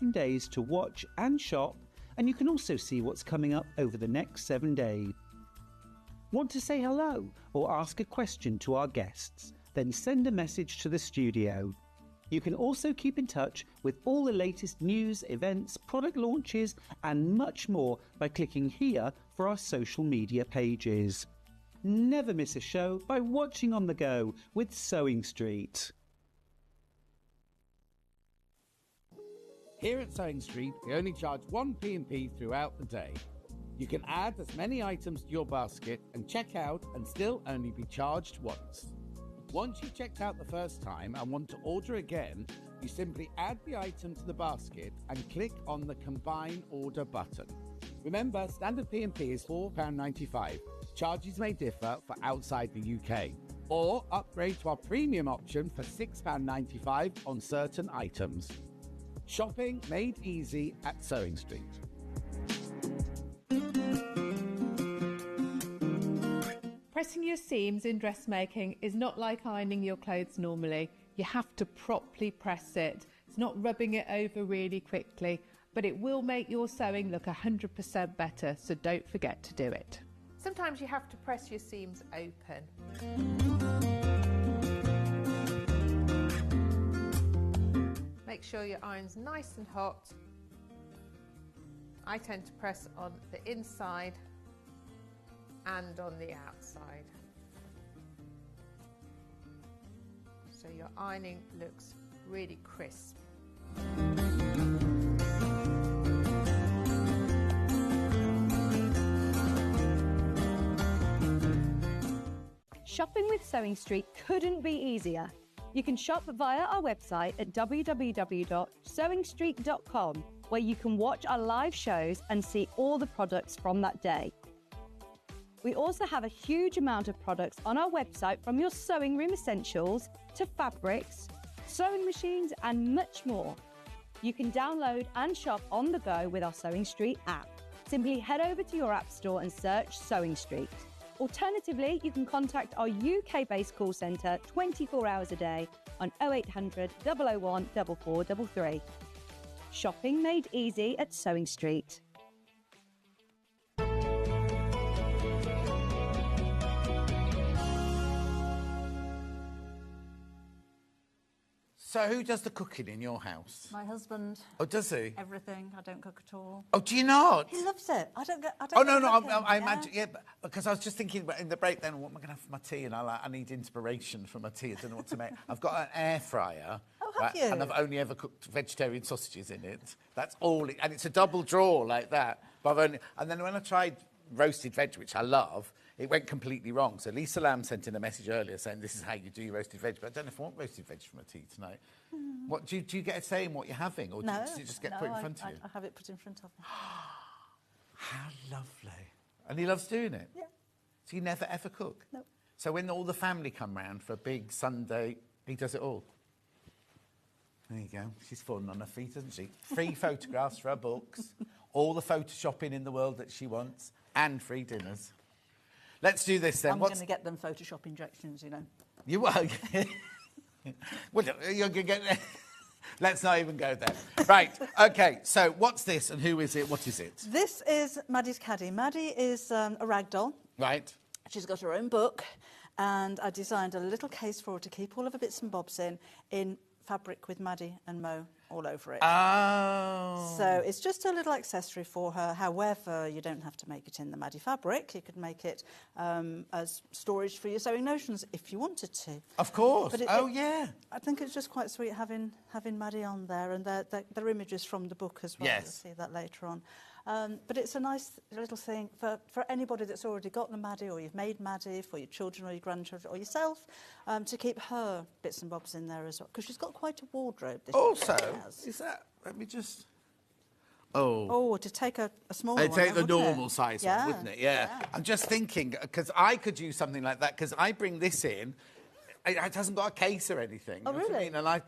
7 days to watch and shop, and you can also see what's coming up over the next 7 days. Want to say hello or ask a question to our guests? Then send a message to the studio. You can also keep in touch with all the latest news, events, product launches, and much more by clicking here for our social media pages. Never miss a show by watching on the go with Sewing Street. Here at Sewing Street, we only charge one P&P throughout the day. You can add as many items to your basket and check out and still only be charged once. Once you've checked out the first time and want to order again, you simply add the item to the basket and click on the Combine Order button. Remember, standard P&P is £4.95. Charges may differ for outside the UK. Or upgrade to our premium option for £6.95 on certain items. Shopping made easy at Sewing Street. Pressing your seams in dressmaking is not like ironing your clothes normally. You have to properly press it. It's not rubbing it over really quickly, but it will make your sewing look 100% better, so don't forget to do it. Sometimes you have to press your seams open. Make sure your iron's nice and hot. I tend to press on the inside and on the outside, so your ironing looks really crisp. Shopping with Sewing Street couldn't be easier. You can shop via our website at www.sewingstreet.com, where you can watch our live shows and see all the products from that day. We also have a huge amount of products on our website, from your sewing room essentials to fabrics, sewing machines and much more. You can download and shop on the go with our Sewing Street app. Simply head over to your app store and search Sewing Street. Alternatively, you can contact our UK-based call centre 24 hours a day on 0800 001 4433. Shopping made easy at Sewing Street. So who does the cooking in your house? My husband. Oh, does he? Everything. I don't cook at all. Oh, do you not? He loves it. I don't. Oh no, I imagine. Yeah, because I was just thinking in the break. Then what am I going to have for my tea? And I need inspiration for my tea. I don't know what to make. I've got an air fryer. Oh, have you? And I've only ever cooked vegetarian sausages in it. That's all. And it's a double drawer like that. But and then when I tried roasted veg, which I love, it went completely wrong. So Lisa Lamb sent in a message earlier saying this is how you do your roasted veg, but I don't know if I want roasted veg for my tea tonight. What do you get a say in what you're having, or does it just get put in front of you? I have it put in front of me. How lovely. And he loves doing it? Yeah. So you never ever cook? No. So when all the family come round for a big Sunday, he does it all? There you go. She's fallen on her feet, hasn't she? Free photographs for her books, all the photoshopping in the world that she wants, and free dinners. Let's do this then. I'm going to get them Photoshop injections, you know. You will? Well, you're going to get... Let's not even go there. Right, OK, so what's this and who is it? What is it? This is Maddie's caddy. Maddie is a rag doll. Right. She's got her own book, and I designed a little case for her to keep all of her bits and bobs in fabric with Maddie and Mo all over it. Oh. So it's just a little accessory for her. However, you don't have to make it in the Maddie fabric. You could make it as storage for your sewing notions if you wanted to. Of course. But yeah. I think it's just quite sweet having Maddie on there, and they're images from the book as well. Yes. You'll see that later on. But it's a nice little thing for anybody that's already got the Maddie, or you've made Maddie, for your children or your grandchildren or yourself, to keep her bits and bobs in there as well, because she's got quite a wardrobe. Also, is that, let me just... Oh, to take a smaller one. I'd take the normal size one, wouldn't it? Yeah. I'm just thinking, because I could use something like that, because I bring this in, it hasn't got a case or anything. Oh, you know what I really? mean? And I'd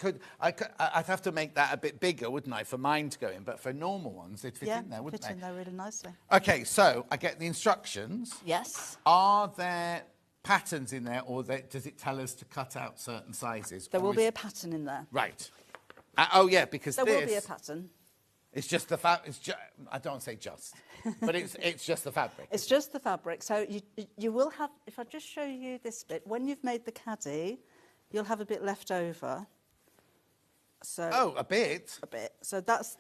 have to make that a bit bigger, wouldn't I, for mine to go in? But for normal ones, they'd fit in there, wouldn't they? Fit in there really nicely. OK, so I get the instructions. Yes. Are there patterns in there, or does it tell us to cut out certain sizes? There will be a pattern in there. Right. Oh, yeah, because There will be a pattern. It's just the fabric. I don't want to say just, but it's just the fabric. It's just the fabric. So you will have, if I just show you this bit, when you've made the caddy, you'll have a bit left over. So Oh, a bit? A bit. So that's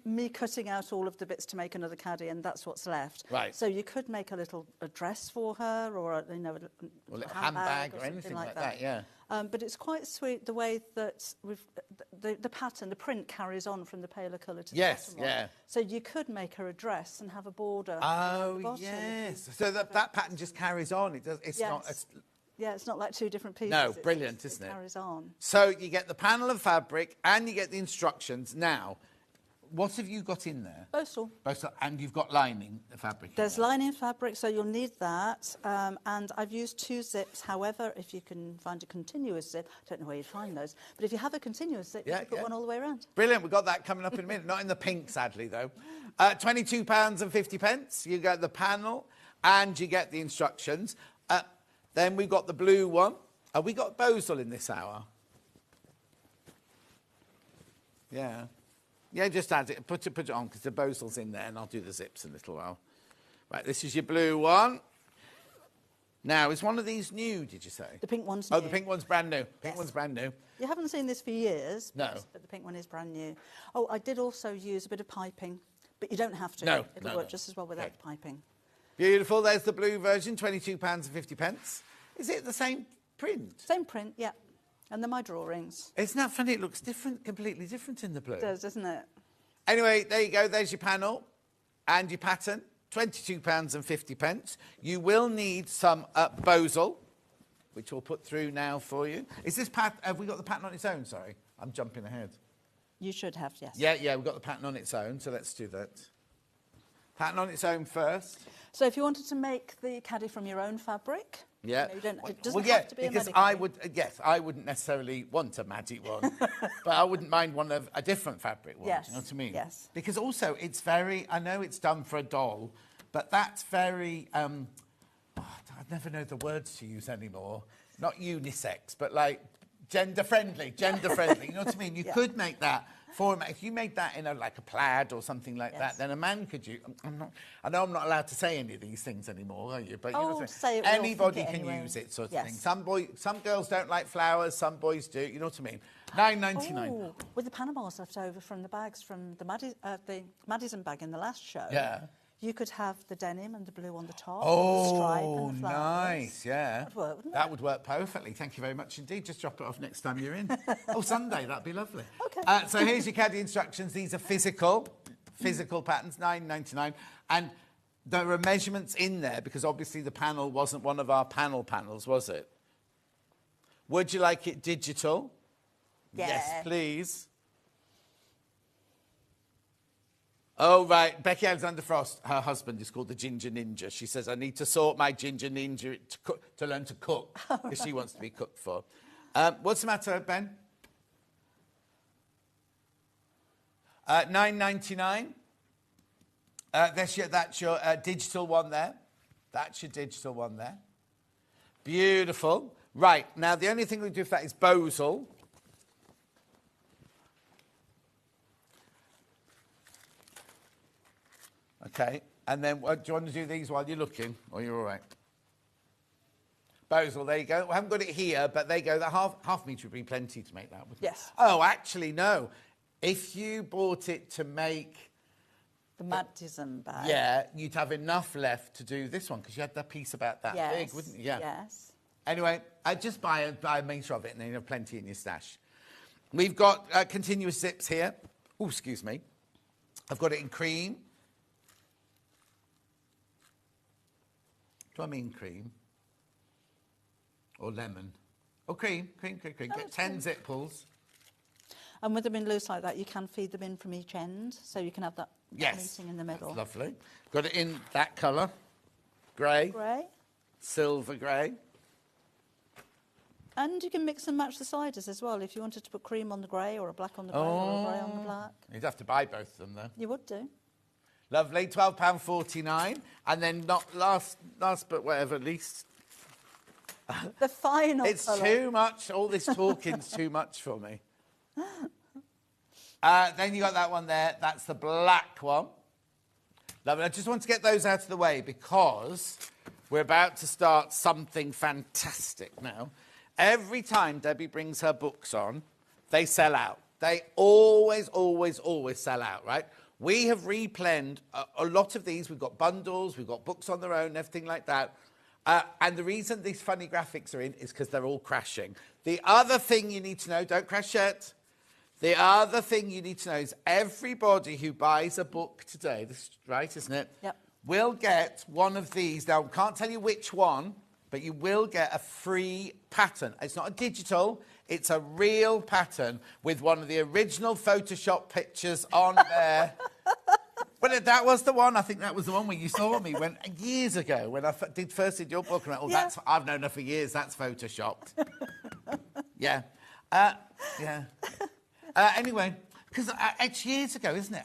me cutting out all of the bits to make another caddy, and that's what's left. Right. So you could make a dress for her, or a handbag or anything like that. Yeah. But it's quite sweet the way that the pattern, the print carries on from the paler colour to the bottom one. Yeah. So you could make her a dress and have a border. Oh, yes. So that pattern just carries on. It's yes. not. Yeah, it's not like two different pieces. No, brilliant, isn't it? It carries on. So you get the panel of fabric and you get the instructions. Now, what have you got in there? Borstal. And you've got lining fabric. There's lining fabric, so you'll need that. And I've used 2 zips. However, if you can find a continuous zip, I don't know where you'd find those, but if you have a continuous zip, you can put one all the way around. Brilliant. We've got that coming up in a minute. Not in the pink, sadly, though. £22.50. You get the panel and you get the instructions. Then we've got the blue one. Have we got Bosel in this hour? Yeah. Yeah, just add it. Put it on, because the Bosel's in there, and I'll do the zips in a little while. Right, this is your blue one. Now, is one of these new, did you say? The pink one's new. Oh, the pink one's brand new. Pink one's brand new. You haven't seen this for years. No. But the pink one is brand new. Oh, I did also use a bit of piping, but you don't have to. No. It'll work just as well without the piping. Beautiful. There's the blue version, £22.50. Is it the same print? Same print, yeah. And they're my drawings. Isn't that funny? It looks different, completely different in the blue. It does, doesn't it? Anyway, there you go. There's your panel and your pattern. £22.50. You will need some Bosel, which we'll put through now for you. Is this have we got the pattern on its own? Sorry, I'm jumping ahead. You should have, yes. Yeah, we've got the pattern on its own, so let's do that. Pattern on its own first. So if you wanted to make the caddy from your own fabric, yeah, it doesn't have to be because a I would, I wouldn't necessarily want a magic one, but I wouldn't mind one of a different fabric one. Yes, you know what I mean? yes. Because also it's very, I know it's done for a doll, but that's very, I never know the words to use anymore. Not unisex, but like gender friendly. You know what I mean? You could make that for him. If you made that in like a plaid or something like that, then a man could use. I know I'm not allowed to say any of these things anymore, are you? But you know what I mean? Say it, anybody can anyway. use it, sort of thing. Some girls don't like flowers. Some boys do. You know what I mean? £9.99. Oh, with the Panamas left over from the bags from the Madison bag in the last show. Yeah. You could have the denim and the blue on the top. Oh, the stripe and the flowers. nice, yeah. That'd work, wouldn't it? That would work perfectly. Thank you very much indeed. Just drop it off next time you're in. Oh, Sunday, that'd be lovely. Okay. So here's your caddy instructions. These are physical patterns, £9.99. And there are measurements in there because obviously the panel wasn't one of our panels, was it? Would you like it digital? Yeah. Yes, please. Oh, right. Becky Alexander Frost, her husband is called the Ginger Ninja. She says, I need to sort my Ginger Ninja to learn to cook because she wants to be cooked for. What's the matter, Ben? £9.99. That's your digital one there. That's your digital one there. Beautiful. Right. Now, the only thing we do for that is Bosel. Okay, and then do you want to do these while you're looking, or you're all right? Bosel, there you go. We haven't got it here, but there you go. That half metre would be plenty to make that, wouldn't it? Yes. Oh, actually, no. If you bought it to make... The Madison bag. Yeah, you'd have enough left to do this one, because you had that piece about that big, wouldn't you? Yeah. Yes. Anyway, just buy a metre of it, and then you have plenty in your stash. We've got continuous zips here. Oh, excuse me. I've got it in cream. Do I mean cream? Or lemon? Oh, cream. Get 10 zip pulls. And with them in loose like that, you can feed them in from each end, so you can have that meeting in the middle. That's lovely. Got it in that colour. Grey. Grey. Silver grey. And you can mix and match the siders as well. If you wanted to put cream on the grey or a black on the grey or a grey on the black. You'd have to buy both of them, though. You would do. Lovely, £12.49. And then not last but whatever, least. The final It's colour. too much. All this talking's too much for me. Then you got that one there. That's the black one. Lovely. I just want to get those out of the way because we're about to start something fantastic now. Every time Debbie brings her books on, they sell out. They always, always, always sell out, right? We have replanned a lot of these. We've got bundles, we've got books on their own, everything like that. And the reason these funny graphics are in is because they're all crashing. The other thing you need to know, don't crash yet. The other thing you need to know is everybody who buys a book today, this is right, isn't it? Yep. Will get one of these. Now, I can't tell you which one, but you will get a free pattern. It's not a digital, it's a real pattern with one of the original Photoshop pictures on there. But that was the one, I think that was the one where you saw me years ago when I did first in your book. And I went, oh, I've known her for years, that's Photoshopped. Yeah. Yeah. Anyway, because it's years ago, isn't it?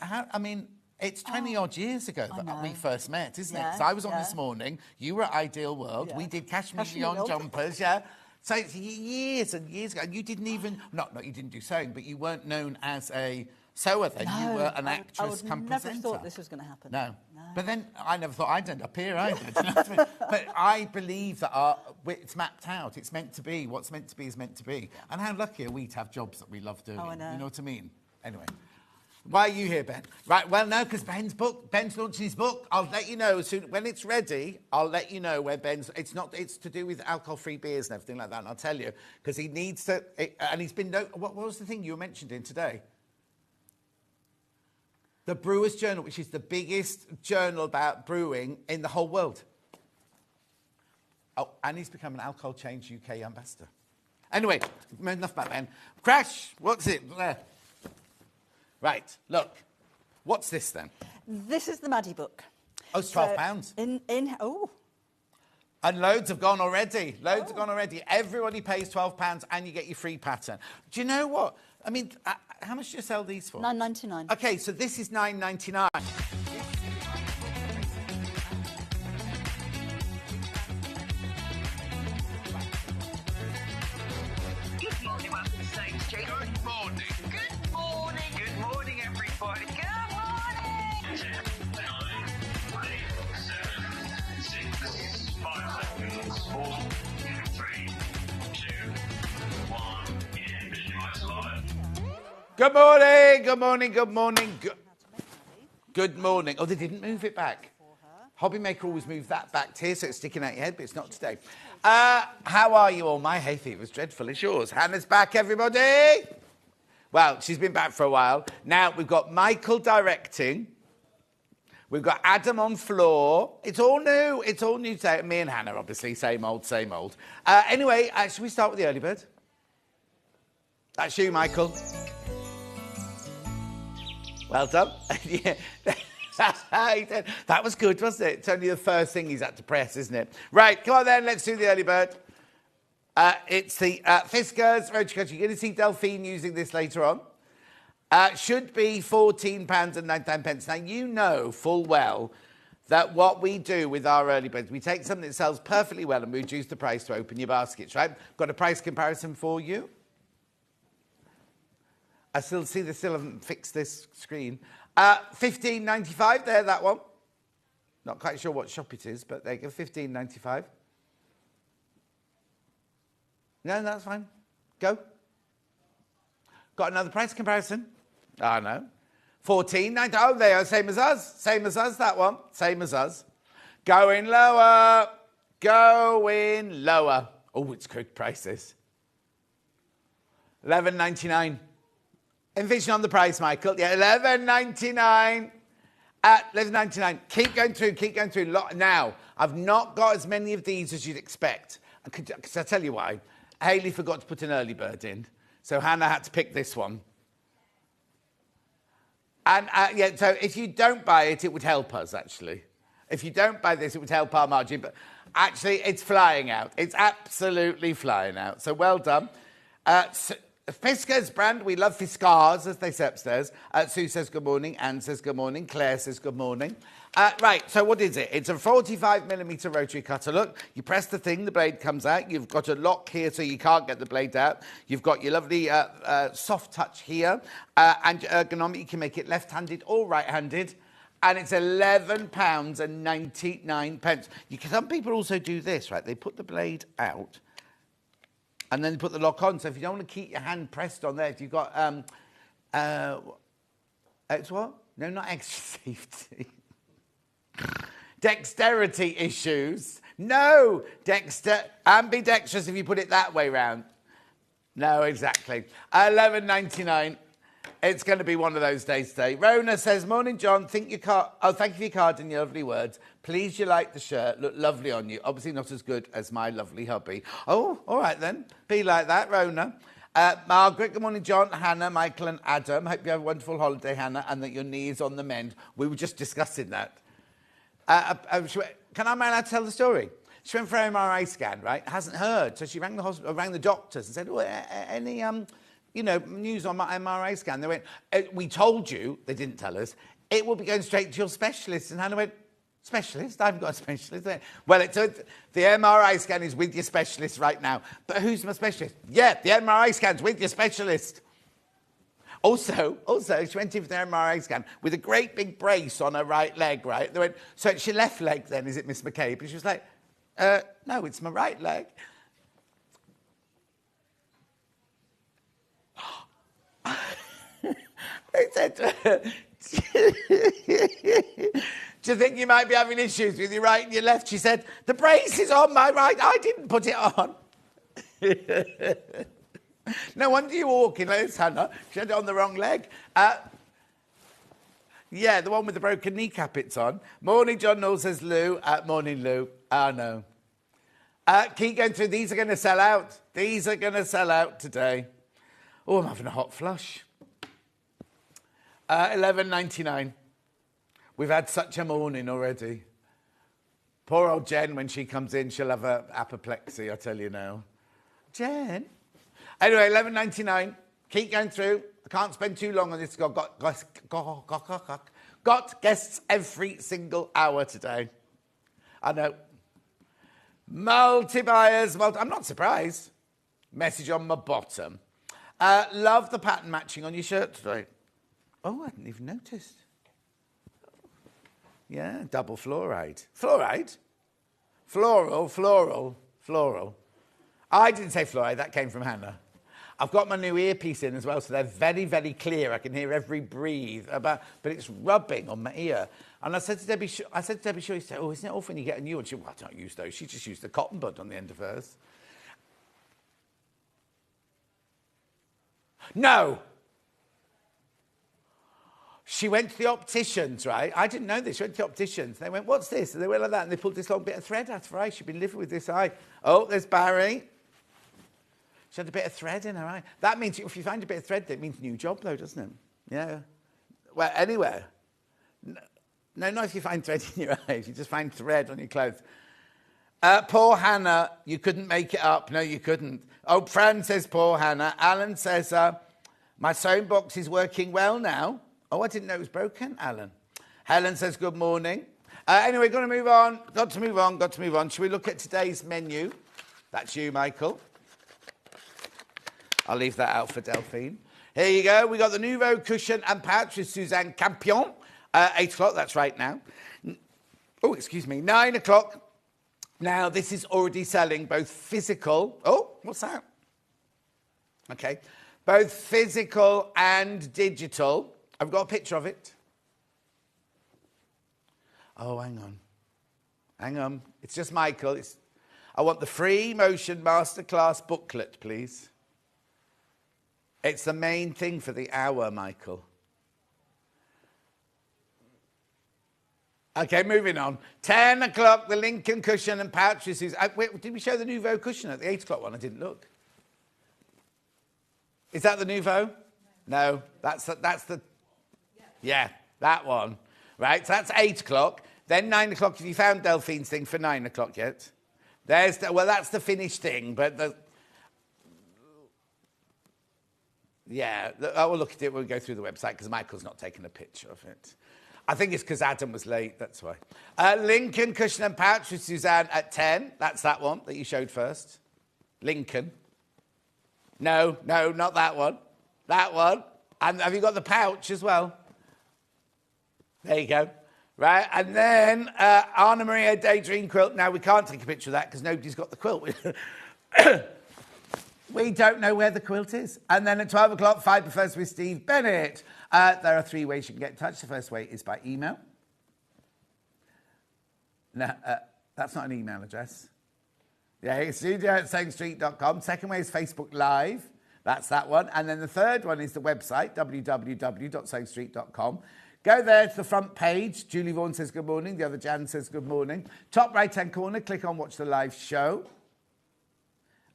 It's 20-odd years ago that we first met, isn't it? So I was on This Morning, you were at Ideal World, we did Cashmere Beyond jumpers, yeah? So it's years and years ago, and you didn't even, not you didn't do sewing, but you weren't known as a sewer then, you were an actress come presenter. I never thought this was going to happen. No. But then I never thought I'd end up here either. Do you know what I mean? But I believe that it's mapped out. It's meant to be. What's meant to be is meant to be. And how lucky are we to have jobs that we love doing? Oh, I know. You know what I mean? Anyway. Why are you here, Ben? Right, well, no, because Ben's launching his book. I'll let you know as soon, when it's ready, I'll let you know where it's to do with alcohol-free beers and everything like that, and I'll tell you, because he needs to, and he's been, what was the thing you were mentioned in today? The Brewers Journal, which is the biggest journal about brewing in the whole world. Oh, and he's become an Alcohol Change UK ambassador. Anyway, enough about Ben. Crash, what's it there? Right, look. What's this then? This is the Maddie book. Oh, it's £12. And loads have gone already. Loads have gone already. Everybody pays £12 and you get your free pattern. Do you know what? I mean, how much do you sell these for? £9.99. Okay, so this is £9.99. Good morning, welcome to Same Street. Good morning. Good morning. Good morning, everybody. Good morning. 10, 9, 8, 7, 6, 5 seconds, 4, 3, 2, 1. And visualize live. Good morning, good morning, good morning. Good morning. Oh, they didn't move it back. Hobbymaker always moves that back here, so it's sticking out your head, but it's not today. How are you all? My hay fever was dreadful. It's yours. Hannah's back, everybody. Well, she's been back for a while. Now, we've got Michael directing. We've got Adam on floor. It's all new. It's all new today. Me and Hannah, obviously. Same old, same old. Anyway, should we start with the early bird? That's you, Michael. Well done. Yeah. That was good, wasn't it? It's only the first thing he's had to press, isn't it? Right, come on then, let's do the early bird. It's the Fiskars Road to Country. You're going to see Delphine using this later on. Should be £14.99. Now, you know full well that what we do with our early birds, we take something that sells perfectly well and we reduce the price to open your baskets, right? Got a price comparison for you. I still haven't fixed this screen. $15.95 there, that one. Not quite sure what shop it is, but there you go, $15.95. No, that's fine. Go. Got another price comparison? Oh, no. $14.90. Oh, they are same as us. Same as us, that one. Same as us. Going lower. Going lower. Oh, it's good prices. $11.99. Envision on the price, Michael. Yeah, $11.99. $11.99. Keep going through. Now, I've not got as many of these as you'd expect. Because I tell you why. Hayley forgot to put an early bird in. So Hannah had to pick this one. And, so if you don't buy it, it would help us, actually. If you don't buy this, it would help our margin. But actually, it's flying out. It's absolutely flying out. So well done. Fiskars brand, we love Fiskars, as they say upstairs. Sue says good morning, Anne says good morning, Claire says good morning. Right, so what is it? It's a 45mm rotary cutter. Look, you press the thing, the blade comes out. You've got a lock here so you can't get the blade out. You've got your lovely soft touch here. And ergonomic, you can make it left-handed or right-handed. And it's £11.99. Some people also do this, right? They put the blade out and then put the lock on. So if you don't want to keep your hand pressed on there, if you've got, it's what? No, not extra safety. Dexterity issues. No, ambidextrous if you put it that way round. No, exactly. £11.99. It's going to be one of those days today. Rona says, morning, John. Thank you for your card and your lovely words. Please, you like the shirt. Look lovely on you. Obviously not as good as my lovely hubby. Oh, all right then. Be like that, Rona. Margaret, good morning, John, Hannah, Michael and Adam. Hope you have a wonderful holiday, Hannah, and that your knee is on the mend. We were just discussing that. Can I allowed to tell the story? She went for an MRI scan, right? Hasn't heard. So she rang the hospital, rang the doctors and said, oh, any news on my MRI scan? They went, we told you, they didn't tell us, it will be going straight to your specialist. And Hannah went, specialist? I haven't got a specialist. Well, the MRI scan is with your specialist right now. But who's my specialist? Yeah, the MRI scan's with your specialist. Also, she went in for the MRI scan with a great big brace on her right leg, right? They went, so it's your left leg then, is it, Miss McCabe? And she was like, no, it's my right leg. They said to her, do you think you might be having issues with your right and your left? She said, the brace is on my right. I didn't put it on. No wonder you're walking like this, Hannah. She had it on the wrong leg. Yeah, the one with the broken kneecap it's on. Morning, John Noel says Lou. Morning, Lou. No. Keep going through. These are going to sell out. These are going to sell out today. Oh, I'm having a hot flush. £11.99. We've had such a morning already. Poor old Jen, when she comes in, she'll have a apoplexy, I tell you now. Jen? Anyway, £11.99. Keep going through. I can't spend too long on this. Got guests every single hour today. I know. Multi-buyers. I'm not surprised. Message on my bottom. Love the pattern matching on your shirt today. Oh, I hadn't even noticed. Yeah, double fluoride. Fluoride? Floral. I didn't say fluoride. That came from Hannah. I've got my new earpiece in as well, so they're very, very clear. I can hear every breathe, but it's rubbing on my ear. And I said to Debbie, she said, oh, isn't it awful when you get a new one? She said, well, I don't use those. She just used the cotton bud on the end of hers. No. She went to the opticians, right? I didn't know this. She went to the opticians. They went, what's this? And they went like that, and they pulled this long bit of thread out of her eye. She'd been living with this eye. Oh, there's Barry. She had a bit of thread in her eye. That means if you find a bit of thread, that means new job, though, doesn't it? Yeah. Well, anywhere. No, not if you find thread in your eyes. You just find thread on your clothes. Poor Hannah, you couldn't make it up. No, you couldn't. Oh, Fran says, poor Hannah. Alan says, my sewing box is working well now. Oh, I didn't know it was broken, Alan. Helen says, good morning. Anyway, got to move on. Got to move on. Shall we look at today's menu? That's you, Michael. I'll leave that out for Delphine. Here you go. We got the Neuvo cushion and pouch with Suzanne Campion. 8 o'clock, that's right now. Oh, excuse me, 9 o'clock. Now, this is already selling both physical... Oh, what's that? Okay. Both physical and digital. I've got a picture of it. Oh, hang on. It's just Michael. I want the free motion masterclass booklet, please. It's the main thing for the hour, Michael. Okay, moving on. 10 o'clock, the Lincoln cushion and pouches. Wait, did we show the Neuvo cushion at the 8 o'clock one? I didn't look. Is that the Neuvo? No, that's the... Yeah, that one. Right, so that's 8 o'clock. Then 9 o'clock, have you found Delphine's thing for 9 o'clock yet? Well, that's the finished thing, but the... Yeah, I will look at it when we go through the website because Michael's not taken a picture of it. I think it's because Adam was late, that's why. Lincoln Cushion and Pouch with Suzanne at 10. That's that one that you showed first. Lincoln. No, not that one. That one. And have you got the pouch as well? There you go. Right, and then Anna Maria Daydream Quilt. Now, we can't take a picture of that because nobody's got the quilt. We don't know where the quilt is. And then at 12 o'clock, Fibre First with Steve Bennett. There are 3 ways you can get in touch. The first way is by email. No, that's not an email address. Yeah, it's studio@sewingstreet.com. Second way is Facebook Live. That's that one. And then the third one is the website, www.sewingstreet.com. Go there to the front page. Julie Vaughan says good morning. The other Jan says good morning. Top right-hand corner, click on Watch the Live Show.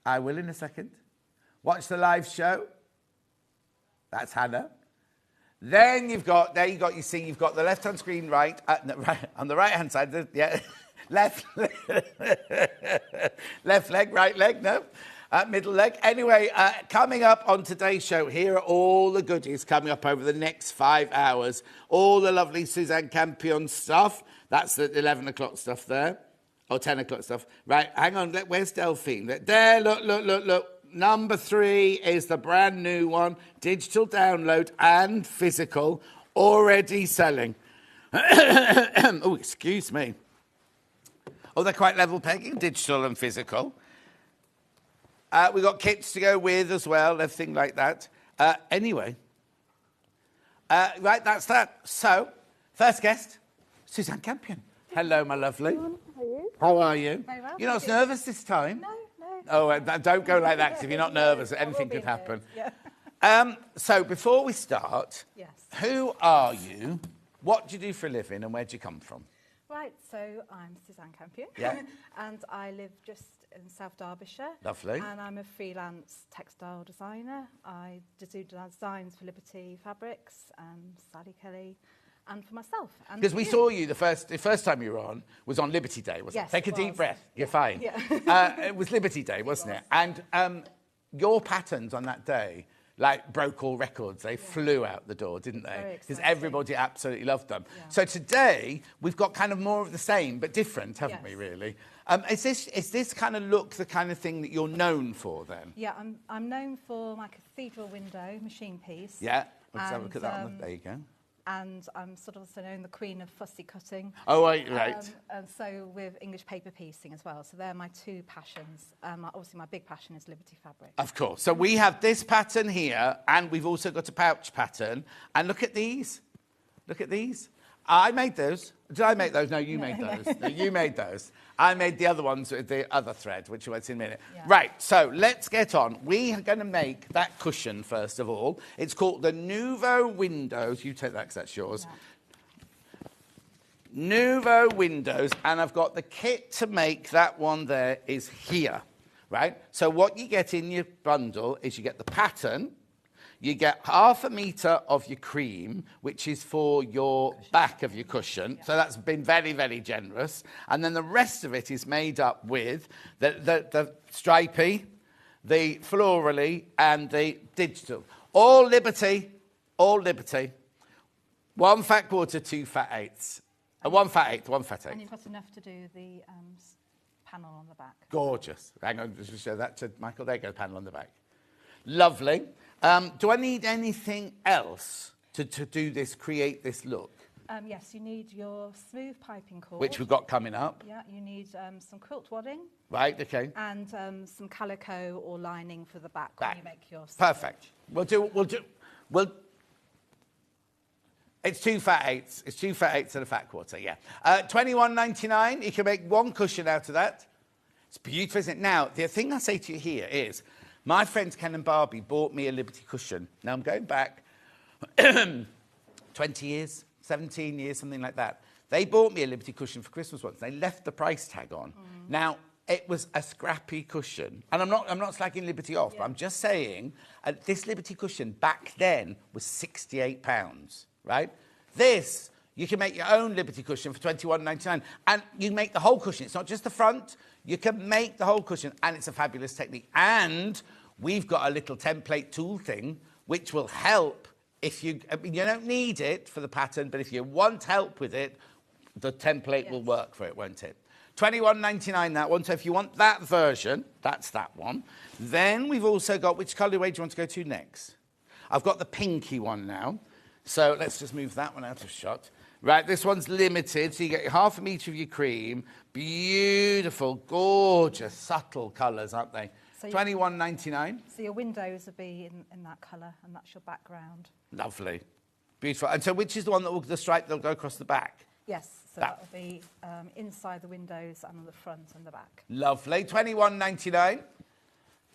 I will in a second. Watch the live show. That's Hannah. Then you've got the left-hand screen right on the right-hand side. Left leg, right leg, no. Middle leg. Anyway, coming up on today's show, here are all the goodies coming up over the next 5 hours. All the lovely Suzanne Campion stuff. That's the 11 o'clock stuff there. Or 10 o'clock stuff. Right, hang on. Where's Delphine? There, look. Number 3 is the brand new one. Digital download and physical. Already selling. Oh, excuse me. Oh, they're quite level pegging, digital and physical. We've got kits to go with as well, everything like that. Anyway. Right, that's that. So, first guest, Suzanne Campion. Hello, my lovely. How are you? Very well. You're not nervous this time? No. Oh, don't go like that, because if you're not nervous, anything could happen. Yeah. So, before we start, Yes. who are you? What do you do for a living, and where do you come from? Right, so I'm Suzanne Campion. Yeah. And I live just in South Derbyshire. Lovely. And I'm a freelance textile designer. I do designs for Liberty Fabrics and Sally Kelly and for myself. Because we saw you the first time you were on was on Liberty Day, wasn't Yes, it? Take a it deep was. breath. You're fine. Yeah. It was Liberty Day, wasn't it? And your patterns on that day broke all records. They flew out the door, didn't they? Very Because exciting. everybody absolutely loved them. Yeah. So today we've got kind of more of the same but different, haven't we? Yes. Really. Is this kind of look the kind of thing that you're known for then? Yeah, I'm known for my cathedral window machine piece. Yeah. Let's have a And, look at that. There you go. And I'm sort of also known the queen of fussy cutting. Oh, right. And so with English paper piecing as well. So they're my 2 passions. Obviously, my big passion is Liberty Fabric. Of course. So we have this pattern here, and we've also got a pouch pattern. And look at these. Look at these. I made those. Did I make those? No, you made those. No, you made those. I made the other ones with the other thread, which we'll see in a minute. Yeah. Right, so let's get on. We are going to make that cushion, first of all. It's called the Neuvo Windows. You take that because that's yours. Yeah. Neuvo Windows, and I've got the kit to make that one there is here, right? So what you get in your bundle is you get the pattern, you get 1/2 metre of your cream, which is for your back of your cushion. Yeah. So that's been very, very generous. And then the rest of it is made up with the stripy, the florally, and the digital. All Liberty. 1 fat quarter, 2 fat eighths. 1 fat eighth, 1 fat eighth. And you've got enough to do the panel on the back. Gorgeous. Hang on, just show that to Michael. There you go, the panel on the back. Lovely. Do I need anything else to do this, create this look? Yes, you need your smooth piping cord. Which we've got coming up. Yeah, you need some quilt wadding. Right, okay. And some calico or lining for the back when you make your... Perfect. We'll It's 2 fat eighths. It's 2 fat eighths and a fat quarter, yeah. $21.99. You can make 1 cushion out of that. It's beautiful, isn't it? Now, the thing I say to you here is, my friends Ken and Barbie bought me a Liberty cushion. Now, I'm going back 20 years, 17 years, something like that. They bought me a Liberty cushion for Christmas once. They left the price tag on. Now, it was a scrappy cushion. And I'm not slagging Liberty off, but I'm just saying, this Liberty cushion back then was £68, right? This, you can make your own Liberty cushion for $21.99. And you make the whole cushion. It's not just the front. You can make the whole cushion, and it's a fabulous technique. And we've got a little template tool thing which will help if you... I mean, you don't need it for the pattern, but if you want help with it, the template will work for it, won't it? $21.99 that one. So if you want that version, that's that one. Then we've also got... Which colourway do you want to go to next? I've got the pinky one now. So let's just move that one out of shot. Right, this one's limited, so you get half a metre of your cream. Beautiful, gorgeous, subtle colours, aren't they? So $21.99. So your windows will be in that colour, and that's your background. Lovely. Beautiful. And so which is the one that will, the stripe that'll go across the back? Yes, so that will be inside the windows and on the front and the back. Lovely. $21.99.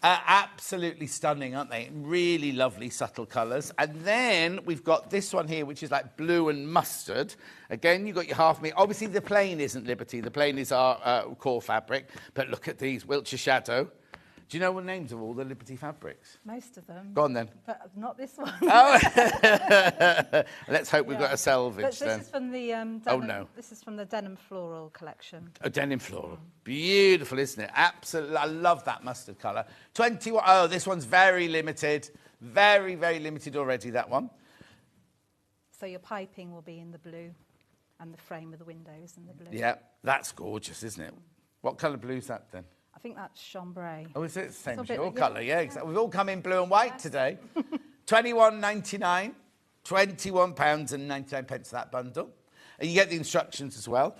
Absolutely stunning, aren't they? Really lovely, subtle colours. And then we've got this one here, which is like blue and mustard. Again, you've got your half metre. Obviously, the plain isn't Liberty. The plain is our core fabric. But look at these, Wiltshire Shadow. Do you know the names of all the Liberty fabrics? Most of them. Go on, then. But not this one. Oh. Let's hope we've got a salvage, but this then. Is from the, denim, oh, no. This is from the denim floral collection. A denim floral. Beautiful, isn't it? Absolutely. I love that mustard colour. 21. Oh, this one's very limited. Very, very limited already, that one. So your piping will be in the blue and the frame of the windows in the blue. Yeah, that's gorgeous, isn't it? What colour blue is that, then? I think that's chambray. Oh, is it? Same as bit, your colour, yeah. Exactly. We've all come in blue and white today. $21.99, £21.99 that bundle. And you get the instructions as well.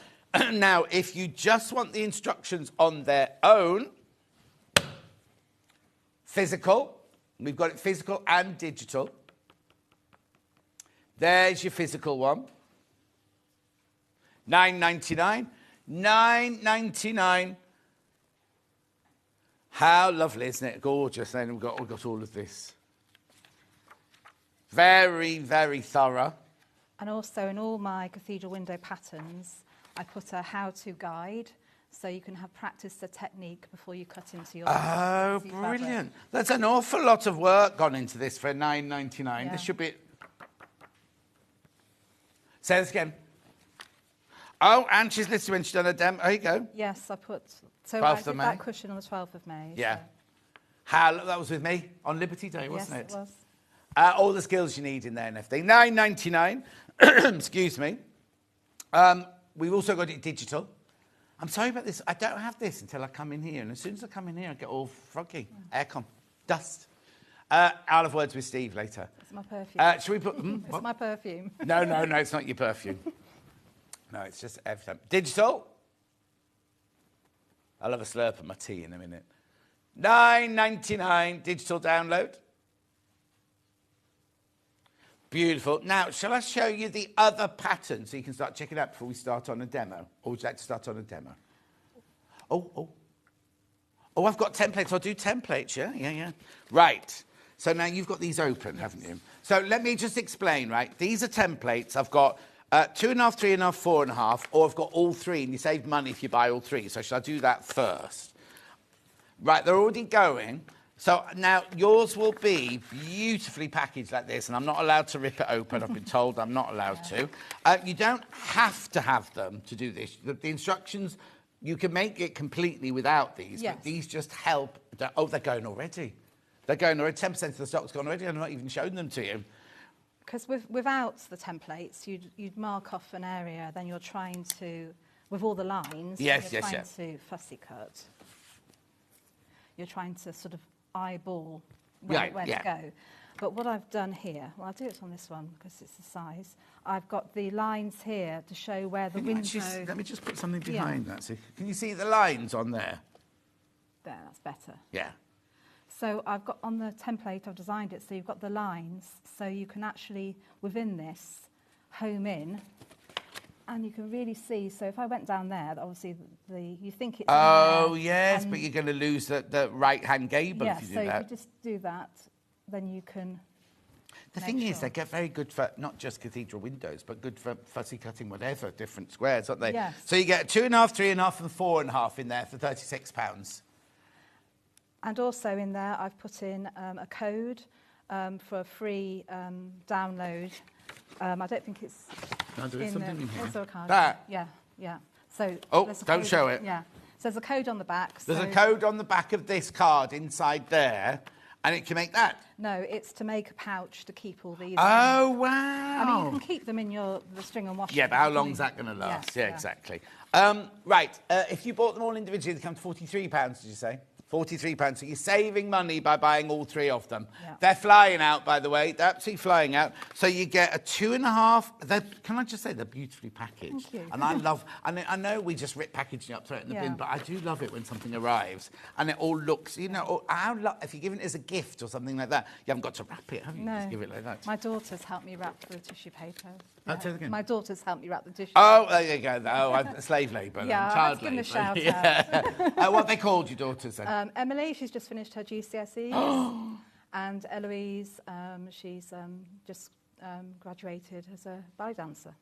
Now, if you just want the instructions on their own, physical, we've got it physical and digital. There's your physical one. $9.99. $9.99. How lovely, isn't it? Gorgeous. Then we've got all of this. Very, very thorough. And also in all my cathedral window patterns, I put a how-to guide, so you can have practice the technique before you cut into your... Oh, brilliant. Fabric. There's an awful lot of work gone into this for $9.99. Yeah. This should be... Say this again. Oh, and she's listening when she's done a demo. There you go. Yes, I put... So 12th I of did May. that cushion on the 12th of May. Yeah. So. How, that was with me on Liberty Day, wasn't it? Yes, it was. All the skills you need in there and everything. $9.99. Excuse me. We've also got it digital. I'm sorry about this. I don't have this until I come in here. And as soon as I come in here, I get all froggy. Aircon. Dust. I'll have words with Steve later. It's my perfume. Should we put... It's my perfume. No, it's not your perfume. No, it's just everything. Digital. I'll have a slurp of my tea in a minute. $9.99 digital download. Beautiful. Now, shall I show you the other pattern so you can start checking it out before we start on a demo? Or would you like to start on a demo? Oh, I've got templates. I'll do templates, yeah. Right. So now you've got these open, haven't you? So let me just explain, right? These are templates. I've got 2.5, 3.5, 4.5, or I've got all three, and you save money if you buy all three. So shall I do that first? Right, they're already going. So now yours will be beautifully packaged like this, and I'm not allowed to rip it open. I've been told I'm not allowed to. You don't have to have them to do this. The instructions, you can make it completely without these, but these just help. Oh, they're going already. They're going already. 10% of the stock's gone already. I'm not even showing them to you. Because without the templates, you'd mark off an area, then you're trying to, with all the lines, you're trying to fussy cut. You're trying to sort of eyeball where to go. But what I've done here, well, I'll do it on this one because it's the size. I've got the lines here to show where the window... Let me just put something behind that. So can you see the lines on there? There, that's better. Yeah. So I've got on the template, I've designed it so you've got the lines, so you can actually, within this, home in, and you can really see. So if I went down there, obviously you think it's... Oh, yes, but you're going to lose the right-hand gable if you do that. Yeah, so if you just do that, then you can... The thing is, they get very good for not just cathedral windows, but good for fussy cutting whatever, different squares, aren't they? Yes. So you get 2.5, 3.5 and 4.5 in there for £36. And also in there, I've put in a code for a free download. I don't think it's... No, there is something in here. Is there a card? That? Yeah. So don't show it. Yeah. So there's a code on the back. There's a code on the back of this card inside there, And it can make that? No, it's to make a pouch to keep all these. Oh, wow. I mean, you can keep them in the string and wash. Yeah, but how them, long's that going to last? Yes, yeah, yeah, exactly. Right, if you bought them all individually, they come to £43, did you say? £43. So you're saving money by buying all 3 of them. Yeah. They're flying out, by the way. They're absolutely flying out. So you get a 2.5. Can I just say they're beautifully packaged? Thank you. And I know we just rip packaging up, throw it in the bin, but I do love it when something arrives and it all looks, if you're giving it as a gift or something like that, you haven't got to wrap it, have you? No. Just give it like that. My daughter's helped me wrap the tissue paper. Oh, say it again. My daughter's helped me wrap the tissue. Oh, there you go. Slave labour. Yeah, child I've given a labour. shout out. What they called your daughters then? Emily, she's just finished her GCSEs. And Eloise, she's just graduated as a ballet dancer.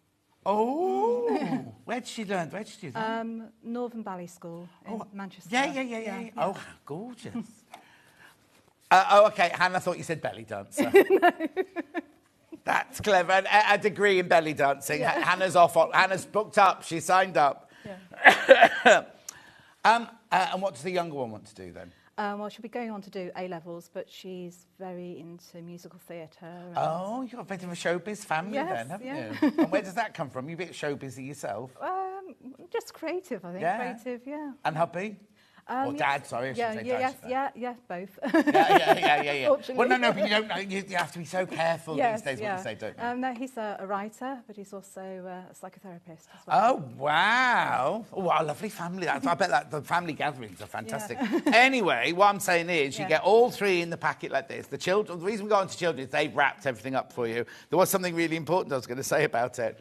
Oh, where did she learn? Where did she do that? Northern Ballet School in Manchester. Yeah. Oh, how gorgeous. Okay. Hannah thought you said belly dancer. No. That's clever. A degree in belly dancing. Yeah. Hannah's booked up. She signed up. Yeah. And what does the younger one want to do then? Well, she'll be going on to do A-levels, but she's very into musical theatre. Oh, you've got a bit of a showbiz family then, haven't you? And where does that come from? You're a bit showbizy yourself? Just creative, I think. Yeah. Creative, yeah. And hubby? Or dad, sorry, I should say dad. Yeah, both. Yeah. Fortunately. Well, no, but you don't know. You have to be so careful these days what you say, don't you? No, he's a writer, but he's also a psychotherapist as well. Oh, wow. Oh, what a lovely family. I bet that the family gatherings are fantastic. Anyway, what I'm saying is you get all 3 in the packet like this. The reason we got onto children is they've wrapped everything up for you. There was something really important I was going to say about it.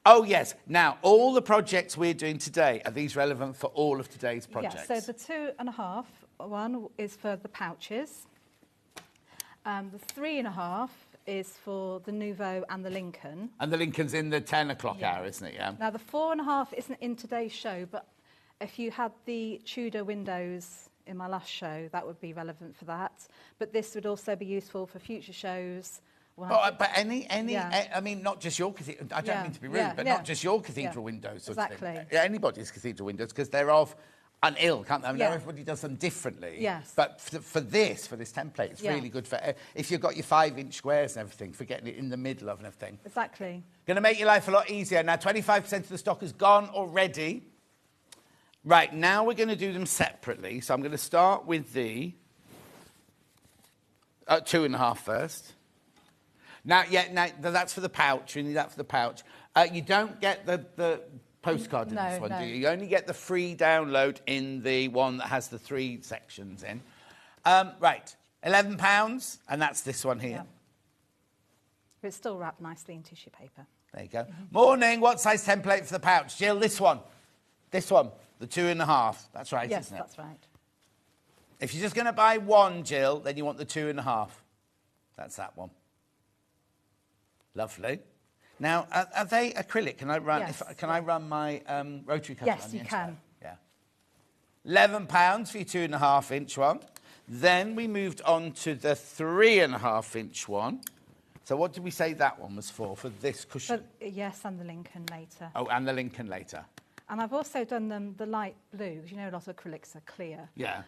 Oh, yes. Now, all the projects we're doing today, are these relevant for all of today's projects? Yeah, so the 2.5 one is for the pouches. The 3.5 is for the Neuvo and the Lincoln. And the Lincoln's in the 10 o'clock hour, isn't it? Yeah. Now, the 4.5 isn't in today's show, but if you had the Tudor windows in my last show, that would be relevant for that. But this would also be useful for future shows. But I mean, not just your cathedral, I don't mean to be rude, but not just your cathedral windows. Sort of thing. Anybody's cathedral windows, because they're of an ilk, can't they? I know everybody does them differently. Yes. But for this template, it's really good for, if you've got your 5-inch squares and everything, for getting it in the middle of and everything. Exactly. Going to make your life a lot easier. Now, 25% of the stock is gone already. Right, now we're going to do them separately. So I'm going to start with the 2.5 first. Now, that's for the pouch. You need that for the pouch. You don't get the postcard in this one, do you? You only get the free download in the one that has the 3 sections in. Right, £11, and that's this one here. Yeah. But it's still wrapped nicely in tissue paper. There you go. Morning, what size template for the pouch? Jill, this one. This one, the 2.5. That's right, yes, isn't it? Yes, that's right. If you're just going to buy one, Jill, then you want the 2.5. That's that one. Lovely. Now, are they acrylic? Can I run? Yes. Can I run my rotary cutter? Yes, you can. Yeah. £11 for your 2.5-inch one. Then we moved on to the 3.5-inch one. So what did we say that one was for? For this cushion? Yes, and the Lincoln later. Oh, and the Lincoln later. And I've also done them the light blue, because you know a lot of acrylics are clear. Yeah.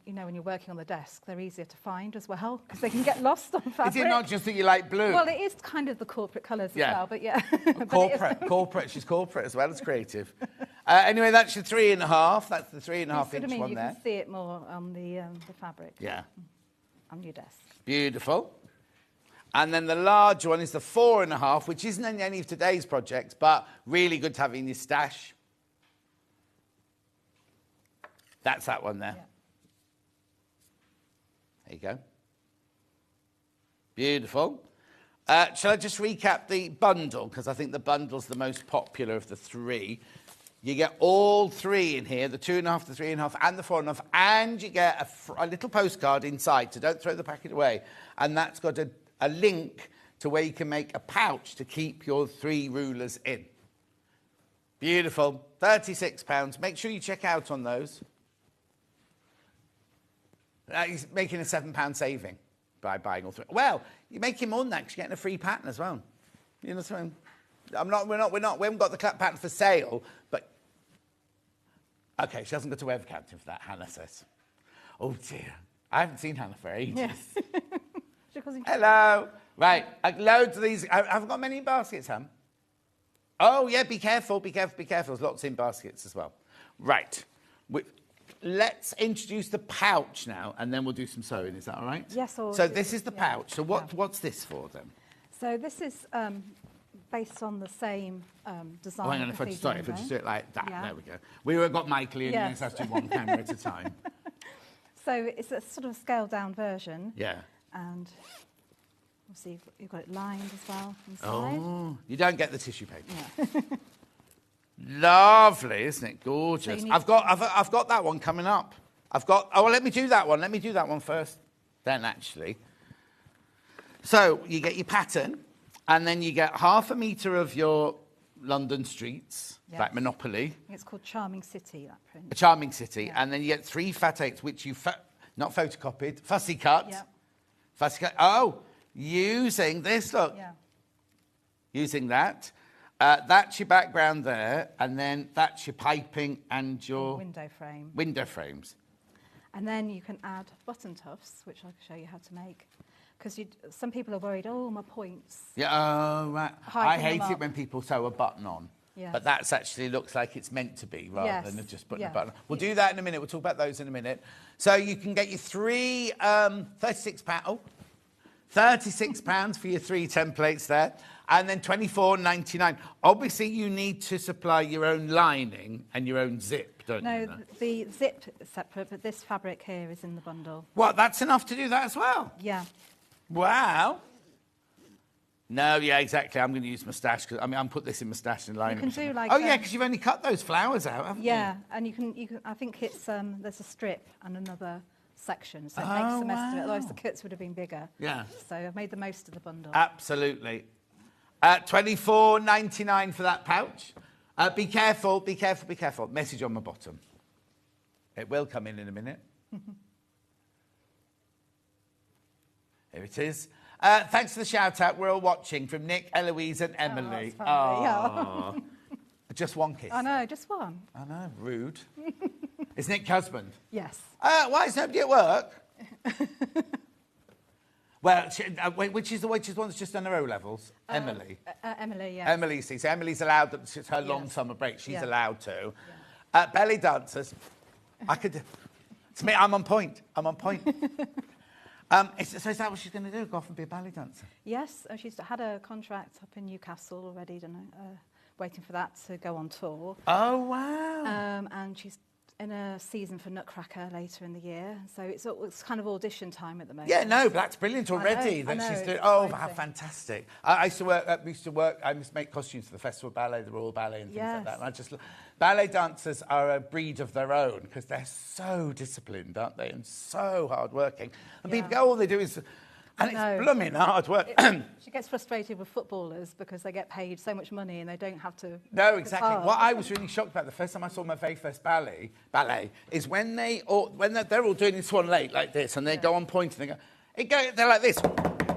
You know, when you're working on the desk, they're easier to find as well, because they can get lost on fabric. Is it not just that you like blue? Well, it is kind of the corporate colours as well, but yeah. Corporate. She's corporate as well as creative. Anyway, that's your 3.5. That's the 3.5-inch one there. You can see it more on the fabric. Yeah. On your desk. Beautiful. And then the large one is the 4.5, which isn't in any of today's projects, but really good to have in your stash. That's that one there. Yeah. There you go. Beautiful. Shall I just recap the bundle? Because I think the bundle's the most popular of the 3. You get all 3 in here, the 2.5, the 3.5, and the 4.5, and you get a little postcard inside, so don't throw the packet away. And that's got a link to where you can make a pouch to keep your 3 rulers in. Beautiful. £36. Make sure you check out on those. He's making a £7 saving by buying all 3. Well, you're making more than that because you're getting a free pattern as well. You know what I mean? We haven't got the pattern for sale, but... OK, she hasn't got a web captain for that, Hannah says. Oh, dear. I haven't seen Hannah for ages. Yes. Because in- Hello. Right, loads of these. I've got many baskets, Ham. Oh, yeah, be careful, be careful, be careful. There's lots in baskets as well. Right. Let's introduce the pouch now, and then we'll do some sewing. Is that all right? Yes, or- So this is the pouch. So what's this for, then? So this is based on the same design. Oh, hang on, if I just do it like that. Yeah. There we go. We've got Michael in, Yes. so let's do one camera at a time. So it's a sort of scaled-down version. Yeah. And obviously you've got it lined as well inside. Oh, you don't get the tissue paper. Yeah. Lovely, isn't it? Gorgeous. So I've got that one coming up. Oh, well, let me do that one. Let me do that one first. Then, actually. So you get your pattern, and then you get 1/2 metre of your London streets, Yes. like Monopoly. It's called Charming City, that print. A charming city, Yeah. and then you get 3 fat 8s, which you not photocopied, fussy cut. Yeah. Fussy cut. Oh, using this. Look, Yeah. using that. That's your background there, and then that's your piping and your Window frame. window frames. And then you can add button tufts, which I'll show you how to make. Because some people are worried, oh, my points. Yeah, oh, right. I Hiking them hate it up. when people sew a button on. Yes. But that's actually looks like it's meant to be rather Yes. than just putting Yeah. a button on. We'll do that in a minute. We'll talk about those in a minute. So you can get your 3 £36. Oh, £36 for your 3 templates there. And then £24.99. Obviously, you need to supply your own lining and your own zip, don't you? No, the zip is separate, but this fabric here is in the bundle. What, that's enough to do that as well? Yeah. Wow. No, yeah, exactly. I'm going to use my stash, because I'm put this in my stash and line. You can do like Oh, yeah, because you've only cut those flowers out, haven't Yeah, and you can. I think it's there's a strip and another section, so it makes the most of it. Otherwise, the kits would have been bigger. Yeah. So I've made the most of the bundle. Absolutely. £24.99 for that pouch. Be careful, be careful, be careful. Message on my bottom. It will come in a minute. Here it is. Thanks for the shout out. We're all watching from Nick, Eloise, and Emily. that's lovely, yeah. Just one kiss. I know, just one. I know, rude. Is Nick your husband? Yes. Why is nobody at work? Well, which is the one that's just done her O levels? Emily. Emily, yes. Emily, see, so Emily's allowed, it's her long Yes. summer break, she's Yeah. allowed to. Belly dancers, it's me, I'm on point, I'm on point. So is that what she's going to do, go off and be a ballet dancer? Yes, she's had a contract up in Newcastle already, waiting for that to go on tour. Oh, wow. And she's in a season for Nutcracker later in the year, so it's kind of audition time at the moment. Yeah, no, but that's brilliant already. I know, She's it's doing. Oh, exciting. how fantastic! I used to work. I used to make costumes for the Festival of Ballet, the Royal Ballet, and things like that. Yes. And ballet dancers are a breed of their own because they're so disciplined, aren't they, and so hardworking. And people go, all they do is, and it's blooming hard work. She gets frustrated with footballers because they get paid so much money and they don't have to. No, it's exactly. hard. What I was really shocked about the first time I saw my very first ballet is when they're all doing in Swan Lake like this, and they go on point and they're like this.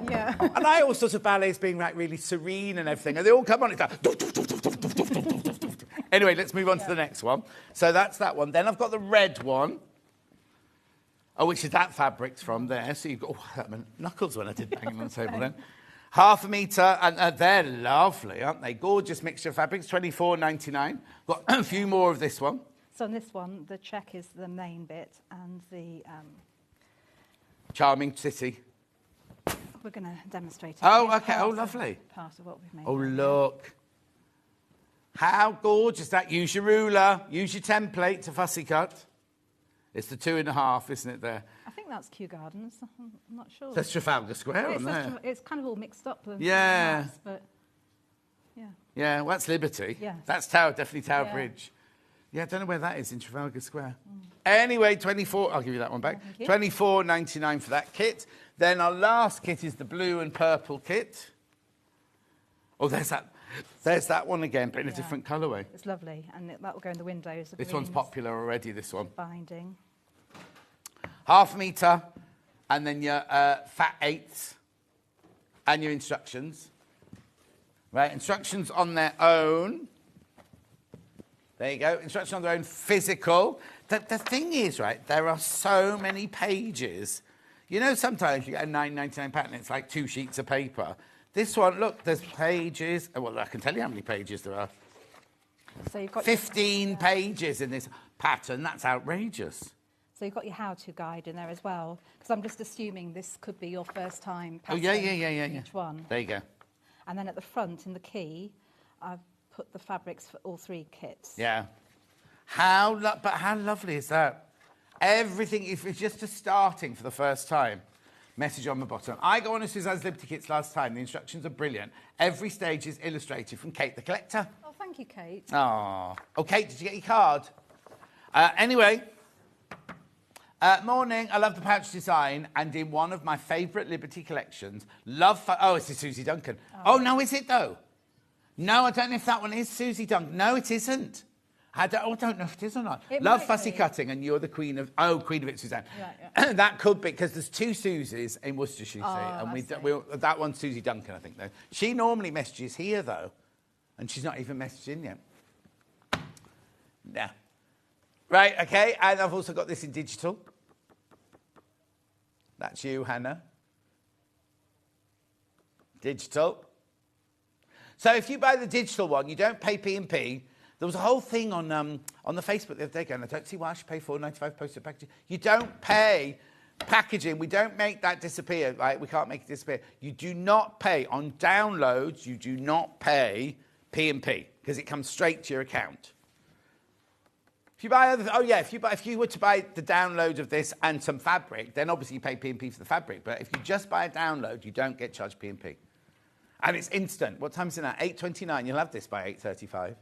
Yeah. And I always thought of ballet as being like really serene and everything, and they all come on. It's like. Anyway, let's move on to the next one. So that's that one. Then I've got the red one. Oh, which is that fabric's from there. So you've got that meant knuckles when I did bang on the table then. 1/2 metre, and they're lovely, aren't they? Gorgeous mixture of fabrics, £24.99. Got a few more of this one. So on this one, the check is the main bit, and the Charming City. we're going to demonstrate it. Oh, It's okay. part Oh, of- lovely. Part of what we've made. Oh, look. How gorgeous that. Use your ruler, use your template to fussy cut. It's the 2.5, isn't it, there? I think that's Kew Gardens. I'm not sure. That's Trafalgar Square, It isn't says there? it's kind of all mixed up. Yeah. But yeah. Yeah, well, that's Liberty. Yes. That's definitely Tower Yeah. Bridge. Yeah, I don't know where that is in Trafalgar Square. Anyway, 24. I'll give you that one back. Thank you. £24.99 for that kit. Then our last kit is the blue and purple kit. Oh, there's that one again, but in a Yeah. different colourway. It's lovely, and that will go in the windows. The This one's greens, popular already. This one. Binding. 1/2 metre, and then your fat 8s, and your instructions. Right, instructions on their own. There you go. Instructions on their own, physical. the thing is, right, there are so many pages. You know, sometimes you get a £9.99 pattern, it's like 2 sheets of paper. This one, look, there's pages. Well, I can tell you how many pages there are. So you've got 15 pages in this pattern. That's outrageous. So you've got your how-to guide in there as well, because I'm just assuming this could be your first time Oh, pattern. yeah. Each one. There you go. And then at the front, in the key, I've put the fabrics for all 3 kits. Yeah. But how lovely is that? Everything, if it's just a starting for the first time, message on the bottom. I go on to Suzanne's Liberty Kits last time. The instructions are brilliant. Every stage is illustrated from Kate the Collector. Oh, thank you, Kate. Oh, Kate, did you get your card? Anyway, morning. I love the pouch design, and in one of my favourite Liberty collections, it's a Susie Duncan. Oh, no, is it though? No, I don't know if that one is Susie Duncan. No, it isn't. I don't know if it is or not. Love fussy cutting, and you're the queen of it, Suzanne. Yeah. That could be, because there's 2 Susies in Worcestershire, you see, and that one's Susie Duncan, I think, though. She normally messages here, though, and she's not even messaging yet. Yeah. Right, okay, and I've also got this in digital. That's you, Hannah. Digital. So if you buy the digital one, you don't pay P&P. There was a whole thing on the Facebook the other day going, I don't see why I should pay £4.95 postage packaging. You don't pay packaging. We don't make that disappear, right? We can't make it disappear. You do not pay on downloads. You do not pay P&P because it comes straight to your account. If you buy if you were to buy the download of this and some fabric, then obviously you pay P&P for the fabric. But if you just buy a download, you don't get charged P&P. And it's instant. What time is it now? 8:29. You'll have this by 8:35.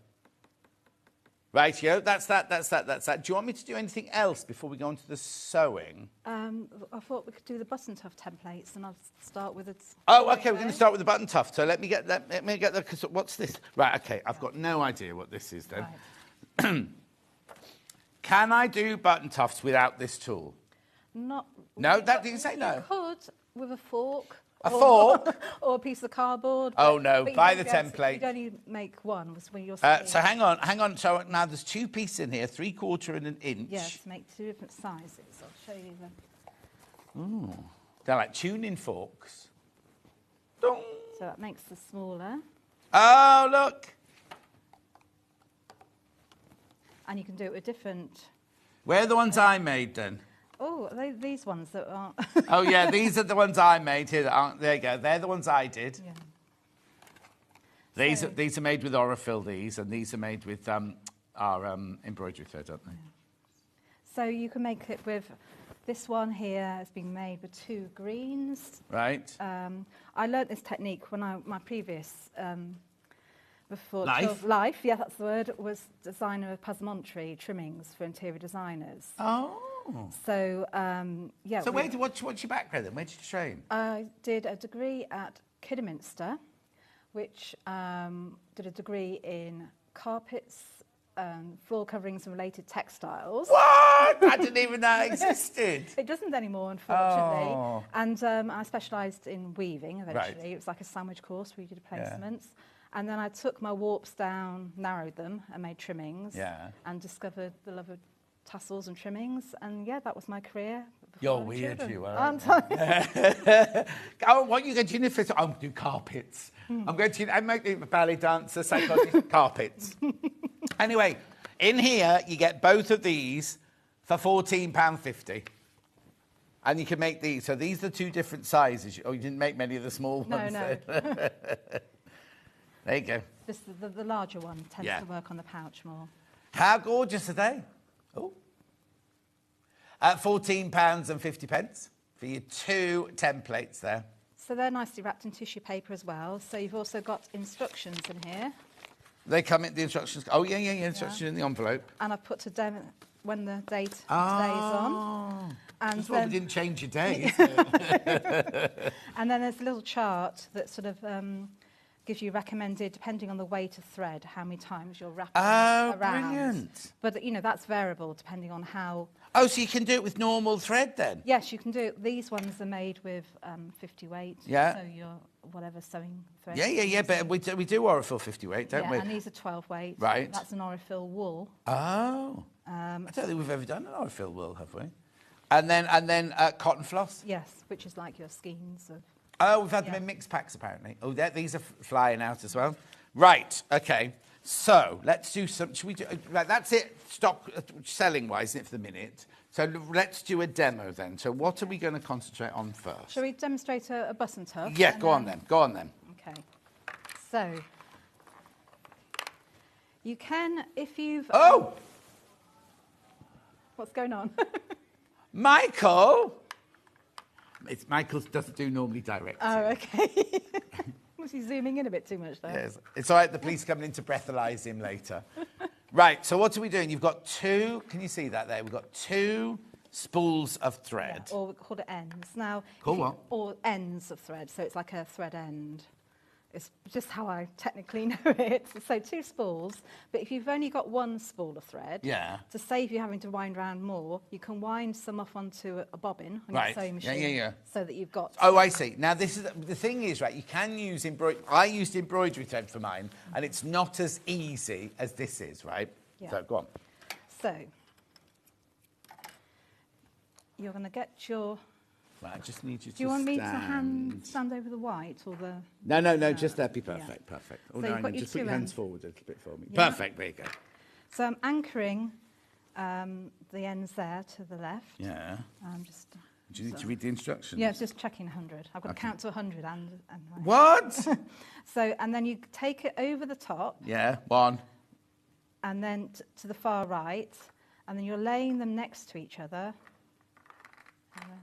Right, that's that. Do you want me to do anything else before we go on to the sewing? I thought we could do the button tuft templates, and I'll start with it. Oh, okay, we're going to start with the button tuft. So let me get the, cause what's this? Right, okay, I've got no idea what this is then. Right. Can I do button tufts without this tool? No, that didn't say no. You could with a fork. A fork? Or a piece of cardboard. Oh, no, buy the template. You'd only make one when you're so hang on. So now there's 2 pieces in here, 3/4 and 1 inch. Yes, make 2 different sizes. I'll show you them. Ooh, they're like tuning forks. Dong. So that makes the smaller. Oh, look. And you can do it with different... Where are the ones I made then? Oh, these ones that aren't... Oh, yeah, these are the ones I made here that aren't... There you go. They're the ones I did. Yeah. These are made with Orifil, and these are made with our embroidery thread, aren't they? Yeah. So you can make it with... This one here has been made with 2 greens. Right. I learnt this technique when my previous... before Life, yeah, that's the word, was designer of passementerie trimmings for interior designers. Oh. So, yeah. So what's your background then? Where did you train? I did a degree at Kidderminster, which did a degree in carpets, floor coverings and related textiles. What? I didn't even know it existed. It doesn't anymore, unfortunately. Oh. And I specialised in weaving eventually. Right. It was like a sandwich course where you did placements. Yeah. And then I took my warps down, narrowed them, and made trimmings. Yeah. And discovered the love of tassels and trimmings. And yeah, that was my career. You're weird, you are. Aren't I? Oh, what are you going to do? I'm going to do carpets. I'm going to make a ballet dancer, psychologist, carpets. Anyway, in here, you get both of these for £14.50. And you can make these. So these are 2 different sizes. Oh, you didn't make many of the small ones? No. There you go. The larger one tends to work on the pouch more. How gorgeous are they? Oh. At £14.50 for your 2 templates there. So they're nicely wrapped in tissue paper as well. So you've also got instructions in here. They come in the instructions. Oh, yeah, instructions in the envelope. And I've put to when the date today's on. And that's why we didn't change your day. And then there's a little chart that sort of gives you recommended, depending on the weight of thread, how many times you're wrapping around. Brilliant. But, that's variable depending on how... Oh, so you can do it with normal thread then? Yes, you can do it. These ones are made with 50 weight. Yeah. So you're whatever sewing thread. Yeah. But we do Orifil 50 weight, don't we? And these are 12 weight. Right. That's an Orifil wool. Oh. I don't think we've ever done an Orifil wool, have we? And then cotton floss. Yes, which is like your skeins of. Oh, we've had them in mixed packs apparently. Oh, these are flying out as well. Right. Okay. So let's do some. Should we do? Right, that's it. Stop selling wise, isn't it, for the minute? So let's do a demo then. So what are we going to concentrate on first? Shall we demonstrate a button tuck? Yeah. Go on then. Okay. So you can, if you've. Oh. What's going on? Michael. Michael doesn't do normally direct. Oh, okay. Was he zooming in a bit too much there? Yes. It's all right. The police coming in to breathalyse him later. Right. So what are we doing? You've got two. Can you see that there? We've got two spools of thread. Yeah, or we call it ends. Now. Call what? Or ends of thread. So it's like a thread end. It's just how I technically know it. So two spools, but if you've only got one spool of thread, to save you having to wind round more, you can wind some off onto a bobbin on your sewing machine. So that you've got. Oh, I see. Now this is the thing is, right, you can use embroidery. I used embroidery thread for mine, and it's not as easy as this is, right? Yeah. So go on. So you're going to get your. Right, I just need you to. Do you want me to stand over the white or the? No, just that'd be perfect. Yeah. Perfect. Oh So no, you've got your just put two your hands ends. forward a little bit for me. Yeah. Perfect. There you go. So I'm anchoring the ends there to the left. Yeah. Just. Do you need to read the instructions? Yeah, it's just checking 100. I've got to count to 100 and What? So, and then you take it over the top. Yeah. One. And then to the far right, and then you're laying them next to each other. And then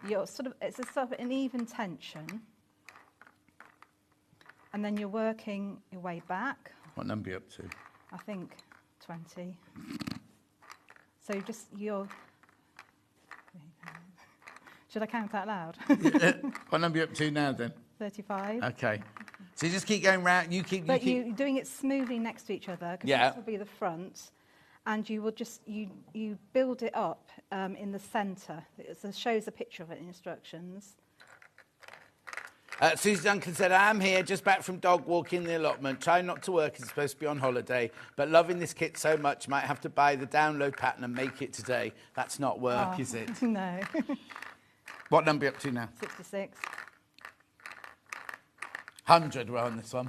you're it's a sort of an even tension. And then you're working your way back. What number are you up to? I think 20. So you're. Should I count out loud? What number are you up to now then? 35. Okay. So you just keep going round. But you're doing it smoothly next to each other, because this will be the front, and you will just you build it up in the centre. It shows a picture of it in instructions. Susie Duncan said, I'm here, just back from dog walking the allotment. Trying not to work, it's supposed to be on holiday, but loving this kit so much, might have to buy the download pattern and make it today. That's not work, is it? No. What number are you up to now? 66. 100 we're on this one.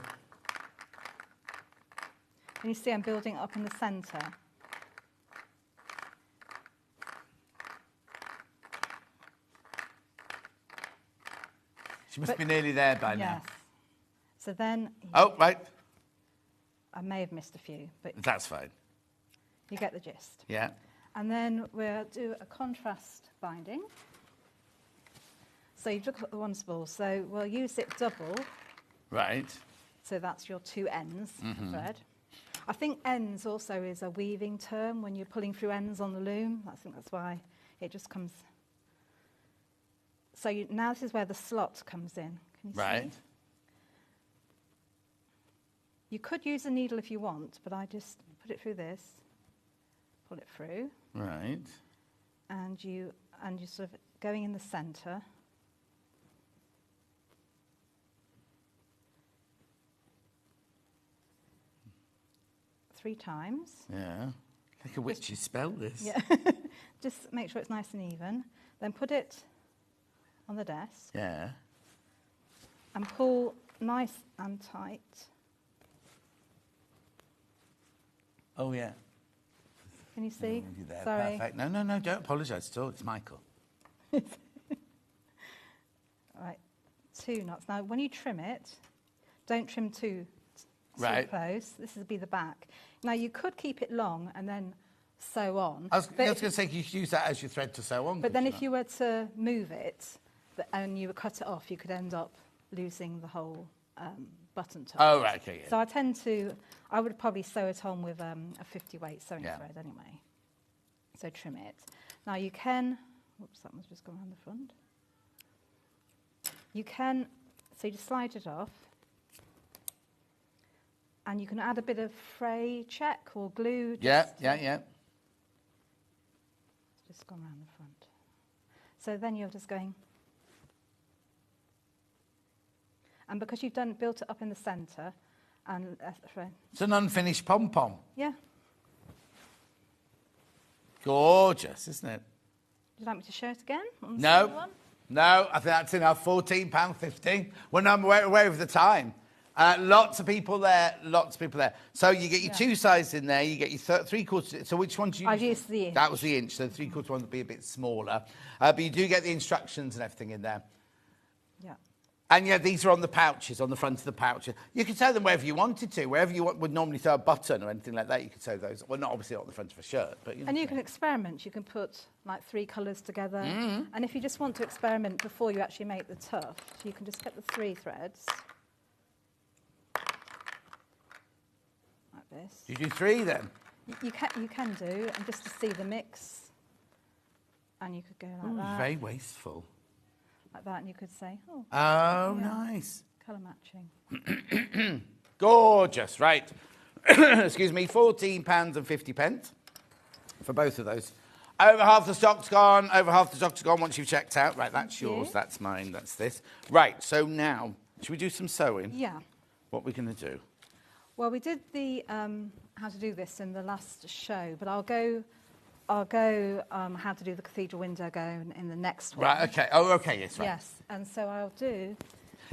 Can you see I'm building it up in the centre? She must be nearly there by now. Yes. So then... Oh, right. I may have missed a few, but... That's fine. You get the gist. Yeah. And then we'll do a contrast binding. So you've got the one spool, so we'll use it double. Right. So that's your two ends of thread. I think ends also is a weaving term when you're pulling through ends on the loom. I think that's why it just comes... So now this is where the slot comes in. Can you Right. see? You could use a needle if you want, but I just put it through this, pull it through. Right. And you're sort of going in the centre. Three times. Yeah. Like a witch's spell, this. Yeah. Just make sure it's nice and even. Then put it on the desk. Yeah. And pull nice and tight. Oh, yeah. Can you see? You're there. Sorry. Perfect. No, don't apologise at all. It's Michael. All right. 2 knots. Now, when you trim it, don't trim too close. This will be the back. Now, you could keep it long and then sew on. I was going to say you could use that as your thread to sew on. But then if you were to move it and you would cut it off, you could end up losing the whole button top. Oh, right, okay, yeah. So I would probably sew it on with a 50 weight sewing thread anyway. So trim it. Now you can, whoops, that must just go around the front. You can, so you just slide it off. And you can add a bit of fray check or glue. Yeah. Just go around the front. So then you're just going And because you've built it up in the centre, and It's an unfinished pom-pom. yeah. Gorgeous, isn't it? Would you like me to show it again? On the No. small one? No, I think that's enough. £14.50. Well, I'm aware of the time. Lots of people there. So you get your two sizes in there. You get your 3/4. So which one do you? I've used the inch. That was the inch. So the 3/4 one would be a bit smaller. But you do get the instructions and everything in there. Yeah. And yeah, these are on the pouches, on the front of the pouch. You could sew them wherever you wanted to. Wherever you would normally throw a button or anything like that, you could sew those. Well, not obviously on the front of a shirt, but... And you can experiment. You can put, like, 3 colours together. And if you just want to experiment before you actually make the tuft, you can just get the 3 threads. Like this. You do 3 then? You can do, and just to see the mix. And you could go like that. Very wasteful. Like that, and you could say, oh, Nice. colour matching. Gorgeous, right. Excuse me, £14.50 for both of those. Over half the stock's gone, once you've checked out. Right, that's yours, that's mine, that's this. Right, so now, should we do some sewing? Yeah. What are we going to do? Well, we did the how to do this in the last show, but I'll go how to do the cathedral window in the next one. Right, okay. Oh, okay, yes, right. Yes, and so I'll do...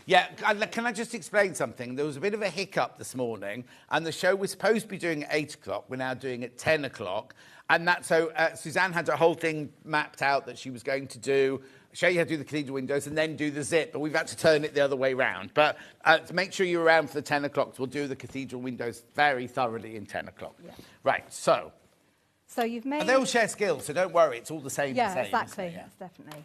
Yeah, can I just explain something? There was a bit of a hiccup this morning, and the show was supposed to be doing at 8 o'clock. We're now doing at 10 o'clock. And that's so Suzanne had a whole thing mapped out that she was going to do, show you how to do the cathedral windows and then do the zip, but we've had to turn it the other way round. But to make sure you're around for the 10 o'clock, we'll do the cathedral windows very thoroughly in 10 o'clock. Yeah. Right, so you've made... And they all share skills, so don't worry, it's all the same. Yeah, same, exactly, yeah. yes, definitely.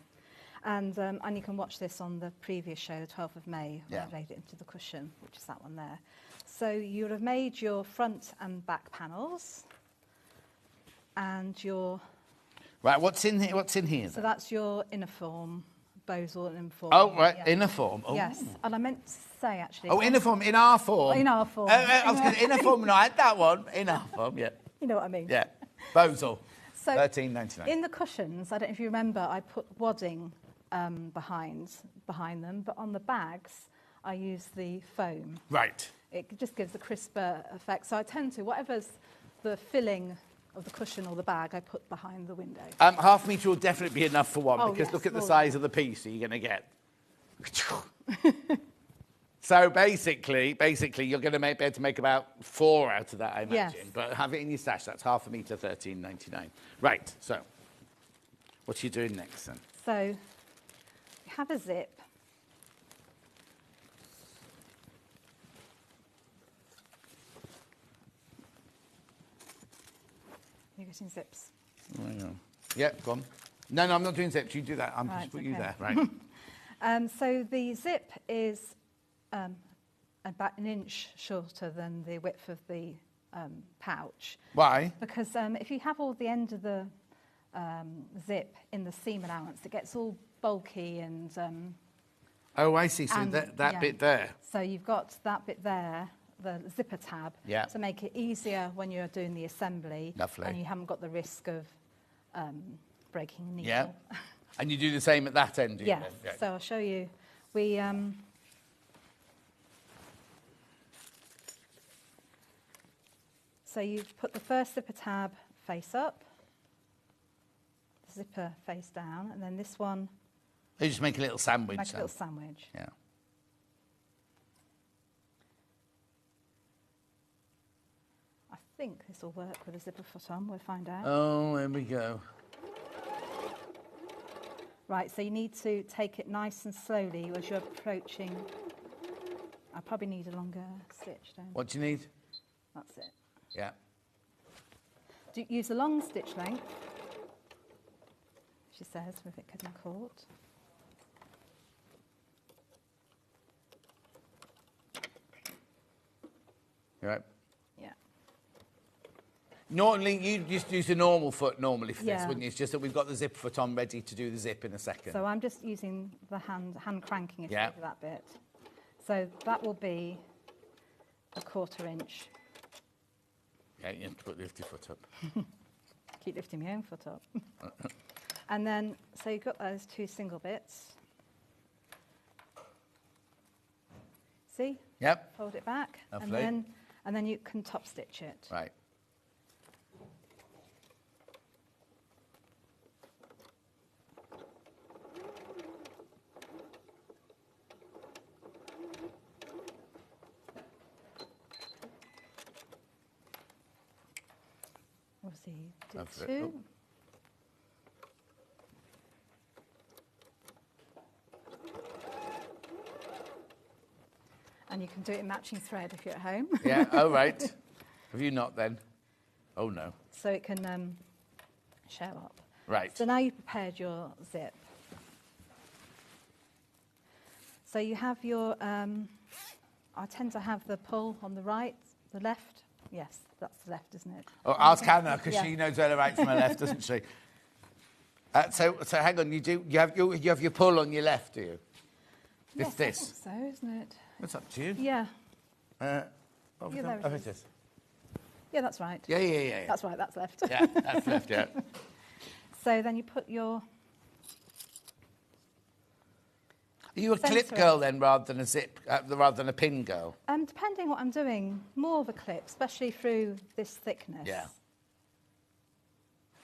And you can watch this on the previous show, the 12th of May, where I laid it into the cushion, which is that one there. So you would have made your front and back panels, and your... Right, what's in here? What's in here? So that's your inner form, bows all in form. Oh, right, yeah. inner form. Oh. Yes, and I meant to say, actually... Oh, inner form, in our form. In our form. I was going to inner form, no, I had that one. In our form, yeah. You know what I mean? Yeah, Bosal, So $13.99. in the cushions, I don't know if you remember, I put wadding behind them, but on the bags, I use the foam. Right. It just gives a crisper effect. So I tend to, whatever's the filling of the cushion or the bag, I put behind the window. Half a metre will definitely be enough for one, because yes, look at the well, size of the piece that you're going to get. So basically, you're going to be able to make about 4 out of that, I imagine. Yes. But have it in your stash. That's half a metre, $13.99. Right. So, what are you doing next then? So you have a zip. You're getting zips. Hang on. Yeah, go on. No, I'm not doing zips. You do that. I'm Right, just put you okay. there. Right. So the zip is about an inch shorter than the width of the pouch. Why? Because if you have all the end of the zip in the seam allowance, it gets all bulky and... Oh, I see. So and, that yeah. bit there. So you've got that bit there, the zipper tab, to make it easier when you're doing the assembly. Lovely. And you haven't got the risk of breaking the needle. Yeah. And you do the same at that end, do you? Yes. Yeah. So I'll show you. We... So you've put the first zipper tab face up, the zipper face down, and then this one... You just make a little sandwich. Make a little sandwich. Yeah. I think this will work with a zipper foot on. We'll find out. Oh, there we go. Right, so you need to take it nice and slowly as you're approaching. I probably need a longer stitch, don't I? What do you need? That's it. Yeah. Use a long stitch length, she says, with it getting caught. You right? Yeah. Normally, you just use the normal foot normally for this, Yeah. wouldn't you? It's just that we've got the zip foot on ready to do the zip in a second. So I'm just using the hand cranking it Yeah. over that bit. So that will be a 1/4 inch. Yeah, you have to lift your foot up. Keep lifting my own foot up. And then, so you've got those 2 single bits. See? Yep. Fold it back. Lovely. And then you can top stitch it. Right. Obviously, do Lovely. two. Oh. And you can do it in matching thread if you're at home. Yeah, oh, right. Have you not then? Oh, no. So it can show up. Right. So now you've prepared your zip. So you have your, I tend to have the pull on the right, the left. Yes, that's the left, isn't it? Oh, ask Hannah, because Yeah. she knows where the right from her left, doesn't she? So hang on, you have your pull on your left, do you? Yes, I This. think so, isn't it? It's up to you. Yeah. What have Yeah, we there done? it Oh, is. it is. Yeah, that's right. Yeah. That's right, that's left. Yeah, that's left, yeah. So then you put your... Are you a Same clip thread. girl then, rather than a zip, rather than a pin girl? Depending what I'm doing, more of a clip, especially through this thickness. Yeah.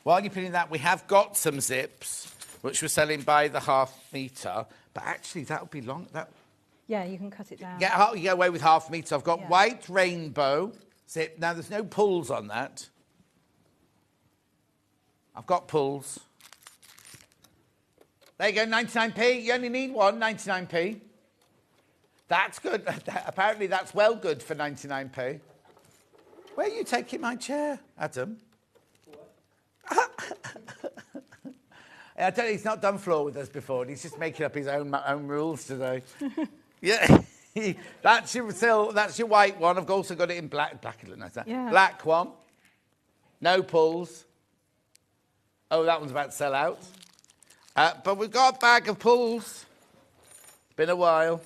While you're pinning that, we have got some zips, which we're selling by the half metre, but actually that would be long. Yeah, you can cut it down. You get away with half metre. I've got Yeah. white rainbow zip. Now, there's no pulls on that. I've got pulls. There you go, 99p. You only need one, 99p. That's good. Apparently, that's well good for 99p. Where are you taking my chair, Adam? I tell you, he's not done floor with us before, and he's just making up his own rules today. Yeah, that's your white one. I've also got it in black. Black, it looks nice. That. Yeah. Black one. No pulls. Oh, that one's about to sell out. But we've got a bag of pulls. Been a while.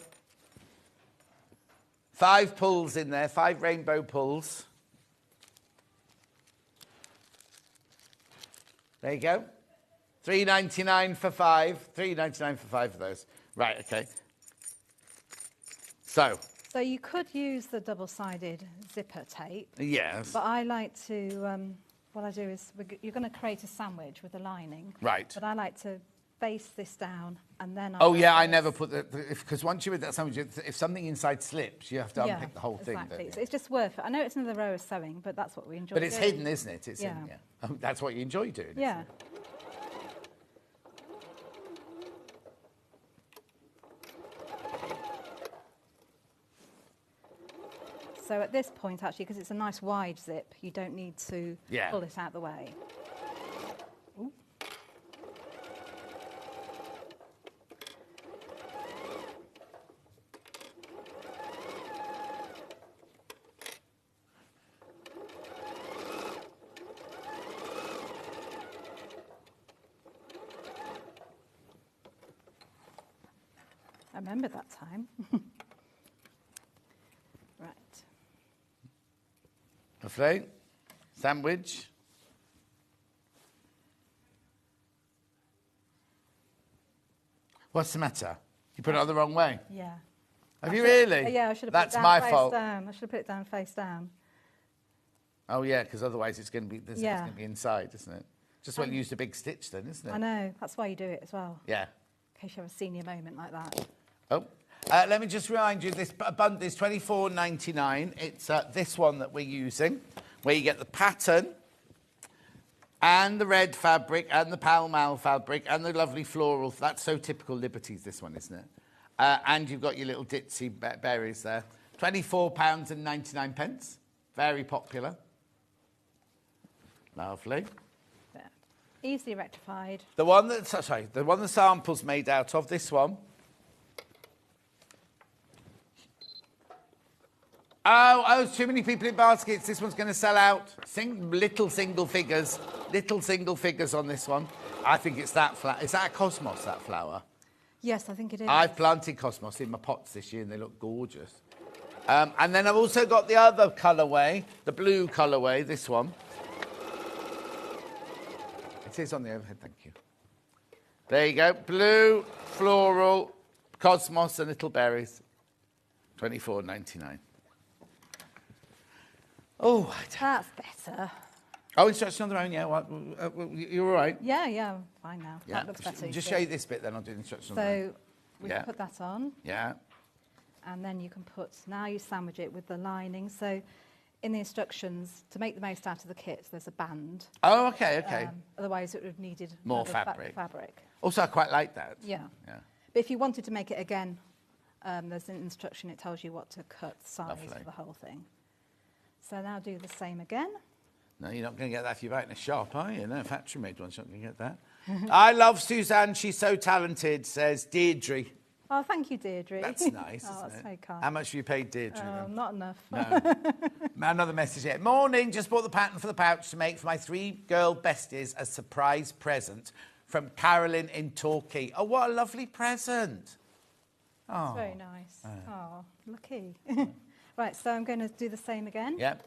5 pulls in there, 5 rainbow pulls. There you go. $3.99 for 5. $3.99 for 5 of those. Right, okay. So you could use the double-sided zipper tape. yes. But I like to, what I do is, you're going to create a sandwich with a lining. Right. But I like to face this down and then... Oh, yeah, I never put because once you're with that sandwich, if something inside slips, you have to unpick the whole thing, exactly. don't you? So it's just worth it. I know it's another row of sewing, but that's what we enjoy But it's doing. hidden, isn't it? It's Yeah. hidden, yeah. That's what you enjoy doing, isn't Yeah. it? So at this point, actually, because it's a nice wide zip, you don't need to Yeah. pull it out the way. Ooh. I remember that time. Right. Lovely. Sandwich. What's the matter? You put it on the wrong way. Yeah. Have you really? Yeah, I should have That's put it my down face fault. down. I should have put it down face down. Oh yeah, because otherwise it's going to be it's Yeah. going to be inside, isn't it? Just when you use the big stitch, then, isn't it? I know. That's why you do it as well. Yeah. In case you have a senior moment like that. Oh, let me just remind you, this bundle is $24.99. It's this one that we're using, where you get the pattern and the red fabric and the Pall Mall fabric and the lovely floral. That's so typical Liberties, this one, isn't it? And you've got your little ditzy berries there. £24.99. Very popular. Lovely. Yeah. Easily rectified. The one the sample's made out of, this one. Oh, too many people in baskets. This one's going to sell out. Little single figures on this one. I think it's that flower. Is that a cosmos, that flower? Yes, I think it is. I've planted cosmos in my pots this year and they look gorgeous. And then I've also got the other colourway, the blue colourway, this one. It is on the overhead, thank you. There you go. Blue, floral, cosmos and little berries. $24.99. Oh, That's better. oh, instruction on their own, yeah. Well, you're all right. Yeah, I'm fine now. Yeah. That looks better. Just see. show you this bit, then I'll do the instruction on their own. So we Yeah. can put that on, Yeah. and then you can put, now you sandwich it with the lining. So in the instructions, to make the most out of the kit, there's a band. Oh, okay, okay. Otherwise, it would have needed More other fabric. Also, I quite like that. Yeah. Yeah. But if you wanted to make it again, there's an instruction. It tells you what to cut size Lovely. for the whole thing. So now do the same again. No, you're not going to get that if you buy it in a shop, are you? No, factory-made ones, you're not going to get that. I love Suzanne. She's so talented, says Deirdre. Oh, thank you, Deirdre. That's nice, Oh, isn't that's it? very kind. How much have you paid Deirdre? then? Not enough. No. Another message here. Morning, just bought the pattern for the pouch to make for my 3 girl besties a surprise present from Carolyn in Torquay. Oh, what a lovely present. It's very nice. Oh, lucky. Right, so I'm going to do the same again. Yep.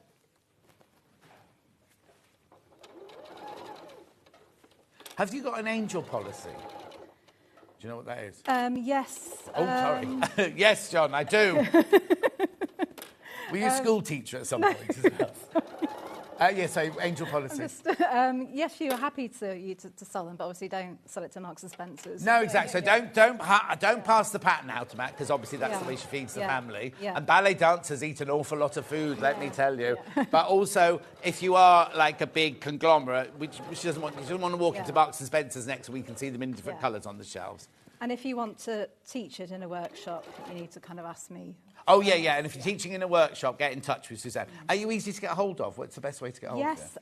Have you got an angel policy? Do you know what that is? Yes. Oh, sorry. Yes, John, I do. Were you a school teacher at some point as well? Yes, so angel policy. Yes, you are happy to sell them, but obviously don't sell it to Marks and Spencer's. No, exactly. So don't pass the pattern out to Matt, because obviously that's the way she feeds the Yeah. family. Yeah. And ballet dancers eat an awful lot of food, let me Yeah. tell you. But also, if you are like a big conglomerate, which she doesn't want to walk into Marks and Spencer's next week and see them in different Yeah. colours on the shelves. And if you want to teach it in a workshop, you need to kind of ask me. Oh, yeah. And if you're teaching in a workshop, get in touch with Suzanne. Are you easy to get a hold of? What's the best way to get a hold of you? Yes.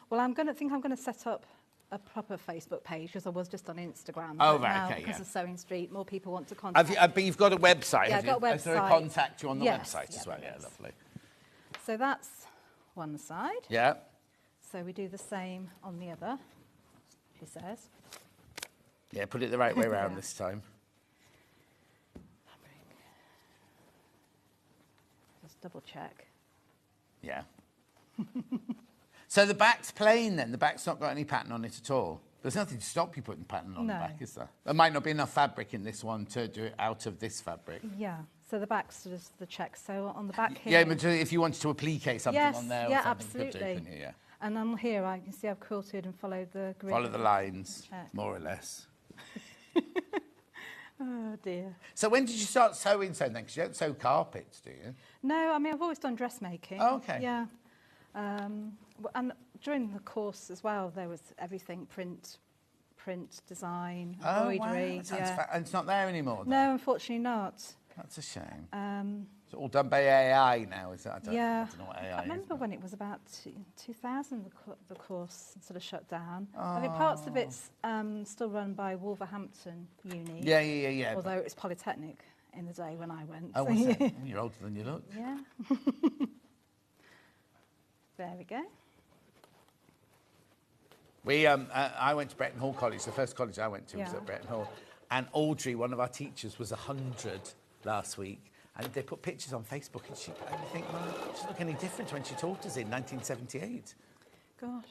Well, I'm going to set up a proper Facebook page, because I was just on Instagram. Oh, But right, now, okay, because yeah. of Sewing Street, more people want to contact me. But you've got a website, Yeah, have I've got a you? Is there a website. contact you on the Yes, website as well? there Yeah, is. lovely. So that's one side. Yeah. So we do the same on the other, she says. Yeah, put it the right way around Yeah. this time. Just double check. Yeah. So the back's plain then? The back's not got any pattern on it at all? There's nothing to stop you putting pattern on the No. back, is there? There might not be enough fabric in this one to do it out of this fabric. Yeah. So the back's just the check. So on the back here. Yeah, but if you wanted to applique something yes, on there or yeah, something, you could absolutely. do, couldn't you? Yeah. And on here, I can see I've quilted and followed the grid. Follow the lines, Check. more or less. Oh dear. So when did you start sewing then? Because you don't sew carpets, do you? No, I mean I've always done dressmaking. Oh, okay. Yeah. And during the course as well, there was everything: print, design, embroidery. That sounds and it's not there anymore. Then? No, unfortunately not. That's a shame. Um, It's all done by AI now, is it? I don't know what AI I is. remember when it was about 2000, the course sort of shut down. I think parts of it's still run by Wolverhampton Uni. Yeah. Although it was Polytechnic in the day when I went. Oh, was it? Oh, you're older than you look. Yeah. There we go. I went to Bretton Hall College. The first college I went to was Yeah. at Bretton Hall. And Audrey, one of our teachers, was 100 last week. And they put pictures on Facebook, and you think, well, it doesn't look any different to when she taught us in 1978. Gosh.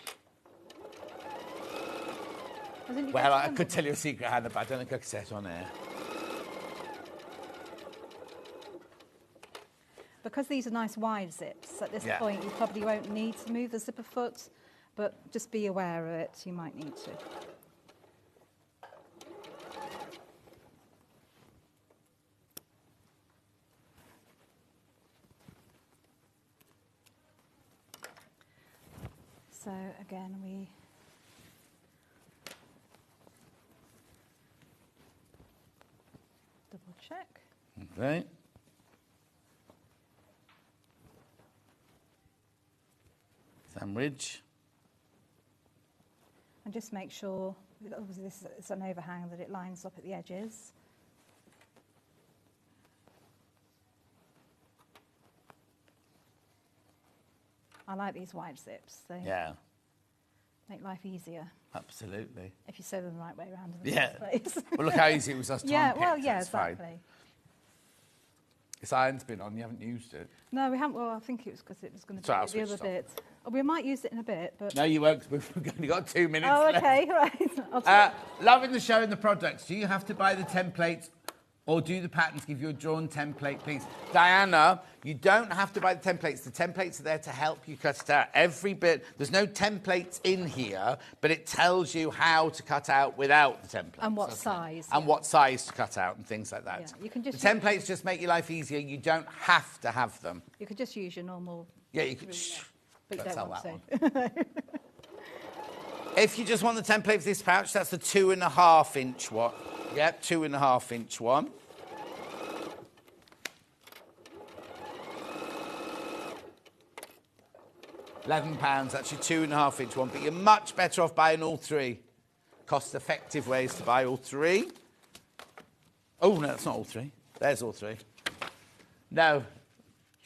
Wasn't you Well, I guys could tell you a secret, Hannah, but I don't think I could say it on air. Because these are nice wide zips, at this Yeah. point you probably won't need to move the zipper foot, but just be aware of it, you might need to. So again, we double check. Okay. Sandwich. And just make sure, obviously this is an overhang, that it lines up at the edges. I like these wide zips. They Yeah, make life easier absolutely. if you sew them the right way around in the Yeah. first place. Well, look how easy it was us to Yeah, unpick. well, yeah, That's fine. exactly. This iron's been on, you haven't used it. No, we haven't. Well, I think it was because it was going to So I'll be the switch other it bit. Oh, we might use it in a bit, but... No, you won't, 'cause we've only got 2 minutes Oh, left. okay, right. I'll Loving the show and the products. Do you have to buy the templates Or do the patterns give you a drawn template, please? Diana, you don't have to buy the templates. The templates are there to help you cut it out. Every bit, there's no templates in here, but it tells you how to cut out without the templates. And what size. And what size to cut out and things like that. Yeah, you can just the templates just make your life easier. You don't have to have them. You could just use your normal... Yeah, you could... But you Let's don't sell want that to. one. If you just want the template for this pouch, that's the 2.5 inch one. Yep, 2.5 inch one. £11, that's your 2.5 inch one, but you're much better off buying all three. Cost-effective ways to buy all three. Oh, no, that's not all three. There's all three. No,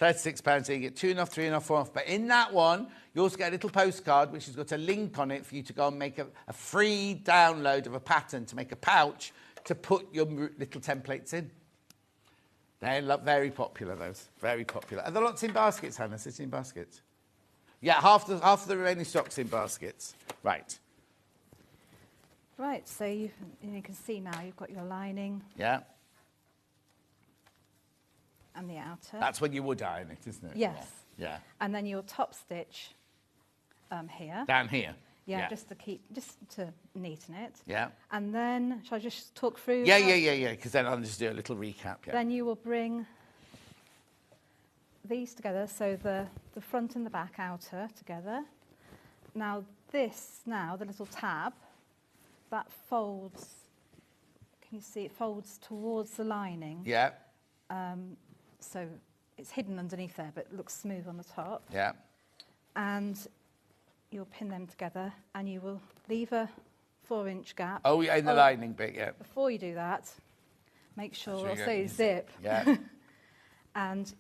£36, so you get 2.5, 3.5, 4.5. But in that one, you also get a little postcard which has got a link on it for you to go and make a free download of a pattern to make a pouch to put your little templates in. They're very popular, those. Very popular. Are there lots in baskets, Hannah? Sitting in baskets? Yeah, half the remaining stock's in baskets. Right. Right, so you can see now you've got your lining Yeah. and the outer. That's when you would iron it, isn't it? Yes. Yeah. And then your top stitch here. Down here. Yeah, just to neaten it. Yeah. And then, shall I just talk through? Yeah, because then I'll just do a little recap. Yeah. Then you will bring these together, so the front and the back outer together. Now the little tab, that folds, can you see it folds towards the lining? Yeah. So it's hidden underneath there, but it looks smooth on the top. Yeah. And you'll pin them together and you will leave a 4-inch gap. Oh, yeah, in the lining bit, yeah. Before you do that, make sure, That's I'll really say zip. Yeah. And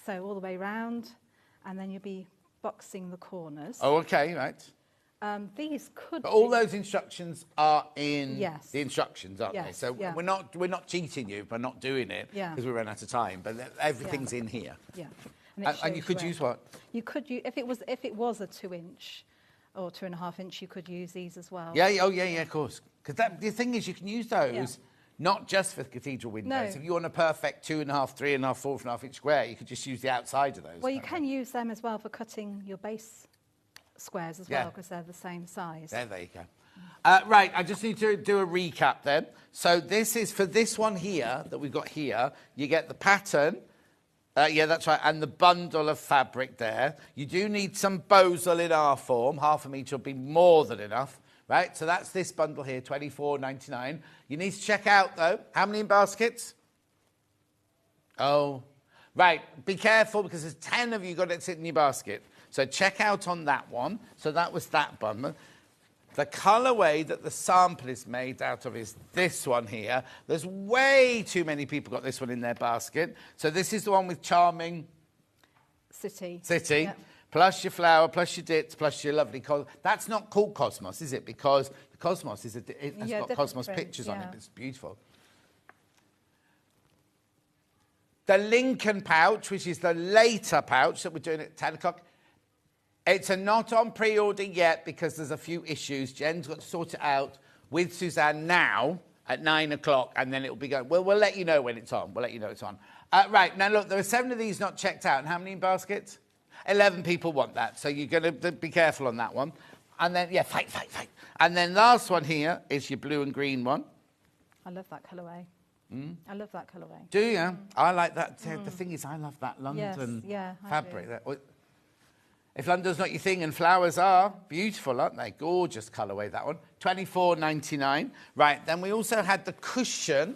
sew all the way round, and then you'll be boxing the corners. Oh, okay, right. These could But all be- those instructions are in Yes. the instructions, aren't they? Yes, So yeah. we're not cheating you by not doing it Yeah. because we ran out of time. But everything's in here. Yeah. And you shows could where- use what? You could use, if it was a 2-inch or 2.5 inch, you could use these as well. Yeah. Oh, yeah. Of course. Because the thing is, you can use those. Yeah. Not just for cathedral windows. No. If you want a perfect 2.5, 3.5, 4.5 inch square, you could just use the outside of those. Well, you can't can use them as well for cutting your base squares as Yeah. well, because they're the same size. There you go. Right, I just need to do a recap then. So this is, for this one here, that we've got here, you get the pattern, yeah, that's right, and the bundle of fabric there. You do need some bozal in our form. Half a metre will be more than enough, right? So that's this bundle here, $24.99. You need to check out, though, how many in baskets? Oh, right, be careful, because there's 10 of you got it sitting in your basket. So check out on that one. So that was that bundle. The colourway that the sample is made out of is this one here. There's way too many people got this one in their basket. So this is the one with charming City. City, plus your flower, plus your dits, plus your lovely... That's not called Cosmos, is it? Because the Cosmos has got different Cosmos prints, pictures on it. yeah. It's beautiful. The Lincoln pouch, which is the later pouch that we're doing at 10 o'clock, it's not on pre-order yet because there's a few issues. Jen's got to sort it out with Suzanne now at 9 o'clock, and then it'll be going. We'll let you know when it's on. We'll let you know it's on. Right, now look, there are 7 of these not checked out. And how many in baskets? 11 people want that, so you're going to be careful on that one. And then, yeah, fight. And then last one here is your blue and green one. I love that colourway. I love that colourway. Do you? I like that. The thing is, I love that London yeah, I fabric. do. That, if London's not your thing, and flowers are, beautiful, aren't they? Gorgeous colourway, that one. $24.99. Right, then we also had the cushion.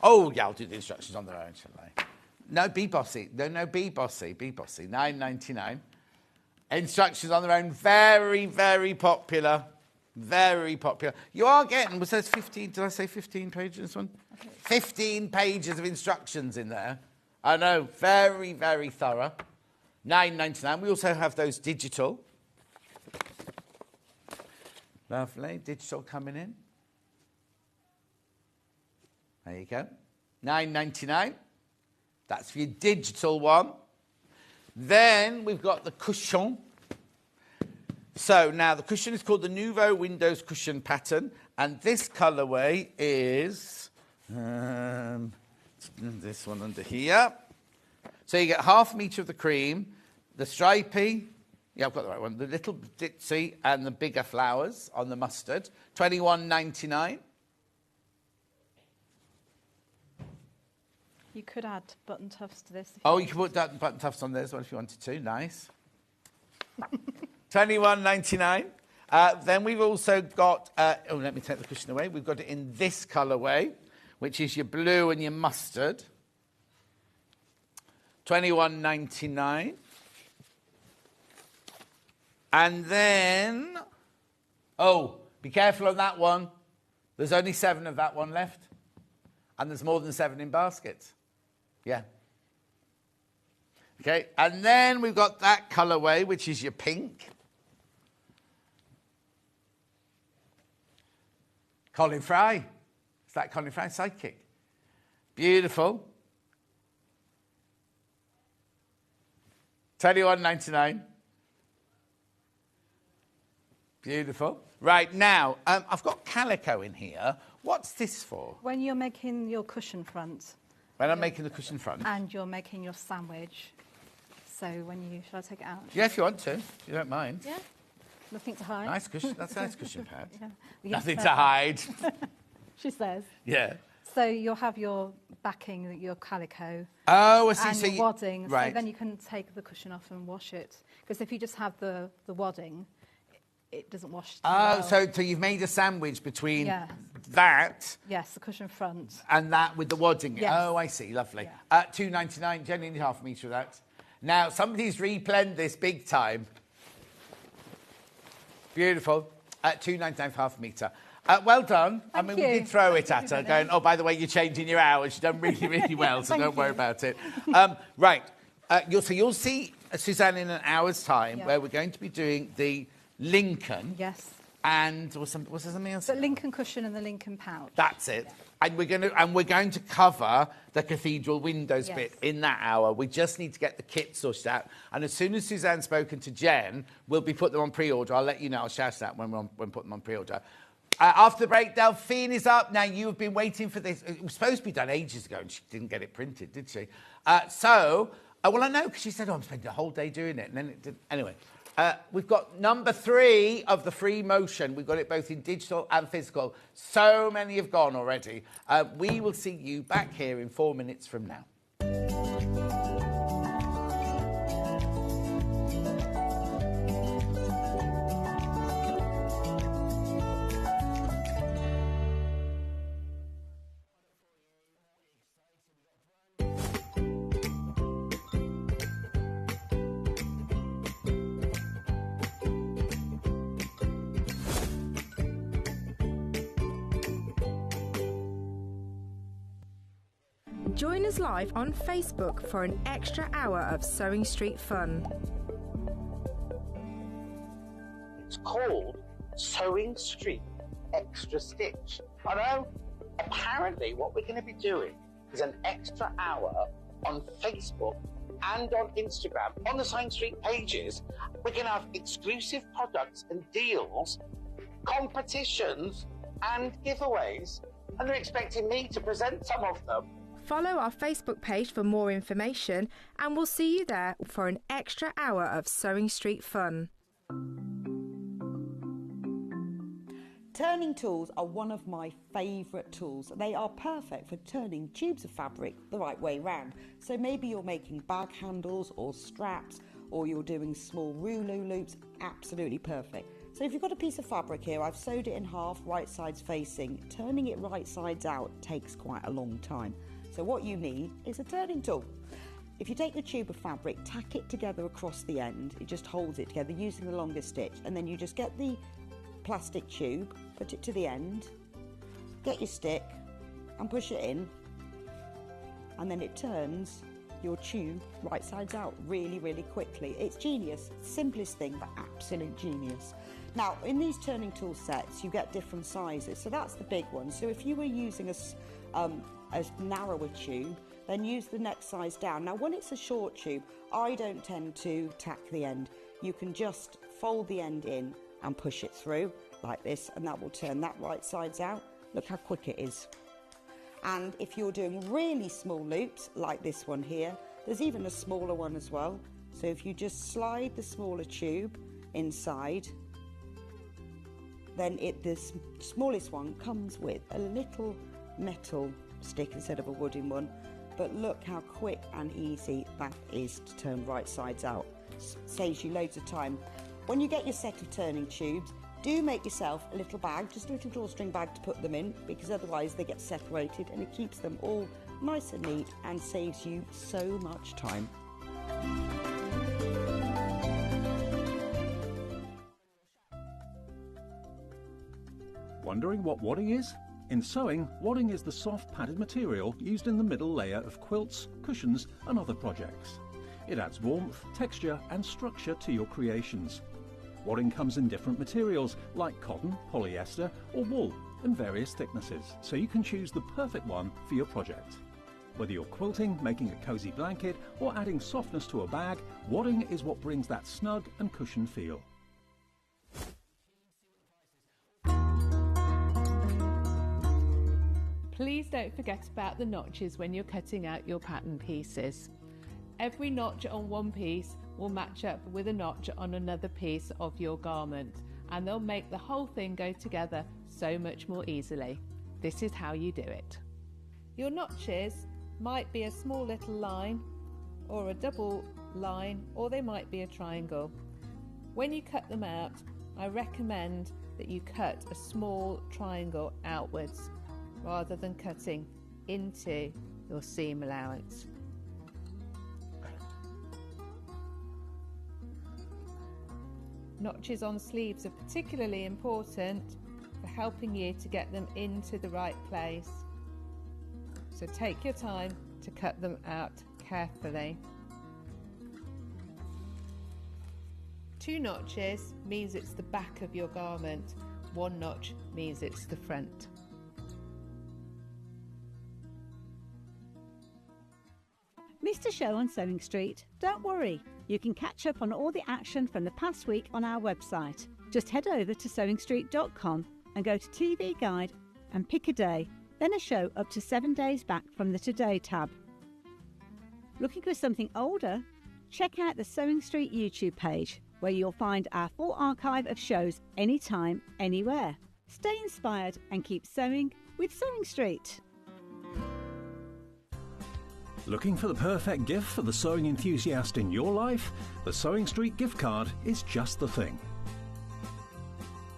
Oh, yeah, I'll do the instructions on their own, shall I? No, be bossy. No, be bossy. Be bossy. $9.99. Instructions on their own. Very, very popular. Very popular. You are getting, was there 15, did I say 15 pages this one? Okay. 15 pages of instructions in there. I know, very, very thorough. $9.99. We also have those digital. Lovely, digital coming in. There you go. $9.99. That's for your digital one. Then we've got the cushion. So now the cushion is called the Neuvo Windows cushion pattern, and this colourway is This one under here. So you get half a metre of the cream, the stripy, yeah, I've got the right one, the little ditzy and the bigger flowers on the mustard, $21.99. You could add button tufts to this. Oh, you can put button tufts on there as well if you wanted to. Nice. $21.99. Then we've also got, let me take the cushion away. We've got it in this colourway, which is your blue and your mustard. $21.99. And then, oh, be careful on that one. There's only 7 of that one left. And there's more than 7 in baskets. Yeah. Okay, and then we've got that colourway, which is your pink. Colin Fry. Is that Colin Fry? Sidekick. Beautiful. $21.99. Beautiful. Right, now, I've got calico in here. What's this for? When you're making your cushion front. When I'm making the cushion front? And you're making your sandwich. So when you... Shall I take it out? Yeah, if you want to. If you don't mind. Yeah. Nothing to hide. Nice cushion. That's a nice cushion pad. Yeah. Nothing to hide. She says. Yeah. So you'll have your backing, your calico. Oh, I see. And So your wadding. Right. So then you can take the cushion off and wash it. Because if you just have the wadding, it doesn't wash too well. So you've made a sandwich between that... Yes, the cushion front. And that with the wadding. Yes. Oh, I see. Lovely. Yeah. $2.99. Jenny needs half a metre of that. Now, somebody's replanned this big time. Beautiful. $2.99 for half a metre. Well done. Thank we you. did throw it at her, going, oh, by the way, you're changing your hours. You've done really, really well, so don't worry about it. Right. You'll see Suzanne in an hour's time, where we're going to be doing the Lincoln. Yes. And was there something else? The Lincoln cushion and the Lincoln pouch. That's it. And we're going to cover the cathedral windows bit in that hour. We just need to get the kit sorted out. And as soon as Suzanne's spoken to Jen, we'll be putting them on pre-order. I'll let you know. I'll shout that when we're putting them on pre-order. After the break, Delphine is up. Now, you have been waiting for this. It was supposed to be done ages ago, and she didn't get it printed, did she? Well, I know, because she said, I'm spending a whole day doing it. And then it didn't. Anyway. We've got number 3 of the free motion. We've got it both in digital and physical. So many have gone already. We will see you back here in 4 minutes from now. Join us live on Facebook for an extra hour of Sewing Street fun. It's called Sewing Street Extra Stitch. I know. Apparently, what we're going to be doing is an extra hour on Facebook and on Instagram. On the Sewing Street pages, we're going to have exclusive products and deals, competitions, and giveaways. And they're expecting me to present some of them. Follow our Facebook page for more information, and we'll see you there for an extra hour of Sewing Street fun. Turning tools are one of my favourite tools. They are perfect for turning tubes of fabric the right way round. So maybe you're making bag handles or straps, or you're doing small rouleau loops. Absolutely perfect. So if you've got a piece of fabric here, I've sewed it in half, right sides facing. Turning it right sides out takes quite a long time. So what you need is a turning tool. If you take the tube of fabric, tack it together across the end, it just holds it together using the longest stitch, and then you just get the plastic tube, put it to the end, get your stick and push it in, and then it turns your tube right sides out really, really quickly. It's genius. Simplest thing, but absolute genius. Now, in these turning tool sets, you get different sizes. So that's the big one. So if you were using a narrower tube, then use the next size down. Now, when it's a short tube, I don't tend to tack the end. You can just fold the end in and push it through like this, and that will turn that right sides out. Look how quick it is. And if you're doing really small loops, like this one here, there's even a smaller one as well. So if you just slide the smaller tube inside, then the smallest one comes with a little metal stick instead of a wooden one. But look how quick and easy that is to turn right sides out. Saves you loads of time. When you get your set of turning tubes, do make yourself a little bag, just a little drawstring bag to put them in, because otherwise they get separated and it keeps them all nice and neat and saves you so much time. Wondering what wadding is? In sewing, wadding is the soft padded material used in the middle layer of quilts, cushions and other projects. It adds warmth, texture and structure to your creations. Wadding comes in different materials like cotton, polyester or wool and various thicknesses, so you can choose the perfect one for your project. Whether you're quilting, making a cosy blanket or adding softness to a bag, wadding is what brings that snug and cushioned feel. Please don't forget about the notches when you're cutting out your pattern pieces. Every notch on one piece will match up with a notch on another piece of your garment, and they'll make the whole thing go together so much more easily. This is how you do it. Your notches might be a small little line or a double line, or they might be a triangle. When you cut them out, I recommend that you cut a small triangle outwards rather than cutting into your seam allowance. Notches on sleeves are particularly important for helping you to get them into the right place. So take your time to cut them out carefully. 2 notches means it's the back of your garment. 1 notch means it's the front. Missed a show on Sewing Street? Don't worry, you can catch up on all the action from the past week on our website. Just head over to sewingstreet.com and go to TV Guide and pick a day, then a show up to 7 days back from the Today tab. Looking for something older? Check out the Sewing Street YouTube page, where you'll find our full archive of shows anytime, anywhere. Stay inspired and keep sewing with Sewing Street. Looking for the perfect gift for the sewing enthusiast in your life? The Sewing Street gift card is just the thing.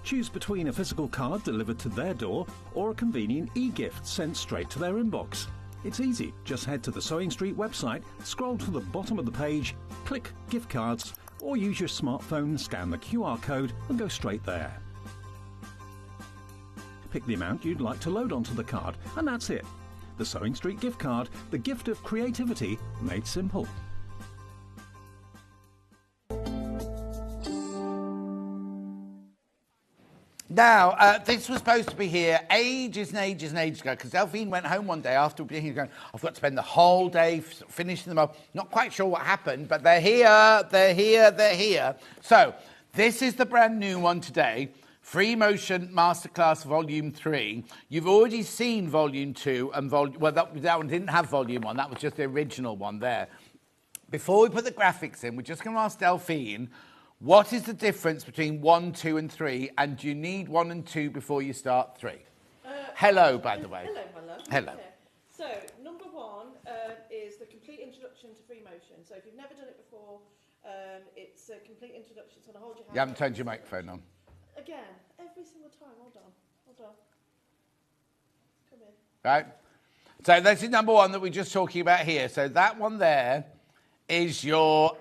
Choose between a physical card delivered to their door or a convenient e-gift sent straight to their inbox. It's easy. Just head to the Sewing Street website, scroll to the bottom of the page, click Gift Cards, or use your smartphone and scan the QR code and go straight there. Pick the amount you'd like to load onto the card, and that's it. The Sewing Street gift card, the gift of creativity made simple. Now, this was supposed to be here ages and ages and ages ago, because Delphine went home one day after being here going, I've got to spend the whole day finishing them up. Not quite sure what happened, but they're here, they're here, they're here. So, this is the brand new one today. Free Motion Masterclass Volume 3. You've already seen Volume 2 and well, that one didn't have Volume 1. That was just the original one there. Before we put the graphics in, we're just going to ask Delphine, what is the difference between 1, 2 and 3? And do you need 1 and 2 before you start 3? Hello, by the way. Hello, my love. Hello. Yeah. So, number 1 is the complete introduction to Free Motion. So if you've never done it before, it's a complete introduction. So hold your hand. You haven't turned your microphone on. Again, every single time. Hold on. Come in. Right? So this is number 1 that we're just talking about here. So that one there is your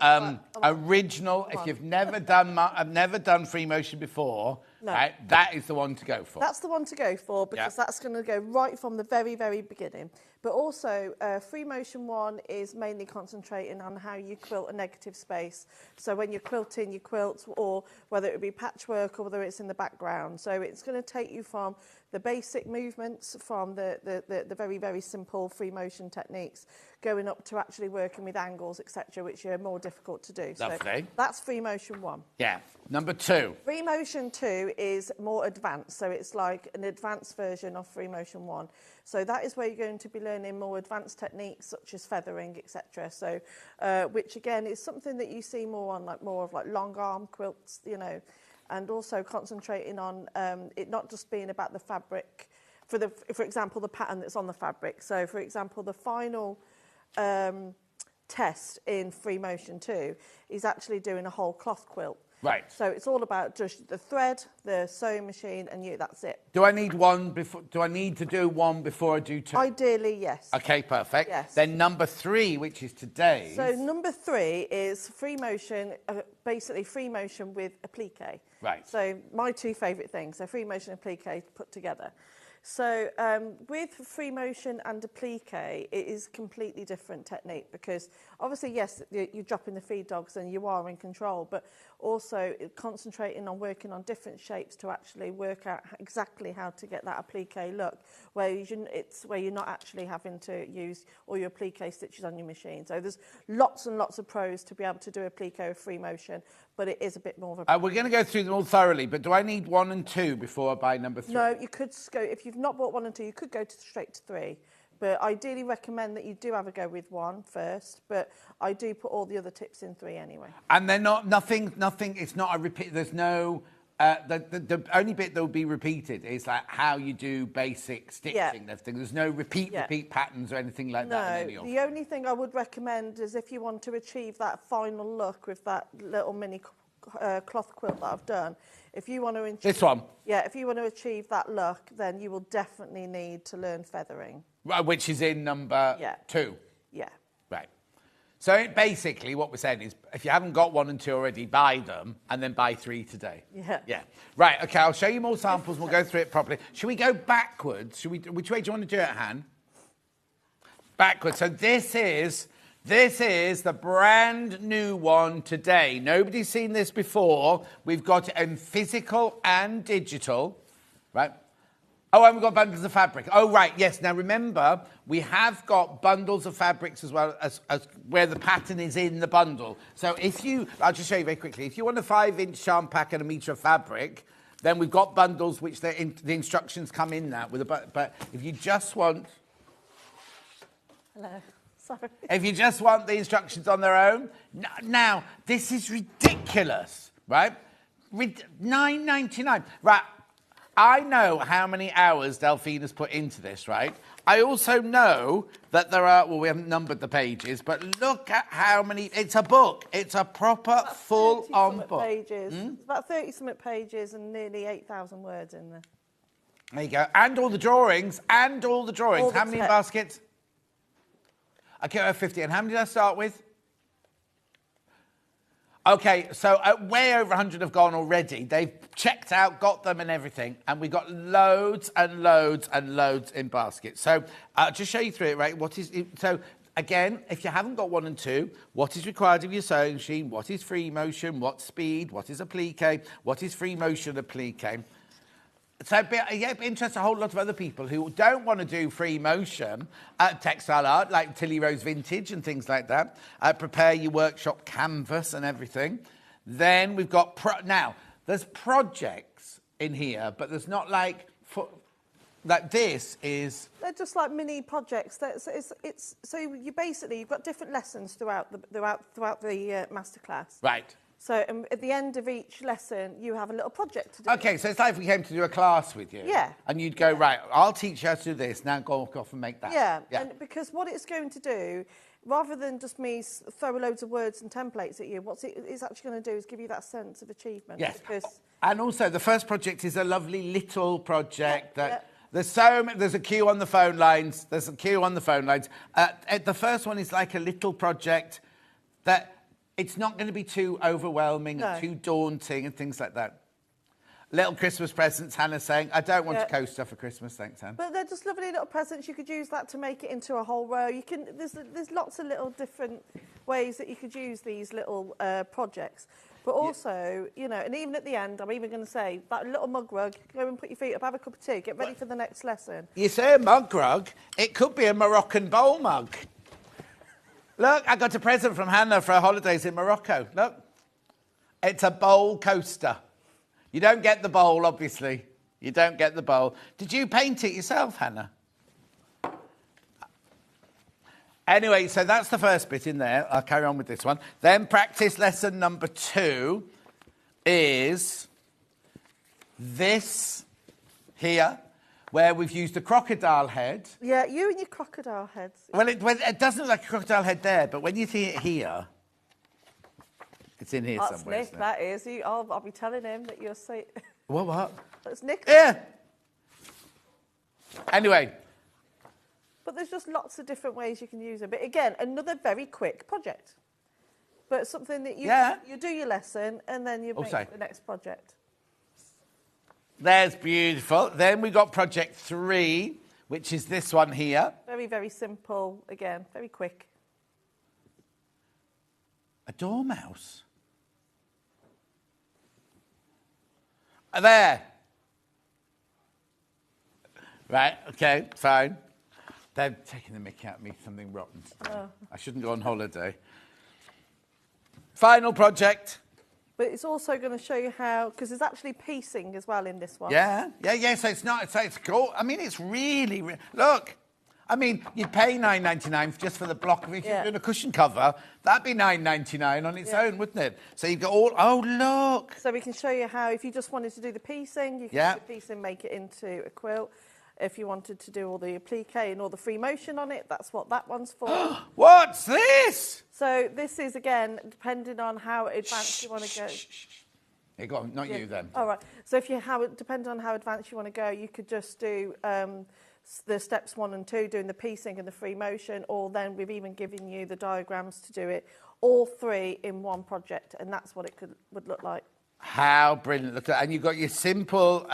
original. If you've never done Free Motion before, no. Right, that is the one to go for. That's the one to go for, because that's going to go right from the very, very beginning. But also, Free Motion 1 is mainly concentrating on how you quilt a negative space. So when you're quilting your quilts, or whether it be patchwork or whether it's in the background. So it's going to take you from the basic movements, from the very, very simple free motion techniques, going up to actually working with angles, etc., which are more difficult to do. Lovely. So that's Free Motion 1. Yeah. Number 2. Free Motion 2 is more advanced, so it's like an advanced version of Free Motion 1. So that is where you're going to be learning more advanced techniques such as feathering, etc. So, which again is something that you see more on more of long arm quilts, you know, and also concentrating on it not just being about the fabric, for example, the pattern that's on the fabric. So, for example, the final test in Free Motion 2 is actually doing a whole cloth quilt. Right. So it's all about just the thread, the sewing machine, and that's it. Do I need one before? Do I need to do one before I do 2? Ideally, yes. Okay, perfect. Yes. Then number 3, which is today's. So number 3 is free motion, basically free motion with applique. Right. So my 2 favourite things, so free motion and applique put together. So with free motion and applique, it is completely different technique, because obviously, yes, you're dropping the feed dogs and you are in control, but also concentrating on working on different shapes to actually work out exactly how to get that applique look, where you're not actually having to use all your applique stitches on your machine. So there's lots and lots of pros to be able to do applique with free motion, but it is a bit more of a... We're going to go through them all thoroughly, but do I need 1 and 2 before I buy number 3? No, you could go, if you've not bought 1 and 2, you could go straight to 3. But I ideally recommend that you do have a go with 1 first, but I do put all the other tips in 3 anyway. And they're nothing, it's not a repeat, there's no, the only bit that will be repeated is like how you do basic stitching. Yeah. There's no repeat patterns or anything like that in any of them. The only thing I would recommend is if you want to achieve that final look with that little mini cloth quilt that I've done, if you want to achieve, this one? Yeah, if you want to achieve that look, then you will definitely need to learn feathering. Right, which is in number 2? Yeah. Right. So basically what we're saying is, if you haven't got 1 and 2 already, buy them and then buy 3 today. Yeah. Yeah. Right, okay, I'll show you more samples and we'll go through it properly. Should we go backwards? Which way do you want to do it, Han? Backwards. So this is the brand new one today. Nobody's seen this before. We've got it in physical and digital, right? Oh, and we've got bundles of fabric. Oh, right, yes. Now, remember, we have got bundles of fabrics as well as where the pattern is in the bundle. So I'll just show you very quickly. If you want a 5-inch charm pack and a metre of fabric, then we've got bundles which the instructions come in that. But if you just want... Hello. Sorry. If you just want the instructions on their own... Now, this is ridiculous, right? $9.99. Right. I know how many hours Delphina's put into this, right? I also know that there are, well, we haven't numbered the pages, but look at how many, it's a book. It's a proper full-on book. Pages. It's about 30-something pages and nearly 8,000 words in there. There you go. And all the drawings, How many baskets? Okay, 50. And how many did I start with? Okay, so way over 100 have gone already. They've checked out, got them and everything. And we got loads and loads and loads in baskets. So I'll just show you through it, right? So again, if you haven't got 1 and 2, what is required of your sewing machine? What is free motion? What's speed? What is applique? What is free motion applique? So it interests a whole lot of other people who don't want to do free motion textile art, like Tilly Rose Vintage and things like that. Prepare your workshop canvas and everything. Then we've got... Now, there's projects in here, but there's not like this is... They're just like mini projects. So you've got different lessons throughout the masterclass. Right. So at the end of each lesson, you have a little project to do. Okay, so it's like if we came to do a class with you. Yeah. And you'd go, right, I'll teach you how to do this. Now go off and make that. Yeah, and because what it's going to do, rather than just me throw loads of words and templates at you, what it's actually going to do is give you that sense of achievement. Yes. Because and also, the first project is a lovely little project that... There's a queue on the phone lines. The first one is like a little project that... It's not going to be too overwhelming and too daunting and things like that. Little Christmas presents, Hannah's saying. I don't want Yeah. a coaster for Christmas, thanks, Hannah. But they're just lovely little presents. You could use that to make it into a whole row. You can. There's lots of little different ways that you could use these little projects. But also, you know, and even at the end, I'm even going to say, that little mug rug, go and put your feet up, have a cup of tea, get ready for the next lesson. You say a mug rug, it could be a Moroccan bowl mug. Look, I got a present from Hannah for her holidays in Morocco. Look, it's a bowl coaster. You don't get the bowl, obviously. You don't get the bowl. Did you paint it yourself, Hannah? Anyway, so that's the first bit in there. I'll carry on with this one. Then practice lesson number 2 is this here, where we've used a crocodile head. Yeah, you and your crocodile heads. Well, it doesn't look like a crocodile head there, but when you see it here, it's in here That's somewhere. Nick, Isn't it? that is. I'll be telling him that you're saying... What? That's Nick. Yeah. Anyway. But there's just lots of different ways you can use them. But again, another very quick project. But something that you do your lesson and then you make the next project. There's beautiful. Then we got project 3, which is this one here. Very, very simple. Again, very quick. A dormouse. There. Right, okay, fine. They're taking the mickey out of me, something rotten. I shouldn't go on holiday. Final project. But it's also going to show you how, because there's actually piecing as well in this one. Yeah. So it's cool. I mean, it's really, look. I mean, you'd pay $9.99 just for the block. If you're doing a cushion cover, that'd be $9.99 on its own, wouldn't it? So you've got all, oh, look. So we can show you how, if you just wanted to do the piecing, you can do the piecing, make it into a quilt. If you wanted to do all the applique and all the free motion on it, that's what that one's for. What's this? So this is, again, depending on how advanced you want to go. Yeah, go on, not you then. All right. So depending on how advanced you want to go, you could just do the steps 1 and 2, doing the piecing and the free motion, or then we've even given you the diagrams to do it, all 3 in one project, and that's what it would look like. How brilliant. Look at that. And you've got your simple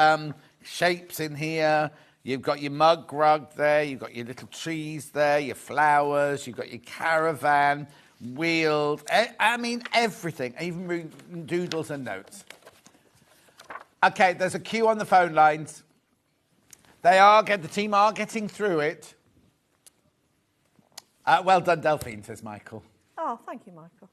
shapes in here. You've got your mug rug there, you've got your little trees there, your flowers, you've got your caravan, wheels, I mean, everything, even doodles and notes. Okay, there's a queue on the phone lines. The team are getting through it. Well done, Delphine, says Michael. Oh, thank you, Michael.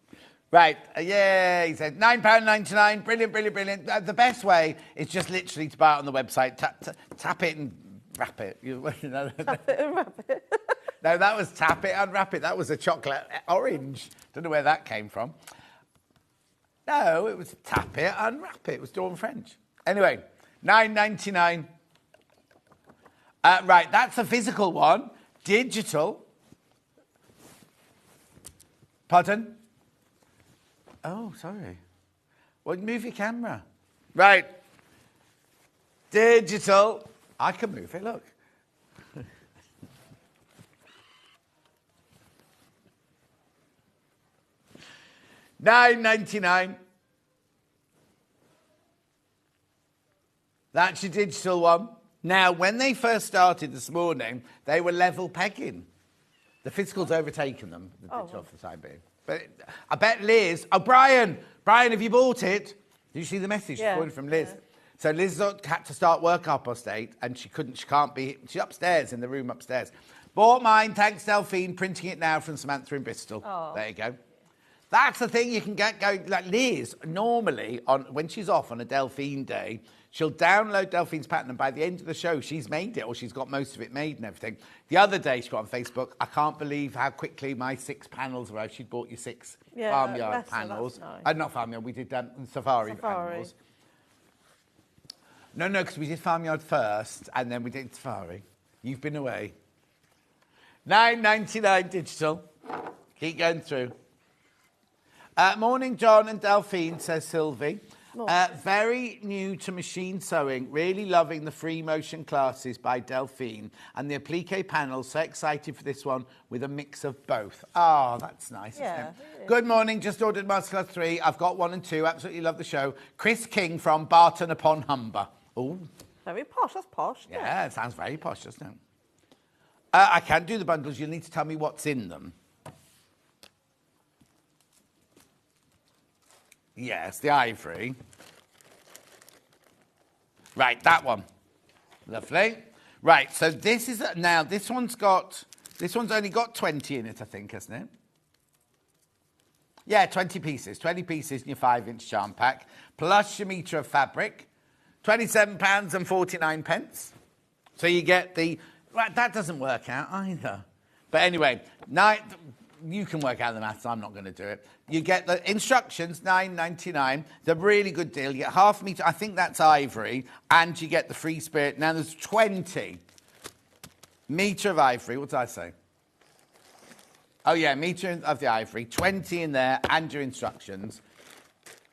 Right, yeah, he said £9.99, brilliant. The best way is just literally to buy it on the website, tap it and wrap it. Tap it and wrap it. No, that was tap it, unwrap it. That was a chocolate orange. Don't know where that came from. No, it was tap it, unwrap it. It was Dawn French. Anyway, $9.99. Right, that's a physical one. Digital. Pardon? Oh, sorry. Well, move your camera. Right. Digital. I can move it, look. $9.99. That's your digital one. Now, when they first started this morning, they were level pegging. The physical's overtaken them, the digital for the time being. But I bet Liz... Oh, Brian, have you bought it? Did you see the message from Liz? Yeah. So Liz had to start work 8:30, and she can't be... She's upstairs, in the room upstairs. Bought mine, thanks, Delphine. Printing it now from Samantha in Bristol. Oh. There you go. That's the thing you can get going. Like Liz, normally, when she's off on a Delphine day, she'll download Delphine's pattern, and by the end of the show, she's made it, or she's got most of it made and everything. The other day, she got on Facebook, I can't believe how quickly my 6 panels arrived. She'd bought you 6 farmyard panels. Nice. Not farmyard, we did safari panels. No, because we did farmyard first, and then we did safari. You've been away. $9.99 digital. Keep going through. Morning, John and Delphine, says Sylvie. Very new to machine sewing, really loving the free motion classes by Delphine and the applique panel. So excited for this one with a mix of both. Oh, that's nice. Yeah. Isn't it? Good morning, just ordered Masterclass 3. I've got 1 and 2, absolutely love the show. Chris King from Barton upon Humber. Oh, very posh, that's posh. Yeah, it sounds very posh, doesn't it? I can't do the bundles, you'll need to tell me what's in them. Yes, the ivory. Right, that one. Lovely. Right, so this is, now this one's only got 20 in it, I think, hasn't it? Yeah, 20 pieces. 20 pieces in your 5-inch charm pack, plus your metre of fabric, £27.49. So you get the, right, that doesn't work out either. But anyway, you can work out the maths, I'm not going to do it. You get the instructions, £9.99. It's a really good deal. You get half metre, I think that's ivory, and you get the free spirit. Now there's 20 metre of ivory. What did I say? Oh yeah, metre of the ivory, 20 in there, and your instructions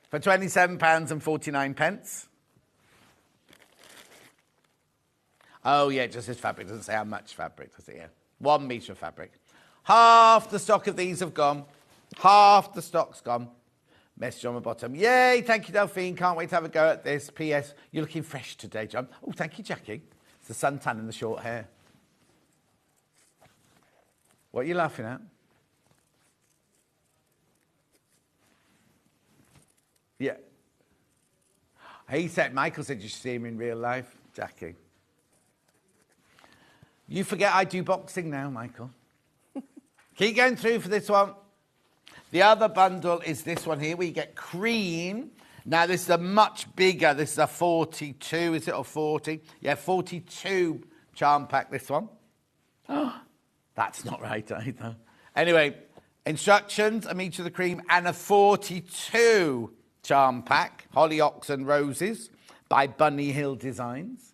for £27.49. Oh yeah, it just says fabric. It doesn't say how much fabric, does it? Yeah, 1 metre of fabric. Half the stock of these have gone. Half the stock's gone. Message on the bottom. Yay, thank you, Delphine. Can't wait to have a go at this. P.S. You're looking fresh today, John. Oh, thank you, Jackie. It's the suntan and the short hair. What are you laughing at? Yeah. Michael said you should see him in real life, Jackie. You forget I do boxing now, Michael. Keep going through for this one. The other bundle is this one here. We get cream. Now, this is a much bigger. This is a 42, is it, or 40? Yeah, 42 charm pack, this one. Oh, that's not right either. Anyway, instructions, a metre of the cream, and a 42 charm pack, Hollyoaks and Roses, by Bunny Hill Designs.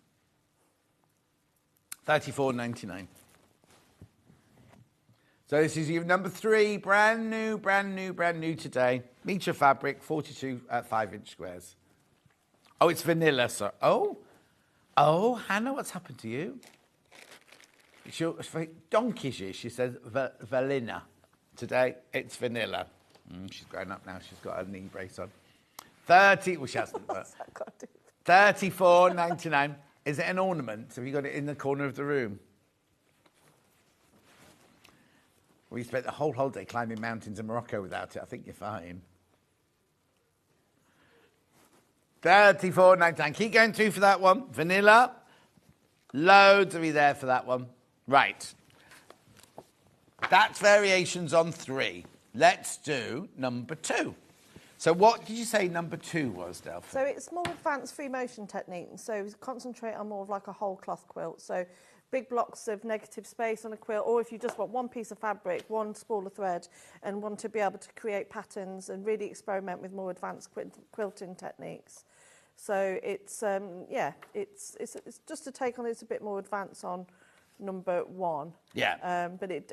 $34.99. So this is your number 3, brand new today. Metre fabric, 42 5-inch squares. Oh, it's vanilla, sir. Oh, Hannah, what's happened to you? It's very donkeyish. She says vanilla. Today, it's vanilla. She's grown up now. She's got her knee brace on. 30. Well, she hasn't. $34.99. Is it an ornament? Have you got it in the corner of the room? We spent the whole holiday climbing mountains in Morocco without it. I think you're fine. $34.99. Keep going through for that one. Vanilla. Loads of you there for that one. Right. That's variations on 3. Let's do number 2. So what did you say number 2 was, Delphine? So it's more advanced free motion technique. So concentrate on more of like a whole cloth quilt. So big blocks of negative space on a quilt, or if you just want one piece of fabric, one spool of thread, and want to be able to create patterns and really experiment with more advanced quilting techniques. So it's it's just a take on it's a bit more advanced on number 1. Yeah. But it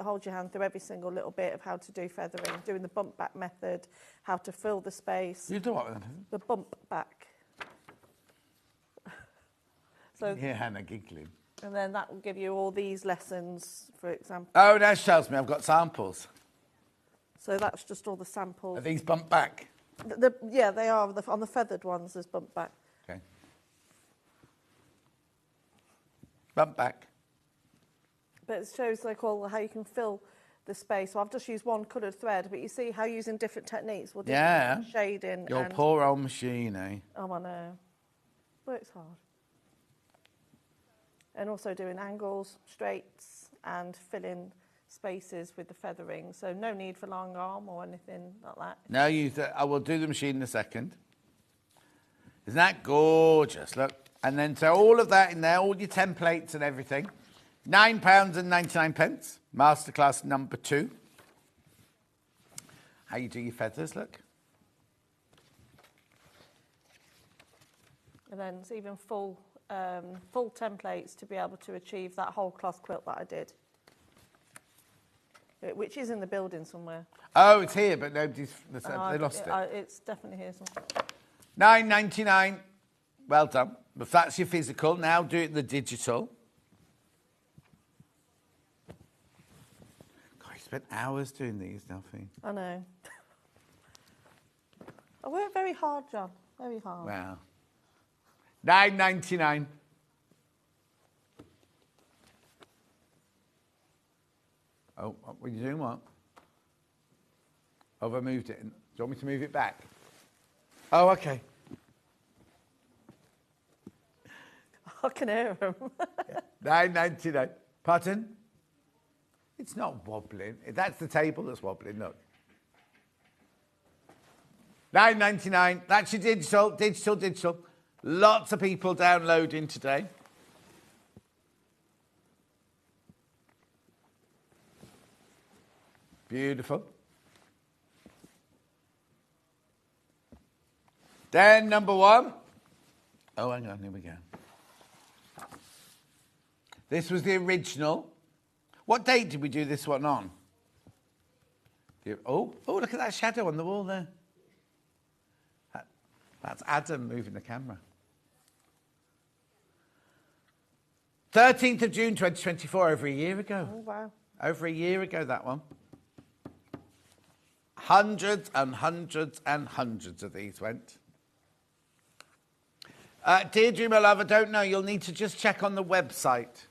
holds your hand through every single little bit of how to do feathering, doing the bump back method, how to fill the space. You do what? The bump back. So hear Hannah giggling. And then that will give you all these lessons, for example. Oh, that tells me I've got samples. So that's just all the samples. Are these bump back? Yeah, they are. On the feathered ones, there's bump back. Okay. Bump back. But it shows how you can fill the space. So I've just used one coloured thread, but you see how using different techniques will do shading. Your poor old machine, eh? Oh, I know. Works hard. And also doing angles, straights, and filling spaces with the feathering. So no need for long arm or anything like that. No, I will do the machine in a second. Isn't that gorgeous? Look. And then so all of that in there, all your templates and everything. £9.99. Masterclass number 2. How you do your feathers, look. And then it's even full templates to be able to achieve that whole cloth quilt that I did, which is in the building somewhere. Oh, it's here, but they lost it. It's definitely here somewhere. £9.99. Well done. If that's your physical, now do it the digital. God, you spent hours doing these, Delphine. I know. I work very hard, John. Very hard. Wow. £9.99. Oh, what are you doing? What? Have I moved it? Do you want me to move it back? Oh, okay. I can hear him. £9.99. Pardon? It's not wobbling. That's the table that's wobbling, look. £9.99. That's your digital. Lots of people downloading today. Beautiful. Then number 1. Oh, hang on, here we go. This was the original. What date did we do this one on? Oh, look at that shadow on the wall there. That's Adam moving the camera. 13th of June 2024, over a year ago. Oh, wow. Over a year ago, that one. Hundreds and hundreds and hundreds of these went. Deirdre, my love, I don't know. You'll need to just check on the website.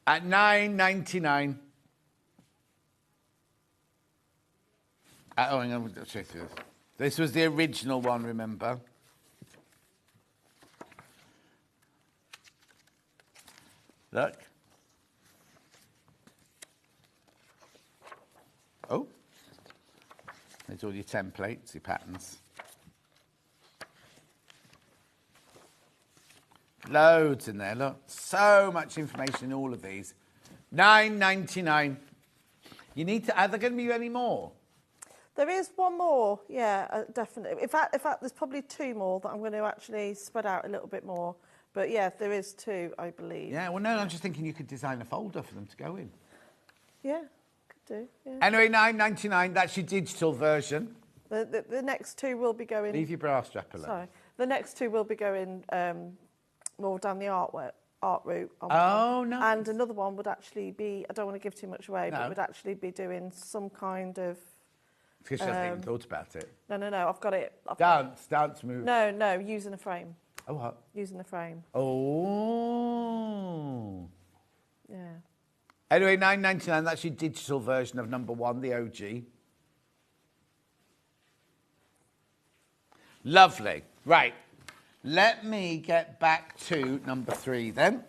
At £9.99. Oh, hang on. This was the original one, remember? Look. Oh. There's all your templates, your patterns. Loads in there, look. So much information in all of these. £9.99. You need to... Are there going to be any more? There is one more, yeah, definitely. In fact, there's probably 2 more that I'm going to actually spread out a little bit more. But yeah, there is 2, I believe. Yeah, well, no, I'm just thinking you could design a folder for them to go in. Yeah, could do, yeah. Anyway, £9.99, that's your digital version. The next 2 will be going... Leave your bra strap alone. Sorry. The next 2 will be going more down the art route. Oh, no. And another one would actually be, I don't want to give too much away, but would actually be doing some kind of... Because she hasn't even thought about it. No, I've got it. Dance move. No, using a frame. Oh, what? Using a frame. Oh. Yeah. Anyway, £9.99, that's your digital version of number 1, the OG. Lovely. Right. Let me get back to number 3 then.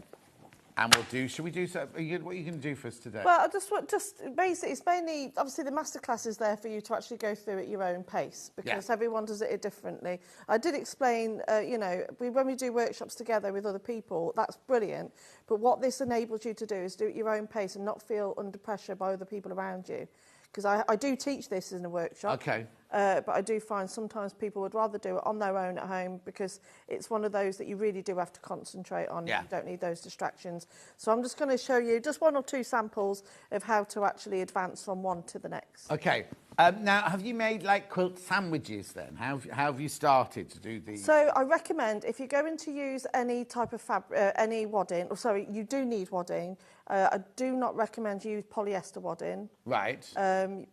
And we'll do... Shall we do... What are you going to do for us today? Well, I just basically, it's mainly... Obviously, the masterclass is there for you to actually go through at your own pace because everyone does it differently. I did explain, when we do workshops together with other people, that's brilliant. But what this enables you to do is do it at your own pace and not feel under pressure by other people around you. Because I do teach this in a workshop. Okay. But I do find sometimes people would rather do it on their own at home because it's one of those that you really do have to concentrate on. Yeah. You don't need those distractions. So I'm just going to show you just 1 or 2 samples of how to actually advance from one to the next. Okay. Now, have you made, like, quilt sandwiches then? How have you started to do these? So I recommend if you're going to use any type of fabric, any wadding, you do need wadding. I do not recommend you use polyester wadding. Right.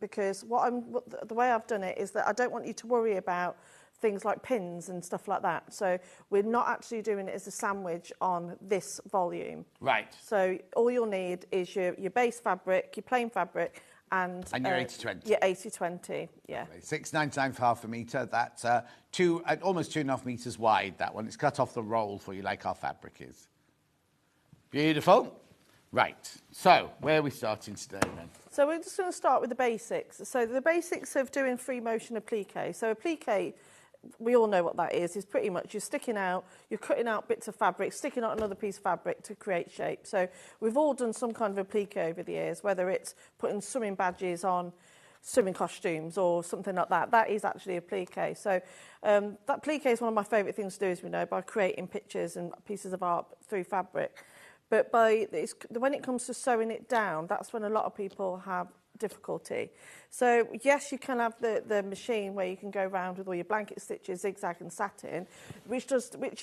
Because the way I've done it is that I don't want you to worry about things like pins and stuff like that. So we're not actually doing it as a sandwich on this volume. Right. So all you'll need is your base fabric, your plain fabric, and your 80/20. Yeah, 80/20. Yeah. £6.99 for half a metre. That's almost 2.5 metres wide. That one. It's cut off the roll for you, like our fabric is. Beautiful. Right. So where are we starting today then? So we're just going to start with the basics. So the basics of doing free motion applique. So applique, we all know what that is pretty much you're cutting out bits of fabric, sticking out another piece of fabric to create shape. So we've all done some kind of applique over the years, whether it's putting swimming badges on swimming costumes or something like that. That is actually applique. So that applique is one of my favourite things to do, as we know, by creating pictures and pieces of art through fabric. But when it comes to sewing it down, that's when a lot of people have difficulty. So yes, you can have the machine where you can go around with all your blanket stitches, zigzag and satin, which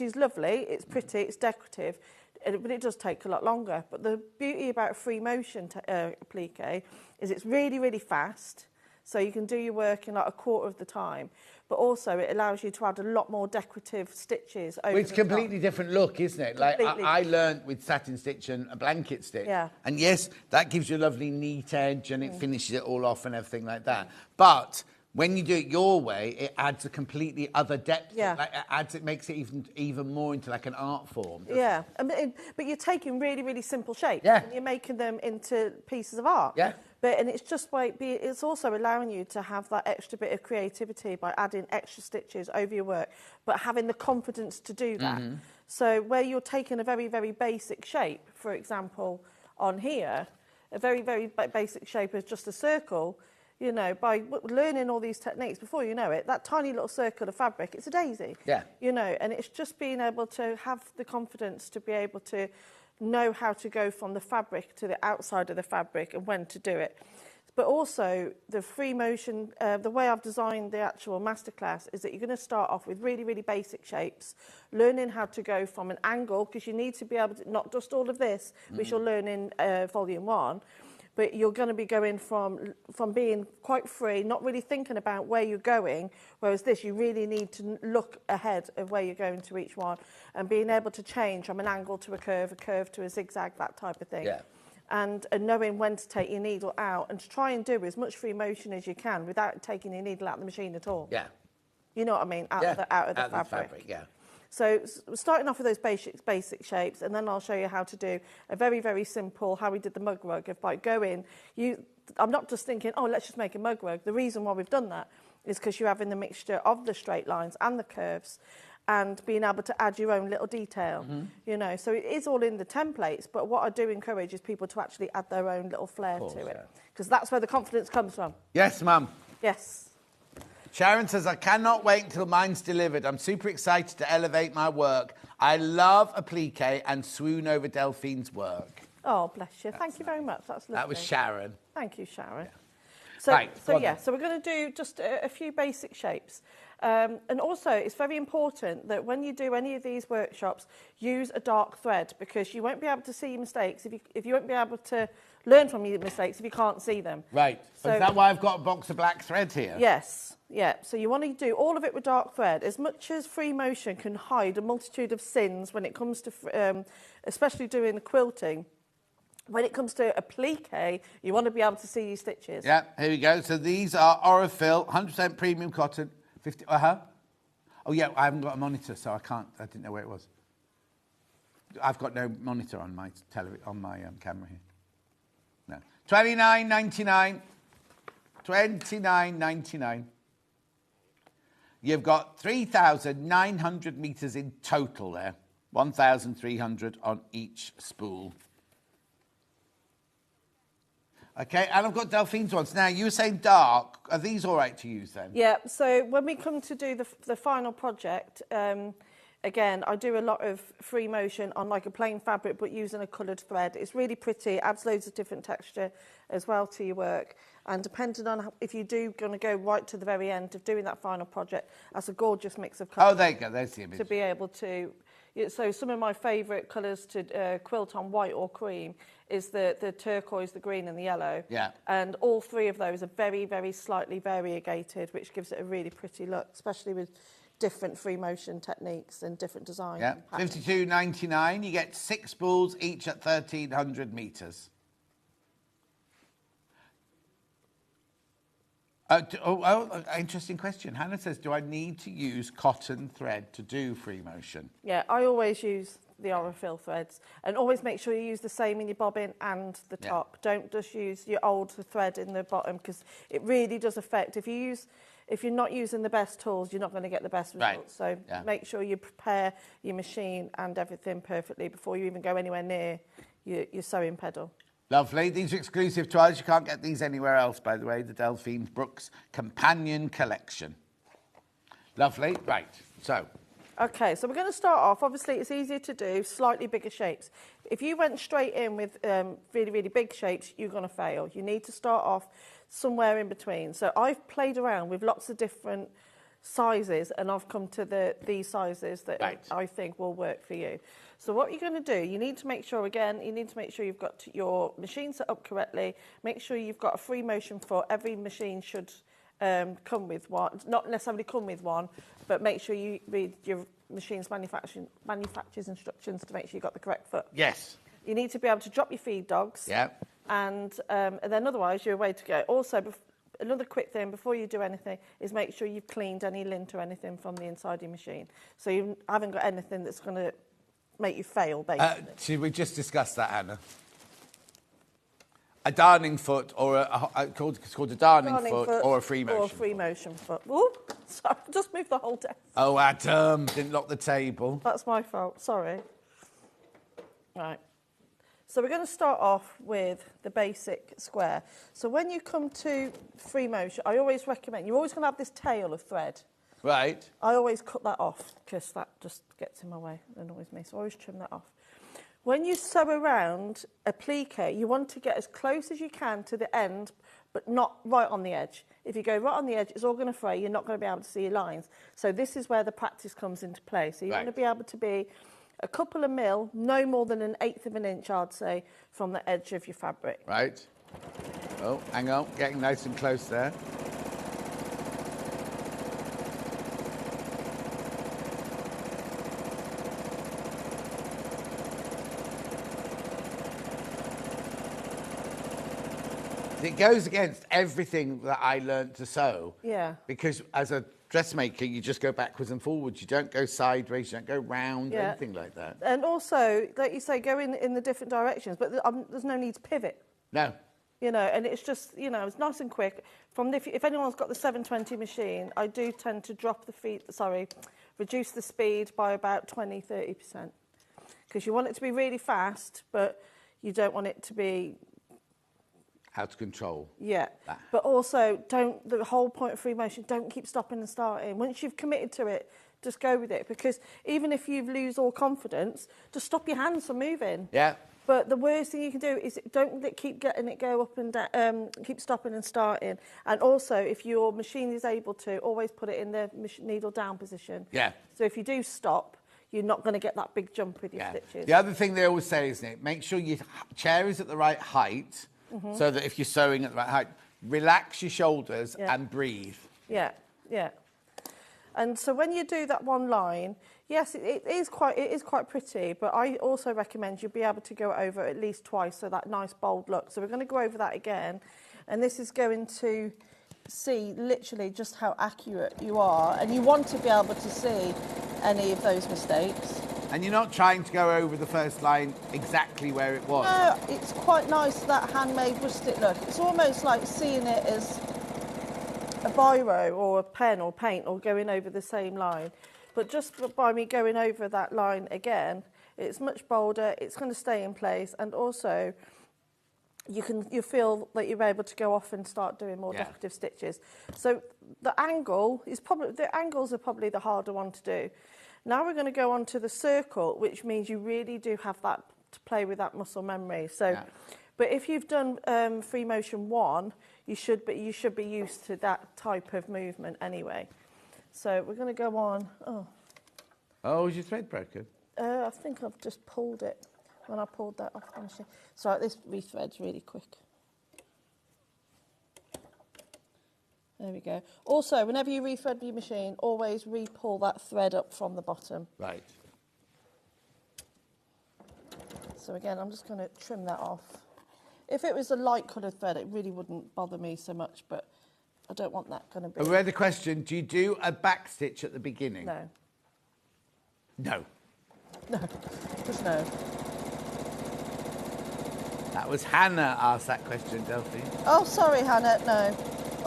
is lovely, it's pretty, it's decorative, but it does take a lot longer. But the beauty about free motion applique is it's really, really fast. So you can do your work in like a quarter of the time, but also it allows you to add a lot more decorative stitches over It's a completely different look, isn't it? Like I learned with satin stitch and a blanket stitch. Yeah. And yes, that gives you a lovely neat edge and it finishes it all off and everything like that. But when you do it your way, it adds a completely other depth. Yeah. Like it makes it even more into like an art form. Yeah, but you're taking really, really simple shapes. Yeah. And you're making them into pieces of art. Yeah. And it's just it's also allowing you to have that extra bit of creativity by adding extra stitches over your work, but having the confidence to do that. Mm-hmm. So where you're taking a very, very basic shape, for example, on here, a very, very basic shape is just a circle, you know, by learning all these techniques, before you know it, that tiny little circle of fabric, it's a daisy. Yeah. You know, and it's just being able to have the confidence to be able to know how to go from the fabric to the outside of the fabric and when to do it. But also the free motion, the way I've designed the actual masterclass is that you're going to start off with really, really basic shapes, learning how to go from an angle, because you need to be able to, not just all of this, which you'll learn in volume 1, but you're going to be going from being quite free, not really thinking about where you're going, whereas this, you really need to look ahead of where you're going to each one, and being able to change from an angle to a curve to a zigzag, that type of thing. Yeah. And knowing when to take your needle out and to try and do as much free motion as you can without taking your needle out of the machine at all. Yeah. You know what I mean? Out of the fabric. Yeah. So we're starting off with those basic shapes, and then I'll show you how to do a very, very simple, how we did the mug rug, of by going, I'm not just thinking, oh, let's just make a mug rug. The reason why we've done that is because you're having the mixture of the straight lines and the curves, and being able to add your own little detail, you know. So it is all in the templates, but what I do encourage is people to actually add their own little flair to it, because that's where the confidence comes from. Yes, Mum. Yes. Sharon says, I cannot wait until mine's delivered. I'm super excited to elevate my work. I love applique and swoon over Delphine's work. Oh, bless you. Thank you very much. That's lovely. That was Sharon. Thank you, Sharon. Yeah. So, Right, go on then. so we're going to do just a few basic shapes. And also, it's very important that when you do any of these workshops, use a dark thread, because you won't be able to see your mistakes if you won't be able to learn from your mistakes if you can't see them. Right. So is that why I've got a box of black thread here? Yes. Yeah, so you want to do all of it with dark thread. As much as free motion can hide a multitude of sins when it comes to, especially doing quilting, when it comes to applique, you want to be able to see your stitches. Yeah, here we go. So these are Orifil, 100% premium cotton, 50. Oh yeah, I haven't got a monitor, so I didn't know where it was. I've got no monitor on my camera here. No. $29.99. $29.99. You've got 3,900 metres in total there. 1,300 on each spool. Okay, and I've got Delphine's ones. Now, you were saying dark. Are these all right to use then? Yeah, so when we come to do the final project, again, I do a lot of free motion on like a plain fabric, but using a coloured thread. It's really pretty, adds loads of different texture as well to your work. And depending on if you do going to go right to the very end of doing that final project, that's a gorgeous mix of colours. Oh, there you go. There's the image. To be able to... So some of my favourite colours to quilt on white or cream is the turquoise, the green and the yellow. Yeah. And all three of those are very, very slightly variegated, which gives it a really pretty look, especially with different free motion techniques and different designs. Yeah, $52.99. You get 6 spools, each at 1,300 metres. Interesting question. Hannah says, do I need to use cotton thread to do free motion? Yeah, I always use the Orifil threads, and always make sure you use the same in your bobbin and the top. Don't just use your old thread in the bottom, because it really does affect. If you're not using the best tools, you're not going to get the best results. Right. So make sure you prepare your machine and everything perfectly before you even go anywhere near your sewing pedal. Lovely. These are exclusive to us. You can't get these anywhere else, by the way. The Delphine Brooks Companion Collection. Lovely. Right. So, Okay, so we're going to start off. Obviously, it's easier to do slightly bigger shapes. If you went straight in with really, really big shapes, you're going to fail. You need to start off somewhere in between. So I've played around with lots of different sizes, and I've come to these sizes that I think will work for you. So what you're going to do, you need to make sure, again, you've got your machine set up correctly. Make sure you've got a free motion foot. Every machine should come with one, not necessarily come with one, but make sure you read your machine's manufacturer's instructions to make sure you've got the correct foot. Yes. You need to be able to drop your feed dogs. Yeah. And then otherwise you're away to go. Also, another quick thing before you do anything is make sure you've cleaned any lint or anything from the inside of your machine. So you haven't got anything that's going to make you fail, basically. Should we just discuss that, Anna? A darning foot or it's called a darning foot or a free motion. Or a free motion foot. Ooh, sorry, just moved the whole desk. Oh, Adam, didn't lock the table. That's my fault, sorry. Right. So we're going to start off with the basic square. So when you come to free motion, I always recommend, you're always going to have this tail of thread. Right. I always cut that off because that just gets in my way, it annoys me. So I always trim that off. When you sew around a plique, you want to get as close as you can to the end, but not right on the edge. If you go right on the edge, it's all going to fray. You're not going to be able to see your lines. So this is where the practice comes into play. So you want to be able to be a couple of mil, no more than 1/8 of an inch, I'd say, from the edge of your fabric. Right. Oh, hang on, getting nice and close there. It goes against everything that I learned to sew. Yeah. Because as a dressmaker, you just go backwards and forwards. You don't go sideways, you don't go round, Yeah. anything like that. And also, like you say, go in the different directions, but there's no need to pivot. No. You know, and it's just, you know, it's nice and quick. If anyone's got the 720 machine, I do tend to reduce the speed by about 20-30%. Because you want it to be really fast, but you don't want it to be... How to control. Yeah, but also the whole point of free motion, don't keep stopping and starting. Once you've committed to it, just go with it, because even if you lose all confidence, just stop your hands from moving. Yeah. But the worst thing you can do is don't keep getting it go up and down, keep stopping and starting. And also, if your machine is able to, always put it in the needle down position. Yeah. So if you do stop, you're not going to get that big jump with your stitches. The other thing they always say, isn't it, make sure your chair is at the right height, so that if you're sewing at the right height, relax your shoulders and breathe. Yeah, yeah. And so when you do that one line, yes, it is quite pretty, but I also recommend you be able to go over at least twice, so that nice bold look. So we're going to go over that again, and this is going to see literally just how accurate you are, and you want to be able to see any of those mistakes. And you're not trying to go over the first line exactly where it was. No, it's quite nice, that handmade rustic look. It's almost like seeing it as a biro or a pen or paint or going over the same line. But just by me going over that line again, it's much bolder, it's going to stay in place, and also you feel that you're able to go off and start doing more decorative stitches. So the angles are probably the harder one to do. Now we're going to go on to the circle, which means you really do have that to play with that muscle memory. So, but if you've done free motion 1, you should be used to that type of movement anyway. So we're going to go on. Oh, is your thread broken? I think I've just pulled it when I pulled that off the machine. Sorry, this rethreads really quick. There we go. Also, whenever you rethread your machine, always re-pull that thread up from the bottom. Right. So again, I'm just going to trim that off. If it was a light coloured thread, it really wouldn't bother me so much, but I don't want that going to be... We had a question, do you do a back stitch at the beginning? No. No. No, just no. That was Hannah asked that question, Delphine. Oh, sorry, Hannah, no.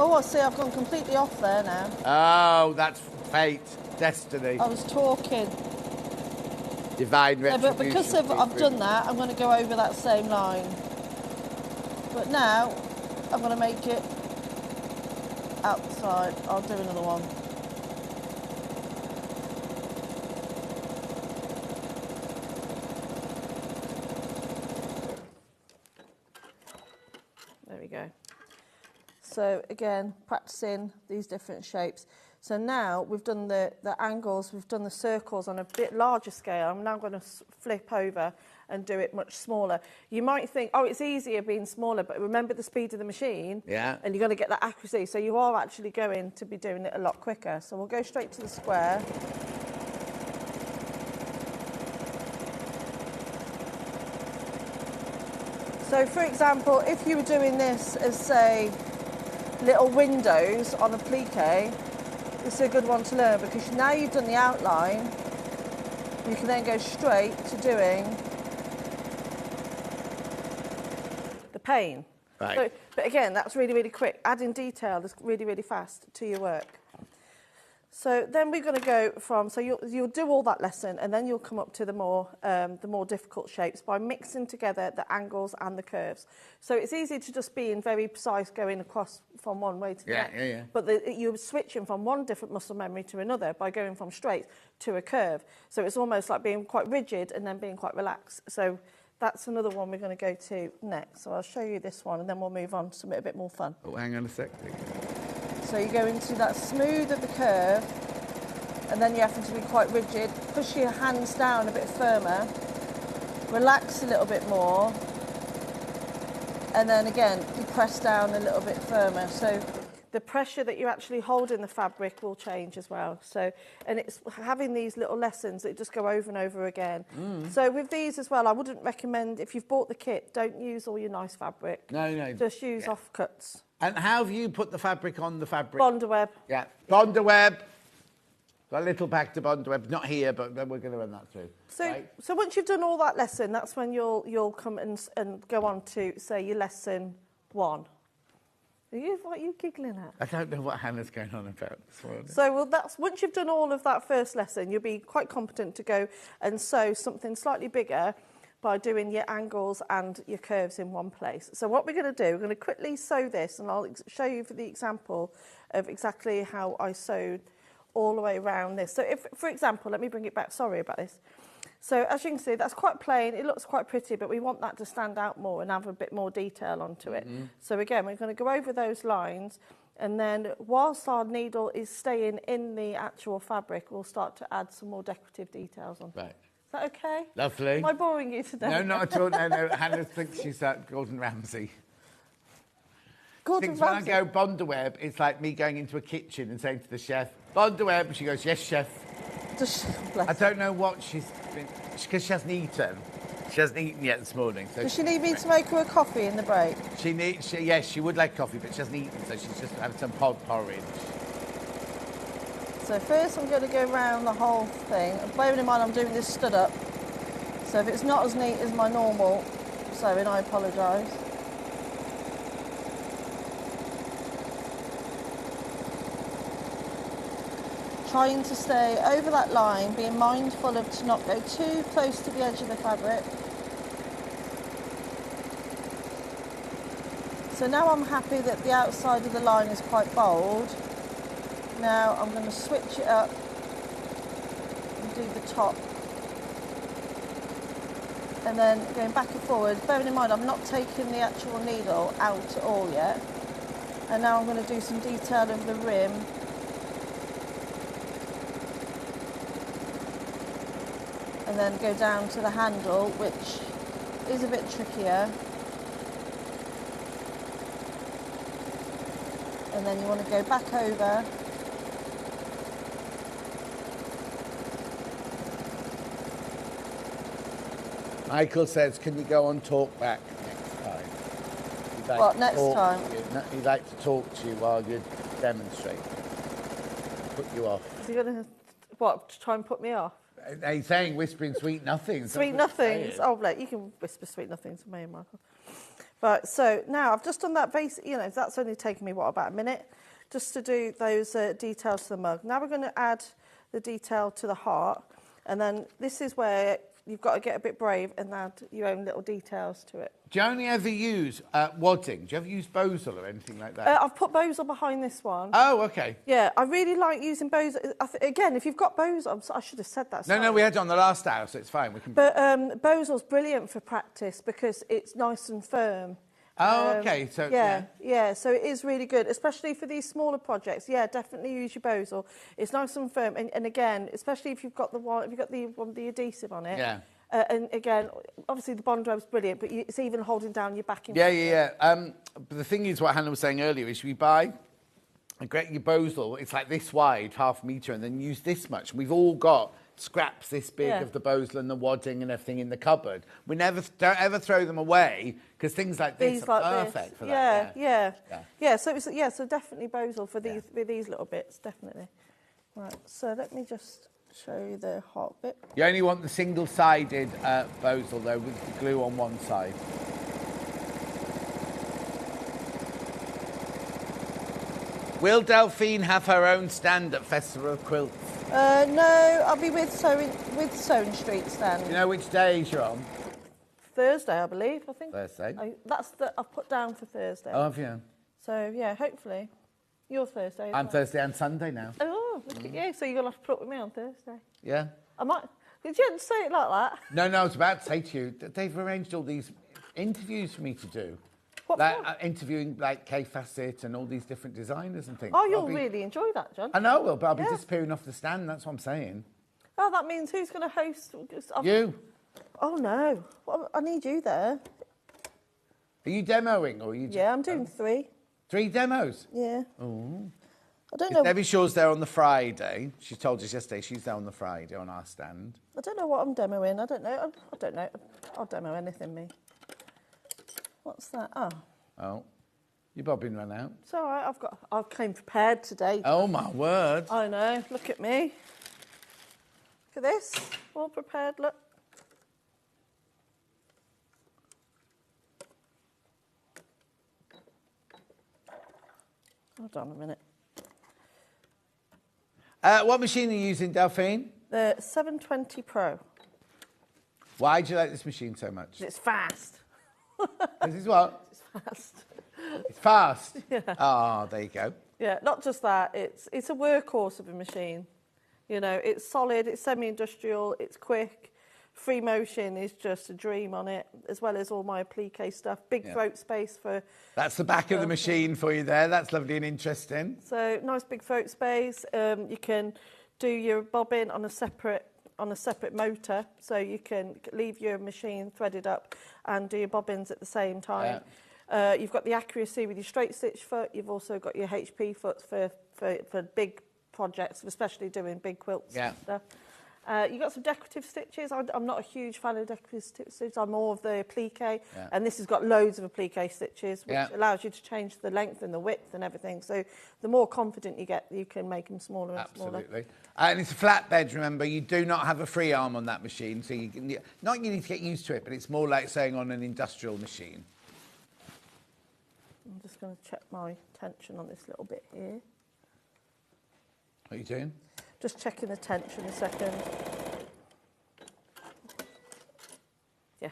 Oh, I see, I've gone completely off there now. Oh, that's fate, destiny. I was talking. Divine retribution. No, but because I've done that, I'm going to go over that same line. But now, I'm going to make it outside. I'll do another one. go. So again, practicing these different shapes. So now we've done the angles, we've done the circles on a bit larger scale. I'm now going to flip over and do it much smaller. You might think, oh, it's easier being smaller, but remember the speed of the machine. Yeah. And you're going to get that accuracy. So you are actually going to be doing it a lot quicker. So we'll go straight to the square. So for example, if you were doing this as, say, little windows on a applique, this is a good one to learn, because now you've done the outline, you can then go straight to doing the pane. Right. So, but again, that's really, really quick. Adding detail is really, really fast to your work. So then we're going to go from, so you'll do all that lesson, and then you'll come up to the more difficult shapes by mixing together the angles and the curves. So it's easy to just be in very precise going across from one way to the next. Yeah. But you're switching from one different muscle memory to another by going from straight to a curve. So it's almost like being quite rigid and then being quite relaxed. So that's another one we're going to go to next. So I'll show you this one, and then we'll move on to something a bit more fun. Oh, hang on a sec. So you go into that smooth of the curve, and then you have to be quite rigid. Push your hands down a bit firmer, relax a little bit more, and then again, you press down a little bit firmer. So the pressure that you actually hold in the fabric will change as well. So, and it's having these little lessons that just go over and over again. So with these as well, I wouldn't recommend, if you've bought the kit, don't use all your nice fabric. No. Just use offcuts. And how have you put the fabric on the fabric? Bondaweb. Yeah, Bondaweb. Got a little pack to Bondaweb, not here, but then we're going to run that through. So once you've done all that lesson, that's when you'll come and go on to, say, your lesson 1. What are you giggling at? I don't know what Hannah's going on about this morning. So once you've done all of that first lesson, you'll be quite competent to go and sew something slightly bigger by doing your angles and your curves in one place. So what we're going to do, we're going to quickly sew this, and I'll show you for the example of exactly how I sewed all the way around this. So if, for example, let me bring it back, sorry about this. So as you can see, that's quite plain, it looks quite pretty, but we want that to stand out more and have a bit more detail onto it. So again, we're going to go over those lines, and then whilst our needle is staying in the actual fabric, we'll start to add some more decorative details on. Right. Is that okay? Lovely. Am I boring you today? No, not at all. No. Hannah thinks she's Gordon Ramsay. Gordon Thinks Ramsay? when I go Bondaweb, it's like me going into a kitchen and saying to the chef, Bondaweb, and she goes, yes, chef. I don't know what she's been, because she hasn't eaten. She hasn't eaten yet this morning. So Does she need me to make her a coffee in the break? Yes, she would like coffee, but she hasn't eaten, so she's just having some porridge. So first I'm going to go around the whole thing, and bearing in mind I'm doing this stood up, so if it's not as neat as my normal sewing, I apologise. Trying to stay over that line, being mindful of to not go too close to the edge of the fabric. So now I'm happy that the outside of the line is quite bold. Now I'm going to switch it up and do the top. And then going back and forward, bearing in mind I'm not taking the actual needle out at all yet. And now I'm going to do some detail of the rim. And then go down to the handle, which is a bit trickier. And then you want to go back over. Michael says, can you go on talkback next time? What, next time? He'd like to talk to you while you demonstrate. Put you off. Is he going to, what, try and put me off? He's saying whispering sweet nothings. Sweet nothings. Oh, Blake, you can whisper sweet nothings to me and Michael. Right, so now I've just done that basic, that's only taken me, about a minute, just to do those details to the mug. Now we're going to add the detail to the heart, and then this is where you've got to get a bit brave and add your own little details to it. Do you only ever use wadding? Do you ever use Bosal or anything like that? I've put Bosal behind this one. Oh, okay. Yeah, I really like using Bosal. Again, if you've got Bosal, I should have said that. No, we had it on the last hour, so it's fine. We can. But Bosal's brilliant for practice because it's nice and firm. Oh, okay. So yeah. So it is really good, especially for these smaller projects. Yeah, definitely use your Bosal. It's nice and firm, and again, especially if you've got the one, the adhesive on it. Yeah. And again, obviously the Bond robe's brilliant, but it's even holding down your backing. Yeah. But the thing is, what Hannah was saying earlier is, we buy get your Bosal. It's like this wide, ½ metre, and then use this much. We've all got scraps this big of the Bosal and the wadding and everything in the cupboard. We don't ever throw them away, because things like this are perfect for that. Yeah. So definitely Bosal for these with these little bits, definitely. Right. So let me just show you the hot bit. You only want the single-sided Bosal though, with the glue on one side. Will Delphine have her own stand at Festival of Quilts? No, I'll be with Sewing Street stand. Do you know which days you're on? Thursday, I believe. I think. Thursday. I've put down for Thursday. Oh, have you? So yeah, hopefully, you're Thursday. I'm Thursday and Sunday now. Oh, look at you! So you're gonna have to put up with me on Thursday. Yeah. I might. Did you say it like that? No, I was about to say to you that they've arranged all these interviews for me to do. What like for? Interviewing like Kay Fassett and all these different designers and things. Oh, you'll really enjoy that, John. I know, but I'll be disappearing off the stand. That's what I'm saying. Oh, that means who's going to host? You. Oh no! Well, I need you there. Are you demoing or are you? Yeah, I'm doing 3. 3 demos. Yeah. Oh. I don't know. Debbie Shaw's there on the Friday. She told us yesterday she's there on the Friday on our stand. I don't know what I'm demoing. I don't know. I'll demo anything, me. What's that? Oh. Your bobbin ran out. It's all right. I came prepared today. Oh my word. I know. Look at me. Look at this. All prepared. Look. Hold on a minute. What machine are you using, Delphine? The 720 Pro. Why do you like this machine so much? It's fast. This is what? It's fast. It's fast? Yeah. Oh, there you go. Yeah, not just that. It's a workhorse of a machine. You know, it's solid, it's semi-industrial, it's quick. Free motion is just a dream on it, as well as all my applique stuff. Big throat space for... That's the back of the machine for you there. That's lovely and interesting. So, nice big throat space. You can do your bobbin on a separate motor, so you can leave your machine threaded up and do your bobbins at the same time. Yeah. You've got the accuracy with your straight stitch foot. You've also got your HP foot for big projects, especially doing big quilts and stuff. You've got some decorative stitches. I'm not a huge fan of decorative stitches. I'm more of the applique. And this has got loads of applique stitches, which allows you to change the length and the width and everything. So the more confident you get, you can make them smaller and smaller. Absolutely. And it's a flatbed, remember. You do not have a free arm on that machine. So you need to get used to it, but it's more like saying on an industrial machine. I'm just going to check my tension on this little bit here. What are you doing? Just checking the tension a second. Yeah.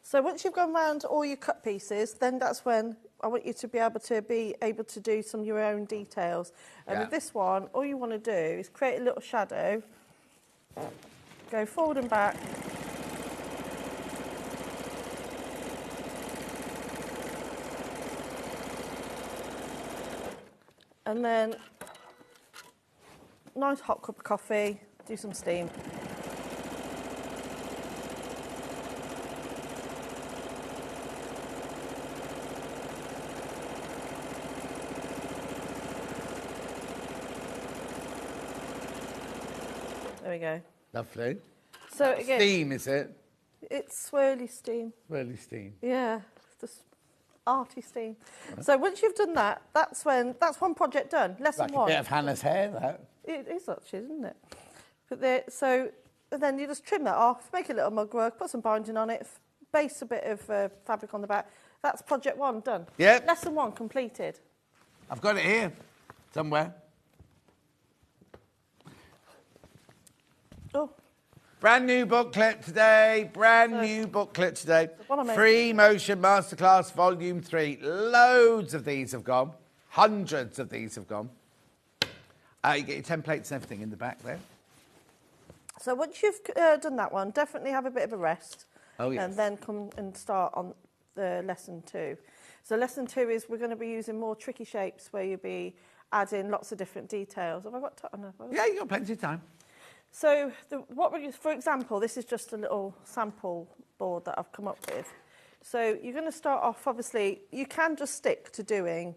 So once you've gone round all your cut pieces, then that's when I want you to be able to do some of your own details. And with this one, all you want to do is create a little shadow, go forward and back. And then nice hot cup of coffee, do some steam. There we go. Lovely. So again, steam, is it? It's swirly steam. Swirly steam. Yeah, just arty steam. So once you've done that, that's one project done. Lesson one. Like a bit of Hannah's hair, that. It is actually, isn't it? But so then you just trim that off, make a little mugwork, put some binding on it, base a bit of fabric on the back. That's project 1 done. Yep. Lesson 1 completed. I've got it here somewhere. Oh. Brand new booklet today. New booklet today. Free Motion Masterclass Volume 3. Loads of these have gone. Hundreds of these have gone. You get your templates and everything in the back there. So once you've done that one, definitely have a bit of a rest. Oh, yes. And then come and start on the lesson 2. So lesson 2 is we're going to be using more tricky shapes where you'll be adding lots of different details. Have I got time? No, Yeah, you've got plenty of time. So for example, this is just a little sample board that I've come up with. So you're going to start off, obviously, you can just stick to doing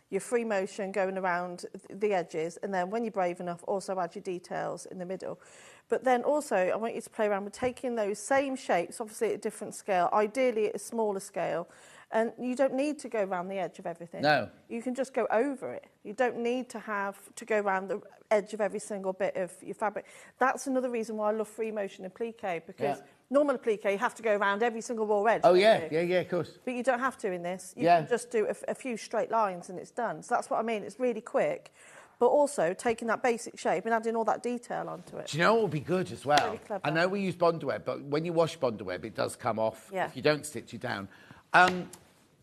your free motion going around the edges, and then when you're brave enough, also add your details in the middle. But then also, I want you to play around with taking those same shapes, obviously at a different scale, ideally at a smaller scale, and you don't need to go around the edge of everything. No. You can just go over it. You don't need to have to go around the edge of every single bit of your fabric. That's another reason why I love free motion and plique, because normal applique, you have to go around every single raw edge. Oh, yeah, of course. But you don't have to in this. You can just do a few straight lines and it's done. So that's what I mean. It's really quick. But also taking that basic shape and adding all that detail onto it. Do you know what would be good as well? Really clever. I know we use Bondweb, but when you wash Bondweb, it does come off if you don't stitch it down.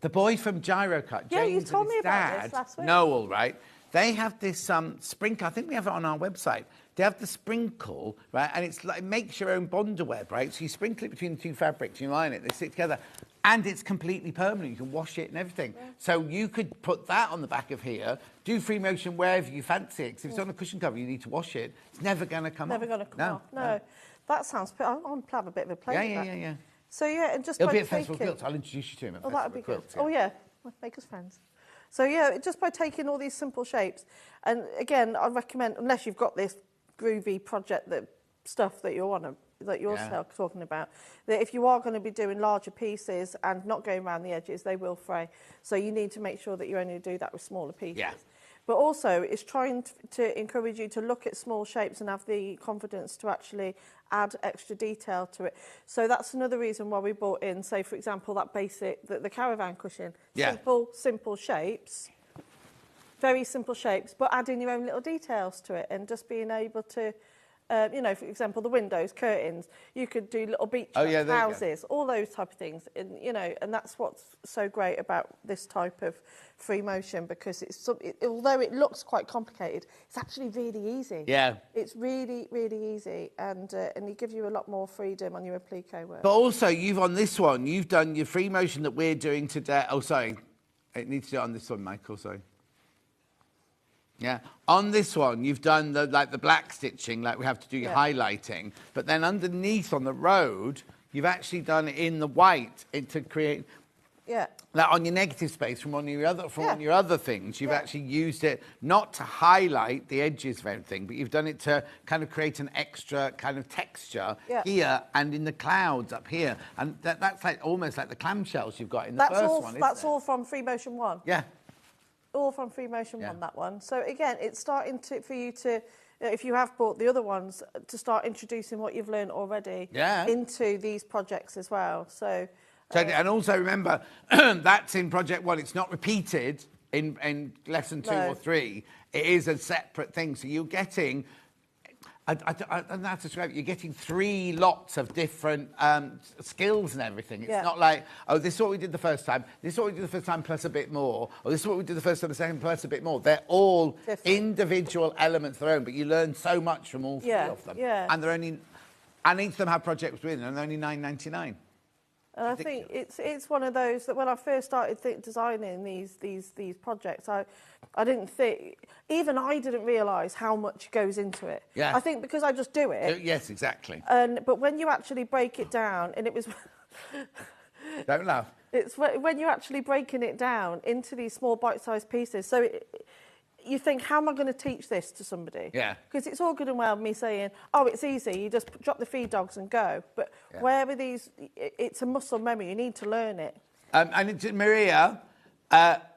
The boy from Gyrocut, Yeah, you James told and me his about dad, this last week. Noel, right? They have this sprinkle. I think we have it on our website. They have the sprinkle, right? And it's like, it makes your own Bondweb, right? So you sprinkle it between the two fabrics, you line it, they stick together. And it's completely permanent. You can wash it and everything. Yeah. So you could put that on the back of here, do free motion wherever you fancy it. Because if it's on a cushion cover, you need to wash it. It's never going to come off. Never going to come off. No. That sounds... I want to have a bit of a play with that. Yeah. So, yeah, and just It'll by be at taking... Festival Quilts. I'll introduce you to him at that would be Festival good. Quilts. Oh, yeah. Make us friends. So, yeah, just by taking all these simple shapes. And, again, I recommend, unless you've got this groovy project stuff that you're talking about, that if you are going to be doing larger pieces and not going around the edges, they will fray. So you need to make sure that you only do that with smaller pieces. Yeah. But also, it's trying to encourage you to look at small shapes and have the confidence to actually add extra detail to it. So that's another reason why we brought in, say, for example, that basic, the caravan cushion. Yeah. Simple shapes, very simple shapes, but adding your own little details to it and just being able to, you know, for example, the windows, curtains, you could do little beach houses, all those type of things. And, you know, and that's what's so great about this type of free motion, because although it looks quite complicated, it's actually really easy. Yeah. It's really, really easy, and it gives you a lot more freedom on your applique work. But also, on this one, you've done your free motion that we're doing today. Oh, sorry. It needs to do it on this one, Michael, sorry. Yeah, on this one, you've done the black stitching, like we have to do your highlighting, but then underneath on the road, you've actually done it in the white to create... Yeah. Like on your negative space from one of your other things, you've actually used it not to highlight the edges of everything, but you've done it to kind of create an extra kind of texture here and in the clouds up here. And that's like almost like the clamshells you've got in the first one, That's all from Free Motion 1. Yeah. All from Free Motion 1, that one. So again, it's starting for you to, if you have bought the other ones, to start introducing what you've learned already into these projects as well. So and also remember, that's in Project 1. It's not repeated in Lesson 2 or 3. It is a separate thing. So you're getting... I don't know how to describe it. You're getting 3 lots of different skills and everything. It's not like, oh, this is what we did the first time. This is what we did the first time plus a bit more. Or this is what we did the first time, the second plus a bit more. They're all individual elements of their own, but you learn so much from all 3 of them. Yeah. And and each of them have projects within, and they're only £9.99. And I think it's one of those that when I first started designing these projects, I didn't think, even I didn't realise how much goes into it. Yeah. I think because I just do it. Yes, exactly. But when you actually break it down, and it was... Don't laugh. It's when you're actually breaking it down into these small bite-sized pieces. So you think, how am I going to teach this to somebody? Yeah. Because it's all good and well me saying, oh, it's easy, you just drop the feed dogs and go. But where are these... It's a muscle memory, you need to learn it. And Maria, I'll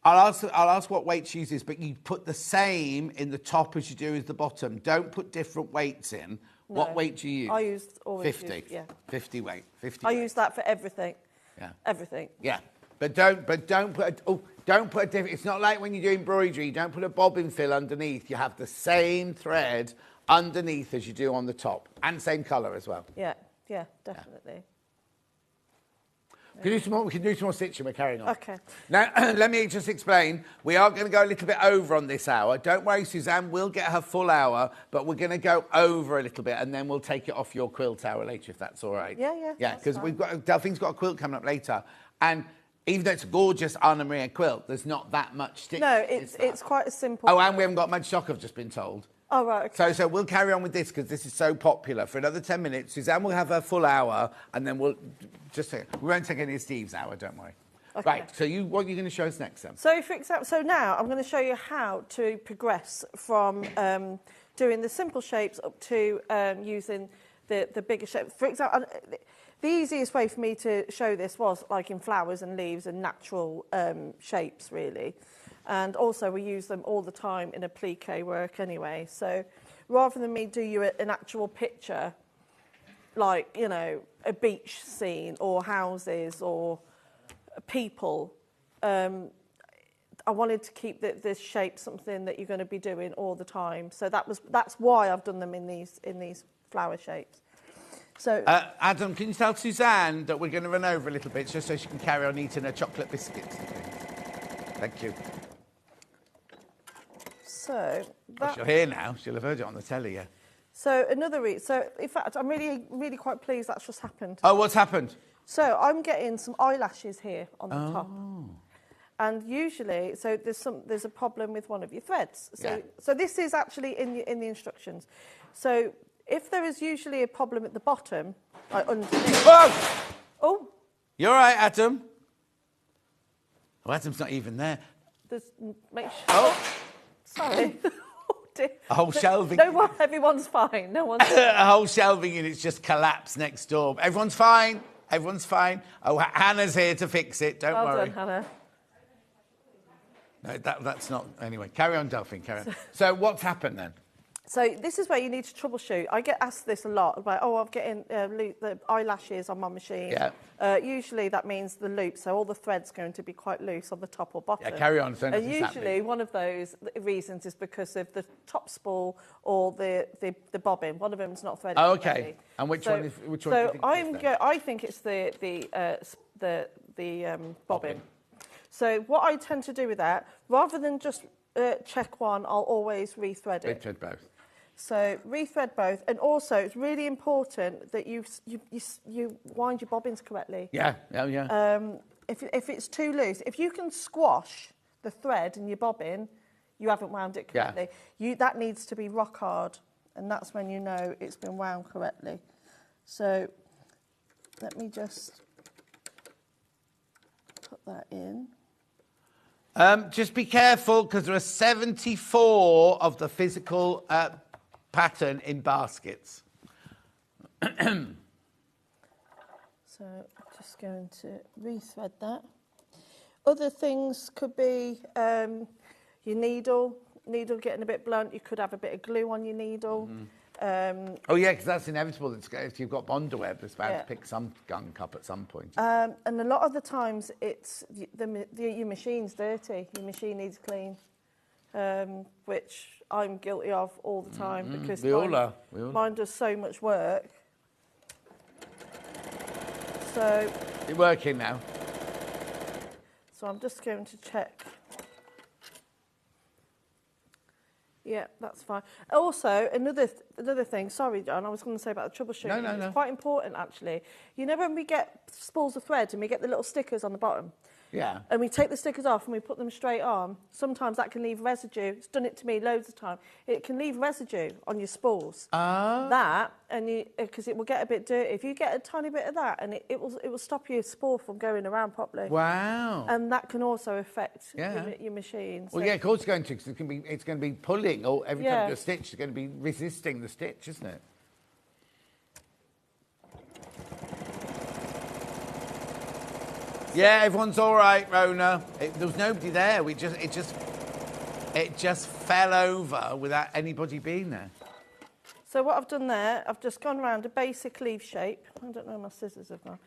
ask what weight she uses, but you put the same in the top as you do as the bottom. Don't put different weights in. No. What weight do you use? I always 50. use, yeah. 50 weight. 50 I use that for everything. Yeah. Everything. Yeah. But don't put a different... It's not like when you do embroidery, you don't put a bobbin fill underneath. You have the same thread underneath as you do on the top. And same colour as well. Yeah, definitely. We can do some more stitching, we're carrying on. Okay. Now, let me just explain. We are going to go a little bit over on this hour. Don't worry, Suzanne will get her full hour, but we're going to go over a little bit, and then we'll take it off your quilt hour later, if that's all right. Yeah. Yeah, because Delphine's got a quilt coming up later, and Even though it's a gorgeous Anna Maria quilt, there's not that much stitch. No, it's quite a simple. Oh, and we haven't got much stock, I've just been told. Oh, right. Okay. So we'll carry on with this because this is so popular. For another 10 minutes, Suzanne will have her full hour, and then we won't take any of Steve's hour, don't worry. Okay. Right, so what are you going to show us next then? So, for example, now I'm going to show you how to progress from doing the simple shapes up to using the bigger shapes. For example, the easiest way for me to show this was like in flowers and leaves and natural shapes, really. And also we use them all the time in applique work anyway. So rather than me do you an actual picture, like, you know, a beach scene or houses or people, I wanted to keep this shape something that you're going to be doing all the time. So that's why I've done them in these flower shapes. So Adam, can you tell Suzanne that we're going to run over a little bit just so she can carry on eating her chocolate biscuits? Thank you. So she'll hear now. She'll have heard it on the telly, yeah. So another reason. So in fact, I'm really quite pleased that's just happened. Oh, what's happened? So I'm getting some eyelashes here on the top, and usually, so there's a problem with one of your threads. So this is actually in the instructions. So if there is usually a problem at the bottom, like underneath. Whoa! Oh. You're all right, Adam. Oh, Adam's not even there. Make sure. Oh. Sorry. Oh, dear. A whole shelving. Everyone's fine. No one's. A whole shelving unit's just collapsed next door. Everyone's fine. Everyone's fine. Oh, Hannah's here to fix it. Don't worry. Well done, Hannah. No, that's not. Anyway, carry on, Delphine. Carry on. So what's happened then? So this is where you need to troubleshoot. I get asked this a lot about, I'm getting the eyelashes on my machine. Yeah. Usually that means the loop, so all the thread's going to be quite loose on the top or bottom. Yeah, carry on. And usually one of those reasons is because of the top spool or the bobbin. One of them's not threaded. Oh, okay. Already. And which one? Which one? So do you think I think it's the bobbin. So what I tend to do with that, rather than just check one, I'll always rethread it. Rethread both. So rethread both, and also it's really important that you wind your bobbins correctly. Yeah. If it's too loose, if you can squash the thread in your bobbin, you haven't wound it correctly. Yeah. That needs to be rock hard, and that's when you know it's been wound correctly. So let me just put that in. Just be careful because there are 74 of the physical pattern in baskets. So I'm just going to rethread that. Other things could be your needle getting a bit blunt. You could have a bit of glue on your needle. Oh yeah, because that's inevitable. If you've got bondweb, it's bound to pick some gunk up at some point. And a lot of the times, it's your machine's dirty. Your machine needs clean, which I'm guilty of all the time because mine does so much work. So you're working now. So I'm just going to check. Yeah, that's fine. Also, another thing, sorry, John, I was going to say about the troubleshooting. No. It's quite important, actually. You know when we get spools of thread and we get the little stickers on the bottom? Yeah. And we take the stickers off and we put them straight on. Sometimes that can leave residue. It's done it to me loads of time. It can leave residue on your spools. That, and because it will get a bit dirty. If you get a tiny bit of that, and it will stop your spool from going around properly. Wow. And that can also affect your machine. Well, yeah, of course it's going to, because it's going to be pulling, or every time you do a stitch, it's going to be resisting the stitch, isn't it? Yeah, everyone's all right, Rona. There was nobody there. It just fell over without anybody being there. So what I've done there, I've just gone around a basic leaf shape. I don't know where my scissors have gone.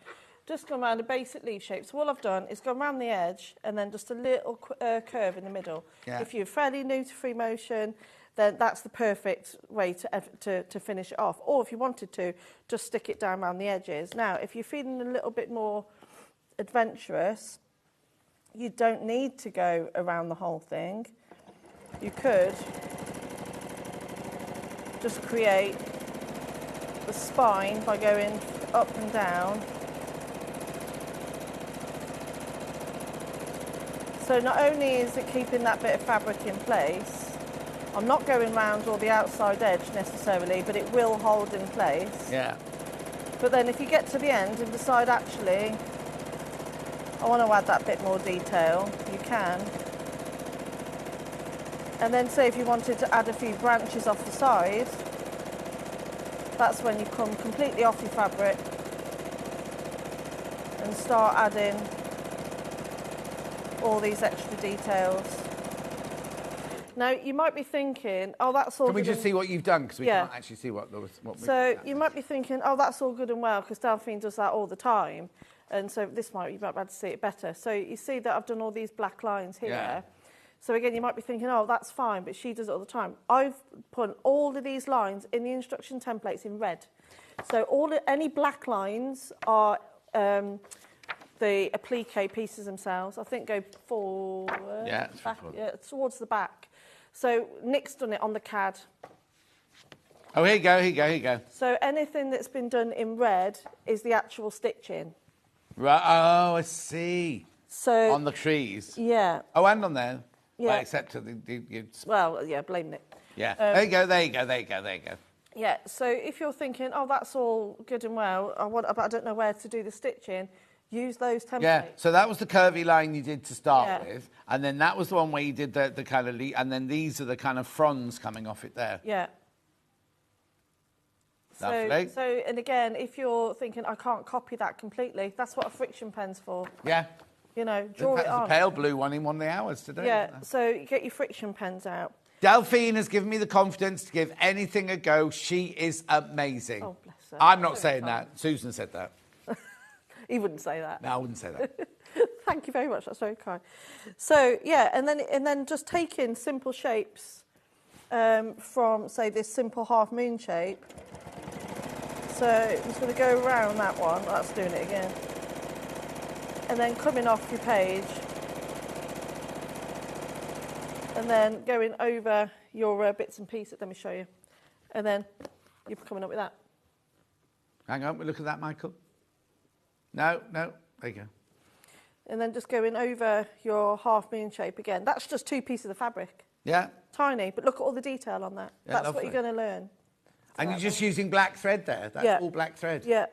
Just gone around a basic leaf shape. So all I've done is gone around the edge and then just a little curve in the middle. Yeah. If you're fairly new to free motion, then that's the perfect way to finish it off. Or if you wanted to, just stick it down around the edges. Now, if you're feeling a little bit more adventurous, you don't need to go around the whole thing. You could just create the spine by going up and down. So not only is it keeping that bit of fabric in place, I'm not going round all the outside edge necessarily, but it will hold in place. Yeah. But then if you get to the end and decide, actually, I want to add that bit more detail, you can. And then say if you wanted to add a few branches off the side, that's when you come completely off your fabric and start adding all these extra details. Now, you might be thinking, oh, that's all Can we good just and- see what you've done? Because we Yeah. can't actually see what we... So you might be thinking, oh, that's all good and well, because Delphine does that all the time. And so you might be able to see it better. So you see that I've done all these black lines here. Yeah. So again, you might be thinking, oh, that's fine, but she does it all the time. I've put all of these lines in the instruction templates in red. So any black lines are the applique pieces themselves. I think go forward, Yeah, back, forward. yeah, towards the back. So Nick's done it on the CAD. Oh, here you go, here you go, here you go. So anything that's been done in red is the actual stitching. Right, oh, I see. So on the trees. Yeah. Oh, and on there. Yeah. Well, except to Well, yeah, blame Nick. Yeah. There you go, there you go, there you go, there you go. Yeah, so if you're thinking, oh, that's all good and well, but I don't know where to do the stitching, use those templates. Yeah, so that was the curvy line you did to start Yeah. with, and then that was the one where you did the kind of, and then these are the kind of fronds coming off it there. Yeah. Lovely. So, and again, if you're thinking, I can't copy that completely, that's what a friction pen's for. Yeah. You know, draw it There's a on. pale blue one in one of the hours today. Yeah, isn't there? so you get your friction pens out. Delphine has given me the confidence to give anything a go. She is amazing. Oh, bless her. I'm not So saying kind. that. Susan said that. He wouldn't say that. No, I wouldn't say that. Thank you very much. That's very kind. So yeah, and then just take in simple shapes from, say, this simple half moon shape. So I'm just going to go around that one. That's doing it again. And then coming off your page, and then going over your bits and pieces. Let me show you. And then you're coming up with that. Hang on, look at that, Michael. No, there you go. And then just going over your half moon shape again. That's just two pieces of fabric. Yeah. Tiny, but look at all the detail on that. Yeah, That's lovely. what you're going to learn. And you're just using black thread there. That's Yeah. all black thread. Yeah.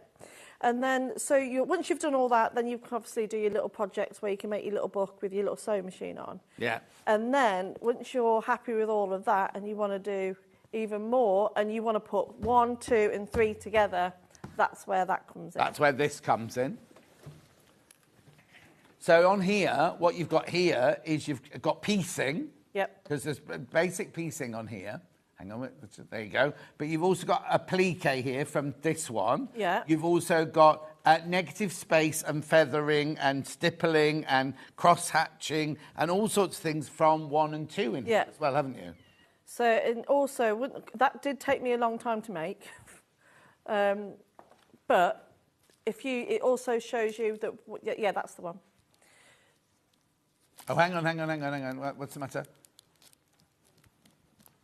And then, so once you've done all that, then you can obviously do your little projects where you can make your little book with your little sewing machine on. Yeah. And then, once you're happy with all of that and you want to do even more and you want to put 1, 2 and 3 together, that's where that comes in. That's where this comes in. So on here, what you've got here is you've got piecing. Yep. Because there's basic piecing on here. Hang on, there you go. But you've also got applique here from this one. Yeah. You've also got negative space and feathering and stippling and cross-hatching and all sorts of things from 1 and 2 in here as well, haven't you? So, and also, that did take me a long time to make. But it also shows you that, yeah, that's the one. Oh, hang on. What's the matter?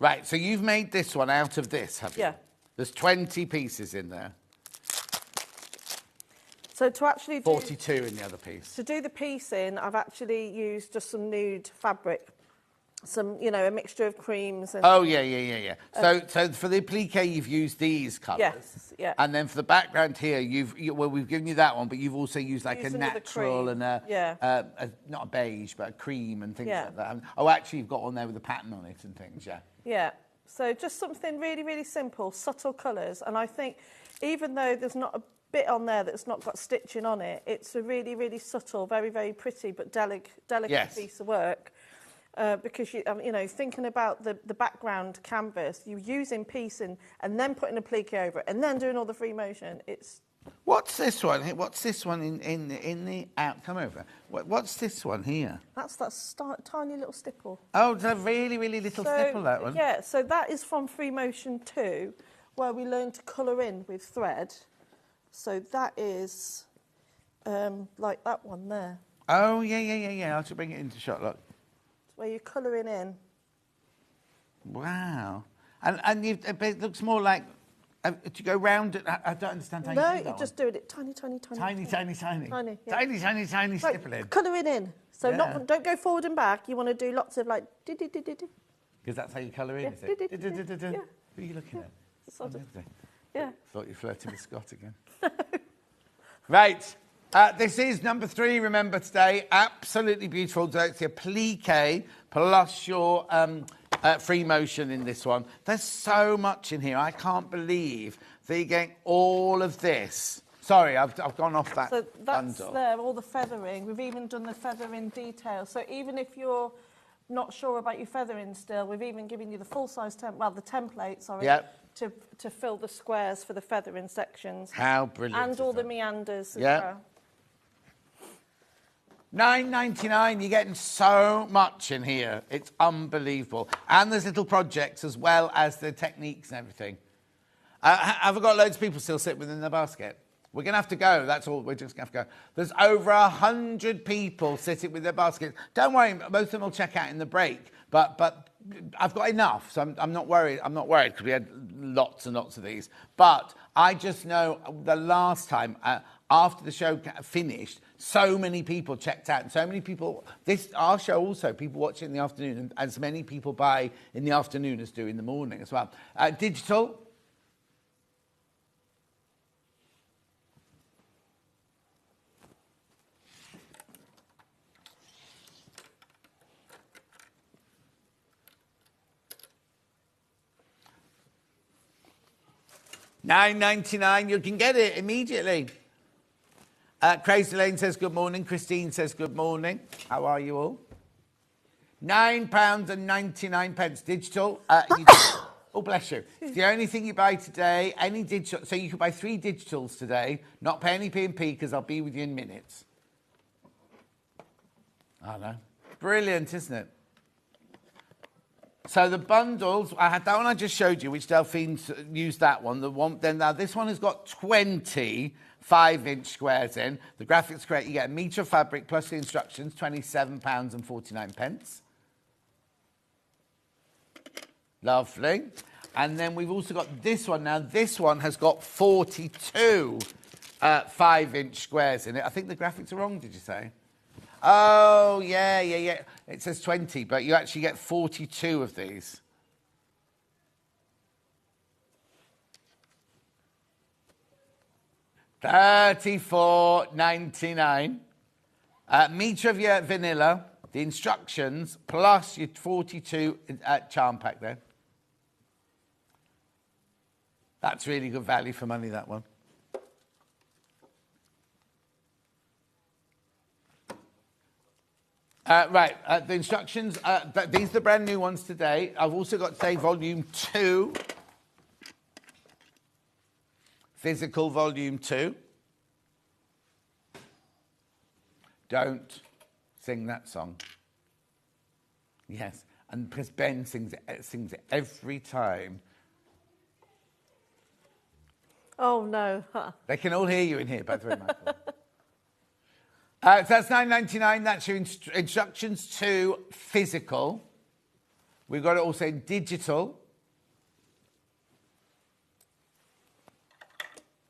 Right, so you've made this one out of this, have you? Yeah. There's 20 pieces in there. So to actually do... 42 in the other piece. To do the piecing, I've actually used just some nude fabric. Some, a mixture of creams. And, Oh, yeah. So for the applique, you've used these colours. Yes, yeah. And then for the background here, we've given you that one, but you've also used like Used a another natural cream. and Yeah. not a beige, but a cream and things Yeah. like that. Oh, actually, you've got one there with a pattern on it and things, yeah. Yeah. So just something really, really simple, subtle colours. And I think even though there's not a bit on there that's not got stitching on it, it's a really, really subtle, very, very pretty but delicate Yes. piece of work. Because, thinking about the background canvas, you're using piecing and then putting a applique over it and then doing all the free motion. It's... What's this one? What's this one in the out? Come over. What's this one here? That's tiny little stipple. Oh, it's a really, really little stipple, that one. Yeah, so that is from Free Motion 2, where we learn to colour in with thread. So that is like that one there. Oh, yeah. I'll just bring it into shot, look. Where you're colouring in. Wow. And it looks more like... do you go round it? I don't understand how you do that you're just doing it tiny. Tiny. Tiny, yeah. Tiny Like, stippling. colouring in. So don't go forward and back. You want to do lots of like... Because that's how you colour in, is it? Yeah. Who are you looking at? Sort of. Yeah. Thought you were flirting with Scott again. Right. This is number 3, remember, today. Absolutely beautiful. So it's your applique plus your free motion in this one. There's so much in here. I can't believe that you're getting all of this. Sorry, I've gone off that So that's bundle. there, all the feathering. We've even done the feathering detail. So even if you're not sure about your feathering still, we've even given you the full-size the template, sorry, to fill the squares for the feathering sections. How brilliant. And all the meanders as yeah. well. $9.99, you're getting so much in here. It's unbelievable. And there's little projects as well as the techniques and everything. Have I got loads of people still sitting within the basket? We're going to have to go. That's all. We're just going to have to go. There's over 100 people sitting with their baskets. Don't worry. Most of them will check out in the break. But I've got enough, so I'm not worried. I'm not worried because we had lots and lots of these. But I just know the last time, after the show finished, so many people checked out. And so many people, our show also, people watch it in the afternoon, and as many people buy in the afternoon as do in the morning as well. Digital. $9.99, you can get it immediately. Crazy Lane says good morning. Christine says good morning. How are you all? £9.99 digital. Oh, bless you. It's the only thing you buy today. Any digital. So you can buy 3 digitals today, not pay any P&P because I'll be with you in minutes. I know. Brilliant, isn't it? So the bundles, I had that one I just showed you, which Delphine's used that one. Now this one has got 20 5-inch squares in. The graphics correct. You get a metre of fabric plus the instructions, £27.49. Lovely. And then we've also got this one. Now this one has got 42 5-inch squares in it. I think the graphics are wrong, did you say? Oh, yeah. It says 20, but you actually get 42 of these. $34.99. Metre of your vanilla, the instructions, plus your 42 charm pack there. That's really good value for money, that one. The instructions, these are the brand new ones today. I've also got today volume 2. Physical volume 2. Don't sing that song. Yes, and because Ben sings it every time. Oh, no. They can all hear you in here, by the way, Michael. So that's $9.99. That's your instructions to physical. We've got it also in digital.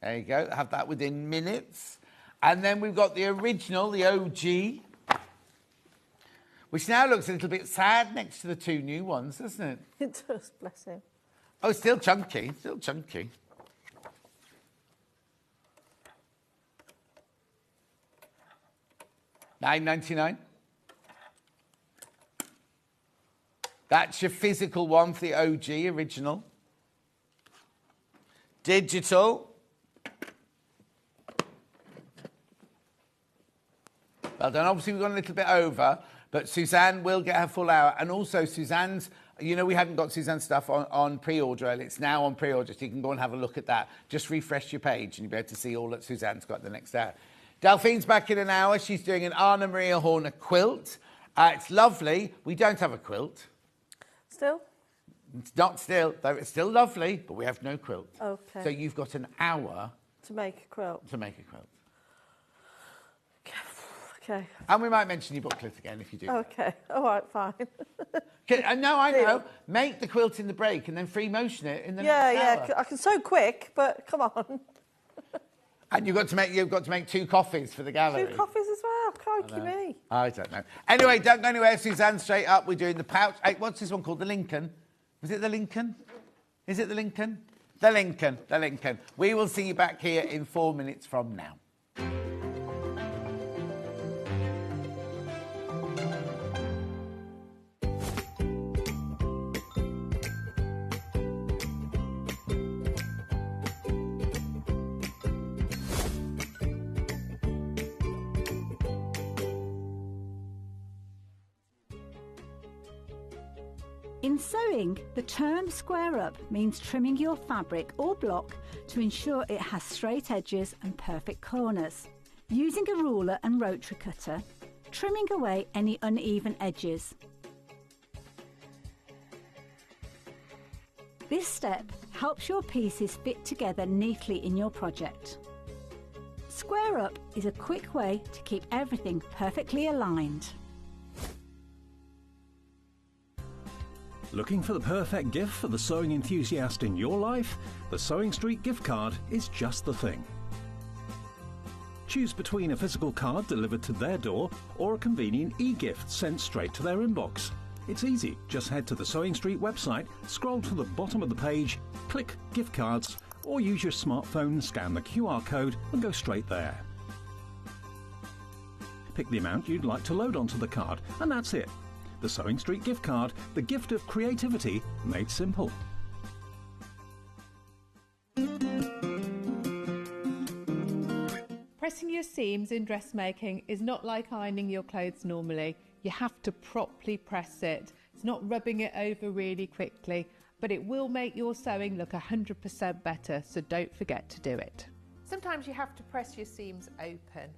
There you go. Have that within minutes. And then we've got the original, the OG, which now looks a little bit sad next to the 2 new ones, doesn't it? It does, bless him. Oh, still chunky. Still chunky. $9.99. That's your physical one for the OG original. Digital. Well done. Obviously, we've gone a little bit over, but Suzanne will get her full hour. And also, Suzanne's, you know, we hadn't got Suzanne's stuff on pre-order, and it's now on pre-order, so you can go and have a look at that. Just refresh your page, and you'll be able to see all that Suzanne's got the next hour. Delphine's back in an hour. She's doing an Anna Maria Horner quilt. It's lovely. We don't have a quilt. Still? It's not still, though it's still lovely, but we have no quilt. Okay. So you've got an hour to make a quilt. To make a quilt. Okay. And we might mention your booklet again if you do. Okay. All right, fine. No, I know. Make the quilt in the break and then free motion it in the next hour. Yeah. I can sew quick, but come on. And you've got to make 2 coffees for the gallery. 2 coffees as Oh, crikey me. I don't know. Anyway, don't go anywhere. Suzanne, straight up. We're doing the pouch. Hey, what's this one called? The Lincoln? Was it the Lincoln? Is it the Lincoln? The Lincoln. The Lincoln. We will see you back here in 4 minutes from now. In sewing, the term square up means trimming your fabric or block to ensure it has straight edges and perfect corners. Using a ruler and rotary cutter, trimming away any uneven edges. This step helps your pieces fit together neatly in your project. Square up is a quick way to keep everything perfectly aligned. Looking for the perfect gift for the sewing enthusiast in your life? The Sewing Street gift card is just the thing. Choose between a physical card delivered to their door or a convenient e-gift sent straight to their inbox. It's easy. Just head to the Sewing Street website, scroll to the bottom of the page, click Gift Cards, or use your smartphone, scan the QR code and go straight there. Pick the amount you'd like to load onto the card, and that's it. The Sewing Street gift card, the gift of creativity made simple. Pressing your seams in dressmaking is not like ironing your clothes normally. You have to properly press it. It's not rubbing it over really quickly, but it will make your sewing look 100% better, so don't forget to do it. Sometimes you have to press your seams open.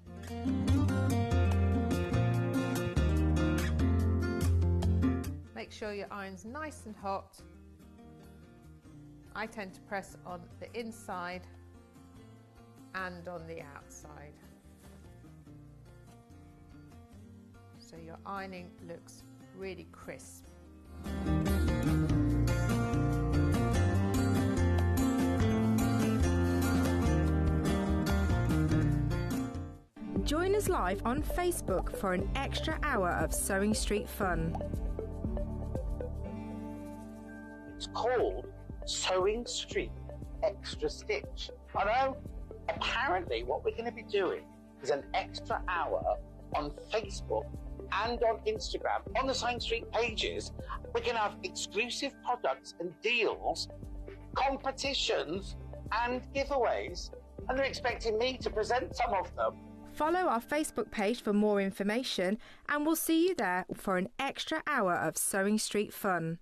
Make sure your iron's nice and hot. I tend to press on the inside and on the outside, so your ironing looks really crisp. Join us live on Facebook for an extra hour of Sewing Street fun. It's called Sewing Street Extra Stitch. I know, apparently what we're going to be doing is an extra hour on Facebook and on Instagram. On the Sewing Street pages, we're going to have exclusive products and deals, competitions and giveaways. And they're expecting me to present some of them. Follow our Facebook page for more information, and we'll see you there for an extra hour of Sewing Street fun.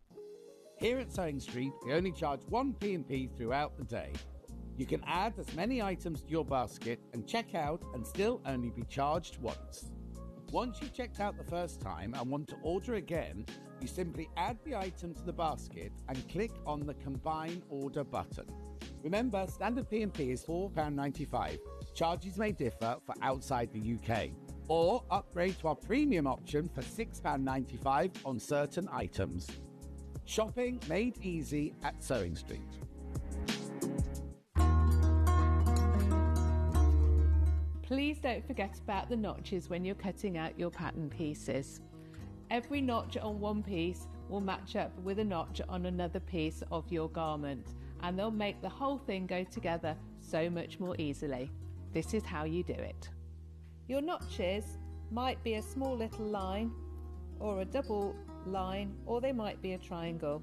Here at Sewing Street, we only charge 1 P&P throughout the day. You can add as many items to your basket and check out and still only be charged once. Once you've checked out the first time and want to order again, you simply add the item to the basket and click on the Combine Order button. Remember, standard P&P is £4.95. Charges may differ for outside the UK. Or upgrade to our premium option for £6.95 on certain items. Shopping made easy at Sewing Street. Please don't forget about the notches when you're cutting out your pattern pieces. Every notch on one piece will match up with a notch on another piece of your garment, and they'll make the whole thing go together so much more easily. This is how you do it. Your notches might be a small little line or a double line, or they might be a triangle.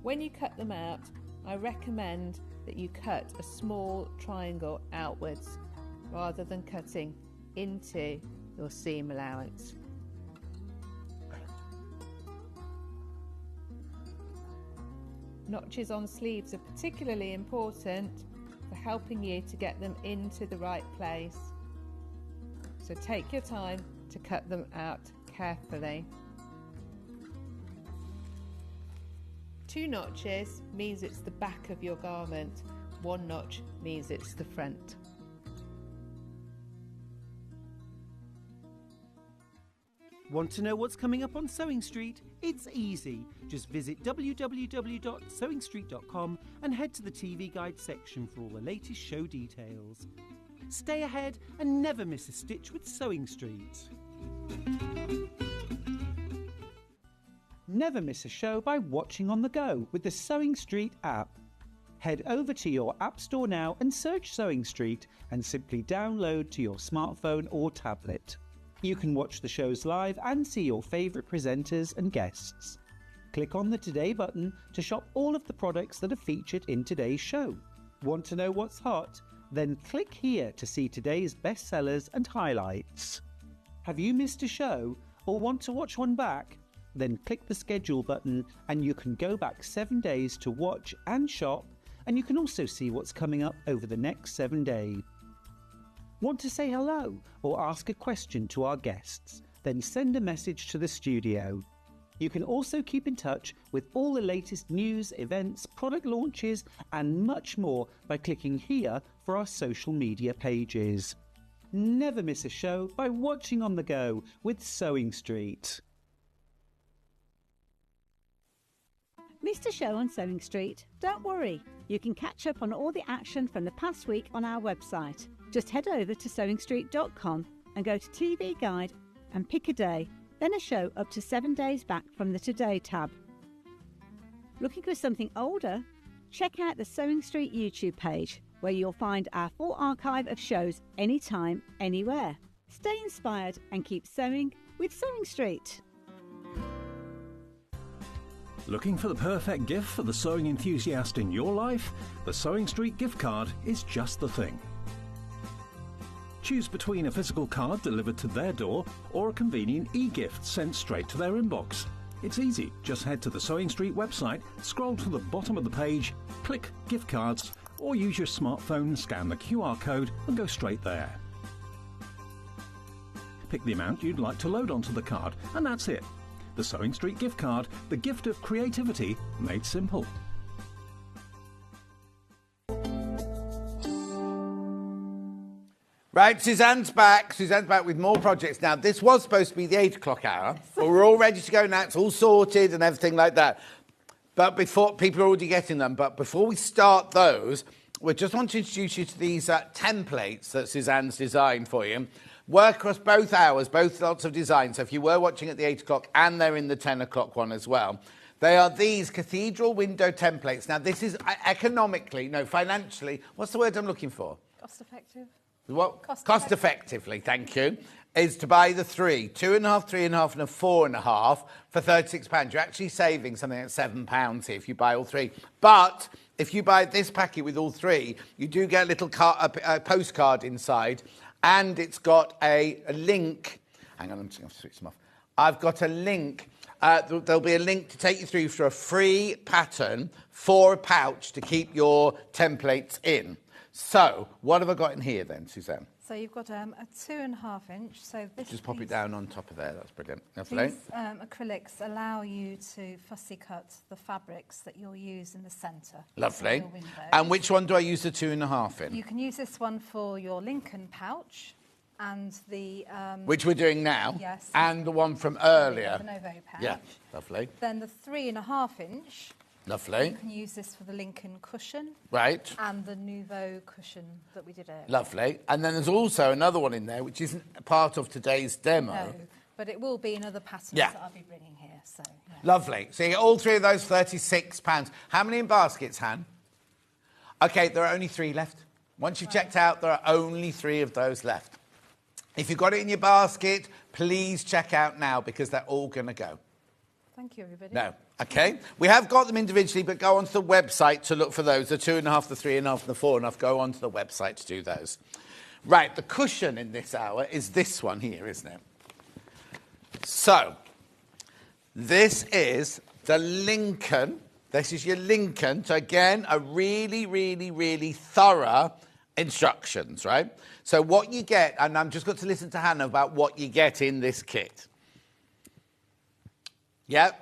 When you cut them out, I recommend that you cut a small triangle outwards rather than cutting into your seam allowance. Notches on sleeves are particularly important for helping you to get them into the right place. So take your time to cut them out carefully. 2 notches means it's the back of your garment. 1 notch means it's the front. Want to know what's coming up on Sewing Street? It's easy. Just visit www.sewingstreet.com and head to the TV Guide section for all the latest show details. Stay ahead and never miss a stitch with Sewing Street. Never miss a show by watching on the go with the Sewing Street app. Head over to your App Store now and search Sewing Street and simply download to your smartphone or tablet. You can watch the shows live and see your favourite presenters and guests. Click on the Today button to shop all of the products that are featured in today's show. Want to know what's hot? Then click here to see today's bestsellers and highlights. Have you missed a show or want to watch one back? Then click the schedule button and you can go back 7 days to watch and shop, and you can also see what's coming up over the next 7 days. Want to say hello or ask a question to our guests? Then send a message to the studio. You can also keep in touch with all the latest news, events, product launches and much more by clicking here for our social media pages. Never miss a show by watching on the go with Sewing Street. Missed a show on Sewing Street? Don't worry, you can catch up on all the action from the past week on our website. Just head over to sewingstreet.com and go to TV Guide and pick a day, then a show up to 7 days back from the Today tab. Looking for something older? Check out the Sewing Street YouTube page, where you'll find our full archive of shows anytime, anywhere. Stay inspired and keep sewing with Sewing Street. Looking for the perfect gift for the sewing enthusiast in your life? The Sewing Street gift card is just the thing. Choose between a physical card delivered to their door or a convenient e-gift sent straight to their inbox. It's easy. Just head to the Sewing Street website, scroll to the bottom of the page, click Gift Cards, or use your smartphone, scan the QR code and go straight there. Pick the amount you'd like to load onto the card, and that's it. The Sewing Street gift card, the gift of creativity made simple. Right, Suzanne's back. Suzanne's back with more projects now. This was supposed to be the 8 o'clock hour, but we're all ready to go now. It's all sorted and everything like that. But before, people are already getting them. But before we start those, we just want to introduce you to these templates that Suzanne's designed for you. Work across both hours, both lots of designs. So if you were watching at the 8 o'clock and they're in the 10 o'clock one as well. They are these cathedral window templates. Now, this is financially, what's the word I'm looking for? Cost effective. What? Cost effectively, thank you, is to buy the 3, 2.5, 3.5 and a 4.5 for £36. You're actually saving something like £7 here if you buy all 3. But if you buy this packet with all 3, you do get a little postcard inside, and it's got a link. Hang on, I'm just going to switch them off. I've got a link. There'll be a link to take you through for a free pattern for a pouch to keep your templates in. So, what have I got in here then, Suzanne? So you've got a 2.5 inch. So this just pop it down on top of there. That's brilliant. Lovely. These acrylics allow you to fussy cut the fabrics that you'll use in the centre. Lovely. And which one do I use the 2.5 in? You can use this one for your Lincoln pouch and the... which we're doing now. Yes. And the one from earlier. The Neuvo pouch. Yeah, lovely. Then the 3.5 inch. Lovely. You can use this for the Lincoln cushion. Right. And the Neuvo cushion that we did earlier. Lovely. And then there's also another one in there, which isn't part of today's demo. No, but it will be in other patterns that I'll be bringing here. So. Yeah. Lovely. So you get all 3 of those, £36. How many in baskets, Han? OK, there are only 3 left. Once you've checked out, there are only 3 of those left. If you've got it in your basket, please check out now, because they're all going to go. Thank you, everybody. No. OK. We have got them individually, but go onto the website to look for those. The 2.5, the 3.5 and the 4.5. Go onto the website to do those. Right, the cushion in this hour is this one here, isn't it? So, this is the Lincoln. This is your Lincoln. So, again, a really, really, really thorough instructions, right? So what you get, and I'm just got to listen to Hannah about what you get in this kit. Yep.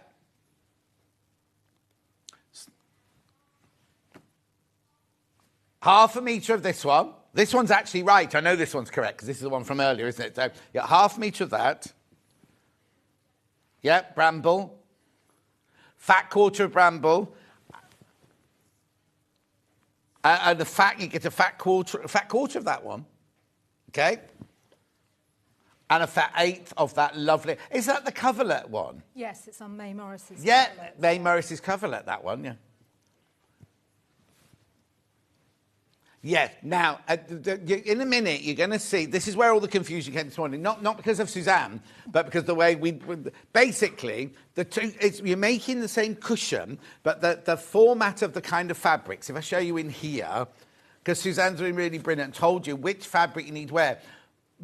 Half a metre of this one. This one's actually right. I know this one's correct, because this is the one from earlier, isn't it? So, yeah, half a metre of that. Yep, bramble. Fat quarter of bramble. And the fat, you get a fat quarter of that one. Okay? And a fat eighth of that lovely... Is that the coverlet one? Yes, it's on May Morris's Yeah, coverlet. May Morris's coverlet, that one, yeah. Yeah, now, in a minute, you're going to see, this is where all the confusion came this morning, not because of Suzanne, but because the way basically, you're making the same cushion, but the format of the kind of fabrics, if I show you in here, because Suzanne's been really brilliant and told you which fabric you need where,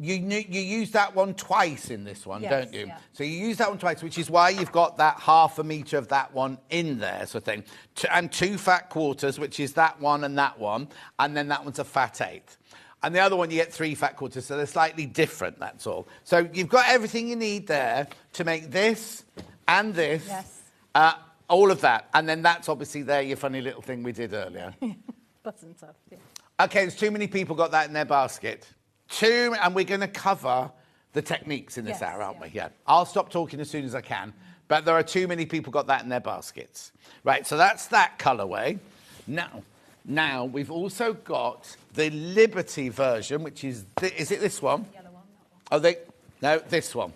you use that one twice in this one, yes, don't you? Yeah. So you use that one twice, which is why you've got that 1/2 metre of that one in there, sort of thing. And 2 fat quarters, which is that one, and then that one's a fat eighth. And the other one, you get 3 fat quarters, so they're slightly different, that's all. So you've got everything you need there to make this and this, yes. all of that. And then that's obviously there, your funny little thing we did earlier. Button top, yeah. Okay, there's too many people got that in their basket. And we're going to cover the techniques in this hour, aren't we? Yeah. I'll stop talking as soon as I can, but there are too many people got that in their baskets. Right, so that's that colourway. Now we've also got the Liberty version, which is it this one? The yellow one, No, this one.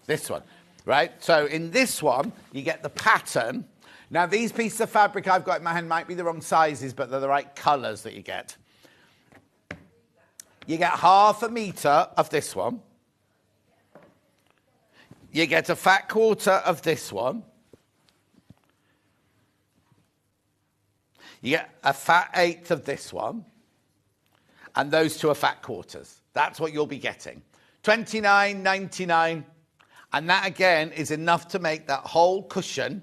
This one. Right, so in this one, you get the pattern. Now, these pieces of fabric I've got in my hand might be the wrong sizes, but they're the right colours that you get. You get 1/2 metre of this one. You get a fat quarter of this one. You get a fat eighth of this one. And those two are fat quarters. That's what you'll be getting. $29.99. And that, again, is enough to make that whole cushion,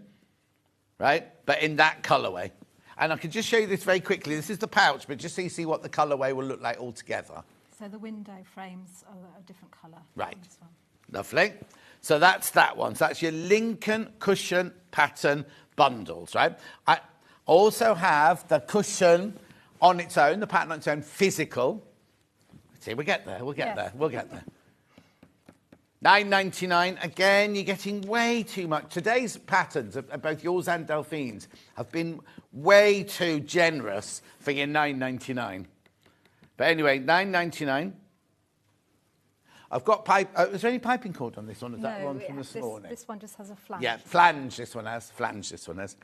right? But in that colourway. And I can just show you this very quickly. This is the pouch, but just so you see what the colourway will look like altogether. So the window frames are a different colour. Right. This one. Lovely. So that's that one. So that's your Lincoln cushion pattern bundles, right? I also have the cushion on its own, the pattern on its own, physical. See, we'll get there. We'll get there. $9.99. Again, you're getting way too much. Today's patterns, both yours and Delphine's, have been way too generous for your $9.99. But anyway, $9.99. I've got pipe. Is there any piping cord on this one? Is that one from this morning? This one just has a flange. Yeah, flange this one has. Flange this one has.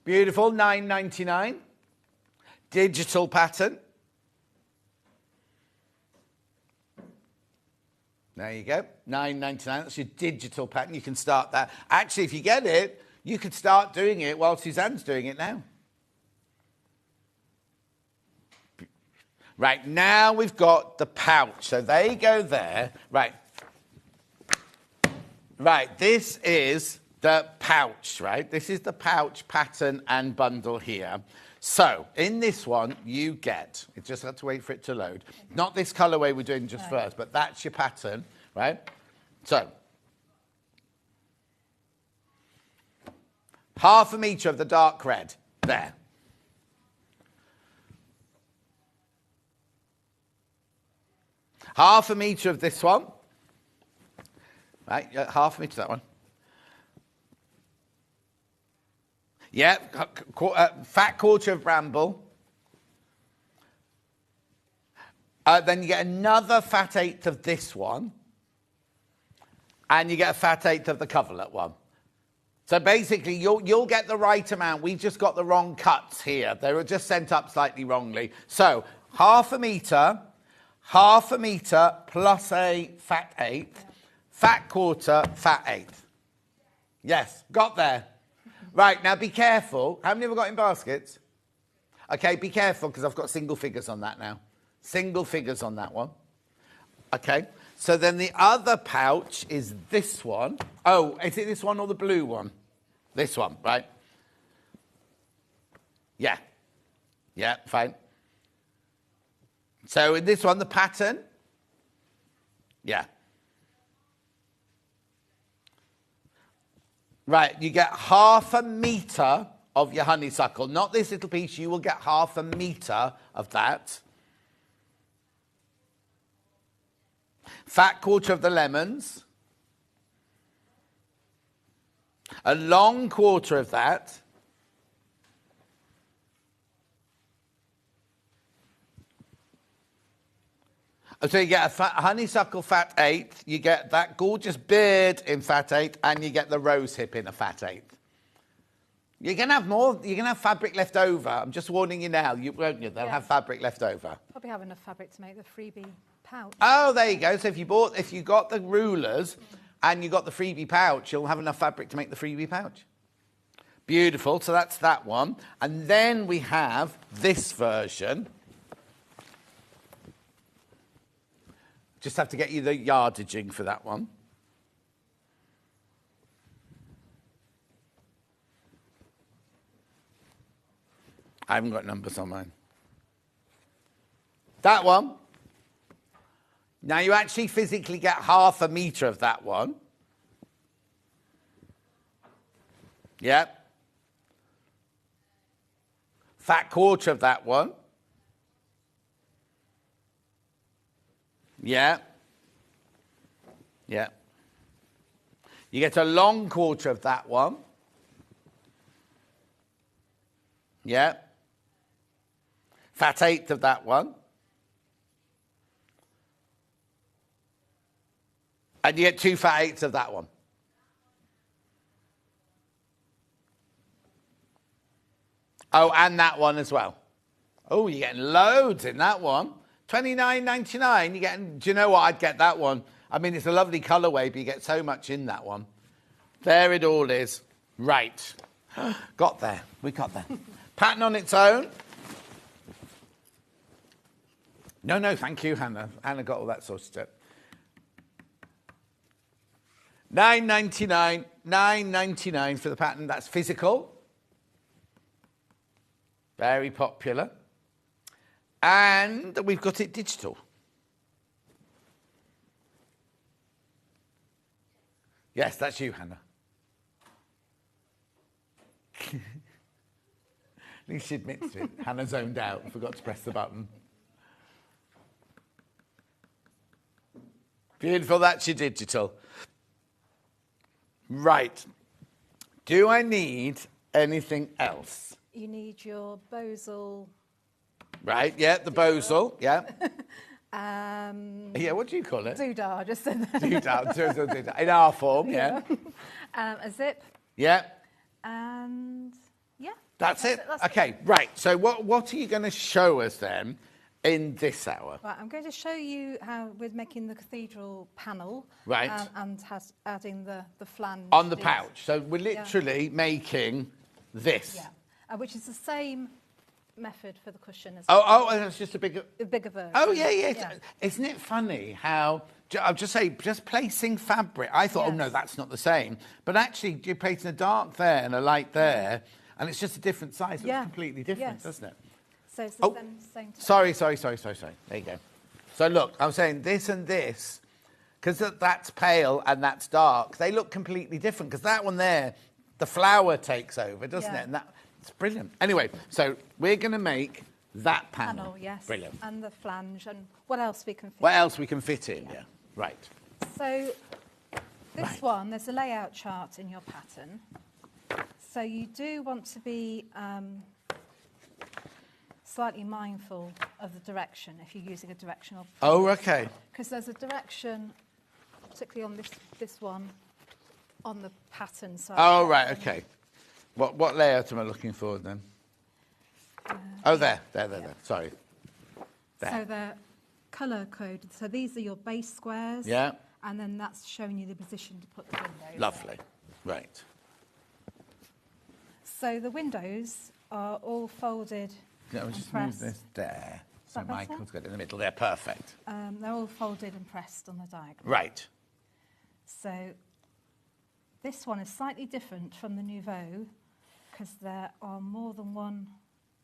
Beautiful, $9.99. Digital pattern. There you go, $9.99. That's your digital pattern. You can start that. Actually, if you get it, you could start doing it while Suzanne's doing it now. Right, now we've got the pouch. So they go there. Right, this is the pouch, right? This is the pouch pattern and bundle here. So, in this one, you get, you just have to wait for it to load. Not this colourway we're doing just first, but that's your pattern, right? So, 1/2 metre of the dark red, there. Half a metre of this one. Right, 1/2 metre of that one. Yeah, fat quarter of bramble. Then you get another fat eighth of this one. And you get a fat eighth of the coverlet one. So basically, you'll get the right amount. We've just got the wrong cuts here. They were just sent up slightly wrongly. So, 1/2 metre... 1/2 metre plus a fat eighth, fat quarter, fat eighth. Yes, got there. Right, now be careful. How many have I got in baskets? Okay, be careful because I've got single figures on that now. Single figures on that one. Okay, so then the other pouch is this one. Oh, is it this one or the blue one? This one, right? Yeah. Yeah, fine. So in this one, the pattern, yeah. Right, you get 1/2 metre of your honeysuckle. Not this little piece, you will get 1/2 metre of that. Fat quarter of the lemons. A long quarter of that. So you get a honeysuckle fat 8, you get that gorgeous beard in fat 8, and you get the rose hip in a fat 8. You're going to have more, you're going to have fabric left over. I'm just warning you now, won't you? They'll have fabric left over. Probably have enough fabric to make the freebie pouch. Oh, there you go. So if you got the rulers and you got the freebie pouch, you'll have enough fabric to make the freebie pouch. Beautiful. So that's that one. And then we have this version. Just have to get you the yardaging for that one. I haven't got numbers on mine. That one. Now you actually physically get half a metre of that one. Yep. Fat quarter of that one. Yeah. Yeah. You get a long quarter of that one. Yeah. Fat eighth of that one. And you get 2 fat eighths of that one. Oh, and that one as well. Oh, you're getting loads in that one. $29.99. You're getting, do you know what? I'd get that one. I mean, it's a lovely colourway, but you get so much in that one. There it all is. Right. Got there. We got there. Pattern on its own. No, thank you, Hannah. Hannah got all that sorted out. $9.99 for the pattern. That's physical. Very popular. And we've got it digital. Yes, that's you, Hannah. At least she admits to it. Hannah zoned out and forgot to press the button. Beautiful, that's your digital. Right. Do I need anything else? You need your Bosal. Right, yeah, the Bosal, yeah. Yeah, what do you call it? Doodah, I just said that. Doodah. In our form, yeah. A zip. Yeah. And yeah. That's it? Okay, right. So what are you going to show us then in this hour? Right, I'm going to show you how we're making the cathedral panel. Right. And adding the flange. On the pouch. So we're literally making this. Yeah. Which is the same method for the cushion as well. Oh, and it's just a bigger version. Oh, yeah. Isn't it funny how, I'll just say, just placing fabric, I thought, oh no, that's not the same. But actually, you're placing a dark there and a light there, and it's just a different size. It's completely different, doesn't it? So it's the same type. Sorry. There you go. So look, I'm saying this and this, because that's pale and that's dark, they look completely different, because that one there, the flower takes over, doesn't it? And it's brilliant. Anyway, so we're going to make that panel. Yes. Brilliant. And the flange and what else we can fit What else we can fit in, yeah. Right. So this one, there's a layout chart in your pattern. So you do want to be slightly mindful of the direction if you're using a directional. Oh, okay. Because there's a direction, particularly on this one, on the pattern side. Oh, right, okay. What layout am I looking for then? There. Sorry. There. So the colour code. So these are your base squares. Yeah. And then that's showing you the position to put the windows. Lovely. Right. So the windows are all folded. I'll just move this there. So Michael's got it in the middle there. Perfect. They're all folded and pressed on the diagram. Right. So this one is slightly different from the Neuvo because there are more than one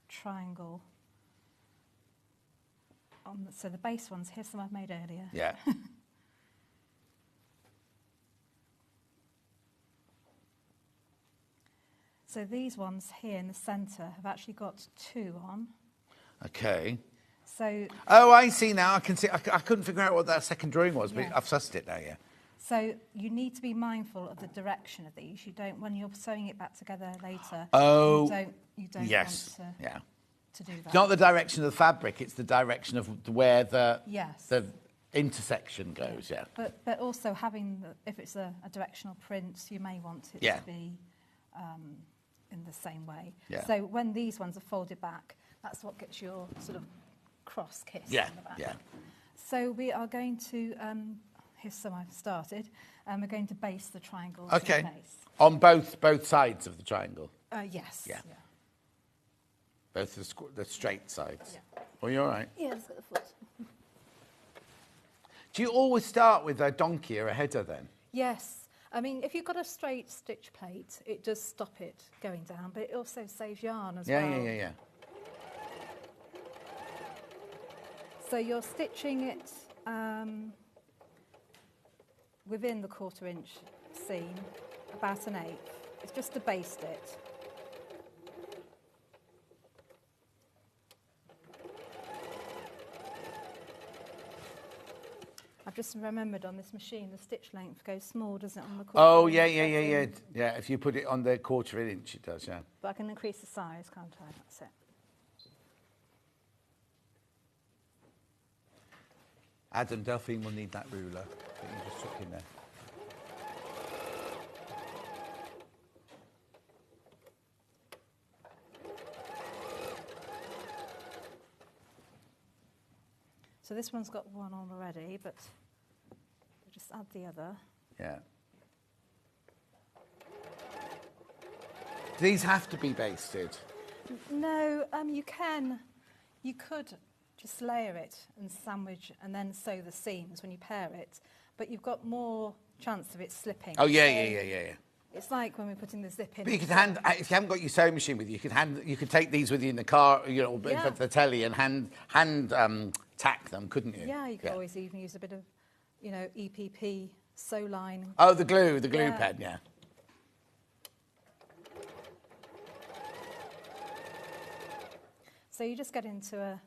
triangle. So the base ones, here's some I've made earlier. Yeah. So these ones here in the centre have actually got 2 on. Okay. So. Oh, I see now. I can see. I couldn't figure out what that second drawing was, but I've sussed it now. Yeah. So you need to be mindful of the direction of these. You don't, when you're sewing it back together later. Oh. You don't yes. want to. Yeah. to do that. It's not the direction of the fabric, it's the direction of where the intersection goes, yeah. But also having, if it's a directional print, you may want it to be in the same way. Yeah. So when these ones are folded back, that's what gets your sort of cross kiss on the back. Yeah. So we are going to, here's some I've started, we're going to base the triangles Okay. in place. On both sides of the triangle? Yes. Yeah. Both the straight sides? Yeah. Well, you're all right. Yeah, let's get the foot. Do you always start with a donkey or a header then? Yes. I mean, if you've got a straight stitch plate, it does stop it going down, but it also saves yarn as well. Yeah. So you're stitching it within the 1/4 inch seam, about 1/8. It's just to baste it. I've just remembered on this machine, the stitch length goes small, doesn't it, on the 1/4 inch? Yeah, if you put it on the 1/4 inch, it does, yeah. But I can increase the size, can't I? That's it. Adam, Delphine will need that ruler that you just took in there. So this one's got one on already, but we'll just add the other. Yeah. Do these have to be basted? No, you could just layer it and sandwich and then sew the seams when you pair it, but you've got more chance of it slipping. Oh, yeah. It's like when we're putting the zip in. But you could if you haven't got your sewing machine with you, you could take these with you in the car, for the telly and hand tack them, couldn't you? Yeah, you could always even use a bit of, EPP sew line. Oh, the glue pen, yeah. So you just get into a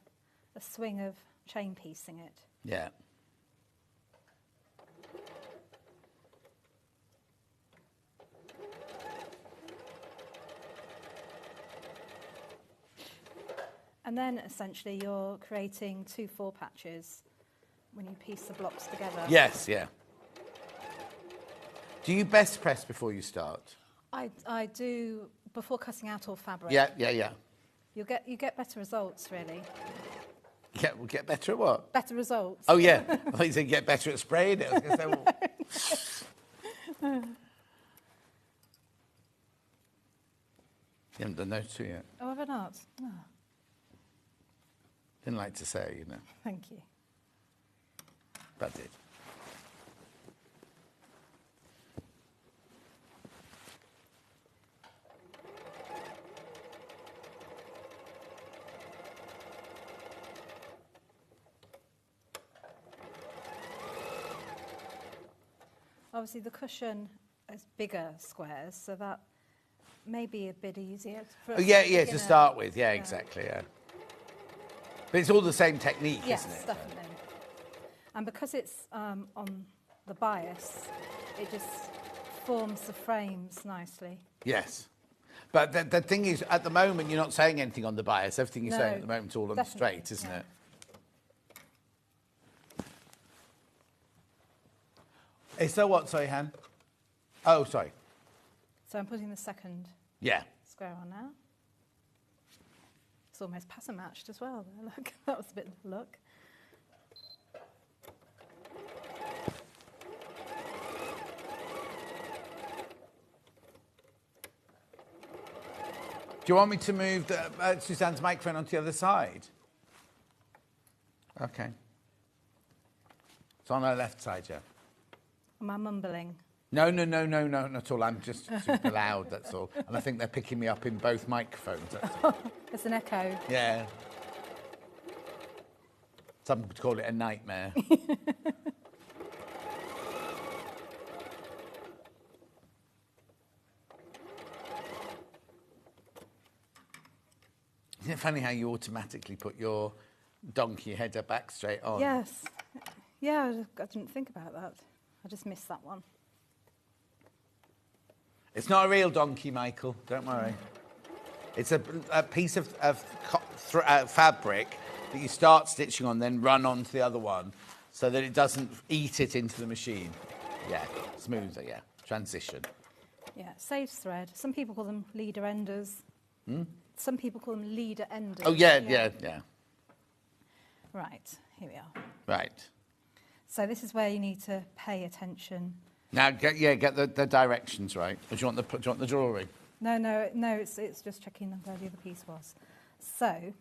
swing of chain piecing it. Yeah. And then essentially you're creating 2 4 patches when you piece the blocks together. Yes, yeah. Do you best press before you start? I do before cutting out all fabric. Yeah. You get better results, really. We'll get better at what? Better results. Oh, yeah. I thought you said get better at spraying it. I was going to say, well. You haven't done those two yet. Oh, have I not? Oh. Didn't like to say, Thank you. But I did. Obviously, the cushion is bigger squares, so that may be a bit easier. To start with. Yeah, exactly, yeah. But it's all the same technique, isn't it? Yes, definitely. And because it's on the bias, it just forms the frames nicely. Yes. But the thing is, at the moment, you're not saying anything on the bias. Everything you're saying at the moment is all on the straight, isn't it? Is there what, sorry, Han? Oh, sorry. So I'm putting the second square on now. It's almost pattern matched as well. Look, that was a bit of a look. Do you want me to move Suzanne's microphone onto the other side? Okay. It's on her left side, yeah. Am I mumbling? No, not at all. I'm just super loud, that's all. And I think they're picking me up in both microphones, that's all. There's an echo. Yeah. Some would call it a nightmare. Isn't it funny how you automatically put your donkey header back straight on? Yes. Yeah, I didn't think about that. I just missed that one. It's not a real donkey, Michael. Don't worry. It's a piece of fabric that you start stitching on, then run onto the other one so that it doesn't eat it into the machine. Yeah, smoother, yeah. Transition. Yeah, saves thread. Some people call them leader enders. Some people call them leader enders. Oh, yeah. Right, here we are. Right. So this is where you need to pay attention. Now, get the directions right. Or do you want the drawing? No, it's just checking where the other piece was. So,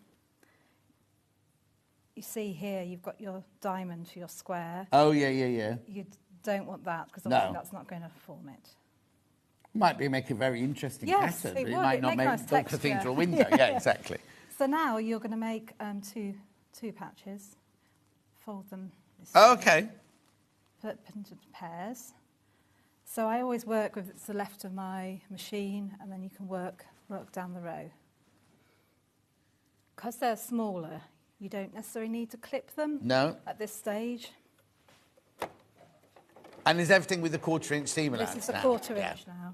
you see here, you've got your diamond for your square. Oh, yeah. You don't want that, because No. that's not going to form it. Might make a very interesting Yes, pattern. it But would. might It'd not make make nice the texture. cathedral window. Yeah, exactly. So now you're going to make two patches. Fold them this Oh, way. okay. Put into pairs. So I always work with the left of my machine, and then you can work down the row. Because they're smaller, you don't necessarily need to clip them. No. At this stage. And is everything with the 1/4-inch seam allowance? This is a now? 1/4 Yeah. inch now.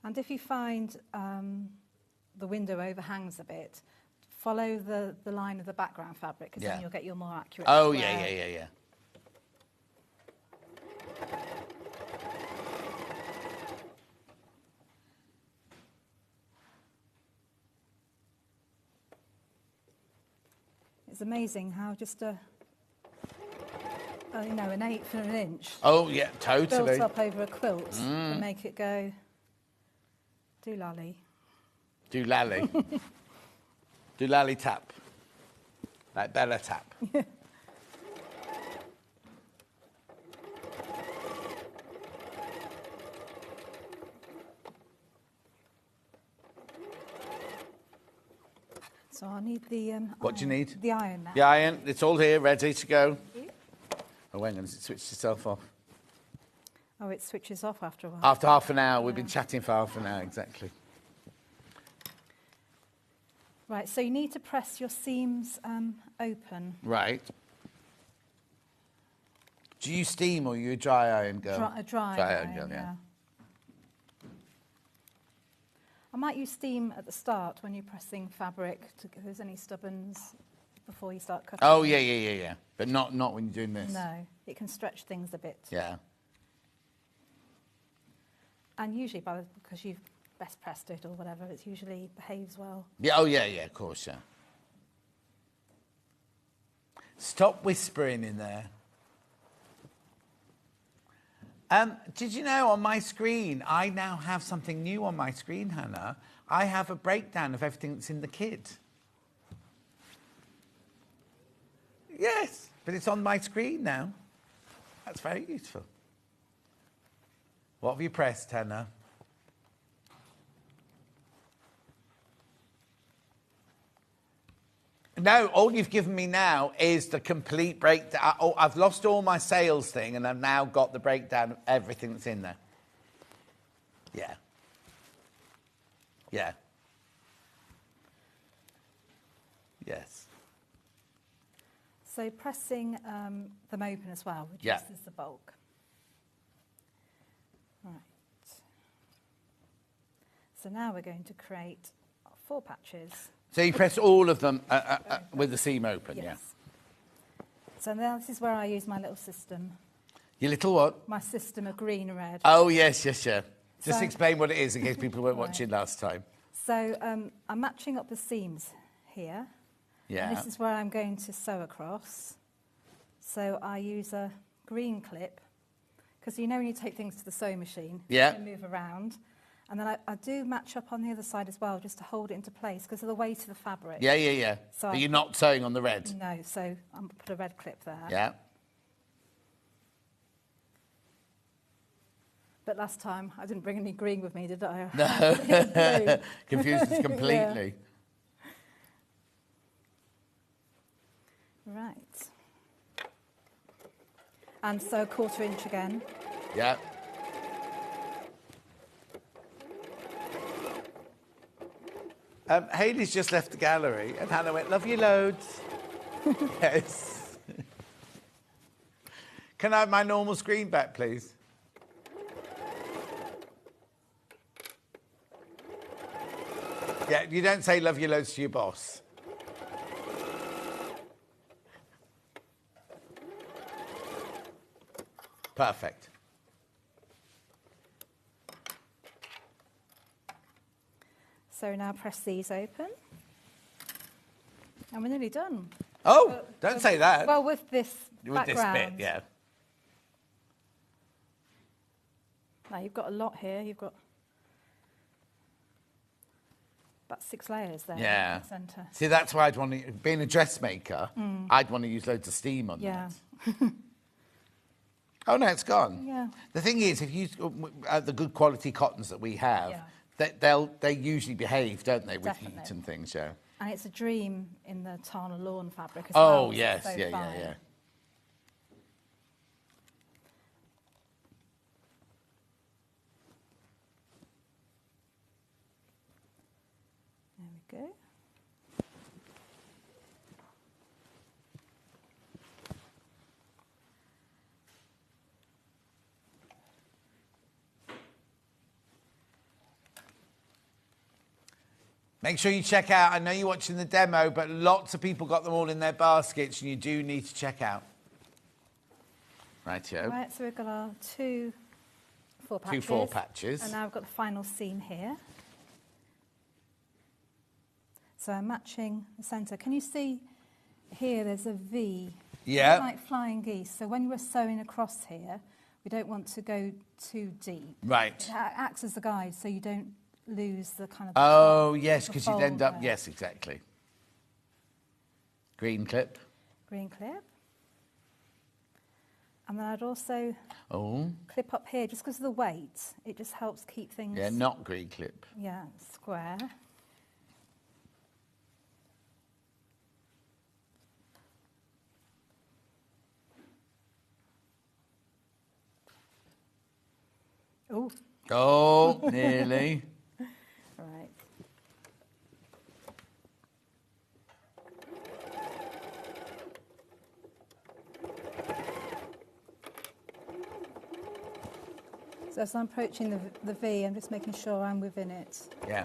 And if you find the window overhangs a bit, follow the line of the background fabric, because then you'll get your more accurate Oh, square. yeah. It's amazing how just an 1/8 of an inch Oh, yeah, totally. built up over a quilt can make it go doolally. Doolally. Doolally tap. Like Bella tap. So I need the What do you need? The iron now. The iron. It's all here, ready to go. Oh, hang on, has it switched itself off? Oh, it switches off after a while. After half an hour. We've been chatting for half an hour, exactly. Right, so you need to press your seams open. Right. Do you steam or are you a dry iron girl? Dry iron girl, yeah. I might use steam at the start when you're pressing fabric, if there's any stubborns before you start cutting. Oh, yeah. But not when you're doing this. No, it can stretch things a bit. Yeah. And usually, because you've best pressed it or whatever, it usually behaves well. Yeah. Oh, yeah, of course, yeah. Stop whispering in there. Did you know on my screen, I now have something new on my screen, Hannah. I have a breakdown of everything that's in the kit. Yes, but it's on my screen now. That's very useful. What have you pressed, Hannah? No, all you've given me now is the complete breakdown. I've lost all my sales thing, and I've now got the breakdown of everything that's in there. Yeah. Yeah. Yes. So pressing them open as well reduces the bulk. Right. So now we're going to create 4 patches. So you press all of them with the seam open, Yes. yeah. So now this is where I use my little system. Your little what? My system of green and red. Oh, yes. Just So- explain what it is in case people weren't watching last time. So I'm matching up the seams here. Yeah. And this is where I'm going to sew across. So I use a green clip, because you know when you take things to the sewing machine, Yeah. you move around. And then I do match up on the other side as well, just to hold it into place, because of the weight of the fabric. Yeah. So But I you're not sewing on the red. No, so I'm put a red clip there. Yeah. But last time, I didn't bring any green with me, did I? No. Confused us completely. Right. And so 1/4 inch again. Yeah. Hayley's just left the gallery, and Hannah went, "Love you loads." Yes. Can I have my normal screen back, please? Yeah, you don't say love you loads to your boss. Perfect. So now press these open. And we're nearly done. Oh, don't say that. Well, with this With background. this bit, yeah. Now you've got a lot here. You've got about 6 layers there Yeah. in the centre. See, that's why I'd want to, being a dressmaker, I'd want to use loads of steam on Yeah. that. Oh, no, it's gone. Yeah. The thing is, if you the good quality cottons that we have, they usually behave, don't they, with Definitely. heat and things, yeah. And it's a dream in the Tana lawn fabric as Oh, well. yes, It's so yeah, fine. yeah. There we go. Make sure you check out, I know you're watching the demo, but lots of people got them all in their baskets, and you do need to check out. Rightio. Right, so we've got our 2 4-patches. 2 4-patches. And now I've got the final seam here. So I'm matching the centre. Can you see here there's a V? Yeah. It's like flying geese. So when we're sewing across here, we don't want to go too deep. Right. It acts as a guide so you don't lose the kind of... Oh, yes, the because you'd end up... fold there. Yes, exactly. Green clip. Green clip. And then I'd also Oh. clip up here just because of the weight. It just helps keep things... Yeah, not green clip. Yeah, square. Oh. Oh, nearly. Right. So as I'm approaching the V, I'm just making sure I'm within it. Yeah.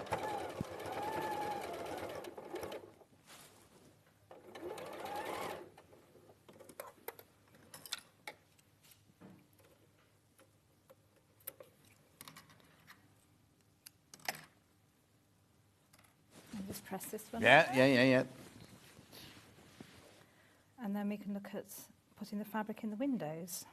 And just press this one. Yeah, up. yeah. And then we can look at putting the fabric in the windows.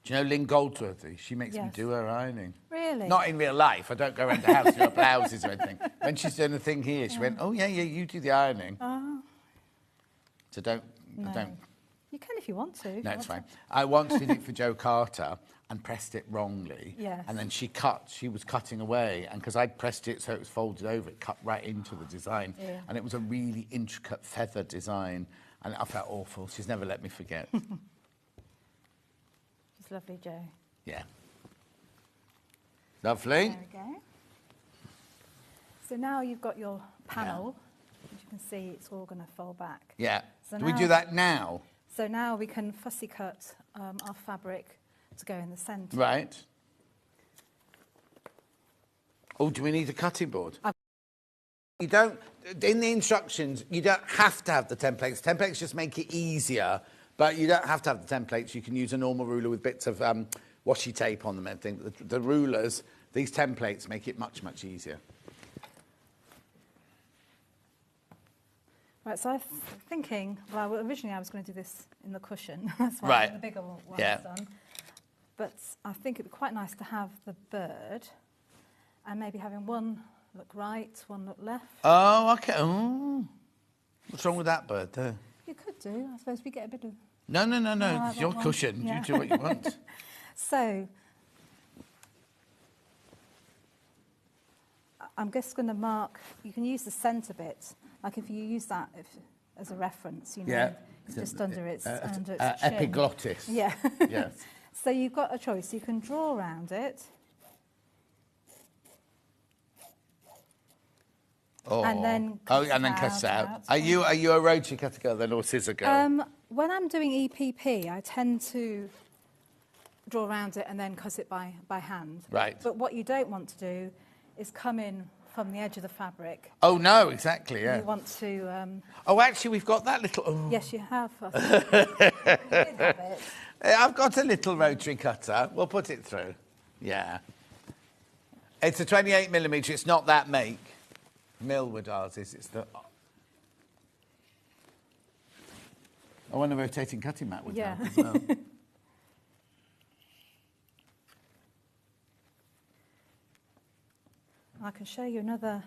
Do you know Lynn Goldsworthy? She makes me Yes. do her ironing. Really? Not in real life. I don't go around the house to do her blouses or anything. When she's doing the thing here, she went, oh, yeah, you do the ironing. Oh. So don't... No. don't. You can if you want to. No, it's fine. I once did it for Jo Carter and pressed it wrongly. Yes. And then she was cutting away, and because I'd pressed it so it was folded over, it cut right into the design. Yeah. And it was a really intricate feather design, and I felt awful. She's never let me forget. It's lovely, Jo. Yeah. Lovely. There we go. So now you've got your panel. As you can see, it's all going to fold back. Yeah. So Do we now- do that now? So now we can fussy cut our fabric to go in the centre. Right. Oh, do we need a cutting board? You don't, in the instructions, you don't have to have the templates. Templates just make it easier, but you don't have to have the templates. You can use a normal ruler with bits of washi tape on them and things. The rulers, these templates make it much, much easier. Right, so I'm thinking, well, originally I was going to do this in the cushion. That's why Right. the bigger one Yeah. done. But I think it'd be quite nice to have the bird and maybe having one look right, one look left. Oh, okay. Oh. What's wrong with that bird there? You could do. I suppose we get a bit of... No. I It's your want one. cushion. Yeah. You do what you want. So, I'm just going to mark, you can use the centre bit, like if you use that as a reference, you know, Yeah. it's just under its chin. Epiglottis. Yeah. Yes. So you've got a choice. You can draw around it. Oh. And then cut it out. Are you a rotary cutter girl then or scissor girl? When I'm doing EPP, I tend to draw around it and then cut it by hand. Right. But what you don't want to do is come in from the edge of the fabric. Oh, no, exactly, yeah. You want to... Oh, actually, we've got that little... Oh. Yes, you have. You did have it. I've got a little rotary cutter. We'll put it through. Yeah. It's a 28mm. It's not that make. Millwood ours is. It's the... I want a rotating cutting mat would help as well. I can show you another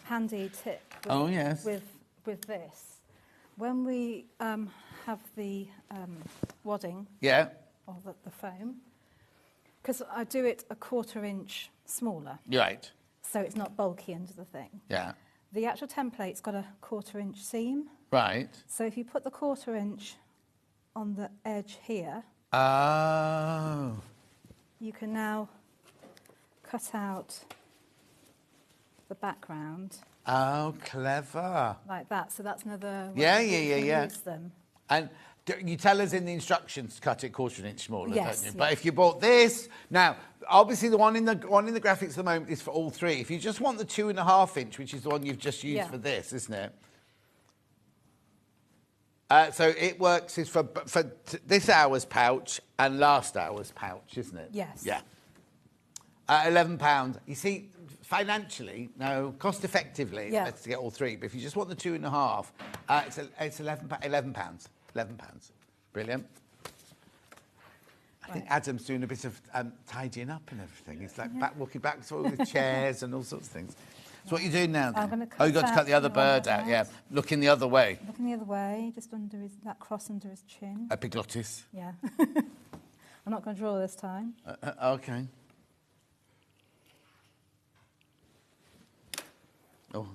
handy tip with this. When we have the wadding or the foam, because I do it a 1/4 inch smaller. Right. So it's not bulky under the thing. Yeah. The actual template's got a 1/4 inch seam. Right. So if you put the 1/4 inch on the edge here, you can now cut out the background. Oh, clever. Like that. So that's another way Yeah. use them. And you tell us in the instructions to cut it 1/4 inch smaller, Yes, don't you? But if you bought this, now obviously the one in the graphics at the moment is for all three. If you just want the 2.5 inch, which is the one you've just used for this, isn't it? So it works is for this hour's pouch and last hour's pouch, isn't it? Yes. Yeah. £11. You see, financially, no, cost effectively, it's better to get all three. But if you just want the 2.5, it's £11. £11. Brilliant. I think Adam's doing a bit of tidying up and everything. He's like walking back to all the chairs and all sorts of things. So what are you doing now then? I'm going to cut you've got to cut the other bird out, yeah. Looking the other way. Looking the other way, just under that cross under his chin. Epiglottis. Yeah. I'm not going to draw this time. Okay. Oh.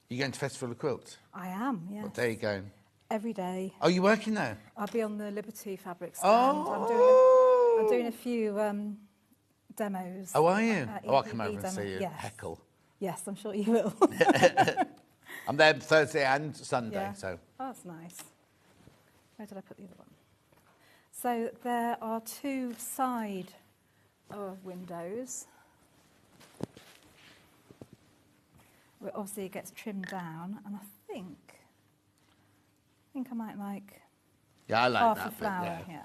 You going to Festival of Quilts? I am, yes. What day are you going? Every day. Oh, you working there? I'll be on the Liberty Fabric stand. I'm doing a few demos. Oh, are you? I'll come over and demo. see you. Yes. Heckle. Yes, I'm sure you will. I'm there Thursday and Sunday, so. Oh, that's nice. Where did I put the other one? So there are 2 side windows. Where obviously it gets trimmed down, and I think I might like I like half that a bit, flower. Yeah.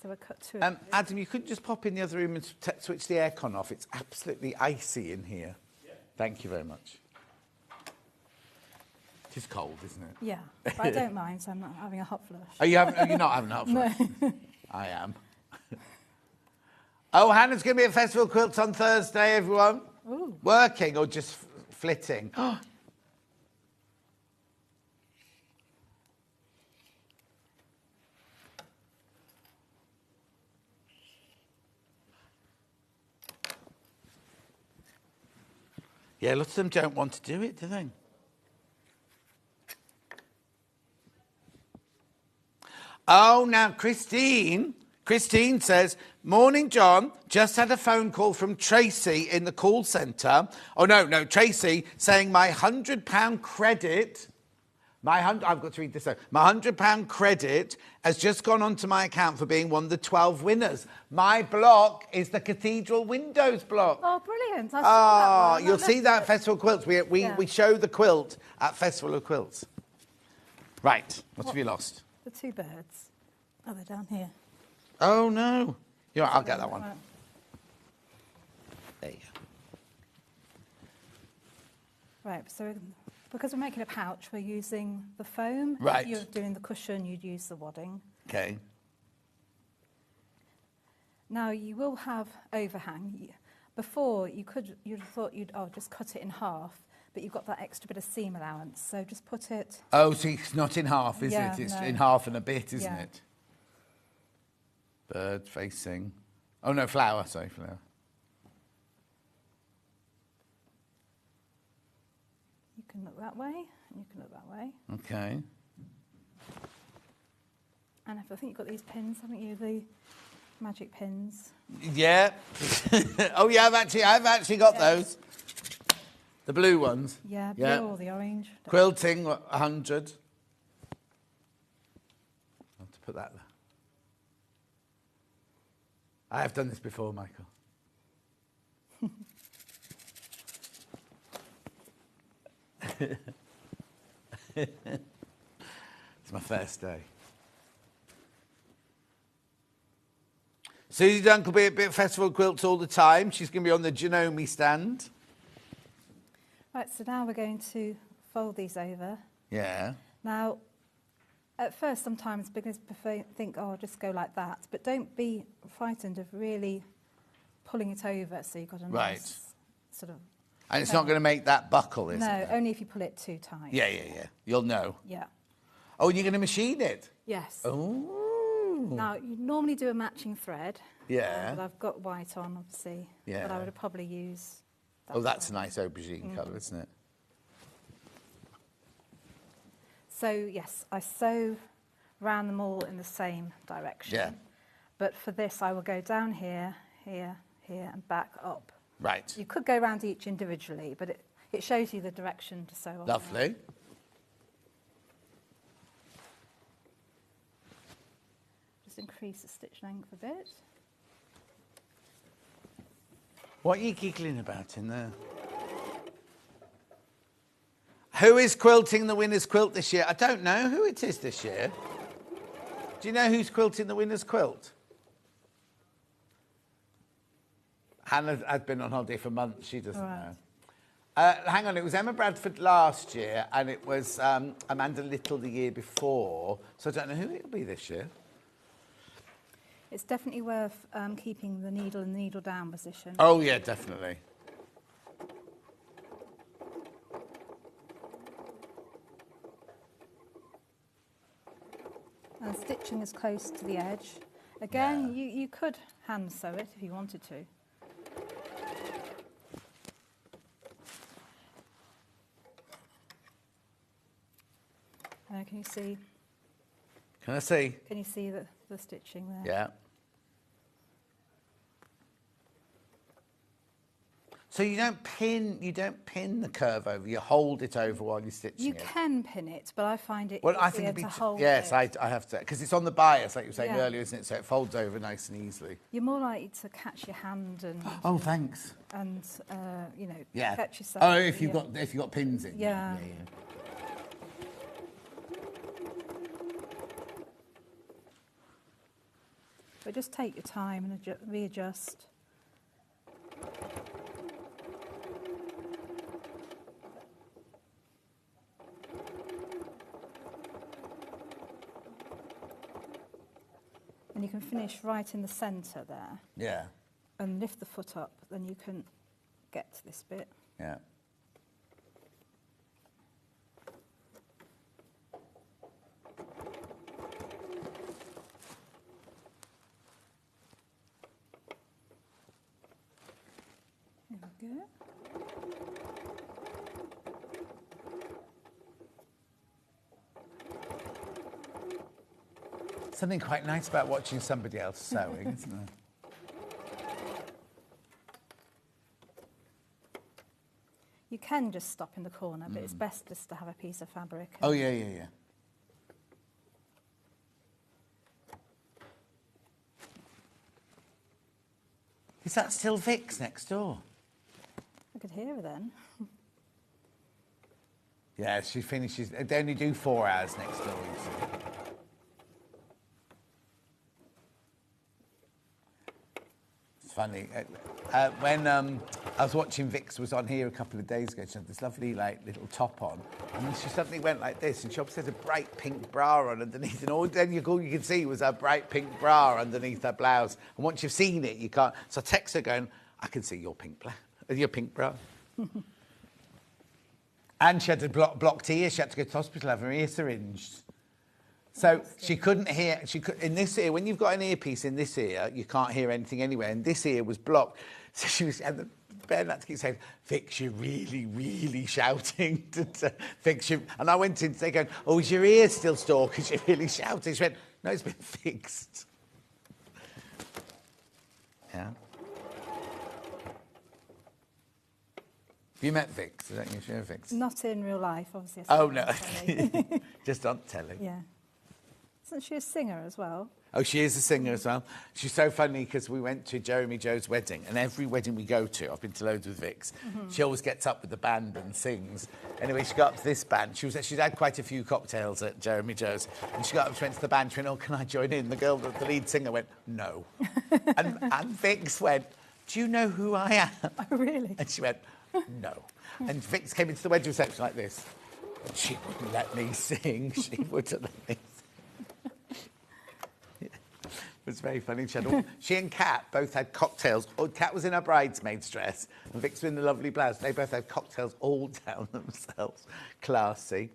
So I cut 2. Adam, you couldn't just pop in the other room and switch the aircon off. It's absolutely icy in here. Yeah. Thank you very much. It is cold, isn't it? Yeah, but I don't mind, so I'm not having a hot flush. Are you not having a hot flush? No. I am. Oh, Hannah's going to be at Festival of Quilts on Thursday, everyone. Ooh. Working or just flitting? Yeah, lots of them don't want to do it, do they? Oh, now Christine says, morning, John. Just had a phone call from Tracy in the call centre. Oh, no, Tracy saying my £100 credit, I've got to read this out. My £100 credit has just gone onto my account for being one of the 12 winners. My block is the Cathedral Windows block. Oh, brilliant. You'll see that at Festival of Quilts. We show the quilt at Festival of Quilts. Right, what have you lost? The 2 birds. Oh, they're down here. Oh, no. You're right, I'll get that one. Right. There you go. Right, so because we're making a pouch, we're using the foam. Right. If you're doing the cushion, you'd use the wadding. Okay. Now, you will have overhang. Before, you'd have thought you'd just cut it in half, but you've got that extra bit of seam allowance, so just put it... Oh, so it's not in half, is Yeah, it? It's no. in half and a bit, isn't Yeah. it? Bird facing... Oh, no, flower, sorry, flower. You can look that way, and you can look that way. Okay. And I think you've got these pins, haven't you? magic pins. Yeah. Oh yeah, I've actually got those. The blue ones. Yeah, blue or the orange. Quilting 100. I'll have to put that there. I have done this before, Michael. It's my first day. Susie Dunk will be at Bit Festival Quilts all the time. She's going to be on the Genome stand. Right, so now we're going to fold these over. Yeah. Now, at first, sometimes beginners think, oh, I'll just go like that. But don't be frightened of really pulling it over so you've got a nice sort of... And it's not going to make that buckle, is it? No, only if you pull it too tight. Yeah. You'll know. Yeah. Oh, you're going to machine it? Yes. Oh. Now, you normally do a matching thread. Yeah. But I've got white on, obviously. Yeah. But I would probably use... That's a nice aubergine colour, isn't it? So, yes, I sew round them all in the same direction. Yeah. But for this, I will go down here, here, here, and back up. Right. You could go around each individually, but it shows you the direction to sew on. Lovely. Just increase the stitch length a bit. What are you giggling about in there? Who is quilting the winner's quilt this year? I don't know who it is this year. Do you know who's quilting the winner's quilt? Hannah has been on holiday for months. She doesn't know. Hang on, it was Emma Bradford last year, and it was Amanda Little the year before. So I don't know who it'll be this year. It's definitely worth keeping the needle in the needle down position. Oh, yeah, definitely. And stitching as close to the edge. Again, you could hand sew it if you wanted to. Can you see? Can I see? Can you see the stitching there? Yeah. So you don't pin the curve over. You hold it over while you're stitching you it. You can pin it, but I find it I easier think to hold yes, it. I have to, because it's on the bias, like you were saying earlier, isn't it? So it folds over nice and easily. You're more likely to catch your hand and. Oh, thanks. And catch yourself. Oh, if you've got pins in. Yeah. But just take your time and readjust. And you can finish right in the centre there. Yeah. And lift the foot up, then you can get to this bit. Yeah. There we go. Something quite nice about watching somebody else sewing, isn't there? You can just stop in the corner, but it's best just to have a piece of fabric. Oh, yeah. Is that still Vic's next door? I could hear her then. Yeah, she finishes. They only do 4 hours next door, you see. It's funny. When I was watching Vix was on here a couple of days ago, she had this lovely little top on, and then she suddenly went like this, and she obviously had a bright pink bra on underneath, and all you could see was her bright pink bra underneath her blouse. And once you've seen it, you can't. So I text her going, "I can see your pink bra." And she had a blocked ear. She had to go to the hospital, have her ear syringed. So she couldn't hear. In this ear, when you've got an earpiece in this ear, you can't hear anything anywhere. And this ear was blocked. So she was, and Ben had to keep saying, "Vix, you're really, really shouting." Vix, and I went in today going, "Oh, is your ear still sore because you're really shouting?" She went, "No, it's been fixed." Yeah. Have you met Vix? Don't you share Vix? Not in real life, obviously. Oh, no. Just on telly. Yeah. Isn't she a singer as well? Oh, she is a singer as well. She's so funny because we went to Jeremy Joe's wedding, and every wedding we go to, I've been to loads with Vix, she always gets up with the band and sings. Anyway, she got up to this band. She'd had quite a few cocktails at Jeremy Joe's, and she got up, she went to the band, she went, oh, can I join in? The lead singer went, no. and Vix went, do you know who I am? Oh, really? And she went, no. And Vix came into the wedding reception like this. She wouldn't let me sing. She wouldn't let me sing. It was very funny. She and Kat both had cocktails. Kat was in her bridesmaid's dress, and Vix was in the lovely blouse. They both had cocktails all down themselves. Classy.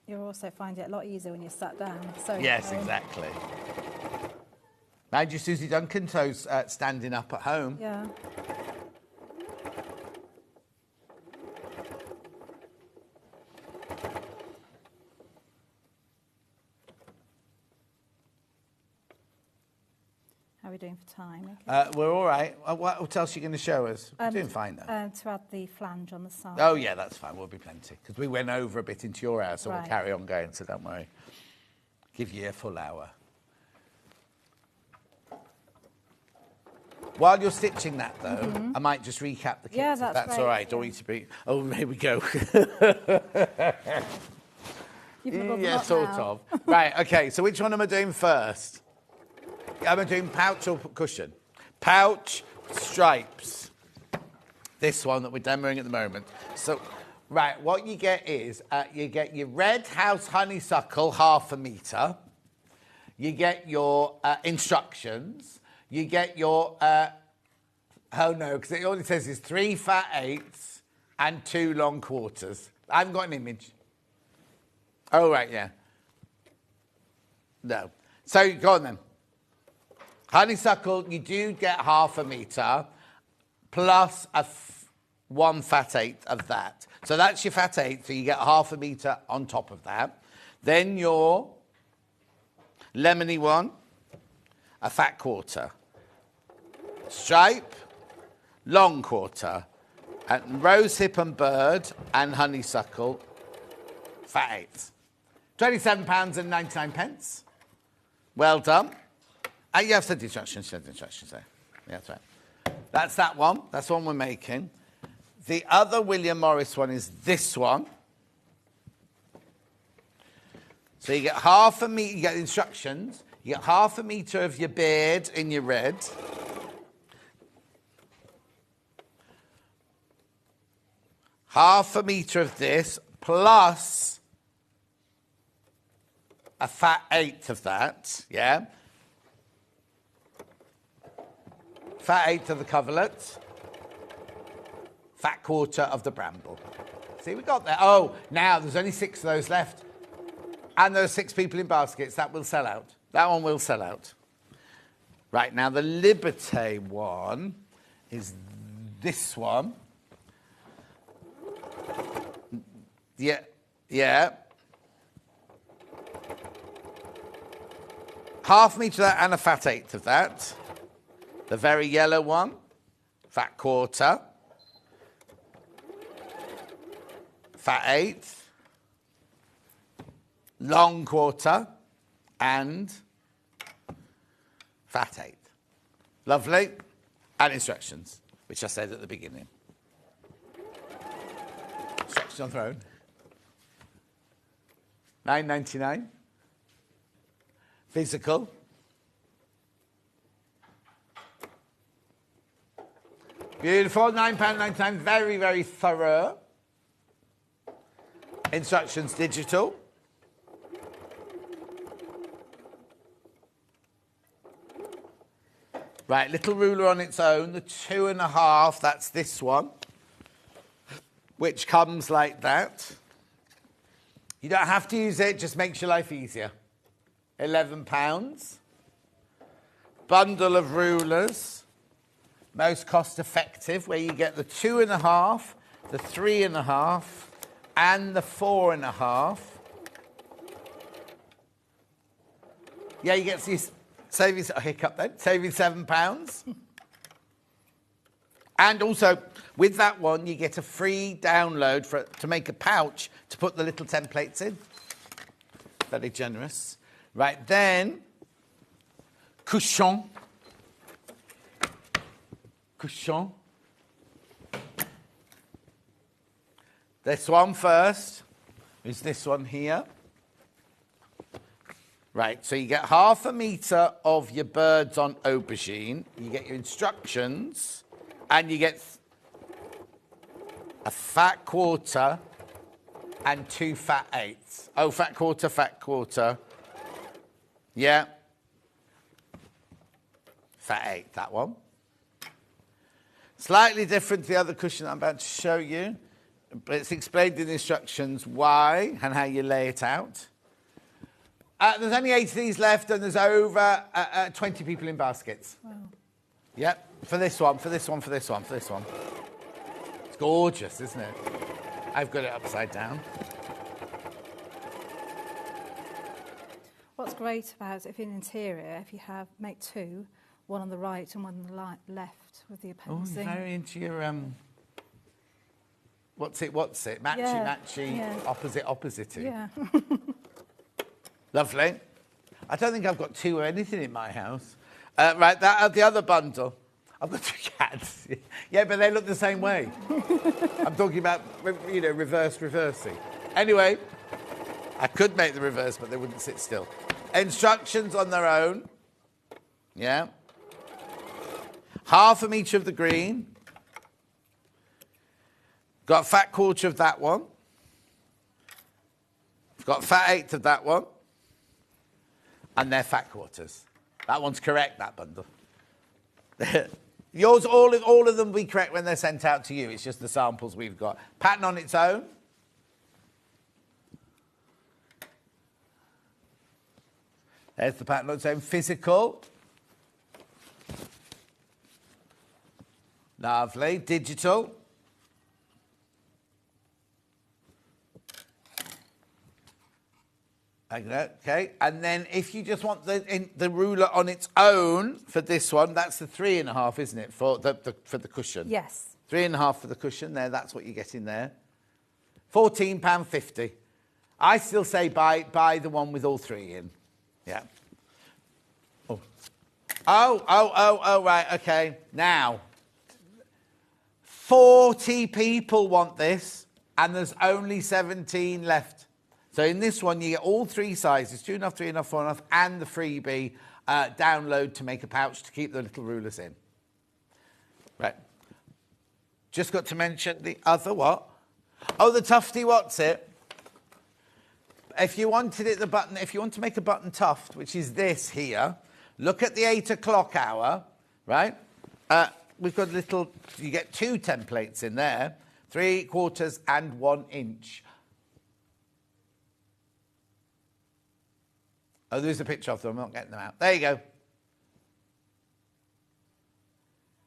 You'll also find it a lot easier when you're sat down. So yes, exactly. Mind you, Susie Duncan, toes standing up at home. Yeah. How are we doing for time? Okay. We're all right. What else are you going to show us? We're doing fine, though. To add the flange on the side. Oh, yeah, that's fine. We'll be plenty. Because we went over a bit into your hour, so right. We'll carry on going, so don't worry. Give you a full hour. While you're stitching that, though, I might just recap the kit. Yeah, if that's all great, right. yeah. Don't need to be... Oh, here we go. Yeah, sort of. Right, OK, so which one am I doing first? Am I doing pouch or cushion? Pouch, stripes. This one that we're demoing at the moment. So, right, what you get is you get your red house honeysuckle, 1/2 metre. You get your instructions. You get your... oh, no, because it only says is 3 fat 8s and 2 long quarters. I haven't got an image. Oh, right, yeah. No. So, go on then. Honeysuckle, you do get 1/2 metre plus 1 fat 8 of that. So that's your fat 8, so you get 1/2 metre on top of that. Then your lemony one, a fat 1/4. Stripe, long 1/4. And rose hip and bird and honeysuckle, fat 8. £27.99. Well done. You have the instructions there. Yeah, that's right. That's that one. That's the one we're making. The other William Morris one is this one. So you get 1/2 metre, you get the instructions. You get 1/2 metre of your beard in your red. Half a metre of this plus a fat 8 of that, yeah? Fat 8 of the coverlet, fat 1/4 of the bramble. See, we got there. Oh, now there's only 6 of those left. And there are 6 people in baskets. That will sell out. That one will sell out. Right, now the Liberté one is this one. Yeah. 1/2 metre of that and a fat 8 of that. The very yellow one, fat 1/4. Fat 8. Long 1/4. And fat 8. Lovely. And instructions, which I said at the beginning. Instructions on throne. $9.99. Physical. Beautiful. £9.99. Very, very thorough. Instructions digital. Right, little ruler on its own. The 2.5, that's this one, which comes like that. You don't have to use it, just makes your life easier. £11. Bundle of rulers. Most cost effective, where you get the 2.5, the 3.5, and the 4.5. Yeah, you get these saving, hiccup then, saving £7. And also, with that one, you get a free download to make a pouch to put the little templates in. Very generous. Right, then, cushion. Cushion. This one first is this one here. Right, so you get 1/2 metre of your birds on aubergine. You get your instructions, and you get a fat quarter and 2 fat eighths. Oh, fat quarter. Yeah. Fat eighth, that one. Slightly different to the other cushion I'm about to show you, but it's explained in the instructions why and how you lay it out. There's only 8 of these left, and there's over 20 people in baskets. Wow. Yep, for this one. It's gorgeous, isn't it? I've got it upside down. What's great about if in interior, if you make 2, one on the right and one on the left with the opposing. Oh, very into your what's it? Matchy, yeah. opposite. Yeah. Lovely. I don't think I've got 2 or anything in my house. Right, the other bundle. I've got 2 cats. Yeah, but they look the same way. I'm talking about, reversing. Anyway, I could make the reverse, but they wouldn't sit still. Instructions on their own. Yeah. 1/2 of each of the green. Got a fat quarter of that one. Got a fat eighth of that one. And they're fat quarters. That one's correct, that bundle. Yours, all of them will be correct when they're sent out to you. It's just the samples we've got. Pattern on its own. There's the pattern on its own. Physical. Lovely. Digital. Okay, and then if you just want the ruler on its own for this one, that's the 3.5, isn't it, for the cushion? Yes. 3.5 for the cushion there. That's what you get in there. £14.50. I still say buy the one with all 3 in. Yeah. Oh, right. Okay. Now, 40 people want this, and there's only 17 left. So in this one, you get all 3 sizes, 2.5, 3.5, 4.5, and the freebie download to make a pouch to keep the little rulers in. Right. Just got to mention the other what? Oh, the Tufty what's it? If you wanted it, if you want to make a button tuft, which is this here, look at the 8 o'clock hour, right? We've got you get 2 templates in there, 3/4 and 1 inch. Oh, there's a picture of them. I'm not getting them out. There you go.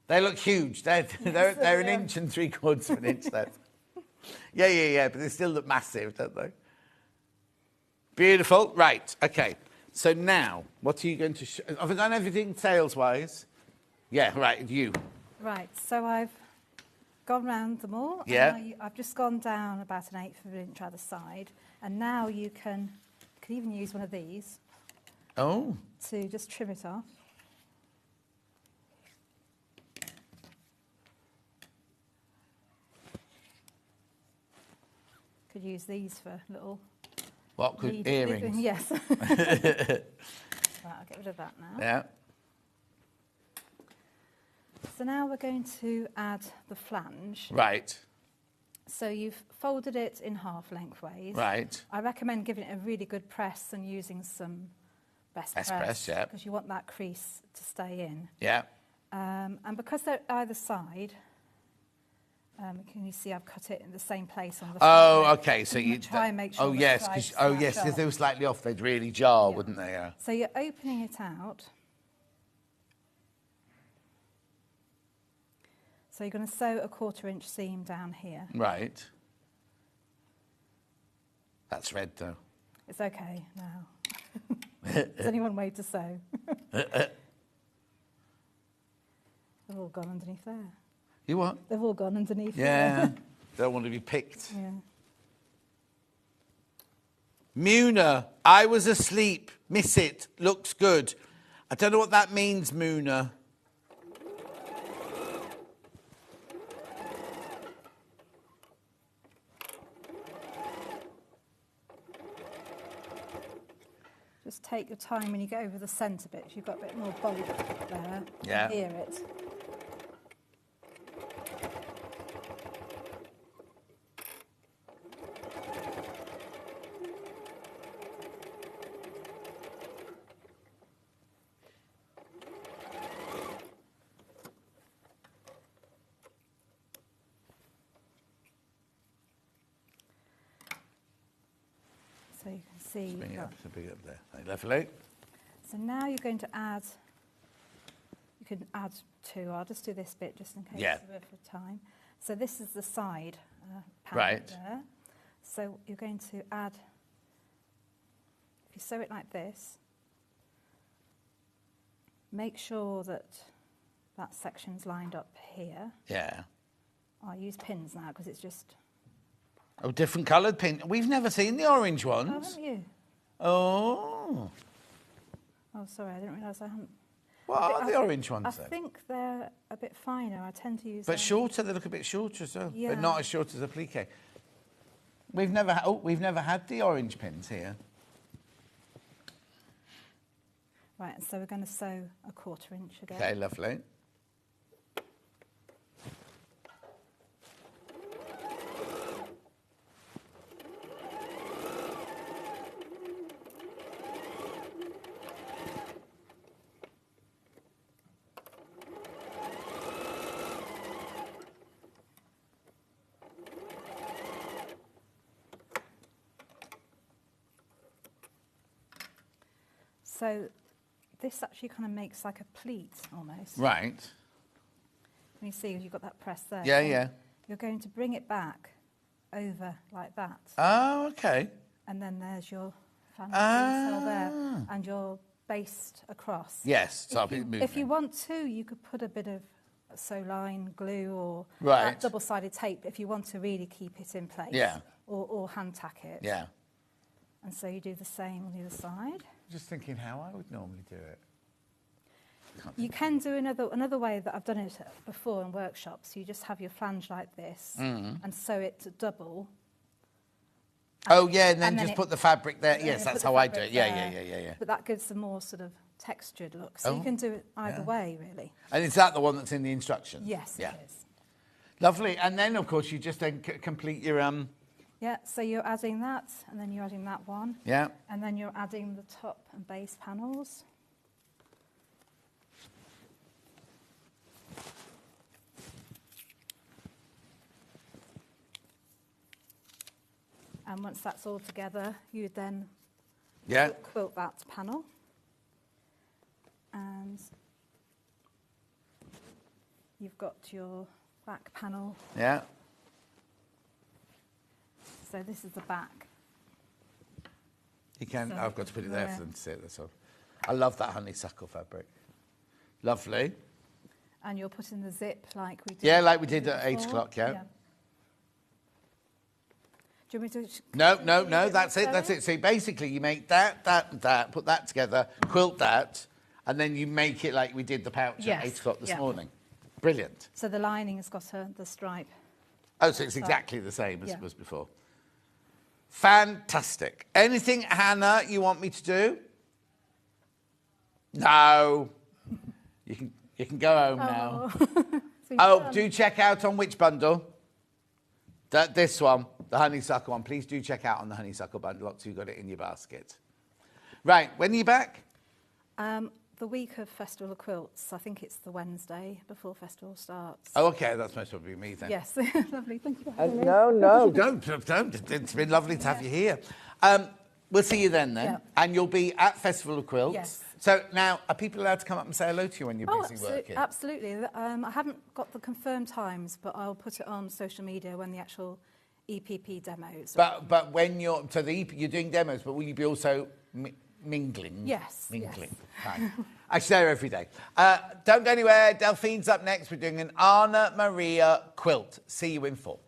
They look huge. They're 1 inch and 3/4 of an inch. Yeah. But they still look massive, don't they? Beautiful. Right. Okay. So now, what are you going to show? Have I done everything sales-wise? Yeah. Right. You. Right. So I've gone round them all. Yeah. And I've just gone down about 1/8 of an inch either side, and now you can even use one of these. Oh. To just trim it off. Could use these for little... What, earrings? Yes. Right, I'll get rid of that now. Yeah. So now we're going to add the flange. Right. So you've folded it in half lengthways. Right. I recommend giving it a really good press and using some best press, yeah. because you want that crease to stay in. Yeah. And because they're either side, can you see I've cut it in the same place on the front. Oh, okay. So you try and make sure. Oh, yes, because if they were slightly off, they'd really jar, wouldn't they? Yeah. So you're opening it out. So you're going to sew a 1/4 inch seam down here. Right. That's red, though. It's okay now. There's only one way to sew. They've all gone underneath there. You what? They've all gone underneath Yeah. there. Don't want to be picked. Yeah. Muna, I was asleep. Miss it. Looks good. I don't know what that means, Muna. Just take your time when you get over the centre bit. You've got a bit more bulk there. Yeah. You hear it. So you can see. Bring it up, so bring it up there. Lovely. So now you're going to add. You can add two. I'll just do this bit just in case Yeah. we're for time. So this is the side panel Right. there. So you're going to add. If you sew it like this, make sure that that section's lined up here. Yeah. I'll use pins now because it's just. Oh, different coloured pin. We've never seen the orange Oh, ones. haven't you? Oh. Oh, sorry, I didn't realise I hadn't. What are the orange ones I then? think they're a bit finer. I tend to use. But them. shorter, they look a bit shorter as well. Yeah. But not as short as a plique. We've never had the orange pins here. Right, so we're going to sew a 1/4 inch again. Okay, lovely. So this actually kind of makes like a pleat almost. Right. When you see you've got that press there. Yeah, so yeah. You're going to bring it back over like that. Oh, okay. And then there's your fanny cell there Ah. and you're based across. Yes, so If you want to, you could put a bit of sew line glue or Right. double-sided tape if you want to really keep it in place. Yeah. Or hand tack it. Yeah. And so you do the same on the other side. Just thinking how I would normally do it. You can do another way that I've done it before in workshops. You just have your flange like this and sew it to double. Oh, yeah, and then and then just it- put the fabric there. and Yes, then that's put the how I do fabric it. Yeah, there. yeah. But that gives a more sort of textured look. So Oh, you can do it either yeah. way, really. And is that the one that's in the instructions? Yes, Yeah. it is. Lovely. And then, of course, you just then complete your... Yeah, so you're adding that, and then you're adding that one. Yeah. And then you're adding the top and base panels. And once that's all together, you then Yeah. quilt that panel. And you've got your back panel. Yeah. So this is the back. You can. So I've got to put it there there. for them to see it. That's all. I love that honeysuckle fabric. Lovely. And you're putting the zip like we did. Yeah, like we did at 8 before. o'clock, yeah. Do you want me to? No, that's it, that's it. So basically you make that, put that together, quilt that, and then you make it like we did the pouch Yes, at 8 o'clock this yeah. morning. Brilliant. So the lining has got the stripe. Oh, so it's So- exactly the same as yeah. it was before. Fantastic. Anything, Hannah, you want me to do? No. You can go home now. Oh, do check out on which bundle? This one, the honeysuckle one. Please do check out on the honeysuckle bundle. Lots of you got it in your basket. Right, when are you back? The week of Festival of Quilts. I think it's the Wednesday before festival starts. Oh, okay, that's most probably me then. Yes, lovely. Thank you for having me. No, don't. It's been lovely to have you here. We'll see you then. Yeah. And you'll be at Festival of Quilts. Yes. So now, are people allowed to come up and say hello to you when you're busy working? Absolutely. I haven't got the confirmed times, but I'll put it on social media when the actual EPP demos. But when you're you're doing demos, but will you be also mingling? Yes. Mingling. Yes. Right. I share every day. Don't go anywhere. Delphine's up next. We're doing an Anna Maria quilt. See you in 4.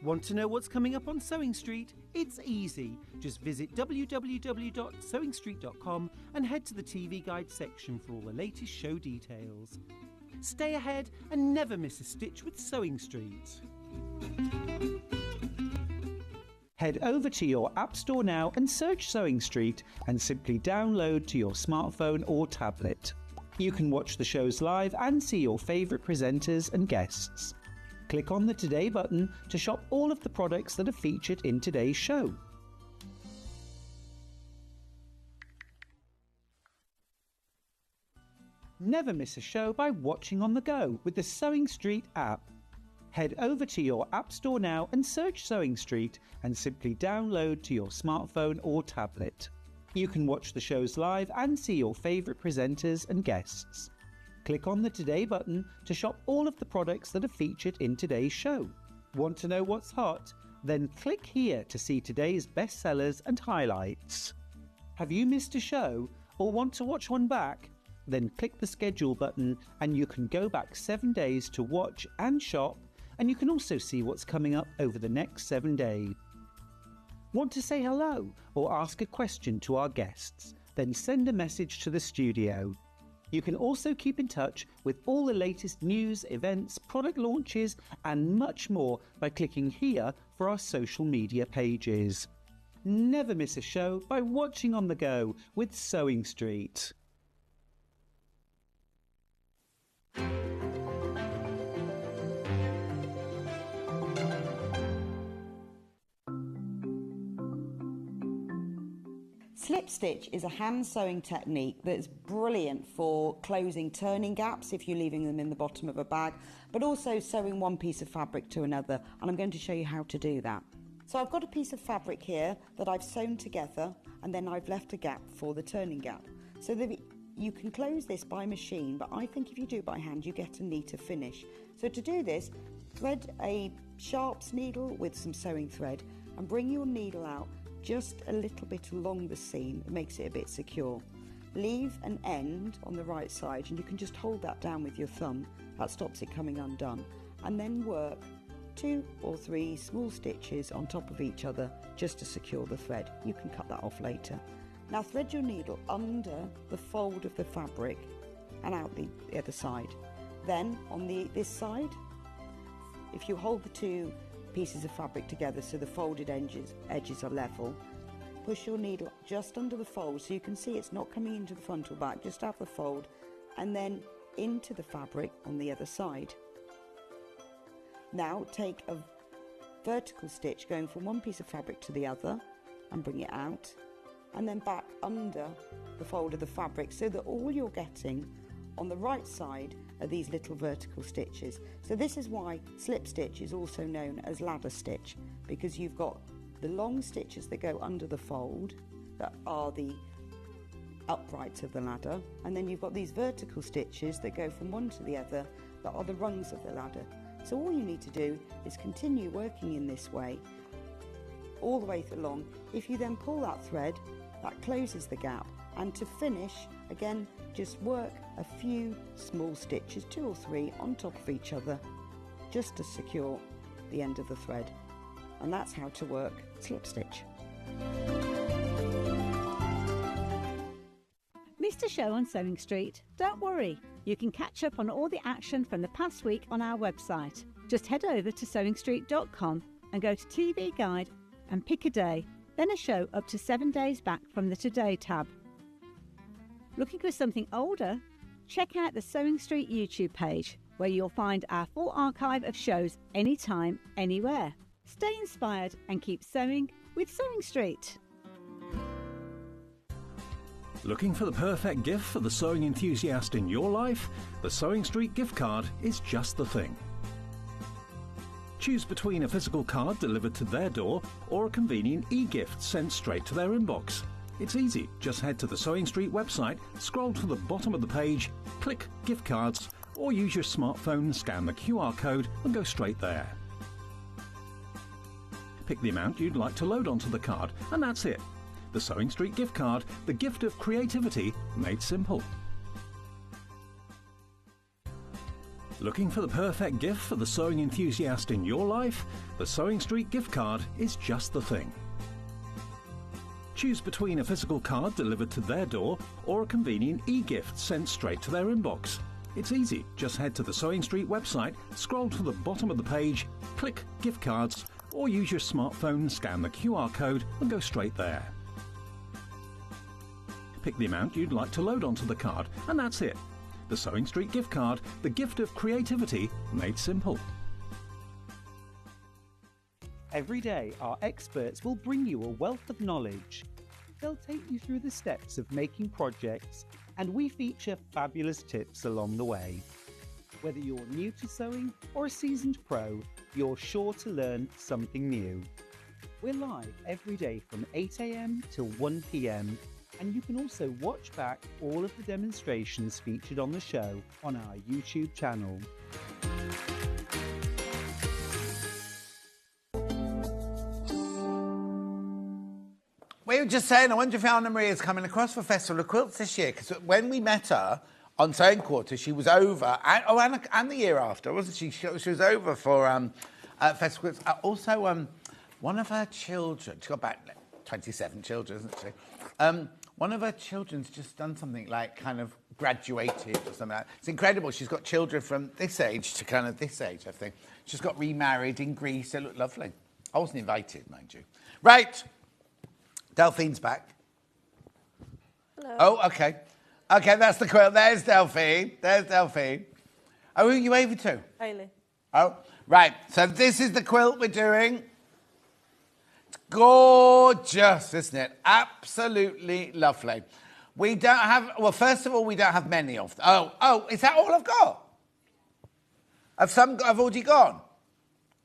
Want to know what's coming up on Sewing Street? It's easy. Just visit www.sewingstreet.com and head to the TV Guide section for all the latest show details. Stay ahead and never miss a stitch with Sewing Street. Head over to your App Store now and search Sewing Street and simply download to your smartphone or tablet. You can watch the shows live and see your favourite presenters and guests. Click on the Today button to shop all of the products that are featured in today's show. Never miss a show by watching on the go with the Sewing Street app. Head over to your App Store now and search Sewing Street and simply download to your smartphone or tablet. You can watch the shows live and see your favourite presenters and guests. Click on the Today button to shop all of the products that are featured in today's show. Want to know what's hot? Then click here to see today's bestsellers and highlights. Have you missed a show or want to watch one back? Then click the schedule button and you can go back 7 days to watch and shop, and you can also see what's coming up over the next 7 days. Want to say hello or ask a question to our guests? Then send a message to the studio. You can also keep in touch with all the latest news, events, product launches and much more by clicking here for our social media pages. Never miss a show by watching on the go with Sewing Street. Slip stitch is a hand sewing technique that's brilliant for closing turning gaps if you're leaving them in the bottom of a bag, but also sewing one piece of fabric to another, and I'm going to show you how to do that. So I've got a piece of fabric here that I've sewn together, and then I've left a gap for the turning gap. So that you can close this by machine, but I think if you do it by hand you get a neater finish. So to do this, thread a sharps needle with some sewing thread and bring your needle out just a little bit along the seam. It makes it a bit secure. Leave an end on the right side and you can just hold that down with your thumb. That stops it coming undone. And then work 2 or 3 small stitches on top of each other just to secure the thread. You can cut that off later. Now thread your needle under the fold of the fabric and out the other side. Then on this side, if you hold the 2 pieces of fabric together so the folded edges are level, push your needle just under the fold so you can see it's not coming into the front or back, just have the fold, and then into the fabric on the other side. Now take a vertical stitch going from one piece of fabric to the other and bring it out, and then back under the fold of the fabric so that all you're getting on the right side are these little vertical stitches. So this is why slip stitch is also known as ladder stitch, because you've got the long stitches that go under the fold that are the uprights of the ladder, and then you've got these vertical stitches that go from one to the other that are the rungs of the ladder. So all you need to do is continue working in this way all the way along. If you then pull that thread, that closes the gap, and to finish, again, just work a few small stitches, 2 or 3 on top of each other, just to secure the end of the thread. And that's how to work slip stitch. Missed a show on Sewing Street? Don't worry, you can catch up on all the action from the past week on our website. Just head over to sewingstreet.com and go to TV Guide and pick a day, then a show up to 7 days back from the Today tab. Looking for something older? Check out the Sewing Street YouTube page, where you'll find our full archive of shows anytime, anywhere. Stay inspired and keep sewing with Sewing Street. Looking for the perfect gift for the sewing enthusiast in your life? The Sewing Street gift card is just the thing. Choose between a physical card delivered to their door or a convenient e-gift sent straight to their inbox. It's easy. Just head to the Sewing Street website, scroll to the bottom of the page, click Gift Cards, or use your smartphone, scan the QR code and go straight there. Pick the amount you'd like to load onto the card, and that's it. The Sewing Street gift card, the gift of creativity made simple. Looking for the perfect gift for the sewing enthusiast in your life? The Sewing Street gift card is just the thing. Choose between a physical card delivered to their door or a convenient e-gift sent straight to their inbox. It's easy. Just head to the Sewing Street website, scroll to the bottom of the page, click Gift Cards, or use your smartphone, scan the QR code and go straight there. Pick the amount you'd like to load onto the card, and that's it. The Sewing Street gift card, the gift of creativity made simple. Every day, our experts will bring you a wealth of knowledge. They'll take you through the steps of making projects, and we feature fabulous tips along the way. Whether you're new to sewing or a seasoned pro, you're sure to learn something new. We're live every day from 8 a.m. till 1 p.m, and you can also watch back all of the demonstrations featured on the show on our YouTube channel. We were just saying, I wonder if Anna Maria is coming across for Festival of Quilts this year, because when we met her on Sewing Quarter, she was over, and the year after, wasn't she? She was over for Festival of Quilts. Also, one of her children, she's got about 27 children, isn't she? One of her children's just done something like kind of graduated or something like that. It's incredible. She's got children from this age to kind of this age, I think. She's got remarried in Greece. They look lovely. I wasn't invited, mind you. Right. Delphine's back. Hello. Oh, okay. Okay, that's the quilt. There's Delphine. There's Delphine. Oh, who are you waving to? Hayley. Oh, right. So this is the quilt we're doing. It's gorgeous, isn't it? Absolutely lovely. We don't have, well, first of all, we don't have many of them. Oh, is that all I've got? I've already gone?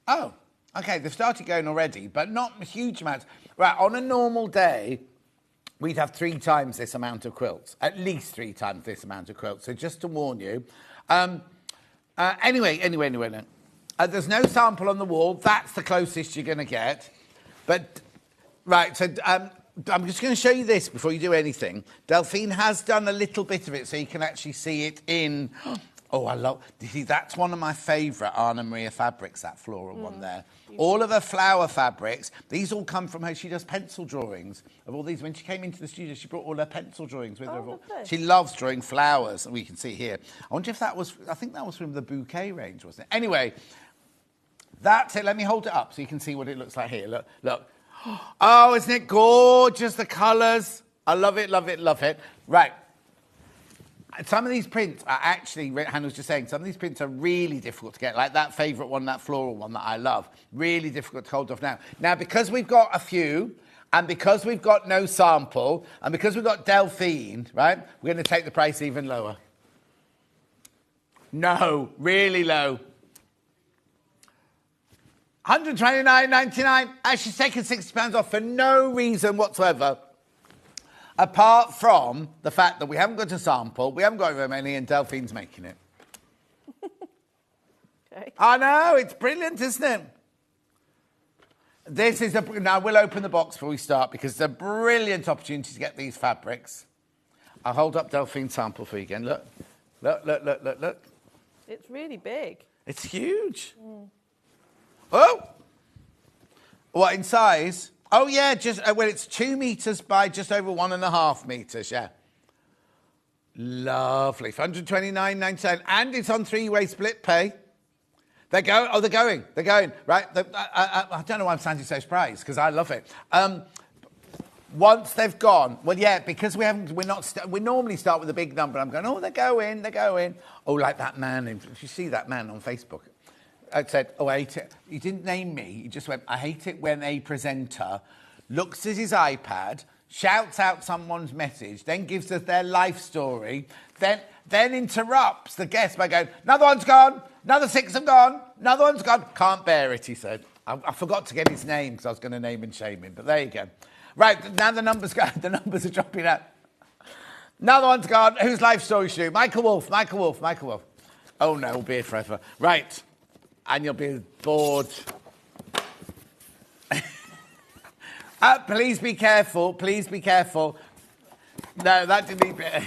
Oh, okay, they've started going already, but not huge amounts. Right, on a normal day, we'd have 3 times this amount of quilts, at least 3 times this amount of quilts. So just to warn you. Anyway. There's no sample on the wall. That's the closest you're going to get. But, right, so I'm just going to show you this before you do anything. Delphine has done a little bit of it, so you can actually see it in... Oh, I love... You see, that's one of my favourite Anna Maria fabrics, that floral one there. All of her flower fabrics, these all come from her. She does pencil drawings of all these. When she came into the studio, she brought all her pencil drawings with her. She loves drawing flowers, and we can see here. I wonder if that was... I think that was from the bouquet range, wasn't it? Anyway, that's it. Let me hold it up so you can see what it looks like here. Look. Oh, isn't it gorgeous, the colours? I love it. Right. Some of these prints are actually, Hannah was just saying, some of these prints are really difficult to get, like that favourite one, that floral one that I love. Really difficult to hold off now. Now, because we've got a few, and because we've got no sample, and because we've got Delphine, right, we're going to take the price even lower. No, really low. $129.99. Actually, taken £60 off for no reason whatsoever. Apart from the fact that we haven't got a sample, we haven't got very many, and Delphine's making it. Okay. I know, it's brilliant, isn't it? This is now we'll open the box before we start because it's a brilliant opportunity to get these fabrics. I'll hold up Delphine's sample for you again. Look. It's really big. It's huge. Oh! What, in size? Oh, yeah, well, it's 2 metres by just over 1.5 metres, yeah. Lovely. $129.99, and it's on 3-way split pay. They're going. Right, I don't know why I'm sounding so surprised, because I love it. Once they've gone, well, yeah, because we normally start with a big number. I'm going, oh, they're going. Oh, like that man, if you see that man on Facebook, I said, oh, I hate it. He didn't name me. He just went, I hate it when a presenter looks at his iPad, shouts out someone's message, then gives us their life story, then interrupts the guest by going, another one's gone, another 6 have gone, Another one's gone. Can't bear it, he said. I forgot to get his name because I was going to name and shame him, but there you go. Right, now the numbers are dropping out. Another one's gone. Whose life story should do? Michael Wolf. Oh no, we'll be here forever. Right, and you'll be bored. Please be careful. No, that didn't even...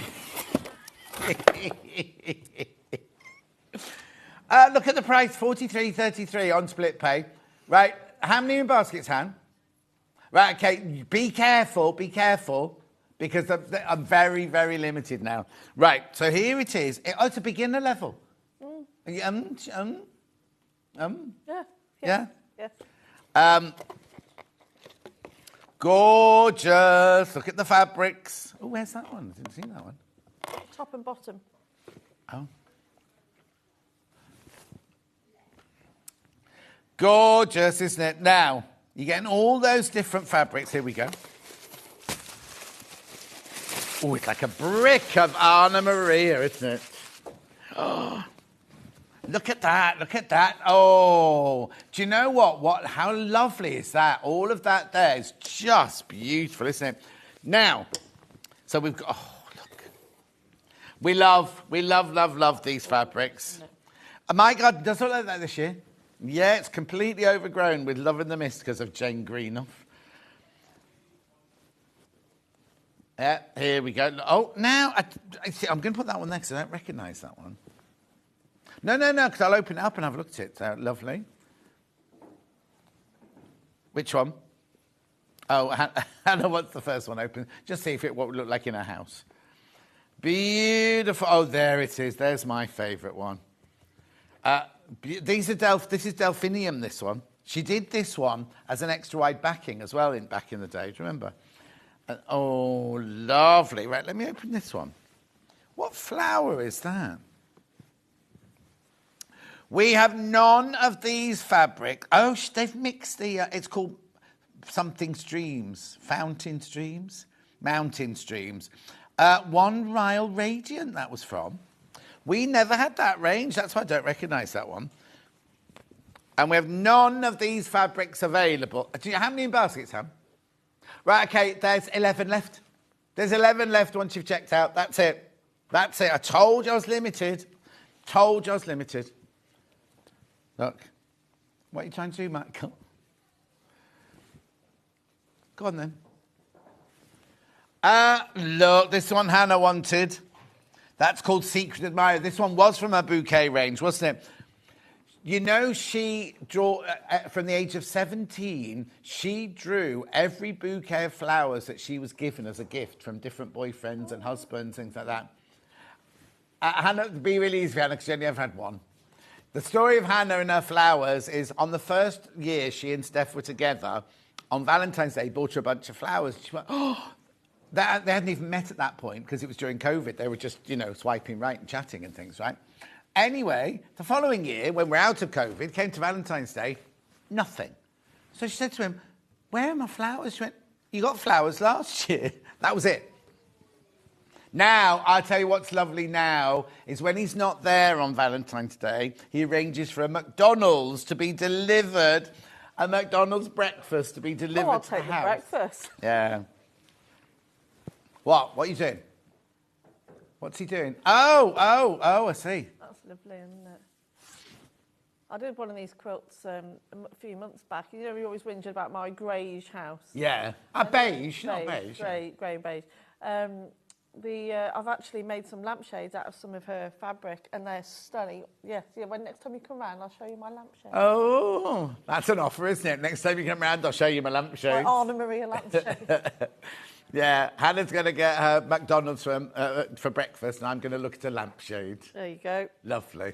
Look at the price, $43.33 on split pay. Right, how many in baskets, Han? Right, okay, be careful, because I'm very, very limited now. Right, so here it is. It's a beginner level. Yeah. Gorgeous. Look at the fabrics. Oh, where's that one? I didn't see that one. Top and bottom. Oh. Gorgeous, isn't it? Now, you're getting all those different fabrics. Here we go. Oh, it's like a brick of Anna Maria, isn't it? Oh, look at that. Oh, do you know what? How lovely is that? All of that there is just beautiful, isn't it? Now, so we've got, oh, look. We love these fabrics. Oh, my God, does it look like that this year? Yeah, it's completely overgrown with Love in the Mist because of Jane Greenough. Yeah, here we go. Oh, now, I see, I'm going to put that one there because I don't recognise that one. No, because I'll open it up and have a look at it. Lovely. Which one? Oh, Hannah wants the first one open. Just see if what would look like in her house. Beautiful. Oh, there it is. There's my favourite one. This is Delphinium, this one. She did this one as an extra wide backing as well back in the day. Do you remember? Oh, lovely. Right, let me open this one. What flower is that? We have none of these fabric. Oh, they've mixed the... it's called something streams. Fountain streams? Mountain streams. One Ryle Radiant that was from. We never had that range. That's why I don't recognise that one. And we have none of these fabrics available. Do you, how many in baskets, Ham? Right, OK, there's 11 left. There's 11 left once you've checked out. That's it. That's it. I told you I was limited. Look. What are you trying to do, Michael? Go on, then. Look, this one Hannah wanted. That's called Secret Admirer. This one was from her bouquet range, wasn't it? You know, she drew, from the age of 17, she drew every bouquet of flowers that she was given as a gift from different boyfriends and husbands, things like that. Hannah, it'd be really easy for Hannah because she only ever had one. The story of Hannah and her flowers is on the first year she and Steph were together, on Valentine's Day, he bought her a bunch of flowers. She went, oh! They hadn't even met at that point because it was during COVID. They were just, swiping right and chatting and things, right? Anyway, the following year, when we're out of COVID, came to Valentine's Day, nothing. So she said to him, where are my flowers? She went, you got flowers last year. That was it. Now, I'll tell you what's lovely now is when he's not there on Valentine's Day, he arranges for a McDonald's to be delivered, a McDonald's breakfast to be delivered to the house. I'll take the breakfast. Yeah. What? What are you doing? What's he doing? Oh, I see. That's lovely, isn't it? I did one of these quilts a few months back. You know, we always whingered about my greyish house. Yeah. Beige, not beige. Grey beige. I've actually made some lampshades out of some of her fabric, and they're stunning. Yes, yeah. When next time you come round, I'll show you my lampshade. Oh, that's an offer, isn't it? Next time you come round, I'll show you my lampshade. My Anna Maria lampshade. Yeah, Hannah's going to get her McDonald's for breakfast, and I'm going to look at a lampshade. There you go. Lovely.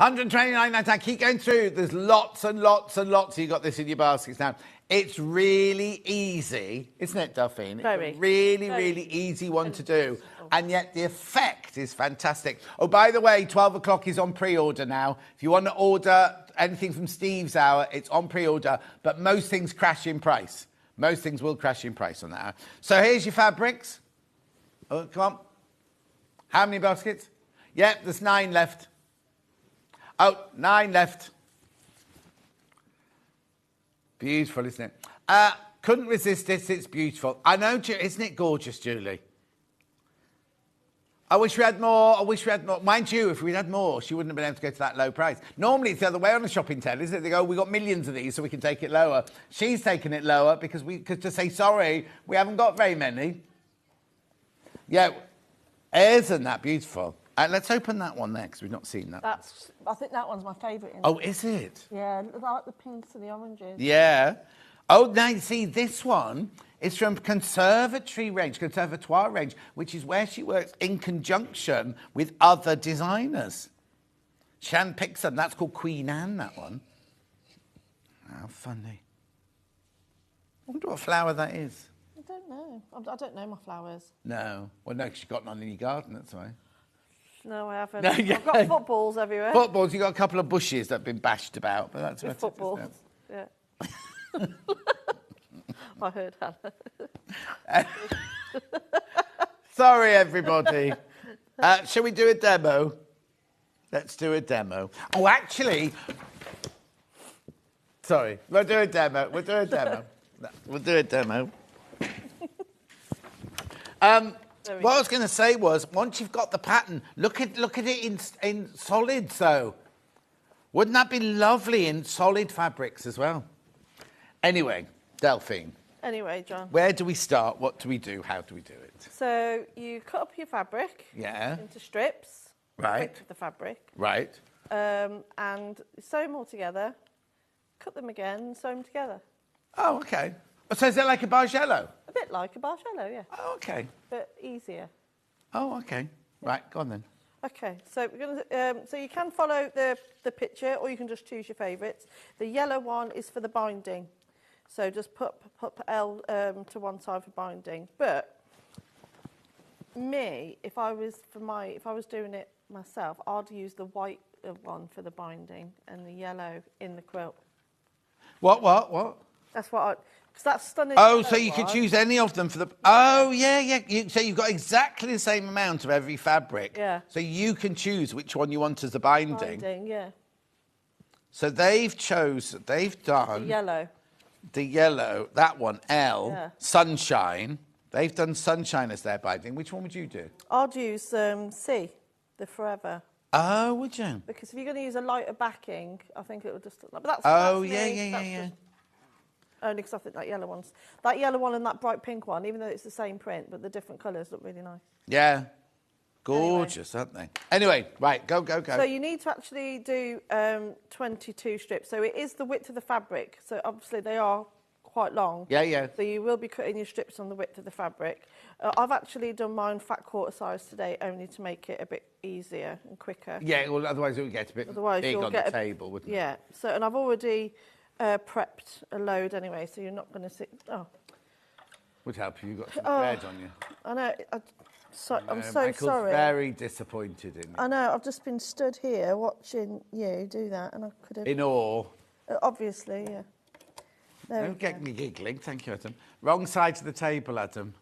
129.99. Keep going through. There's lots and lots and lots. You got this in your baskets now. It's really easy, isn't it, Delphine? Very. It's a really easy one to do. And yet the effect is fantastic. Oh, by the way, 12 o'clock is on pre-order now. If you want to order anything from Steve's Hour, it's on pre-order. But most things crash in price. Most things will crash in price on that. So here's your fabrics. Oh, come on. How many baskets? Yep, there's 9 left. Oh, 9 left. Beautiful, isn't it? Couldn't resist this. It's beautiful. I know, isn't it gorgeous, Julie? I wish we had more. I wish we had more. Mind you, if we'd had more, she wouldn't have been able to go to that low price. Normally, it's the other way on a shopping tell, isn't it? They go, we got millions of these, so we can take it lower. She's taken it lower because to say, sorry, we haven't got very many. Yeah, isn't that beautiful? Let's open that one next. We've not seen that. I think that one's my favourite. Oh, is it? Yeah, I like the pinks and the oranges. Yeah. Oh, now you see, this one is from Conservatoire range, which is where she works in conjunction with other designers. She handpicks them. That's called Queen Anne, that one. How funny. I wonder what flower that is. I don't know. I don't know my flowers. No. Well, no, 'cause you've got none in your garden, that's why. No, I haven't. No, yeah. I've got footballs everywhere. Footballs, you've got a couple of bushes that have been bashed about, but that's With about footballs, it, yeah. I heard Hannah. Sorry, everybody. Shall we do a demo? Let's do a demo. Oh, actually... Sorry, we'll do a demo. We'll do a demo. We'll do a demo. What I was going to say was, once you've got the pattern, look at it in solids, though. Wouldn't that be lovely in solid fabrics as well? Anyway, Delphine. Anyway, John. Where do we start? What do we do? How do we do it? So you cut up your fabric. Yeah. Into strips. Right. With the fabric. Right. And sew them all together. Cut them again and sew them together. Oh, okay. So is it like a bargello? A bit like a bargello, yeah. Oh, okay. But easier. Oh, okay. Right, go on then. Okay, so we're going to. So you can follow the picture, or you can just choose your favourites. The yellow one is for the binding, so just put L to one side for binding. But me, if I was doing it myself, I'd use the white one for the binding and the yellow in the quilt. What? That's what because that's stunning. Oh, so you could choose any of them for the... Oh, yeah. So you've got exactly the same amount of every fabric. Yeah. So you can choose which one you want as the binding. Binding, yeah. So they've done... The yellow, that one, L, yeah. Sunshine. They've done Sunshine as their binding. Which one would you do? I'd use C, the Forever. Oh, would you? Because if you're going to use a lighter backing, I think it would just... But that's yeah. Only because I think that yellow one and that bright pink one, even though it's the same print, but the different colours look really nice. Yeah. Gorgeous, aren't they? Anyway, right, go. So you need to actually do 22 strips. So it is the width of the fabric. So obviously they are quite long. Yeah. So you will be cutting your strips on the width of the fabric. I've actually done mine fat quarter size today, only to make it a bit easier and quicker. Yeah, well, otherwise it would get a bit big on the table, wouldn't it? Yeah. So, and I've already prepped a load anyway, so you're not going to see... Oh. Would help you. You've got some bread on you. I know. I'm so Michael's sorry. Very disappointed in you. I know. I've just been stood here watching you do that, and I could have... In awe. Obviously, yeah. Don't get me giggling. Thank you, Adam. Wrong side to the table, Adam.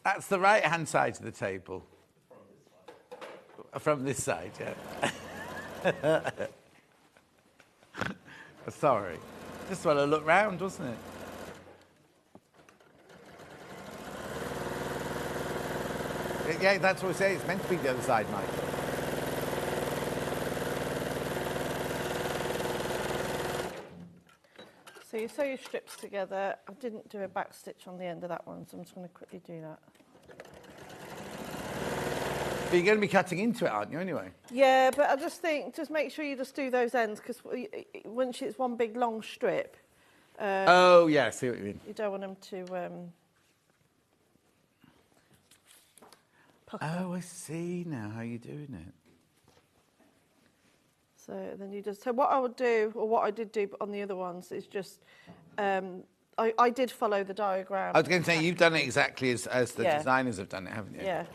That's the right-hand side of the table. From this side, yeah. Sorry. Just want to look round, wasn't it? Yeah, that's what I say. It's meant to be the other side, Mike. So you sew your strips together. I didn't do a back stitch on the end of that one, so I'm just going to quickly do that. But you're going to be cutting into it, aren't you, anyway? Yeah, but I just think, just make sure you just do those ends, because once it's one big long strip... oh, yeah, I see what you mean. You don't want them to... Oh, I see now how you're doing it. So then you just... So what I would do, or what I did do on the other ones, is just... I did follow the diagram. I was going to say, you've done it exactly as the designers have done it, haven't you? Yeah.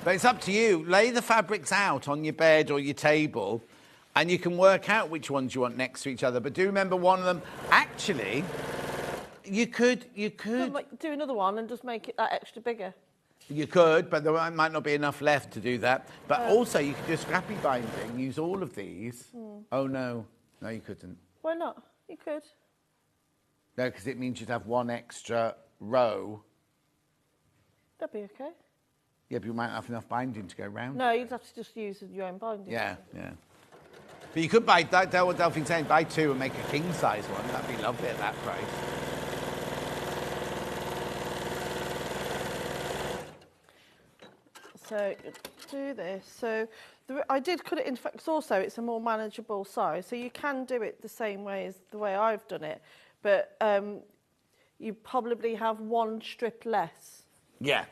But it's up to you. Lay the fabrics out on your bed or your table, and you can work out which ones you want next to each other. But do remember one of them... Actually, you could do another one and just make it that extra bigger. You could, but there might not be enough left to do that. But also, you could do scrappy binding, use all of these. Oh, no. No, you couldn't. Why not? You could. No, because it means you'd have one extra row. That'd be okay. Yeah, but you might not have enough binding to go round. No, you'd have to just use your own binding. Yeah, yeah. But you could buy, what Delphine's saying, buy 2 and make a king-size one. That'd be lovely at that price. So do this. So I did cut it in, because also it's a more manageable size. So you can do it the same way as the way I've done it, but you probably have one strip less. Yeah.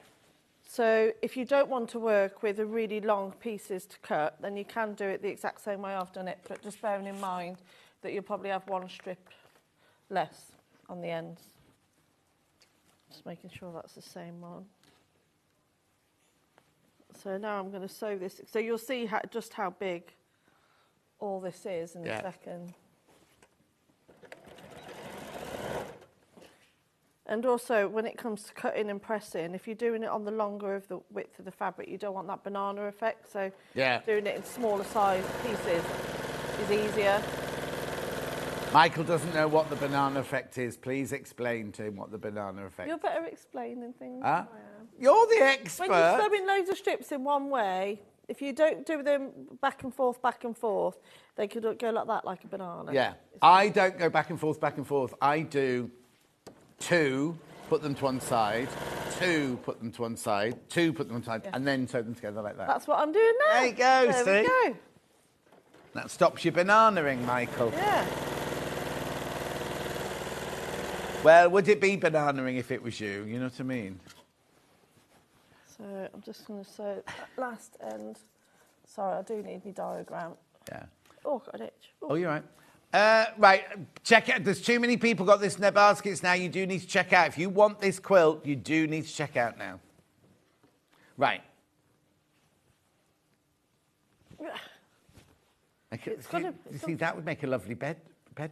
So if you don't want to work with a really long pieces to cut, then you can do it the exact same way I've done it, but just bearing in mind that you'll probably have one strip less on the ends. Just making sure that's the same one. So now I'm going to sew this. So you'll see just how big all this is in a second. And also, when it comes to cutting and pressing, if you're doing it on the longer of the width of the fabric, you don't want that banana effect. So doing it in smaller size pieces is easier. Michael doesn't know what the banana effect is. Please explain to him what the banana effect is. You're better at explaining things Huh? than I am. You're the expert. When you're sewing loads of strips in one way, if you don't do them back and forth, they could go like that, like a banana. Yeah. I don't go back and forth. I do 2, put them to one side, 2, put them to one side, 2, put them to one side, and then sew them together like that. That's what I'm doing now. There you go, there see? We go. That stops you bananaing, Michael. Yeah. Well, would it be bananaing if it was you? You know what I mean? So I'm just going to sew that last end. Sorry, I do need my diagram. Yeah. Oh, I've got an itch. Oh, you're right. Right, check it. There's too many people got this in their baskets now. You do need to check out. If you want this quilt, you do need to check out now. Right. See, that would make a lovely bed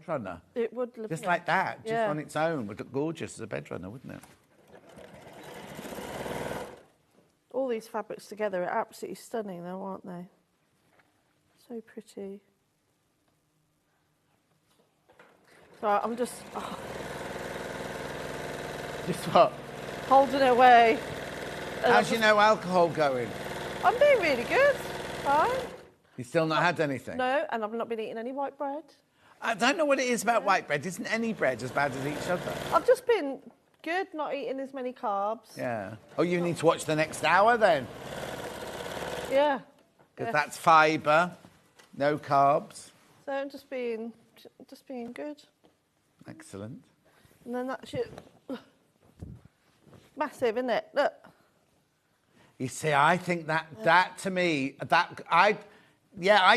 runner. It would. Just like that, just on its own, would look gorgeous as a bed runner, wouldn't it? All these fabrics together are absolutely stunning, though, aren't they? So pretty. So I'm just... Oh. Just what? Holding it away. How's your no alcohol going? I'm doing really good. Fine. You've still not had anything? No, and I've not been eating any white bread. I don't know what it is about white bread. Isn't any bread as bad as each other? I've just been good, not eating as many carbs. Yeah. Oh, you need to watch the next hour then? Yeah. Because that's fibre, no carbs. So I'm just being good. Excellent. And then that shit... Massive, isn't it? Look. You see, I think that to me, I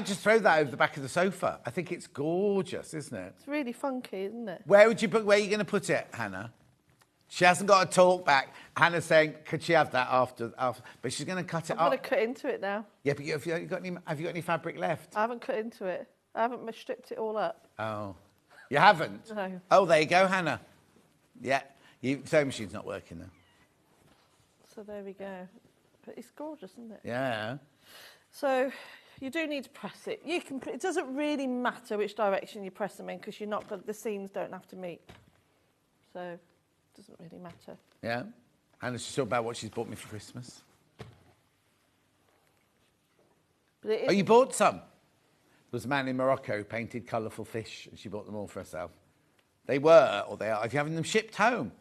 just throw that over the back of the sofa. I think it's gorgeous, isn't it? It's really funky, isn't it? Where are you going to put it, Hannah? She hasn't got a talk back. Hannah's saying, could she have that after? But she's going to cut it up. I'm going to cut into it now. Yeah, but have you got any fabric left? I haven't cut into it. I haven't stripped it all up. Oh. You haven't? No. Oh, there you go, Hannah. Yeah. Sewing machine's not working now. So there we go. But it's gorgeous, isn't it? Yeah. So you do need to press it. It doesn't really matter which direction you press them in because the seams don't have to meet. So it doesn't really matter. Yeah. Hannah's just talking about what she's bought me for Christmas. But you bought some? There was a man in Morocco who painted colourful fish and she bought them all for herself. They were, or they are. Are you having them shipped home?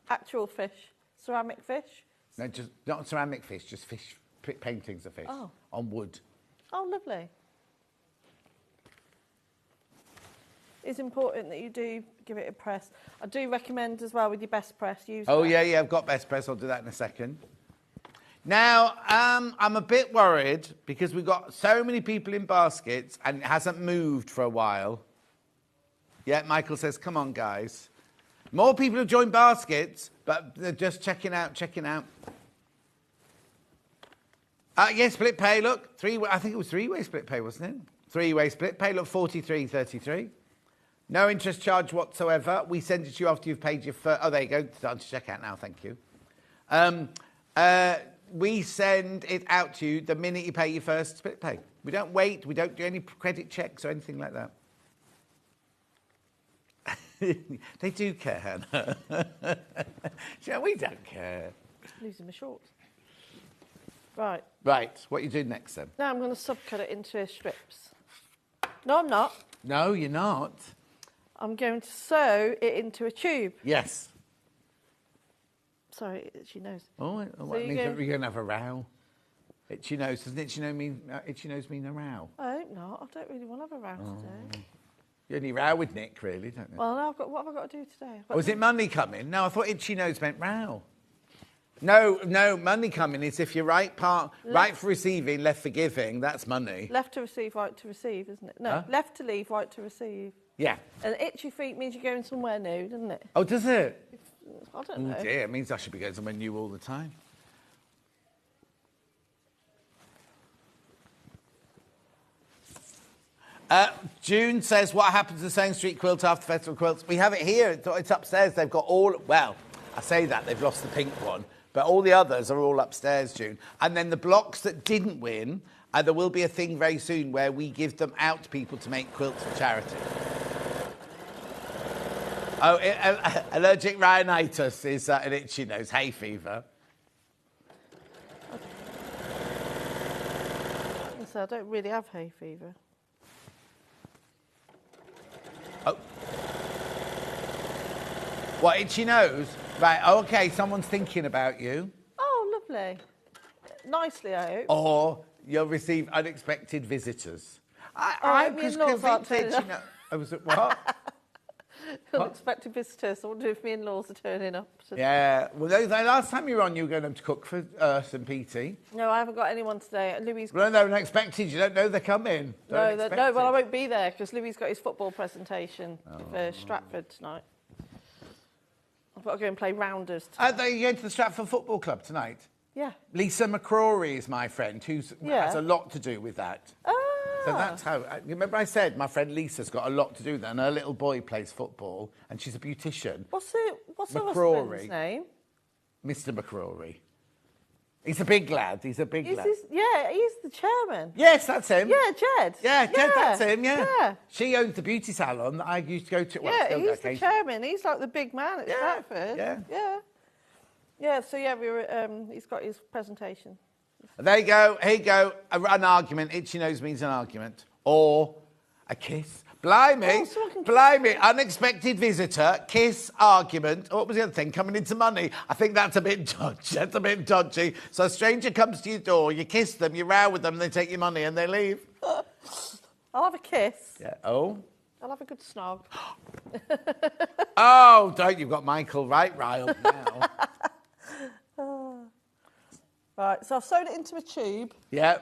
Actual fish. Ceramic fish? No, just not ceramic fish, just fish, paintings of fish on wood. Oh, lovely. It's important that you do give it a press. I do recommend as well with your best press, use that. Yeah, I've got best press. I'll do that in a second. Now, I'm a bit worried because we've got so many people in baskets and it hasn't moved for a while. Yeah, Michael says, come on, guys. More people have joined baskets, but they're just checking out. Yes, split pay, look. I think it was three-way split pay, wasn't it? Three-way split pay, look, 43.33. No interest charge whatsoever. We send it to you after you've paid your first... Oh, there you go. Starting to check out now, thank you. We send it out to you the minute you pay your first split pay. We don't wait. We don't do any credit checks or anything like that. They do care, Hannah. Yeah, we don't care. Losing my shorts. Right. Right, what are you doing next then? Now I'm going to subcut it into strips. No, I'm not. No, you're not. I'm going to sew it into a tube. Yes. Sorry, itchy nose. Oh, what means that we're going to have a row? Itchy nose. Doesn't itchy nose mean a row? I hope not. I don't really want to have a row today. You only row with Nick, really, don't you? Well, now what have I got to do today? Was it money coming? No, I thought itchy nose meant row. No, money coming is if you're right for receiving, left for giving, that's money. Left to receive, right to receive, isn't it? No, Huh? left to leave, right to receive. Yeah. And itchy feet means you're going somewhere new, doesn't it? Oh, does it? I don't know. Oh dear, it means I should be going somewhere new all the time. June says, what happens to Sewing Street quilt after Festival Quilts? We have it here. It's upstairs. They've got well, I say that. They've lost the pink one. But all the others are all upstairs, June. And then the blocks that didn't win, there will be a thing very soon where we give them out to people to make quilts for charity. Oh, allergic rhinitis is an itchy nose, hay fever. So I don't really have hay fever. Oh. What, itchy nose? Right, okay, someone's thinking about you. Oh, lovely. Nicely, I hope. Or you'll receive unexpected visitors. I'm in-laws aren't turning up. I was at what? Unexpected visitors. I wonder if my in-laws are turning up. Yeah. Well, last time you were on, you were going to cook for St. Petey. No, I haven't got anyone today. Louis. Well, they're unexpected. You don't know they're coming. No, well, I won't be there because Louis got his football presentation for Stratford tonight. I've got to go and play rounders. Are they going to the Stratford Football Club tonight? Yeah. Lisa McCrory is my friend, who has a lot to do with that. So that's how... Remember I said my friend Lisa's got a lot to do with that, and her little boy plays football, and she's a beautician. What's her husband's name? Mr. McCrory. He's a big lad. He's a big lad. Yeah, he's the chairman. Yes, that's him. Yeah, Jed. Yeah, Jed, that's him, yeah. She owns the beauty salon that I used to go to. Yeah, he's the chairman. He's like the big man at Stratford. Yeah. Yeah, so yeah, we were. He's got his presentation. There you go. Here you go. An argument. Itchy nose means an argument. Or a kiss. Blimey. Blimey. Unexpected visitor. Kiss. Argument. What was the other thing? Coming into money. I think that's a bit dodgy. That's a bit dodgy. So a stranger comes to your door, you kiss them, you row with them, they take your money and they leave. I'll have a kiss. Yeah. Oh? I'll have a good snog. Oh, don't. You've got Michael right riled now. Right, so I've sewn it into a tube. Yeah.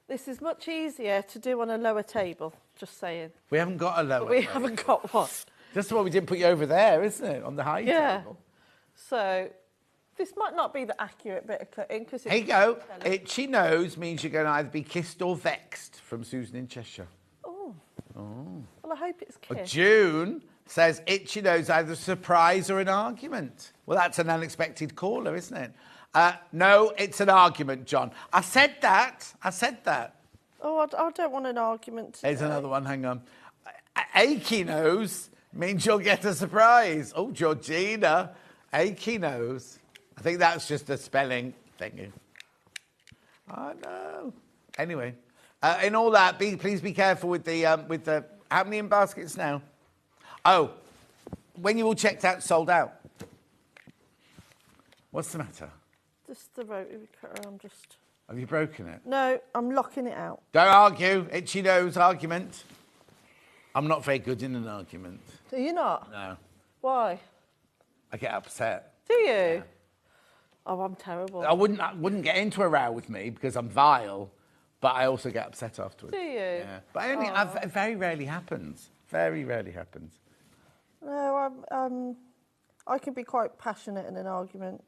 This is much easier to do on a lower table, just saying. We haven't got a lower We table. haven't got one. That's why we didn't put you over there, isn't it? On the high table. So this might not be the accurate bit of cutting. Here you go. Itchy nose means you're going to either be kissed or vexed, from Susan in Cheshire. Oh. Well, I hope it's kissed. June says itchy nose, either a surprise or an argument. Well, that's an unexpected caller, isn't it? No, it's an argument, John. I said that. Oh, I don't want an argument today. Here's another one, hang on. Achy nose means you'll get a surprise. Oh, Georgina, achy nose. I think that's just a spelling thingy. I know. Anyway, in all that, please be careful with the how many in baskets now? Oh, when you all checked out, sold out. What's the matter? Just the rope cutter, Have you broken it? No, I'm locking it out. Don't argue. Itchy nose argument. I'm not very good in an argument. Are you not? No. Why? I get upset. Do you? Yeah. Oh, I'm terrible. I wouldn't get into a row with me because I'm vile, but I also get upset afterwards. Do you? Yeah. But it very rarely happens. Very rarely happens. No, I can be quite passionate in an argument.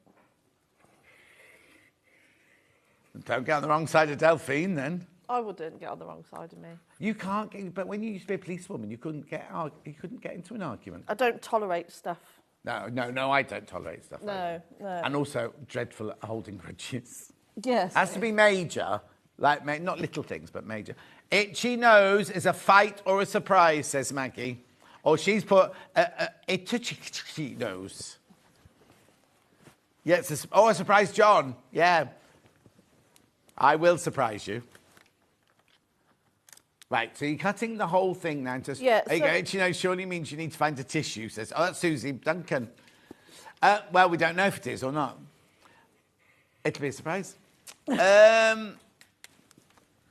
Don't get on the wrong side of Delphine, then. I wouldn't get on the wrong side of me. You can't get... But when you used to be a policewoman, you couldn't get into an argument. I don't tolerate stuff. No, I don't tolerate stuff. No. And also dreadful at holding grudges. Yes. Has to be major, like not little things, but major. Itchy nose is a fight or a surprise, says Maggie. Or she's put a nose. Yeah, a surprise, John. Yeah. I will surprise you. Right, so you're cutting the whole thing now. Just, yeah. Surely means you need to find a tissue. Says, oh, that's Susie Duncan. Well, we don't know if it is or not. It'll be a surprise. All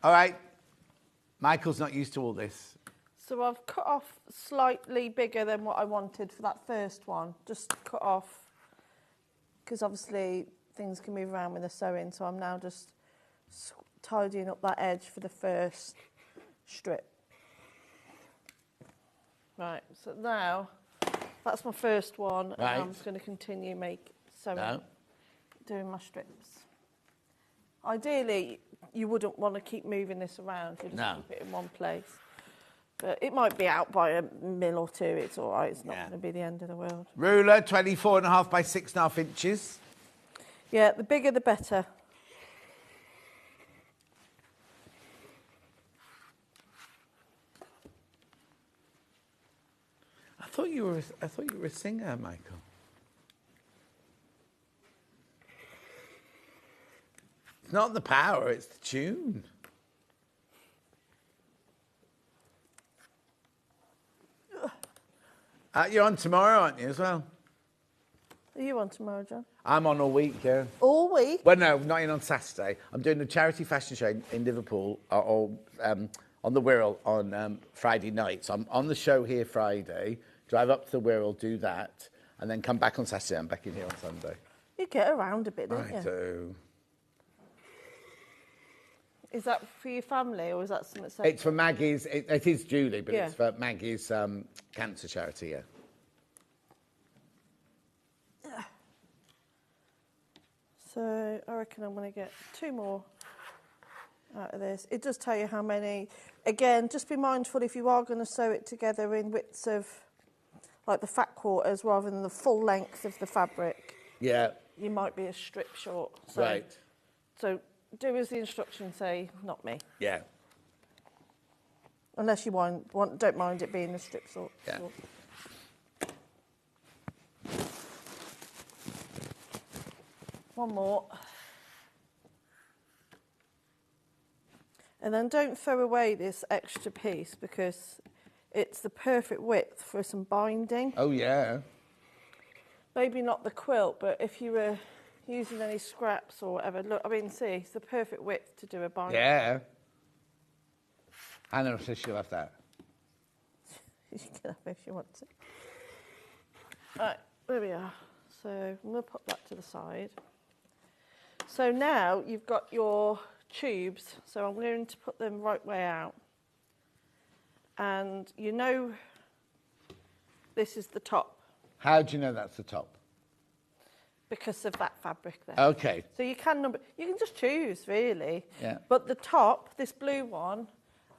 right. Michael's not used to all this. So I've cut off slightly bigger than what I wanted for that first one. Just cut off, because obviously things can move around when they're sewing. So I'm now just tidying up that edge for the first strip. Right, so now that's my first one. Right. And I'm just going to continue sewing, doing my strips. Ideally, you wouldn't want to keep moving this around. You just keep it in one place. But it might be out by a mil or two. It's all right. It's not going to be the end of the world. Ruler, 24.5 by 6.5 inches. Yeah, the bigger the better. I thought you were a singer, Michael. It's not the power, it's the tune. You're on tomorrow, aren't you, as well? Are you on tomorrow, John? I'm on all week, yeah. All week? Well, no, not in on Saturday. I'm doing a charity fashion show in Liverpool, on the Wirral on Friday night. So I'm on the show here Friday, drive up to the Wirral, do that, and then come back on Saturday. I'm back in here on Sunday. You get around a bit, don't you? I do. Is that for your family, or is that something separate? It's for Maggie's, it is Julie, but it's for Maggie's cancer charity, yeah. So I reckon I'm going to get 2 more out of this. It does tell you how many. Again, just be mindful if you are going to sew it together in widths of, like the fat quarters, rather than the full length of the fabric. Yeah. You might be a strip short. So, right. So do as the instructions say, not me. Yeah. Unless you don't mind it being a strip short. Yeah. One more. And then don't throw away this extra piece, because it's the perfect width for some binding. Oh, yeah. Maybe not the quilt, but if you were using any scraps or whatever, look, I mean, see, it's the perfect width to do a binding. Yeah. Hannah says she'll have that. You can have it if you want to. Right, there we are. So I'm going to put that to the side. So now you've got your tubes, so I'm going to put them right way out. And you know this is the top. How do you know that's the top? Because of that fabric there. Okay. So you can just choose, really. Yeah. But the top, this blue one,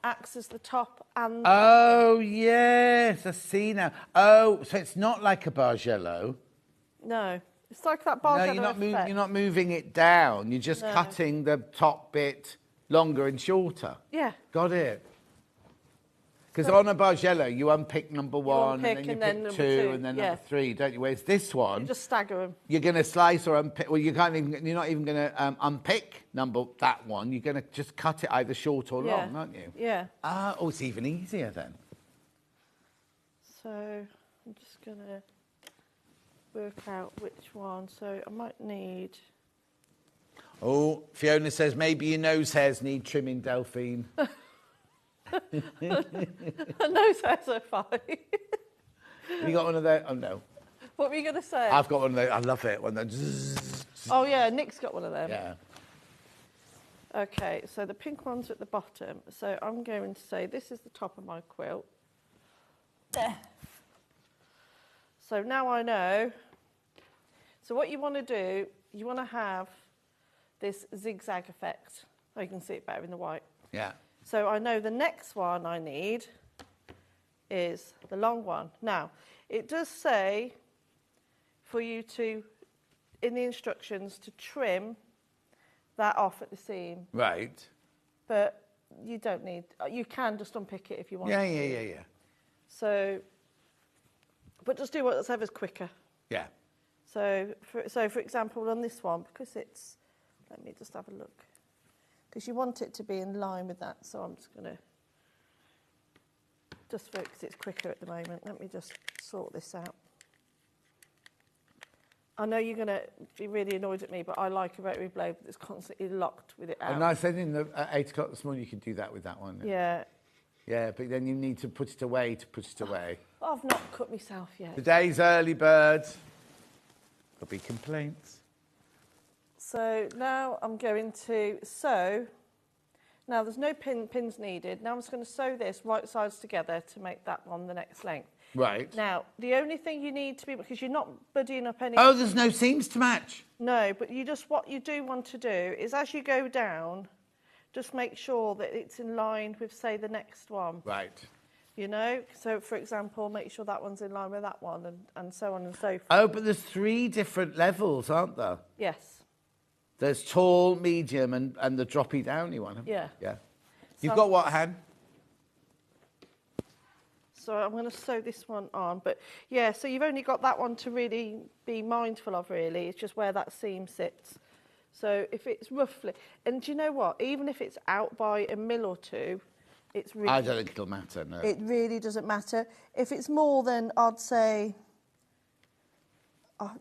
acts as the top and... Oh, yes, I see now. Oh, so it's not like a bargello. No. It's like that bargello you're not moving it down. You're just cutting the top bit longer and shorter. Yeah. Got it. Because on a bargello, you unpick number 1, and then you pick 2, and then number 3, don't you? Whereas this one... You just stagger them. You're going to slice or unpick... Well, you're not even going to unpick that one. You're going to just cut it either short or long, aren't you? Yeah. Oh, it's even easier then. So I'm just going to work out which one. So I might need... Oh, Fiona says maybe your nose hairs need trimming, Delphine. Nose hairs are fine. You got one of those? Oh, no. What were you going to say? I've got one of those. I love it. One of those. Oh, yeah, Nick's got one of them. Yeah. Okay, so the pink one's at the bottom. So I'm going to say this is the top of my quilt. There. So now I know. So what you want to do, you want to have this zigzag effect. Oh, you can see it better in the white. Yeah. So I know the next one I need is the long one. Now, it does say for you to, in the instructions, to trim that off at the seam. Right. But you don't need, you can just unpick it if you want to. Yeah. So But just do whatever's quicker. Yeah. So, for example, on this one, because it's... Let me just have a look. Because you want it to be in line with that, so I'm just going to... Just because it's quicker at the moment, let me just sort this out. I know you're going to be really annoyed at me, but I like a rotary blade that's constantly locked with it out. And I said at 8 o'clock this morning you could do that with that one. Yeah. Yeah, but then you need to put it away I've not cut myself yet. Today's early bird. There'll be complaints. So now I'm going to sew. Now there's no pins needed. Now I'm just going to sew this right sides together to make that one the next length. Right. Now, the only thing you need to be, because you're not buddying up any... Oh, there's no seams to match? No, but what you do want to do is as you go down, just make sure that it's in line with, say, the next one. Right. You know? So, for example, make sure that one's in line with that one and so on and so forth. Oh, but there's 3 different levels, aren't there? Yes. There's tall, medium, and the droppy downy one. Yeah. Yeah. You've got what, Han? So I'm going to sew this one on. But, yeah, so you've only got that one to really be mindful of, really. It's just where that seam sits. So if it's roughly... And do you know what? Even if it's out by a mil or two, it's really... I don't think it'll matter, no. It really doesn't matter. If it's more than, I'd say,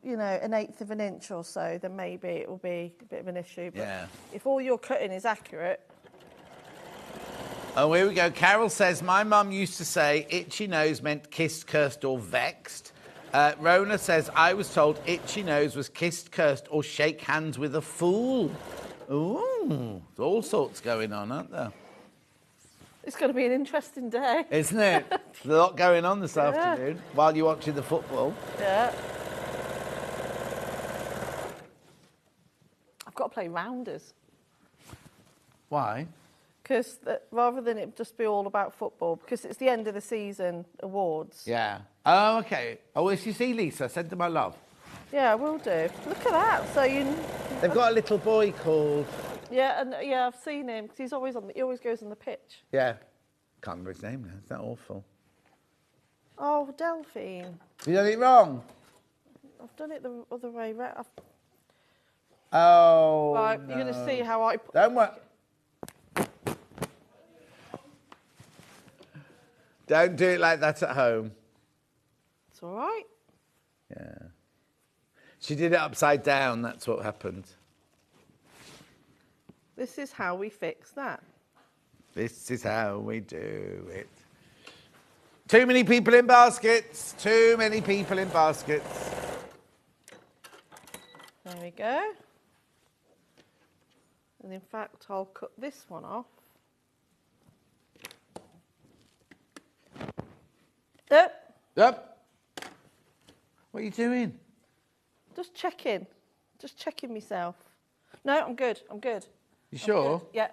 you know, 1/8 of an inch or so, then maybe it will be a bit of an issue. But yeah. If all your cutting is accurate... Oh, here we go. Carol says, my mum used to say itchy nose meant kissed, cursed or vexed. Rona says, I was told itchy nose was kissed, cursed or shake hands with a fool. Ooh, there's all sorts going on, aren't there? It's going to be an interesting day. Isn't it? There's a lot going on this afternoon while you're watching the football. Yeah. I've got to play rounders. Why? Because rather than it just be all about football, because it's the end of the season awards. Yeah. Oh, okay. Oh, if you see Lisa, send her my love. Yeah, I will do. Look at that. So you... They've got a little boy called... Yeah, and yeah, I've seen him because he always goes on the pitch. Yeah. Can't remember his name now. Is that awful? Oh, Delphine. You done it wrong? I've done it the other way round. Oh, Right, no. you're going to see how I... Don't worry. Don't do it like that at home. It's all right. Yeah. She did it upside down. That's what happened. This is how we fix that. This is how we do it. Too many people in baskets. Too many people in baskets. There we go. And in fact, I'll cut this one off. Yep. Yep. What are you doing? Just checking. Just checking myself. No, I'm good. I'm good. You sure? Good. Yeah.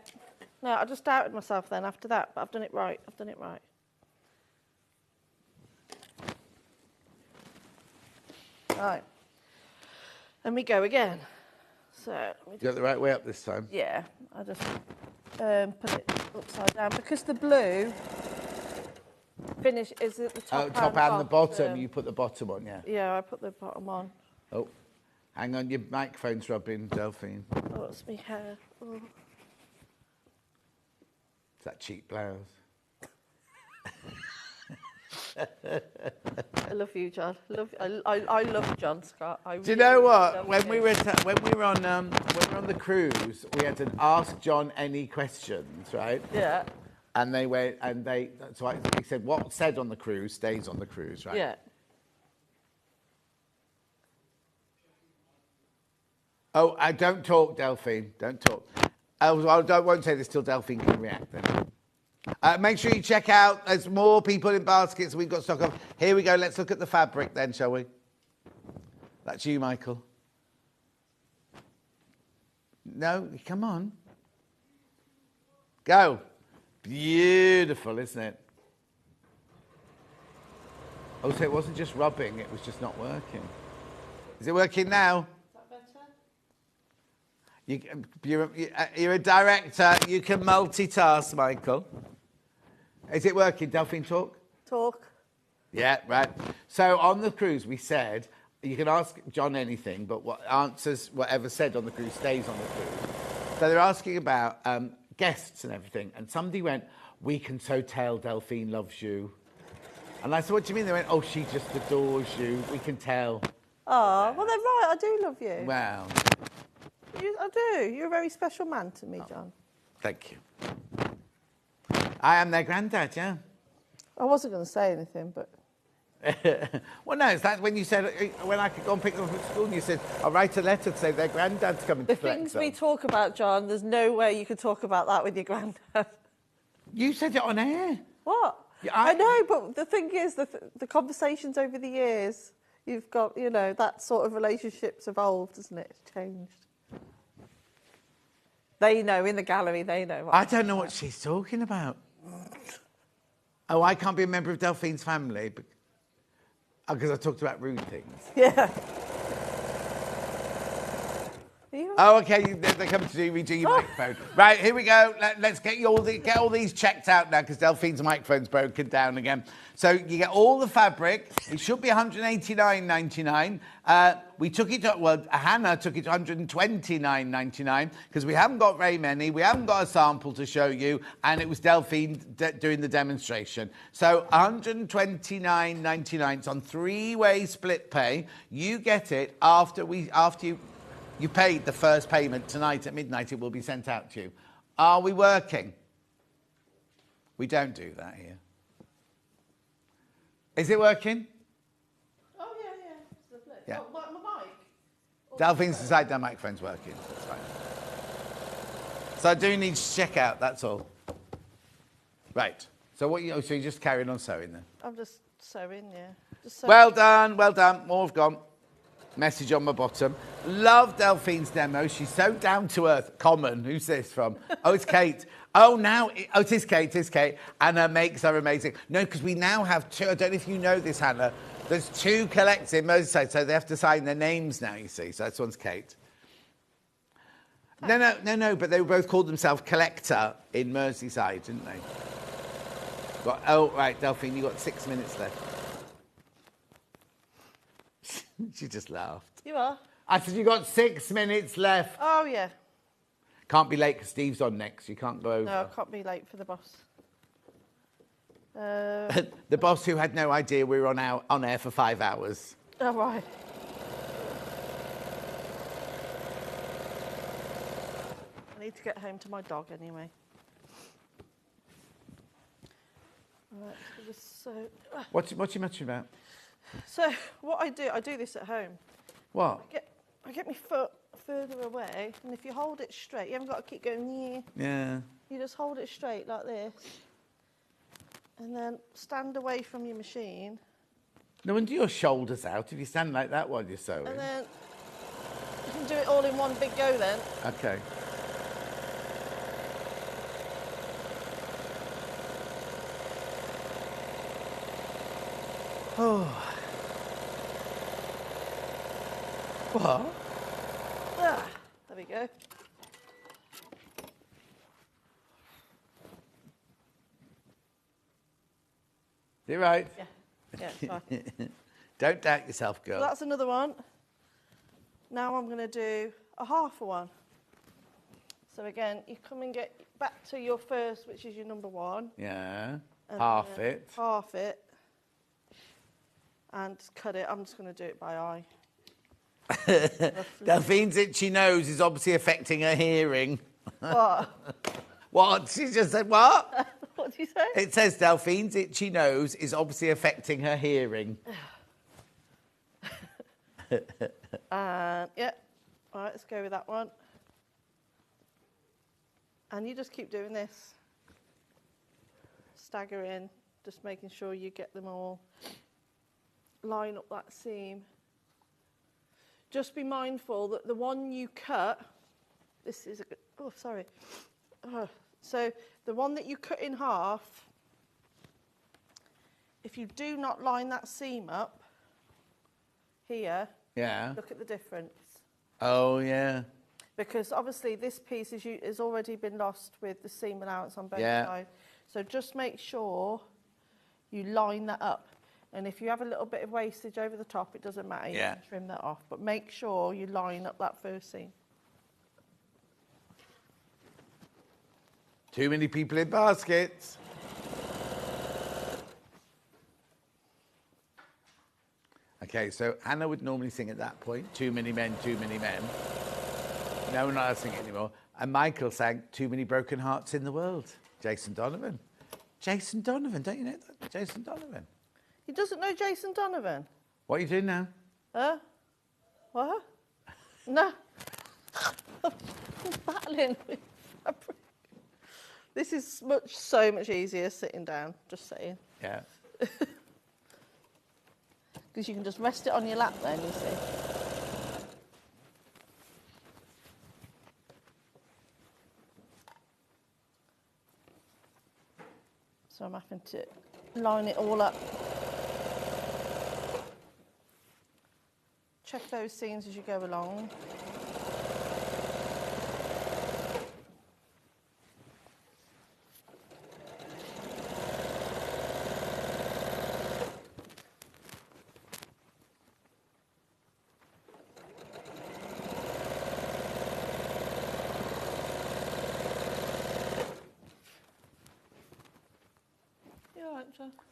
No, I just doubted myself then after that, but I've done it right. I've done it right. Right. And we go again. So You got the right way up this time? yeah, I just put it upside down because the blue finish is at the top, Top and the bottom. You put the bottom on, yeah. Yeah, I put the bottom on. Oh, hang on, your microphone's rubbing, Delphine. Oh, it's me hair. Oh. It's that cheap blouse. I love you, John. I love John Scott. Do you know what? When we were on the cruise, we had an Ask John Any questions, right? Yeah. And he said, what said on the cruise stays on the cruise, right? Yeah. Oh, I don't talk, Delphine. Don't talk. I won't say this till Delphine can react then. Make sure you check out. There's more people in baskets we've got stock of. Here we go. Let's look at the fabric then, shall we? That's you, Michael. No, come on. Go. Beautiful, isn't it? Oh, so it wasn't just rubbing, it was just not working. Is it working now? You're a director. You can multitask, Michael. Is it working? Delphine, talk? Talk. Yeah, right. So on the cruise, we said you can ask John anything, but what answers whatever's said on the cruise stays on the cruise. So they're asking about guests and everything, and somebody went, "We can so tell Delphine loves you." And I said, "What do you mean?" They went, "Oh, she just adores you. We can tell." Oh, well, they're right. I do love you. Well, I do. You're a very special man to me, John. Thank you. I am their granddad, yeah. I wasn't going to say anything, but... Well, no, it's that when you said, when I could go and pick them up at school, and you said, I'll write a letter to say their granddad's coming to collect them. The things we talk about, John, there's no way you could talk about that with your granddad. You said it on air. What? Yeah, I know, but the thing is, the conversations over the years, you've got, you know, that sort of relationship's evolved, hasn't it? It's changed. They know, in the gallery, they know. I don't know what she's talking about. Oh, I can't be a member of Delphine's family because I talked about rude things. Yeah. Oh, okay. They're coming to redo your microphone. Right, here we go. Let's get all these checked out now because Delphine's microphone's broken down again. So you get all the fabric. It should be $189.99. We took it to, well, Hannah took it to $129.99 because we haven't got very many. We haven't got a sample to show you, and it was Delphine doing the demonstration. So $129.99. It's on three-way split pay. You get it after you paid the first payment tonight at midnight. It will be sent out to you. Are we working? We don't do that here. Is it working? Oh, yeah. Yeah. Oh, my mic? Delphine's decided their microphone's working. That's fine. So I do need to check out, that's all. Right. So you're just carrying on sewing then? I'm just sewing, yeah. Just sewing. Well done. More have gone. Message on my bottom. Love Delphine's demo. She's so down to earth. Common. Who's this from? Oh, it's Kate. It is Kate. And her makes are amazing. No, because we now have two. I don't know if you know this, Hannah. There's two collectors in Merseyside, so they have to sign their names now, you see. So this one's Kate. No, but they both called themselves Collector in Merseyside, didn't they? Right, Delphine, you've got 6 minutes left. She just laughed. You are? I said you got 6 minutes left. Oh, yeah. Can't be late because Steve's on next. You can't go over. No, I can't be late for the boss. The boss who had no idea we were on air for 5 hours. Oh, right. I need to get home to my dog anyway. Right, so What's you muttering about? So what I do this at home. What? I get my foot further away, and if you hold it straight, you haven't got to keep going. Yeah. You just hold it straight like this, and then stand away from your machine. No wonder your shoulders out if you stand like that while you're sewing. And then you can do it all in one big go then. Okay. Oh. What? There we go. You're right. Yeah, it's fine. Don't doubt yourself, girl. So that's another one. Now I'm going to do a half one. So again, you come and get back to your first, which is your number one. Yeah. Half it. Half it. And cut it. I'm just going to do it by eye. Delphine's itchy nose is obviously affecting her hearing. What? What? She just said what? What did you say? It says Delphine's itchy nose is obviously affecting her hearing. Yeah. All right, let's go with that one. And you just keep doing this. Stagger in, just making sure you get them all. Line up that seam. Just be mindful that the one you cut, this is a good, oh, sorry. So the one that you cut in half, if you do not line that seam up here, yeah. Look at the difference. Oh, yeah. Because obviously this piece has already been lost with the seam allowance on both sides. So just make sure you line that up. And if you have a little bit of wastage over the top, it doesn't matter. You Yeah. can trim that off. But make sure you line up that first seam. Too many people in baskets. Okay, so Hannah would normally sing at that point, too many men, too many men. No, we're not allowed to sing it anymore. And Michael sang Too Many Broken Hearts in the World. Jason Donovan. Jason Donovan, don't you know that? Jason Donovan. He doesn't know Jason Donovan? What are you doing now? What? No. I'm battling with fabric. This is so much easier sitting down, just saying. Yeah. Because you can just rest it on your lap then, you see. So I'm having to line it all up. Check those seams as you go along.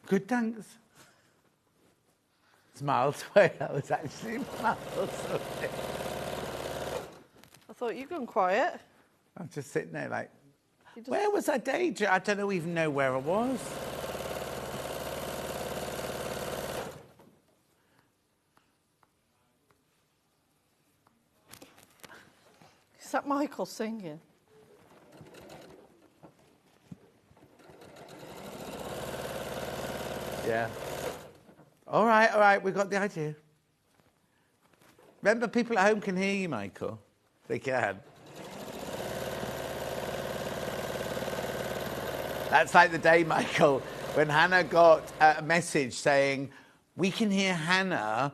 Good, thanks. It's miles away. That was actually miles away. I thought you'd gone quiet. I'm just sitting there like, where was I daydreaming? I don't even know where I was. Is that Michael singing? Yeah. All right, we got the idea. Remember, people at home can hear you, Michael. They can. That's like the day, Michael, when Hannah got a message saying, we can hear Hannah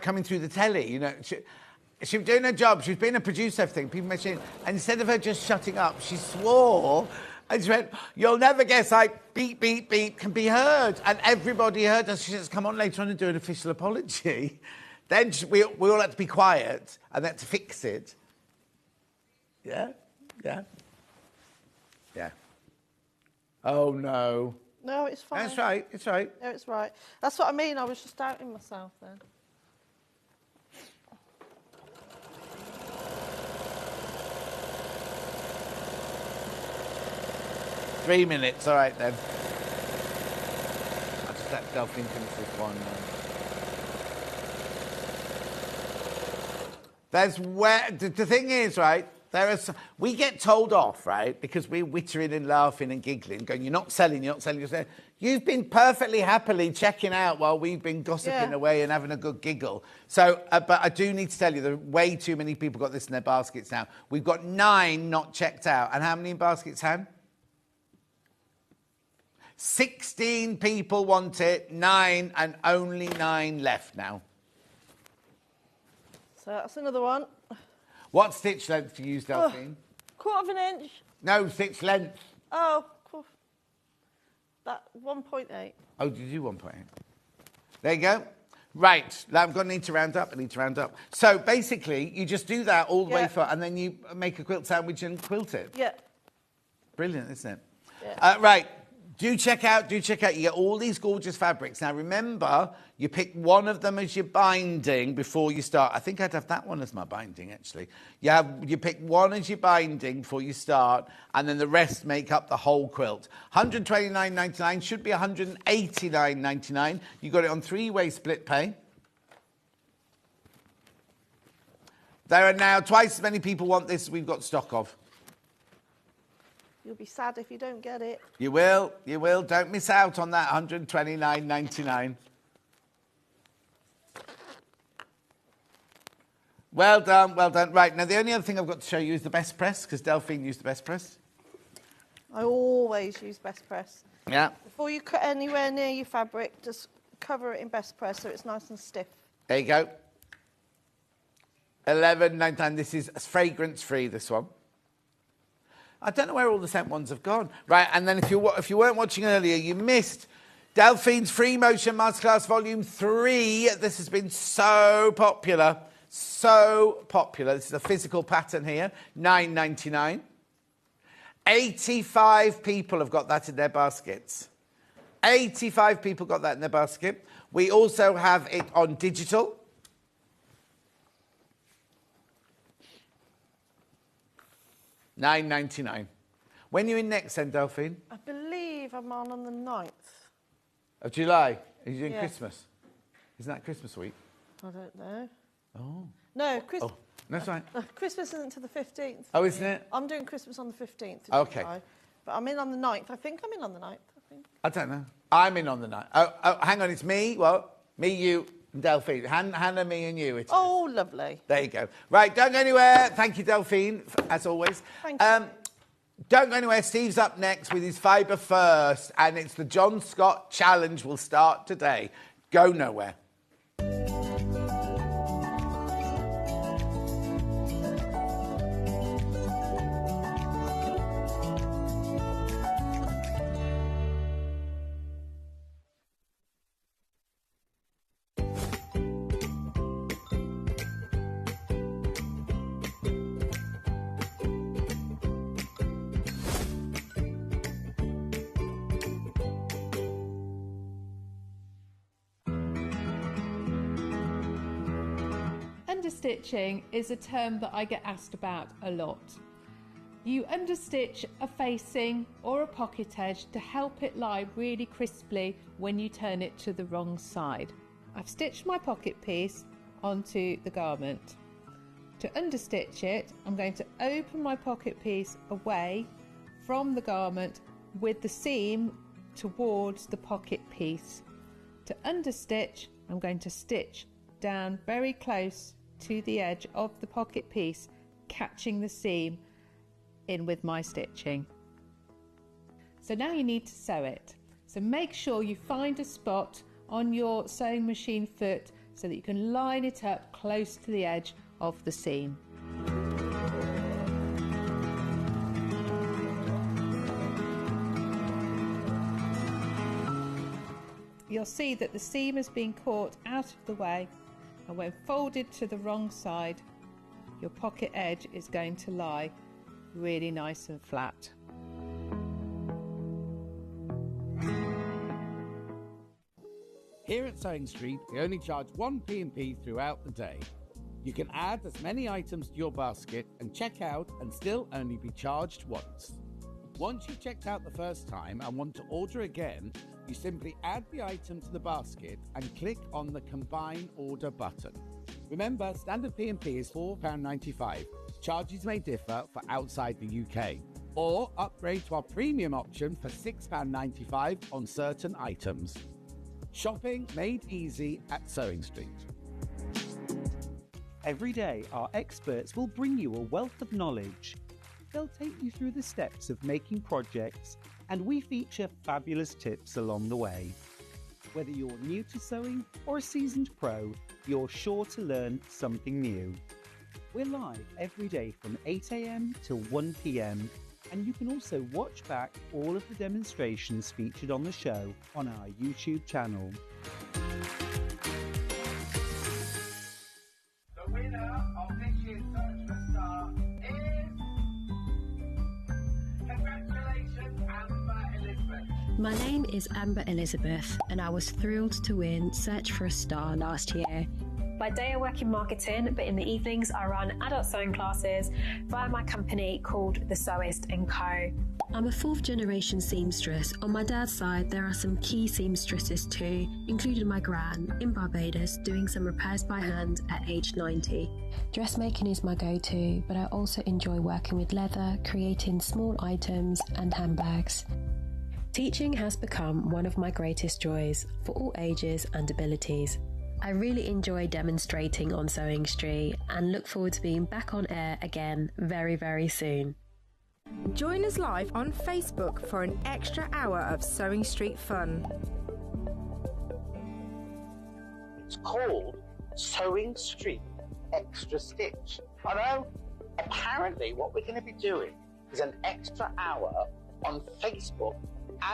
coming through the telly. You know, she was doing her job. She was being a producer, everything. People mentioning, and instead of her just shutting up, she swore. And she went, you'll never guess, like, beep, beep, beep, can be heard. And everybody heard us. She says, come on later on and do an official apology. Then we all had to be quiet and had to fix it. Yeah? Yeah? Yeah. Oh, no. No, it's fine. That's right, it's right. No, it's right. That's what I mean. I was just doubting myself then. Three minutes, all right then. I'll just let Delphine finish this one. There's where the thing is, right? We get told off, right? Because we're wittering and laughing and giggling, going, you're not selling, you're selling. You've been perfectly happily checking out while we've been gossiping away and having a good giggle. So, but I do need to tell you, there are way too many people got this in their baskets now. We've got 9 not checked out. And how many in baskets, Han? 16 people want it, 9, and only 9 left now. So that's another one. What stitch length do you use, Delphine? Quarter of an inch. No, stitch length. Oh, that 1.8. Oh, did you do 1.8? There you go. Right, now I'm going to need to round up. So basically, you just do that all the way through, and then you make a quilt sandwich and quilt it. Yeah. Brilliant, isn't it? Yeah. Right. Do check out. You get all these gorgeous fabrics. Now, remember, you pick one of them as your binding before you start. I think I'd have that one as my binding, actually. You pick one as your binding before you start, and then the rest make up the whole quilt. $129.99 should be $189.99. You got it on 3-way split pay. There are now twice as many people want this as we've got stock of. You'll be sad if you don't get it. You will. Don't miss out on that $129.99. Well done. Right, now the only other thing I've got to show you is the best press, because Delphine used the best press. I always use best press. Yeah. Before you cut anywhere near your fabric, just cover it in best press so it's nice and stiff. There you go. $11.99. This is fragrance-free, this one. I don't know where all the scent ones have gone. Right, and then if you weren't watching earlier, you missed Delphine's Free Motion Masterclass Volume 3. This has been so popular. So popular. This is a physical pattern here. $9.99. 85 people have got that in their baskets. 85 people got that in their basket. We also have it on digital. $9.99. When are you in next then, Delphine? I believe I'm on the 9th. Of July? Are you doing Yeah. Christmas? Isn't that Christmas week? I don't know. Oh. No, Christmas. Oh, that's right. Christmas isn't until the 15th. Oh, isn't it? I'm doing Christmas on the 15th. of Okay. July, but I'm in on the 9th. I think I'm in on the 9th. I don't know. I'm in on the night. Oh, hang on. It's me. Well, me, you, and Delphine. Hannah, me, and you. Oh, lovely. There you go. Right, don't go anywhere. Thank you, Delphine, as always. Thank you. Don't go anywhere. Steve's up next with his Fibre First, and it's the John Scott Challenge will start today. Go nowhere. Understitching is a term that I get asked about a lot. You understitch a facing or a pocket edge to help it lie really crisply when you turn it to the wrong side. I've stitched my pocket piece onto the garment. To understitch it, I'm going to open my pocket piece away from the garment with the seam towards the pocket piece. To understitch, I'm going to stitch down very close to the edge of the pocket piece, catching the seam in with my stitching. So now you need to sew it. So make sure you find a spot on your sewing machine foot so that you can line it up close to the edge of the seam. You'll see that the seam has been caught out of the way, and when folded to the wrong side, your pocket edge is going to lie really nice and flat. Here at Sewing Street, we only charge 1 P&P throughout the day. You can add as many items to your basket and check out and still only be charged once. Once you've checked out the first time and want to order again, you simply add the item to the basket and click on the Combine Order button. Remember, standard P&P is £4.95. Charges may differ for outside the UK. Or upgrade to our premium option for £6.95 on certain items. Shopping made easy at Sewing Street. Every day, our experts will bring you a wealth of knowledge. They'll take you through the steps of making projects, and we feature fabulous tips along the way. Whether you're new to sewing or a seasoned pro, you're sure to learn something new. We're live every day from 8 AM till 1 PM, and you can also watch back all of the demonstrations featured on the show on our YouTube channel. The winner of this year's Search for a Star is... Congratulations, Amber Elizabeth. My name is Amber Elizabeth, and I was thrilled to win Search for a Star last year. By day I work in marketing, but in the evenings I run adult sewing classes via my company called The Sewist & Co. I'm a 4th generation seamstress. On my dad's side, there are some key seamstresses too, including my gran in Barbados doing some repairs by hand at age 90. Dressmaking is my go-to, but I also enjoy working with leather, creating small items and handbags. Teaching has become one of my greatest joys for all ages and abilities. I really enjoy demonstrating on Sewing Street and look forward to being back on air again very, very soon. Join us live on Facebook for an extra hour of Sewing Street fun. It's called Sewing Street Extra Stitch. Although, apparently what we're going to be doing is an extra hour on Facebook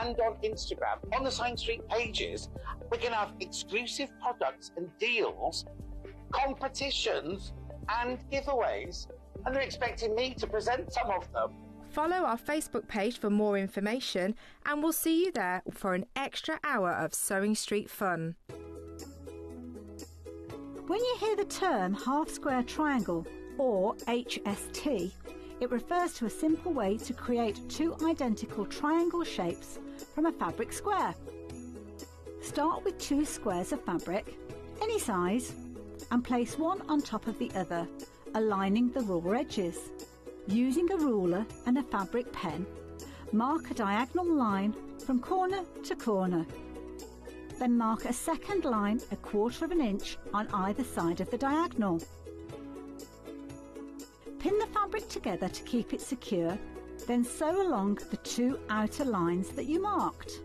and on Instagram, on the Sewing Street pages, we're going to have exclusive products and deals, competitions and giveaways, and they're expecting me to present some of them. Follow our Facebook page for more information, and we'll see you there for an extra hour of Sewing Street fun. When you hear the term half-square triangle, or HST, it refers to a simple way to create two identical triangle shapes from a fabric square. Start with two squares of fabric, any size, and place one on top of the other, aligning the raw edges. Using a ruler and a fabric pen, mark a diagonal line from corner to corner. Then mark a second line 1/4 inch on either side of the diagonal. Pin the fabric together to keep it secure, then sew along the two outer lines that you marked.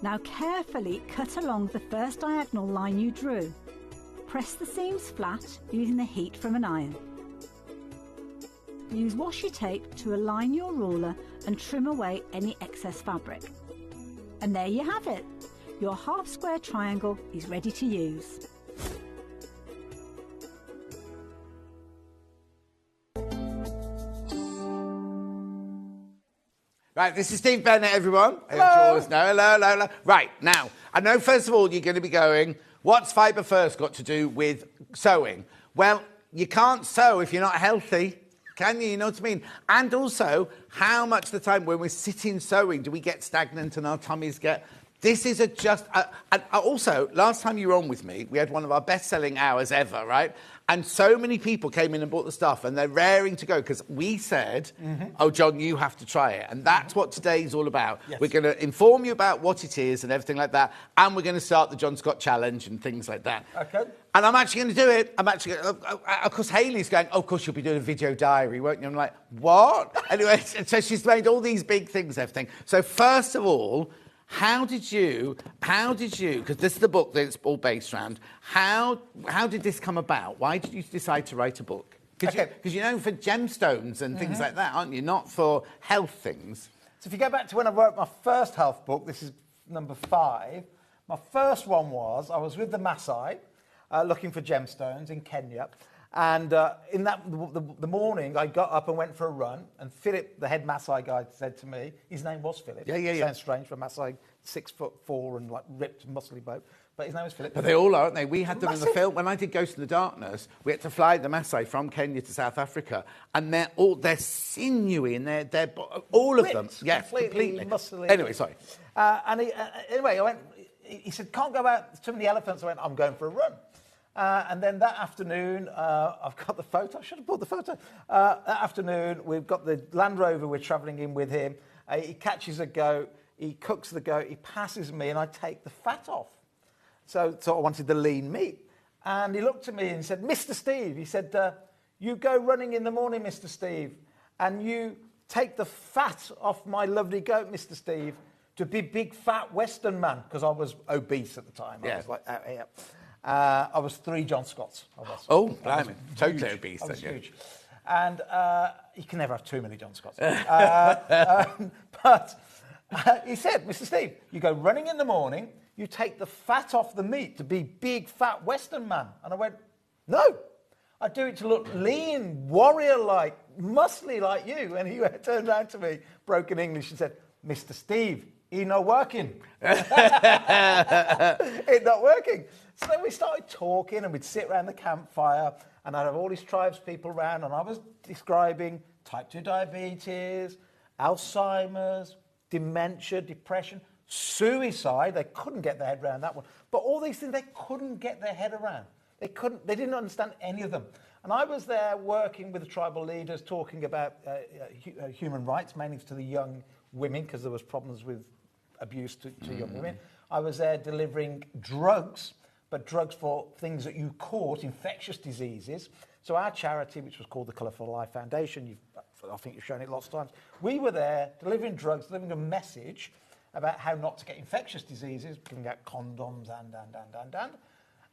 Now carefully cut along the first diagonal line you drew. Press the seams flat using the heat from an iron. Use washi tape to align your ruler and trim away any excess fabric. And there you have it. Your half-square triangle is ready to use. Right, this is Steve Bennett, everyone. Hello. Hello. Right, now, I know first of all you're going to be going, what's Fibre First got to do with sewing? Well, you can't sew if you're not healthy, can you? You know what I mean? And also, how much of the time when we're sitting sewing do we get stagnant and our tummies get... This is and also, last time you were on with me, we had one of our best-selling hours ever, right? And so many people came in and bought the stuff, and they're raring to go because we said, oh, John, you have to try it. And that's what today's all about. Yes. We're going to inform you about what it is and everything like that, and we're going to start the John Scott Challenge and things like that. Okay. And I'm actually going to do it. Of course, Hayley's going, oh, of course, you'll be doing a video diary, won't you? I'm like, what? Anyway, so she's made all these big things, everything. So first of all, how did you, because this is the book that it's all based around, how did this come about? Why did you decide to write a book? Because you're known for gemstones and things like that, aren't you? Not for health things. So if you go back to when I wrote my first health book, this is number 5, my first one was, I was with the Maasai, looking for gemstones in Kenya. And in the morning, I got up and went for a run. And Philip, the head Maasai guide, said to me, his name was Philip. Yeah. Sounds strange for a Maasai, 6'4" and like ripped, muscly bloke. But his name was Philip. But they all are, aren't they? We had them in the film. When I did Ghost in the Darkness, we had to fly the Maasai from Kenya to South Africa. And they're sinewy and they're all of them. Yeah, completely. Muscly. Anyway, sorry. Anyway, I went, he said, can't go out to the elephants. I went, I'm going for a run. And then that afternoon, I've got the photo. I should have brought the photo. That afternoon, we've got the Land Rover. We're travelling in with him. He catches a goat. He cooks the goat. He passes me, and I take the fat off. So I wanted the lean meat. And he looked at me and said, Mr. Steve, he said, you go running in the morning, Mr. Steve, and you take the fat off my lovely goat, Mr. Steve, to be big, fat Western man, because I was obese at the time. Yeah. I was like, I was 3 John Scotts. Oh, blimey. Totally obese. I was then, huge. And you can never have too many John Scotts. But he said, Mr. Steve, you go running in the morning, you take the fat off the meat to be big, fat Western man. And I went, no. I do it to look lean, warrior-like, muscly like you. And he turned around to me, broken English, and said, Mr. Steve, he not working. It not working. So then we started talking, and we'd sit around the campfire, and I'd have all these tribes people around, and I was describing type 2 diabetes, Alzheimer's, dementia, depression, suicide. They couldn't get their head around that one. But all these things they couldn't get their head around. They didn't understand any of them. And I was there working with the tribal leaders, talking about human rights, mainly to the young women, because there was problems with abuse to young women. I was there delivering drugs, but drugs for things that you caught, infectious diseases. So our charity, which was called the Colourful Life Foundation, I think you've shown it lots of times, we were there delivering drugs, delivering a message about how not to get infectious diseases, giving out condoms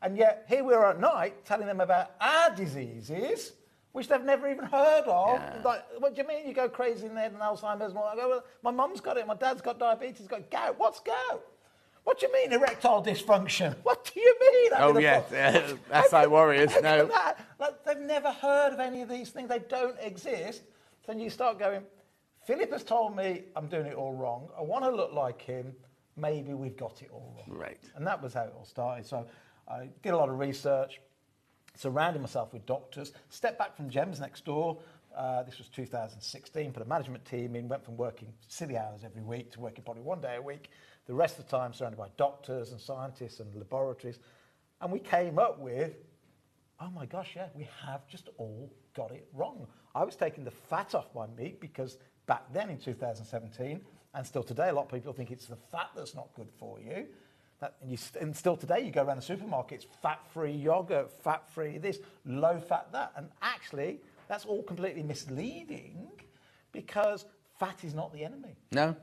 and yet here we are at night telling them about our diseases, which they've never even heard of. Like, what do you mean you go crazy in the head and Alzheimer's? I go, well, my mum's got it, my dad's got diabetes, got gout. What's gout? What do you mean erectile dysfunction? What do you mean? That's like Warriors. No. Like, they've never heard of any of these things. They don't exist. Then you start going, Philip has told me I'm doing it all wrong. I want to look like him. Maybe we've got it all wrong. Right. And that was how it all started. So I did a lot of research, surrounded myself with doctors, stepped back from Gems next door. This was 2016, put a management team in, went from working silly hours every week to working probably 1 day a week. The rest of the time surrounded by doctors and scientists and laboratories. And we came up with, oh my gosh, yeah, we have just all got it wrong. I was taking the fat off my meat because back then in 2017, and still today, a lot of people think it's the fat that's not good for you. And still today, you go around the supermarkets, fat-free yogurt, fat-free this, low-fat that. And actually, that's all completely misleading because fat is not the enemy. No.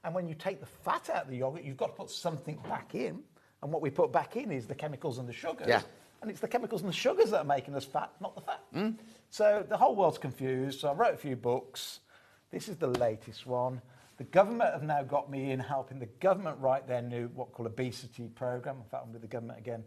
And when you take the fat out of the yogurt, you've got to put something back in. And what we put back in is the chemicals and the sugars. Yeah. And it's the chemicals and the sugars that are making us fat, not the fat. So the whole world's confused. So I wrote a few books. This is the latest one. The government have now got me in helping the government write their new, what called obesity program. In fact, I'm with the government again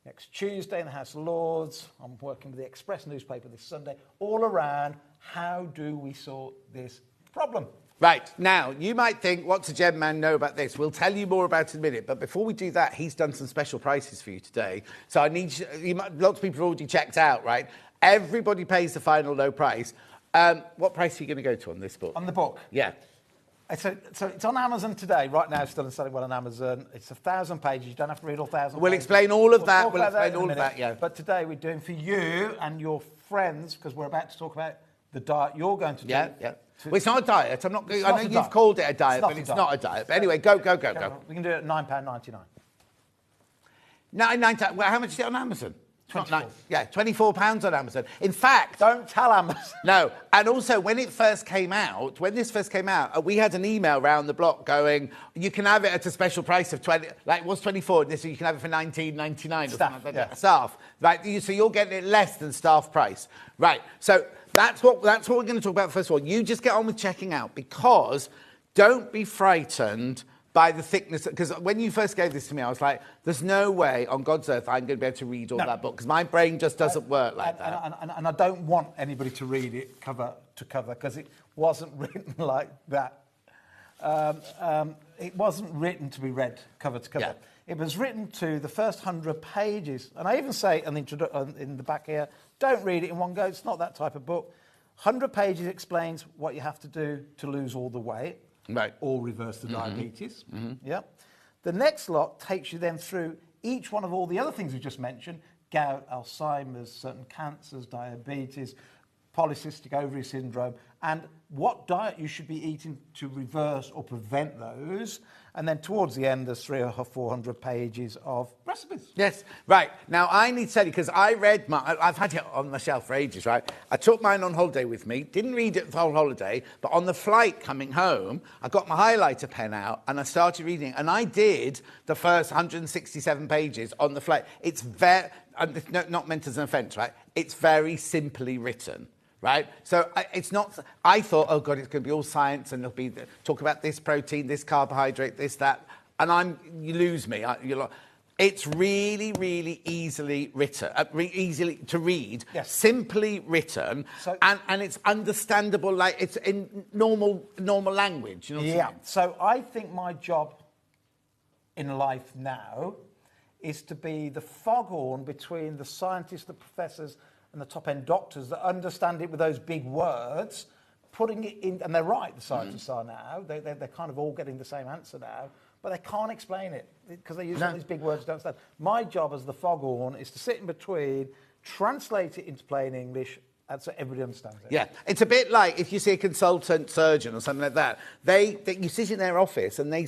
next Tuesday in the House of Lords. I'm working with the Express newspaper this Sunday, all around how do we sort this problem. Right, now, you might think, what's a Gem man know about this? We'll tell you more about it in a minute, but before we do that, he's done some special prices for you today. So I need lots of people have already checked out, right? Everybody pays the final low price. What price are you going to go to on this book? On the book? Yeah. So it's on Amazon today, right now, still selling well on Amazon. It's 1,000 pages. You don't have to read all 1,000 pages. We'll explain all of that. We'll explain all of that, yeah. But today we're doing for you and your friends, because we're about to talk about the diet you're going to do. Yeah. Well, it's not a diet. I know you've called it a diet, but it's not a diet. But anyway, go. We can do it at £9.99. Well, how much is it on Amazon? 24. Yeah, £24 on Amazon. In fact... Don't tell Amazon. No. And also, when this first came out, we had an email round the block going, you can have it at a special price of 20... Like, what's 24? This, you can have it for £19.99 or something like that. Staff. Right, so you're getting it less than staff price. Right, so that's what we're going to talk about first of all. You just get on with checking out, because don't be frightened by the thickness, because when you first gave this to me, I was like, there's no way on God's earth I'm going to be able to read all that book, because my brain just doesn't work like that. And I don't want anybody to read it cover to cover, because it wasn't written like that. It wasn't written to be read cover to cover. Yeah. It was written to the first 100 pages. And I even say in the back here, don't read it in one go. It's not that type of book. 100 pages explains what you have to do to lose all the weight. Right. Or reverse the diabetes. Yeah. The next lot takes you then through each one of all the other things we just mentioned: gout, Alzheimer's, certain cancers, diabetes, polycystic ovary syndrome, and what diet you should be eating to reverse or prevent those. And then towards the end, there's 300 or 400 pages of recipes. Yes, right. Now, I need to tell you, because I read I've had it on the shelf for ages, right? I took mine on holiday with me, didn't read it the whole holiday, but on the flight coming home, I got my highlighter pen out and I started reading it. And I did the first 167 pages on the flight. It's not meant as an offence, right? It's very simply written. Right? So it's not... I thought, oh, God, it's going to be all science and there'll be... Talk about this protein, this carbohydrate, this, that. And you lose me. It's really, really easily written, easily to read, simply written, and it's understandable, like it's in normal language. You know what I mean? So I think my job in life now is to be the foghorn between the scientists, the professors, and the top-end doctors that understand it with those big words, putting it in... And they're right, the scientists are now. They're kind of all getting the same answer now, but they can't explain it because they use all these big words you don't understand. My job as the foghorn is to sit in between, translate it into plain English, and so everybody understands it. Yeah, it's a bit like if you see a consultant surgeon or something like that. You sit in their office and they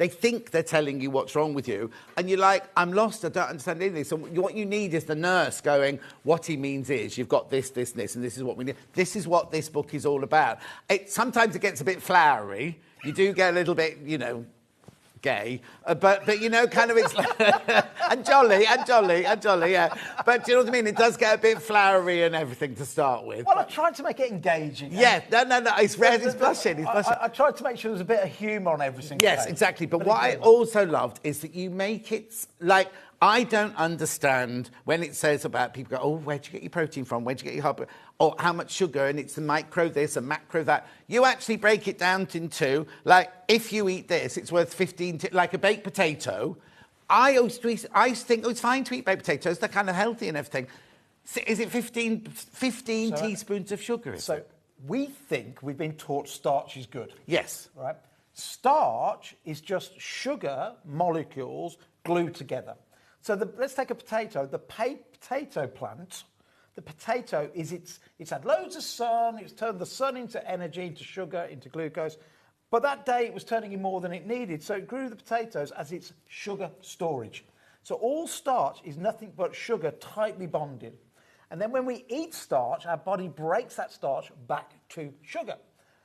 think they're telling you what's wrong with you, and you're like, I'm lost, I don't understand anything. So what you need is the nurse going, what he means is you've got this, and this is what we need. This is what this book is all about. Sometimes it gets a bit flowery. You do get a little bit, gay, but you know, kind of it's like, and jolly, yeah. But do you know what I mean? It does get a bit flowery and everything to start with. Well, I tried to make it engaging. Yeah, no, he's red, he's blushing, I tried to make sure there was a bit of humour on every single Yes, page. exactly. But what I also loved is that you make it like, I don't understand when it says about people go, oh, where'd you get your protein from? Where'd you get your carb? Or how much sugar? And it's the micro this and macro that. You actually break it down into, like, if you eat this, it's worth 15, like a baked potato. I think, it's fine to eat baked potatoes. They're kind of healthy and everything. Is it 15 teaspoons of sugar? We think we've been taught starch is good. Yes. Right? Starch is just sugar molecules glued together. So let's take a potato. The potato plant, the potato is it's had loads of sun, it's turned the sun into energy, into sugar, into glucose. But that day it was turning in more than it needed. So it grew the potatoes as its sugar storage. So all starch is nothing but sugar tightly bonded. And then when we eat starch, our body breaks that starch back to sugar.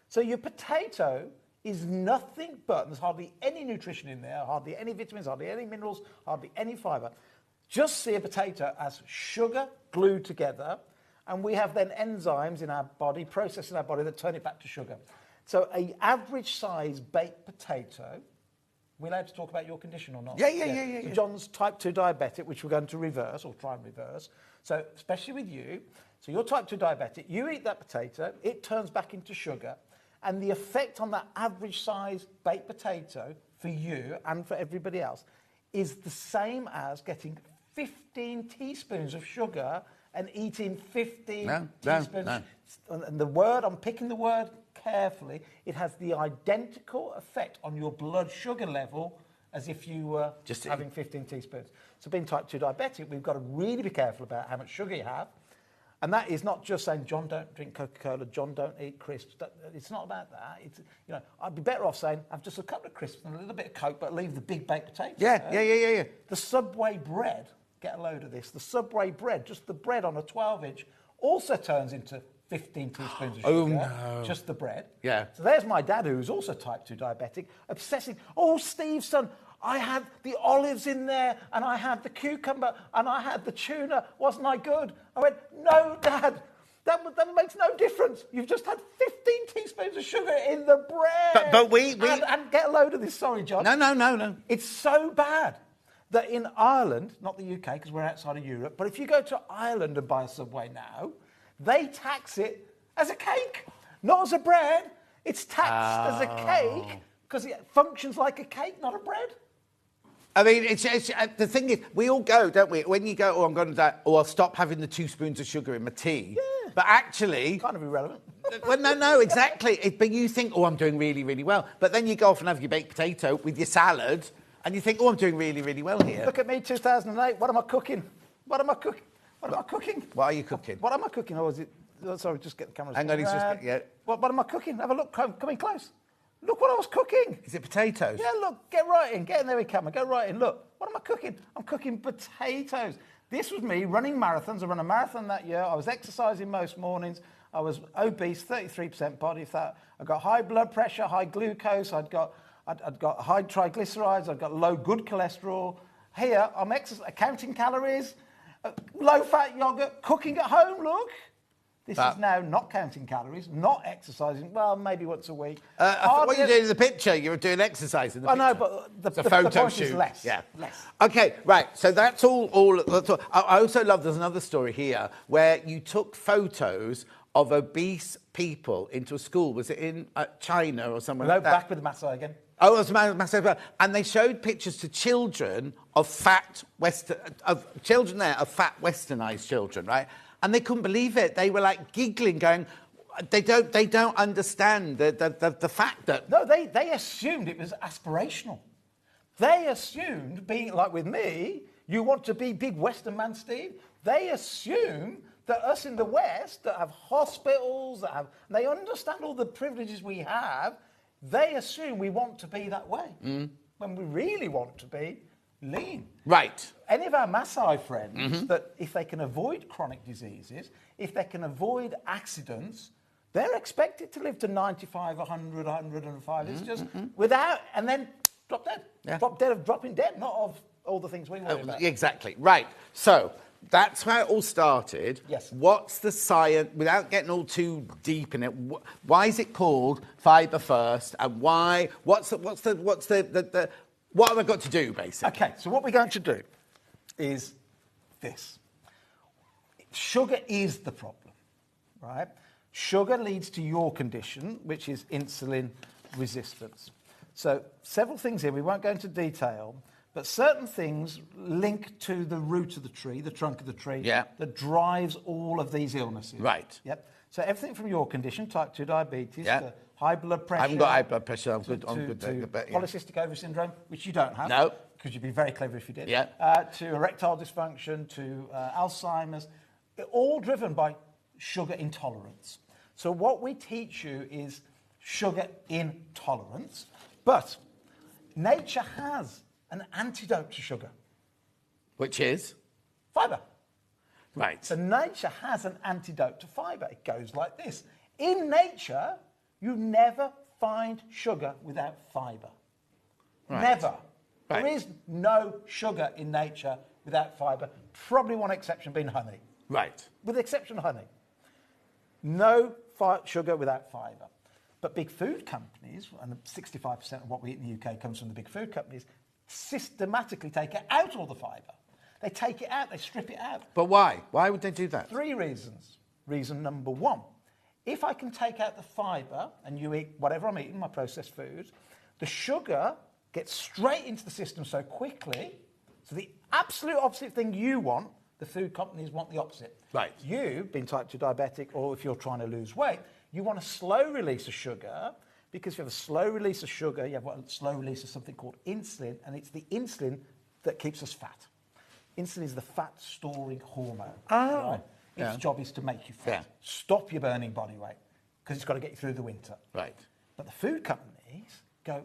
So your potato is nothing but, there's hardly any nutrition in there, hardly any vitamins, hardly any minerals, hardly any fibre. Just see a potato as sugar glued together, and we have then enzymes in our body, processes in our body that turn it back to sugar. So an average size baked potato, we're allowed to talk about your condition or not? Yeah. So John's type 2 diabetic, which we're going to reverse, or try and reverse. So especially with you, so you're type 2 diabetic, you eat that potato, it turns back into sugar, and the effect on that average size baked potato for you and for everybody else is the same as getting 15 teaspoons of sugar and eating 15 teaspoons. No. And the word, I'm picking the word carefully, it has the identical effect on your blood sugar level as if you were just having 15 teaspoons. So being type 2 diabetic, we've got to really be careful about how much sugar you have. And that is not just saying, John, don't drink Coca-Cola, John, don't eat crisps. It's not about that. It's, you know, I'd be better off saying, have just a couple of crisps and a little bit of Coke, but leave the big baked potatoes. Yeah. The Subway bread, get a load of this, the Subway bread, just the bread on a 12-inch, also turns into 15 teaspoons of sugar. Oh, no. Just the bread. Yeah. So there's my dad, who's also type 2 diabetic, obsessing, oh, Steve, son, I had the olives in there, and I had the cucumber, and I had the tuna. Wasn't I good? I went, no, Dad, that makes no difference. You've just had 15 teaspoons of sugar in the bread. But we... And get a load of this, sorry, John. No. It's so bad that in Ireland, not the UK, because we're outside of Europe, but if you go to Ireland and buy a Subway now, they tax it as a cake, not as a bread. It's taxed as a cake because it functions like a cake, not a bread. I mean, it's the thing is, we all go, don't we? When you go, oh, I'm going to die, or I'll stop having the 2 spoons of sugar in my tea. Yeah. But actually... Kind of irrelevant. Well, no, exactly. But you think, oh, I'm doing really, really well. But then you go off and have your baked potato with your salad, and you think, oh, I'm doing really, really well here. Look at me, 2008. What am I cooking? What are you cooking? What am I cooking? Or is it... Oh, sorry, just get the camera. Hang on, he's just... Yeah. What am I cooking? Have a look. Come in close. Look what I was cooking. Is it potatoes? Yeah, look, get right in. Get in there with camera. Go right in. Look, what am I cooking? I'm cooking potatoes. This was me running marathons. I ran a marathon that year. I was exercising most mornings. I was obese, 33% body fat. I got high blood pressure, high glucose. I'd got high triglycerides. I'd got low good cholesterol. Here, I'm counting calories, low-fat yogurt, cooking at home, look. This is now not counting calories, not exercising, well, maybe once a week. What you doing in the picture, you were doing exercise in the picture. I know, but the photo point shoot. is less. Yeah. Less. Okay, right, so that's all. I also love, there's another story here, where you took photos of obese people into a school. Was it in China or somewhere like that? Back with the massage again. Oh, it was massive. And they showed pictures to children of fat westernized children, right? And they couldn't believe it. They were like giggling, going, they don't understand the fact that... No, they assumed it was aspirational. They assumed, being like with me, you want to be big Western man, Steve. They assume that us in the West, that have hospitals, they understand all the privileges we have, they assume we want to be that way. When we really want to be lean. Right. Any of our Maasai friends, that if they can avoid chronic diseases, if they can avoid accidents, they're expected to live to 95, 100, 105. It's just without, and then drop dead. Yeah. Drop dead of dropping dead, not of all the things we worry about. Exactly. Right. So that's how it all started. Yes. What's the science, without getting all too deep in it, why is it called Fibre First, and why, what have I got to do, basically? Okay, so what we're going to do is this. Sugar is the problem, right? Sugar leads to your condition, which is insulin resistance. So several things here, we won't go into detail, but certain things link to the root of the tree, the trunk of the tree, that drives all of these illnesses. Right. Yep. So everything from your condition, type 2 diabetes, to high blood pressure. I haven't got high blood pressure, I'm good. Polycystic ovary syndrome, which you don't have. No. Because you'd be very clever if you did. Yeah. To erectile dysfunction, to Alzheimer's, all driven by sugar intolerance. So what we teach you is sugar intolerance, but nature has an antidote to sugar. Which is? Fibre. Right. So nature has an antidote to fibre. It goes like this. In nature, you never find sugar without fibre. Right. Never. Right. There is no sugar in nature without fibre. Probably one exception being honey. Right. With the exception of honey. No sugar without fibre. But big food companies, and 65% of what we eat in the UK comes from the big food companies, systematically take out all the fibre. They take it out, they strip it out. But why? Why would they do that? 3 reasons. Reason number 1, if I can take out the fibre and you eat whatever I'm eating, my processed food, the sugar gets straight into the system so quickly, so the absolute opposite thing you want, the food companies want the opposite. Right. You, being type 2 diabetic, or if you're trying to lose weight, you want a slow release of sugar, because if you have a slow release of sugar, you have a slow release of something called insulin, and it's the insulin that keeps us fat. Insulin is the fat-storing hormone. Oh. Right? Its job is to make you fat. Yeah. Stop your burning body weight, because it's got to get you through the winter. Right. But the food companies go,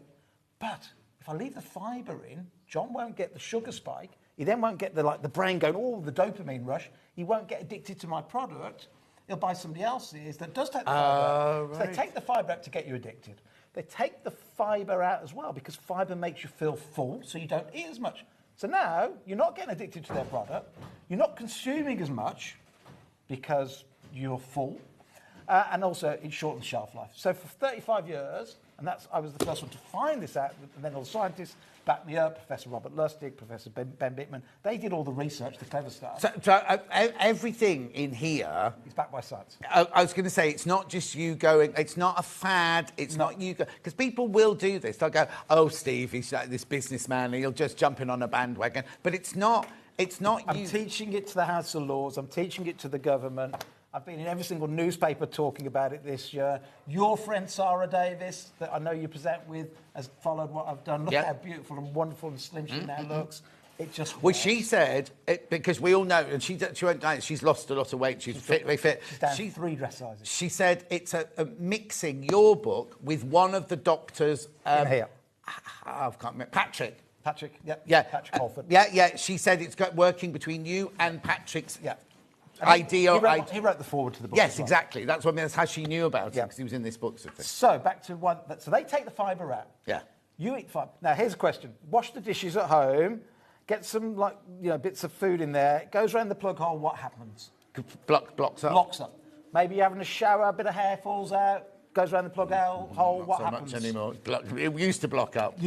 but if I leave the fibre in, John won't get the sugar spike. He then won't get the brain going, the dopamine rush. He won't get addicted to my product. He'll buy somebody else's that does take the fibre out. Right. So they take the fibre out to get you addicted. They take the fibre out as well because fibre makes you feel full, so you don't eat as much. So now you're not getting addicted to their product. You're not consuming as much because you're full. And also, it shortens shelf life. So for 35 years, and I was the first one to find this out, and then all the scientists backed me up, Professor Robert Lustig, Professor Ben Bittman, they did all the research, the clever stuff. So everything in here is backed by science. I was going to say, it's not just you going, it's not a fad, it's not you go, because people will do this. They'll go, oh, Steve, he's like this businessman, he'll just jump in on a bandwagon. But it's not I'm teaching it to the House of Lords, I'm teaching it to the government. I've been in every single newspaper talking about it this year. Your friend Sarah Davis, that I know you present with, has followed what I've done. Look how beautiful and wonderful and slim she now looks. It just Well, she said, because we all know, and she won't die, she's lost a lot of weight, she's fit. She's down 3 dress sizes. She said it's a mixing your book with one of the doctors. In here. I can't remember. Patrick, yep. Yeah. Patrick Holford. Yeah. She said it's working between you and Patrick's. Yeah. Ideal. He wrote the foreword to the book. Yes, as well. exactly. That's what I mean. That's how she knew about it, because he was in this book. Sort of thing. So back to one. So they take the fibre out. Yeah. You eat fibre. Now here's a question: wash the dishes at home, get some bits of food in there. It goes around the plug hole. What happens? Blocks up. Blocks up. Maybe you're having a shower, a bit of hair falls out, goes around the plug hole. Not what so happens? much anymore. It used to block up.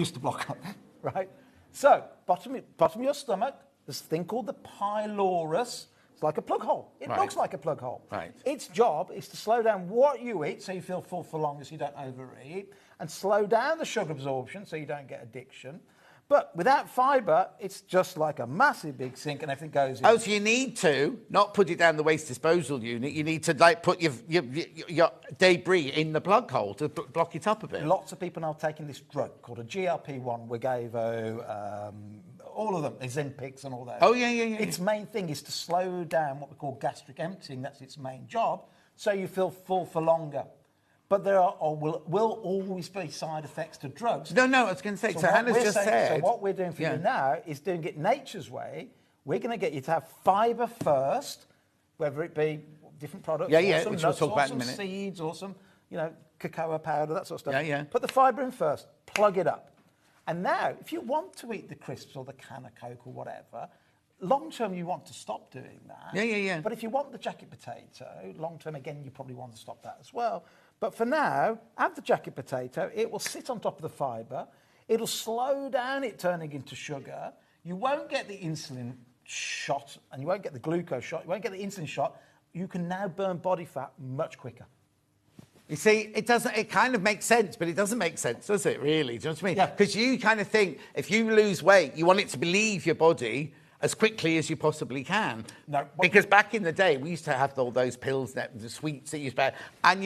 Right. So bottom of your stomach, there's a thing called the pylorus. It's like a plug hole. It looks like a plug hole. Right. Its job is to slow down what you eat so you feel full for longer so you don't overeat, and slow down the sugar absorption so you don't get addiction. But without fibre, it's just like a massive big sink and everything goes in. Oh, so you need to not put it down the waste disposal unit. You need to put your debris in the plug hole to block it up a bit. Lots of people now taking this drug called a GLP-1, Wegovy, all of them, Ozempics and all that. Oh, yeah. Its main thing is to slow down what we call gastric emptying. That's its main job, so you feel full for longer. But there will always be side effects to drugs. No, I was going to say, so Hannah's just said... So what we're doing for you now is doing it nature's way. We're going to get you to have fibre first, whether it be different products, or some which nuts, we'll talk about or in a some minute. seeds, or some, cocoa powder, that sort of stuff. Yeah. Put the fibre in first, plug it up. And now, if you want to eat the crisps or the can of Coke or whatever, long term you want to stop doing that. Yeah. But if you want the jacket potato, long term again you probably want to stop that as well. But for now, have the jacket potato. It will sit on top of the fibre. It'll slow down it turning into sugar. You won't get the insulin shot, and you won't get the glucose shot. You won't get the insulin shot. You can now burn body fat much quicker. You see, it kind of makes sense, but it doesn't make sense, does it, really? Do you know what I mean? Yeah. Because you kind of think, if you lose weight, you want it to leave your body as quickly as you possibly can. No. Because back in the day, we used to have all those pills, the sweets that you used to have, and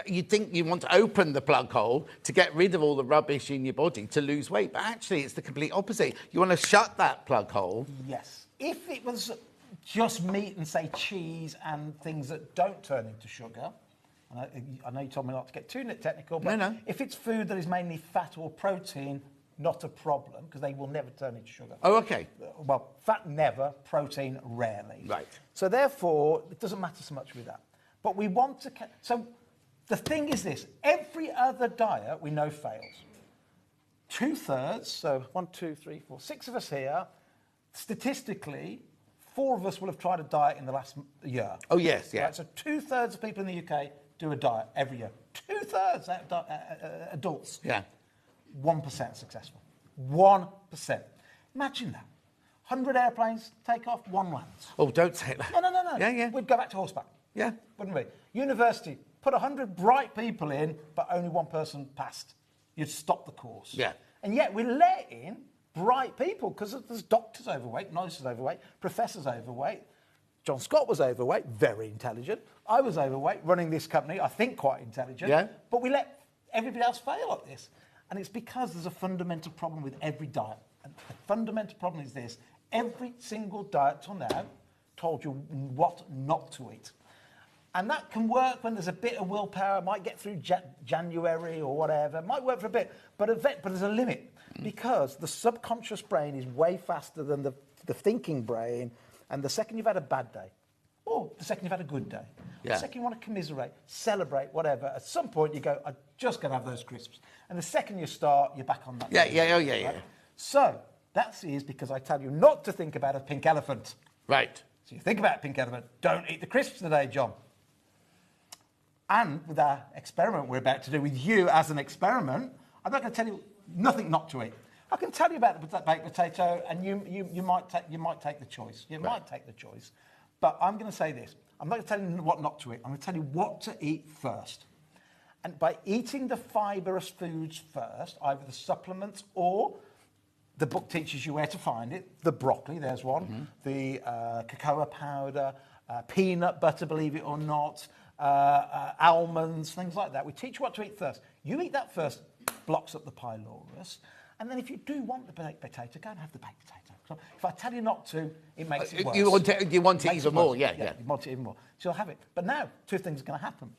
you think you want to open the plug hole to get rid of all the rubbish in your body to lose weight, but actually it's the complete opposite. You want to shut that plug hole. Yes. If it was just meat and, say, cheese and things that don't turn into sugar, I know you told me not to get too technical, but No. if it's food that is mainly fat or protein, not a problem, because they will never turn into sugar. Oh, okay. Well, fat never, protein rarely. Right. So therefore, it doesn't matter so much with that. But we want to... So the thing is this, every other diet we know fails. 2/3, so 1, 2, 3, 4, 6 of us here, statistically, 4 of us will have tried a diet in the last year. Oh, yes, yeah. Right? So 2/3 of people in the UK do a diet every year. 2/3 adults. Yeah. 1% successful. 1%. Imagine that. 100 airplanes take off, 1 lands. Oh, don't say that. No. Yeah. We'd go back to horseback. Yeah. Wouldn't we? University, put 100 bright people in, but only 1 person passed. You'd stop the course. Yeah. And yet we let in bright people, because there's doctors overweight, nurses overweight, professors overweight. John Scott was overweight, very intelligent. I was overweight, running this company, I think quite intelligent. Yeah. But we let everybody else fail at this. And it's because there's a fundamental problem with every diet. And the fundamental problem is this. Every single diet till now told you what not to eat. And that can work when there's a bit of willpower, might get through January or whatever, it might work for a bit, but there's a limit. Because the subconscious brain is way faster than the thinking brain, and the second you've had a bad day, or the second you've had a good day, the second you want to commiserate, celebrate, whatever, at some point you go, I'm just going to have those crisps. And the second you start, you're back on that. Yeah. So, that is because I tell you not to think about a pink elephant. Right. So you think about a pink elephant, don't eat the crisps today, John. And with our experiment we're about to do with you as an experiment, I'm not going to tell you nothing not to eat. I can tell you about the baked potato, and you might take the choice. You might take the choice. But I'm going to say this. I'm not going to tell you what not to eat. I'm going to tell you what to eat first. And by eating the fibrous foods first, either the supplements or the book teaches you where to find it. The broccoli, there's one. The cocoa powder, peanut butter, believe it or not, almonds, things like that. We teach you what to eat first. You eat that first, blocks up the pylorus. And then if you do want the baked potato, go and have the baked potato. So if I tell you not to, it makes it worse. You want it even more, yeah. You want it even more. So you'll have it. But now, 2 things are going to happen.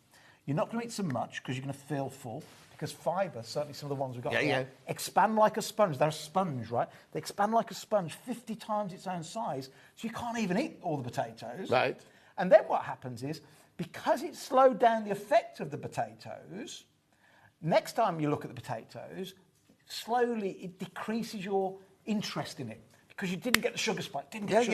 You're not going to eat so much because you're going to feel full, because fibre, certainly some of the ones we've got here, expand like a sponge. They're a sponge, right? They expand like a sponge, 50 times its own size, so you can't even eat all the potatoes. Right. And then what happens is, because it slowed down the effect of the potatoes, next time you look at the potatoes, slowly it decreases your interest in it, because you didn't get the sugar spike, didn't get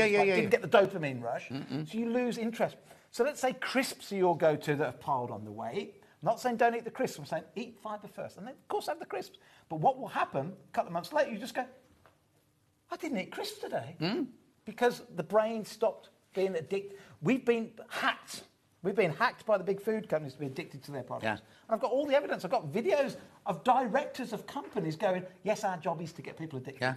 the dopamine rush, so you lose interest. So let's say crisps are your go-to that have piled on the weight. I'm not saying don't eat the crisps, I'm saying eat fibre first, and then of course have the crisps. But what will happen, a couple of months later, you just go, I didn't eat crisps today, because the brain stopped being addicted. We've been hacked. We've been hacked by the big food companies to be addicted to their products. Yeah. And I've got all the evidence. I've got videos of directors of companies going, yes, our job is to get people addicted. Yeah.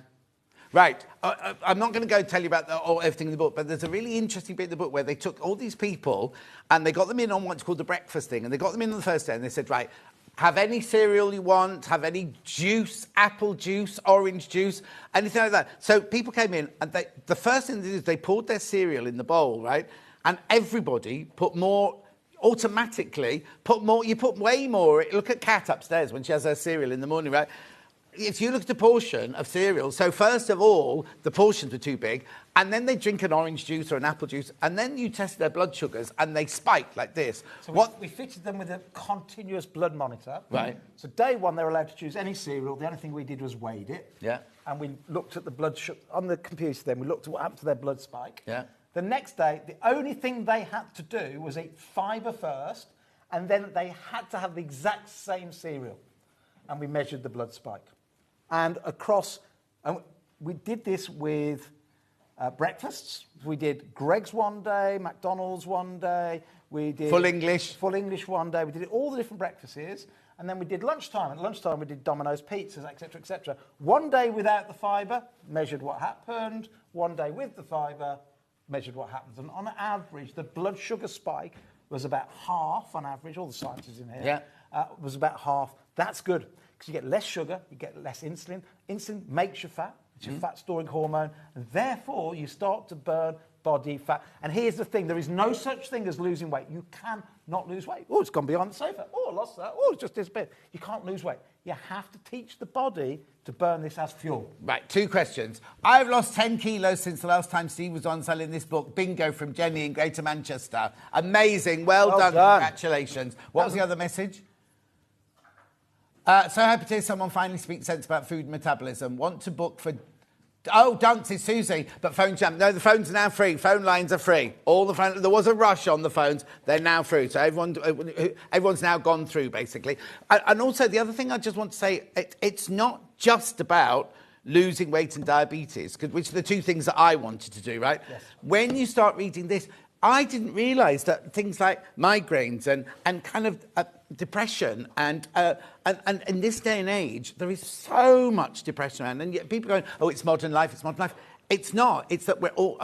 Right. I'm not going to go tell you about everything in the book, but there's a really interesting bit in the book where they took all these people and they got them in on what's called the breakfast thing, and they got them in on the first day and they said, right, have any cereal you want, have any juice, apple juice, orange juice, anything like that. So people came in and the first thing they did is they poured their cereal in the bowl, right? And everybody put more, automatically, you put way more. Look at Kat upstairs when she has her cereal in the morning, right? if you look at the portion of cereal, so first of all, the portions were too big, and then they drink an orange juice or an apple juice, and then you test their blood sugars, and they spike like this. So we fitted them with a continuous blood monitor. Right. So day one, they were allowed to choose any cereal. The only thing we did was weighed it. Yeah. And we looked at the blood sugar on the computer then. We looked at what happened to their blood spike. Yeah. The next day, the only thing they had to do was eat fibre first, and then they had to have the exact same cereal. And we measured the blood spike. And we did this with breakfasts. We did Greg's one day, McDonald's one day. We did Full English one day. We did all the different breakfasts. And then we did lunchtime. At lunchtime, we did Domino's pizzas, etc., etc. One day without the fibre, measured what happened. One day with the fibre, measured what happens. And on average, the blood sugar spike was about half on average. All the scientists in here was about half. That's good because you get less sugar, you get less insulin. Insulin makes you fat. It's your fat-storing hormone. And therefore, you start to burn body fat. And here's the thing. There is no such thing as losing weight. You cannot lose weight. Oh, it's gone behind the sofa. Oh, I lost that. Oh, it's just disappeared. You can't lose weight. You have to teach the body to burn this as fuel. Right, 2 questions. I've lost 10 kilos since the last time Steve was on selling this book, Bingo, from Jenny in Greater Manchester. Amazing. Well done. Congratulations. What was the other message? So happy to hear someone finally speak sense about food metabolism. Want to book for... Oh, Dunce, it's Susie, but phone jam. No, the phones are now free. Phone lines are free. All the phone, there was a rush on the phones. They're now free. So everyone's now gone through, basically. And also, the other thing I just want to say, it's not just about losing weight and diabetes, which are the 2 things that I wanted to do, right? Yes. When you start reading this, I didn't realise that things like migraines and kind of depression and in this day and age, there is so much depression around, and yet people are going, oh, it's modern life, it's modern life. It's not. It's that we're all...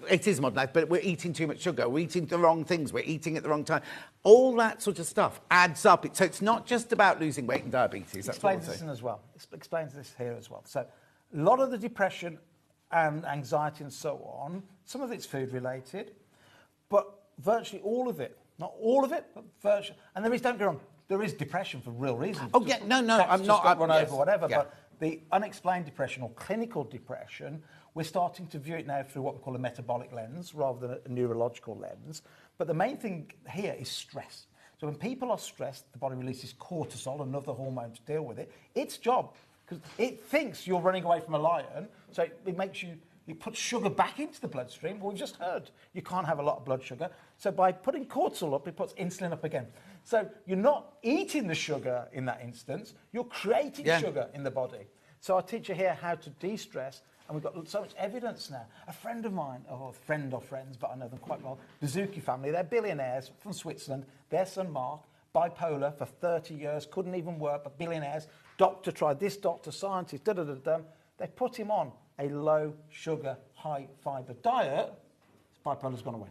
it is modern life, but we're eating too much sugar. We're eating the wrong things. We're eating at the wrong time. All that sort of stuff adds up. So it's not just about losing weight and diabetes. That's explains this as well. It explains this here as well. So a lot of the depression and anxiety and so on, some of it's food-related, but virtually all of it, not all of it, but virtually... And there is, don't get wrong, there is depression for real reasons. Oh, yeah, no, I'm not... Got run over, whatever, but the unexplained depression or clinical depression, we're starting to view it now through what we call a metabolic lens rather than a neurological lens. But the main thing here is stress. So when people are stressed, the body releases cortisol, another hormone to deal with it. Its job, because it thinks you're running away from a lion, so it makes you... It puts sugar back into the bloodstream. Well, we've just heard you can't have a lot of blood sugar. So by putting cortisol up, it puts insulin up again. So you're not eating the sugar in that instance. You're creating sugar in the body. So I teach you here how to de-stress, and we've got so much evidence now. A friend of mine, or a friend of friends, but I know them quite well, the Zucchi family, they're billionaires from Switzerland. Their son, Mark, bipolar for 30 years, couldn't even work, but billionaires. Doctor tried this, doctor, scientist, da-da-da-da. They put him on a low-sugar, high-fibre diet. His bipolar's gone away.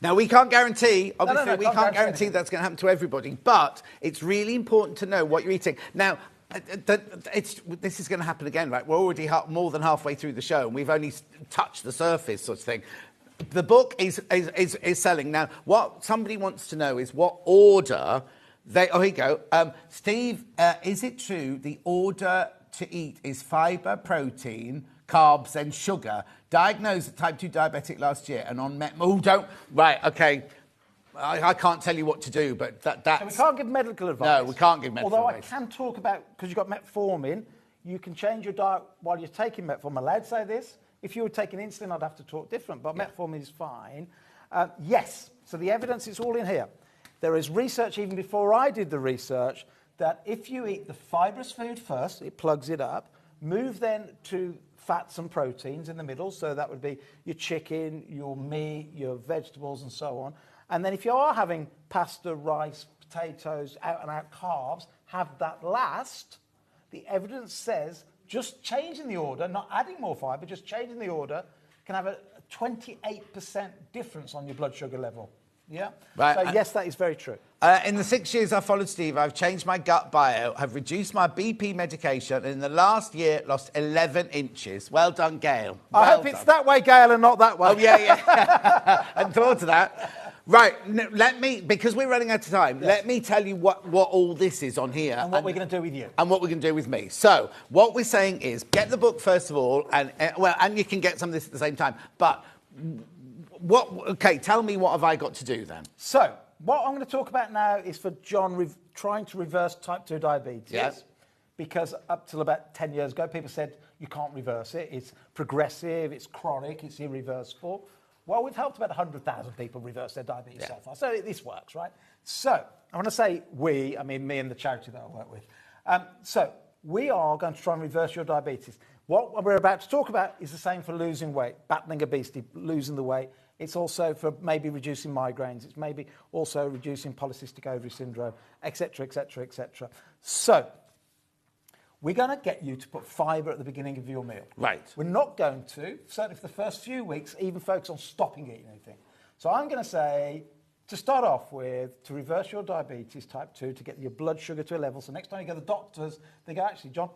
Now, we can't guarantee, obviously, we can't guarantee that's going to happen to everybody, but it's really important to know what you're eating. Now, this is going to happen again, right? We're already more than halfway through the show, and we've only touched the surface, sort of thing. The book is selling. Now, what somebody wants to know is what order they... Oh, here you go. Steve, is it true the order to eat is fibre, protein, carbs, and sugar? Diagnosed at type 2 diabetic last year and on Right, OK. I can't tell you what to do, but that's... So we can't give medical advice. No, we can't give medical advice. advice. Although I can talk about, because you've got metformin, you can change your diet while you're taking metformin. I'm allowed to say this. If you were taking insulin, I'd have to talk different, but metformin is fine. Yes, so the evidence is all in here. There is research, even before I did the research, that if you eat the fibrous food first, it plugs it up, move then to fats and proteins in the middle, so that would be your chicken, your meat, your vegetables, and so on. And then if you are having pasta, rice, potatoes, out-and-out carbs, have that last. The evidence says just changing the order, not adding more fibre, just changing the order, can have a 28% difference on your blood sugar level. Yeah? Right. So, yes, that is very true. In the 6 years I've followed Steve, I've changed my gut bio, have reduced my BP medication, and in the last year, lost 11 inches. Well done, Gail. I hope it's that way, Gail, and not that way. Oh, yeah. I hadn't thought of that. Right, let me, because we're running out of time, let me tell you what all this is on here. And what we're going to do with you. And what we're going to do with me. So, what we're saying is, get the book first of all, and you can get some of this at the same time. But, tell me what have I got to do then? So, what I'm going to talk about now is for John trying to reverse type 2 diabetes. Yes. Because up till about 10 years ago, people said you can't reverse it. It's progressive, it's chronic, it's irreversible. Well, we've helped about 100,000 people reverse their diabetes so far. So this works, right? So I want to say we, I mean me and the charity that I work with. So we are going to try and reverse your diabetes. What we're about to talk about is the same for losing weight, battling obesity, losing the weight. It's also for maybe reducing migraines. It's maybe also reducing polycystic ovary syndrome, etc., etc., etc. So we're going to get you to put fibre at the beginning of your meal. Right. We're not going to, certainly for the first few weeks, even focus on stopping eating anything. So I'm going to say, to start off with, to reverse your diabetes type 2, to get your blood sugar to a level, so next time you go to the doctors, they go, actually, John,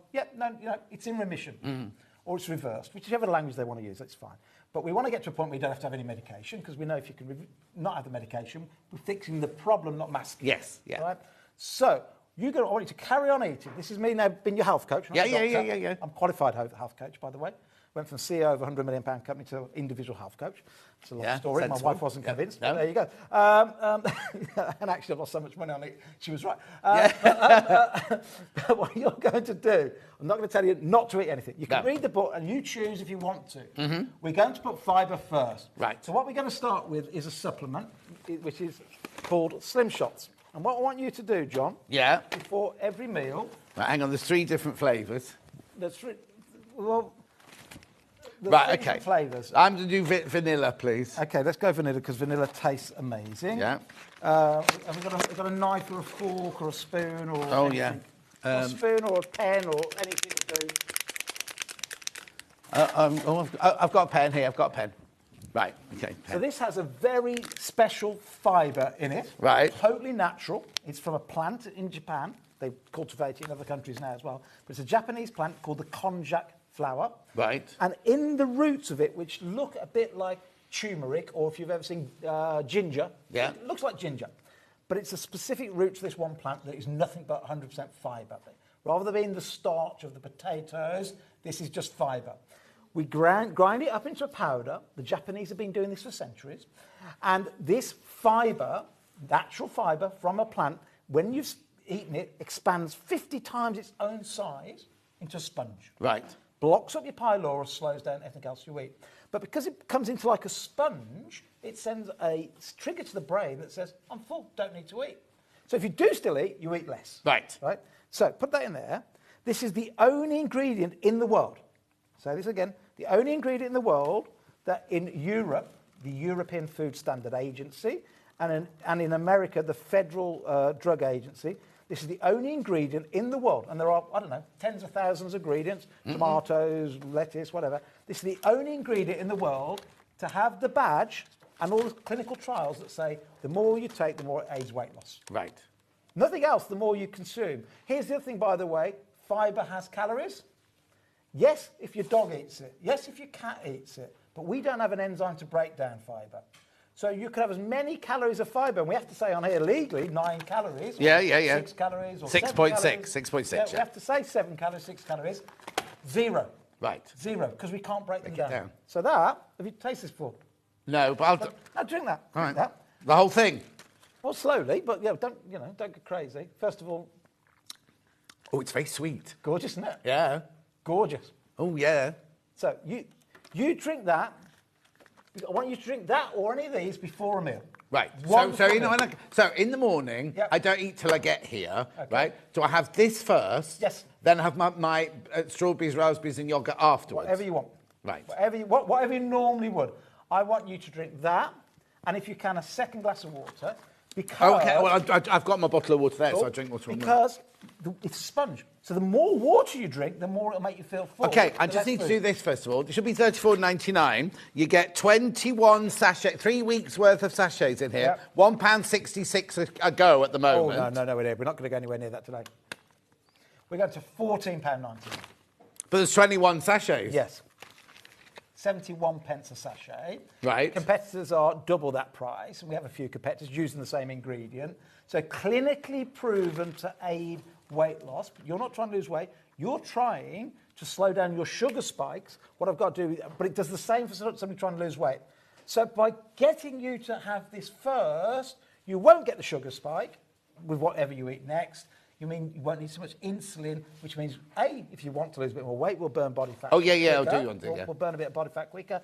it's in remission. Or it's reversed, whichever language they want to use, that's fine. But we want to get to a point where you don't have to have any medication, because we know if you can not have the medication, we're fixing the problem, not masking it. Yes, yeah. Right? So I want you to carry on eating. This is me now being your health coach. Yeah. I'm qualified health coach, by the way. Went from CEO of a £100 million company to individual health coach. It's a long story. Sensible. My wife wasn't convinced, but there you go. And actually, I've lost so much money on it. She was right. What you're going to do, I'm not going to tell you not to eat anything. You can read the book and you choose if you want to. We're going to put fibre first. Right. So what we're going to start with is a supplement, which is called Slim Shots. And what I want you to do, John, before every meal... Right, hang on, there's 3 different flavours. There's 3... Right, okay. Flavours. I'm going to do vanilla, please. Okay, let's go vanilla, because vanilla tastes amazing. Yeah. Have we got a knife or a fork or a spoon or anything? A spoon or a pen or anything to do? I've got a pen here, Right, okay. So this has a very special fibre in it. Right. Totally natural. It's from a plant in Japan. They cultivate it in other countries now as well. But it's a Japanese plant called the konjac flower. Right. And in the roots of it, which look a bit like turmeric, or if you've ever seen ginger, it looks like ginger. But it's a specific root to this one plant that is nothing but 100% fibre. Rather than being the starch of the potatoes, this is just fibre. We grind it up into a powder. The Japanese have been doing this for centuries. And this fibre, natural fibre from a plant, when you've eaten it, expands 50 times its own size into a sponge. Right. Blocks up your pylorus, slows down everything else you eat. But because it comes into like a sponge, it sends a trigger to the brain that says, I'm full, don't need to eat. So if you do still eat, you eat less. Right. Right? So put that in there. This is the only ingredient in the world. Say this again. The only ingredient in the world that in Europe, the European Food Standard Agency, and in America, the Federal Drug Agency, this is the only ingredient in the world, and there are, I don't know, tens of thousands of ingredients, tomatoes, lettuce, whatever. This is the only ingredient in the world to have the badge and all the clinical trials that say the more you take, the more it aids weight loss. Right. Nothing else, the more you consume. Here's the other thing, by the way, fibre has calories. Yes, if your dog eats it. Yes, if your cat eats it. But we don't have an enzyme to break down fibre. So you could have as many calories of fibre, and we have to say on here legally 9 calories. Yeah. 6 calories or 6.6. 6.6. Yeah, we have to say 7 calories, 6 calories. 0. Right. 0, because we can't break them it down. down. So that, have you tasted this before? No, but I'll... No, drink that. All Drink right. that. The whole thing? Well, slowly, but don't get crazy. First of all... Oh, it's very sweet. Gorgeous, isn't it? Yeah. Gorgeous. Oh, yeah. So you drink that. I want you to drink that or any of these before a meal. Right. So in the morning, I don't eat till I get here, right? Do I have this first? Yes. Then have my strawberries, raspberries and yogurt afterwards? Whatever you want. Right. Whatever you normally would. I want you to drink that, and if you can, a second glass of water. Because... Okay, well, I've got my bottle of water there, so I drink water. Because it's a sponge. So the more water you drink, the more it'll make you feel full. Okay, I just need to do this first of all. It should be $34.99. You get 21 sachets, 3 weeks worth of sachets in here. Yep. £1.66 a go at the moment. Oh, no, we're not going to go anywhere near that today. We're going to £14.90. But there's 21 sachets. Yes. 71 pence a sachet. Right. Competitors are double that price, and we have a few competitors using the same ingredient. So clinically proven to aid weight loss. But you're not trying to lose weight. You're trying to slow down your sugar spikes. What I've got to do, but it does the same for somebody trying to lose weight. So by getting you to have this first, you won't get the sugar spike with whatever you eat next. You mean you won't need so much insulin, which means, A, if you want to lose a bit more weight, we'll burn body fat Oh, yeah, quicker. I'll do one thing, yeah. We'll burn a bit of body fat quicker.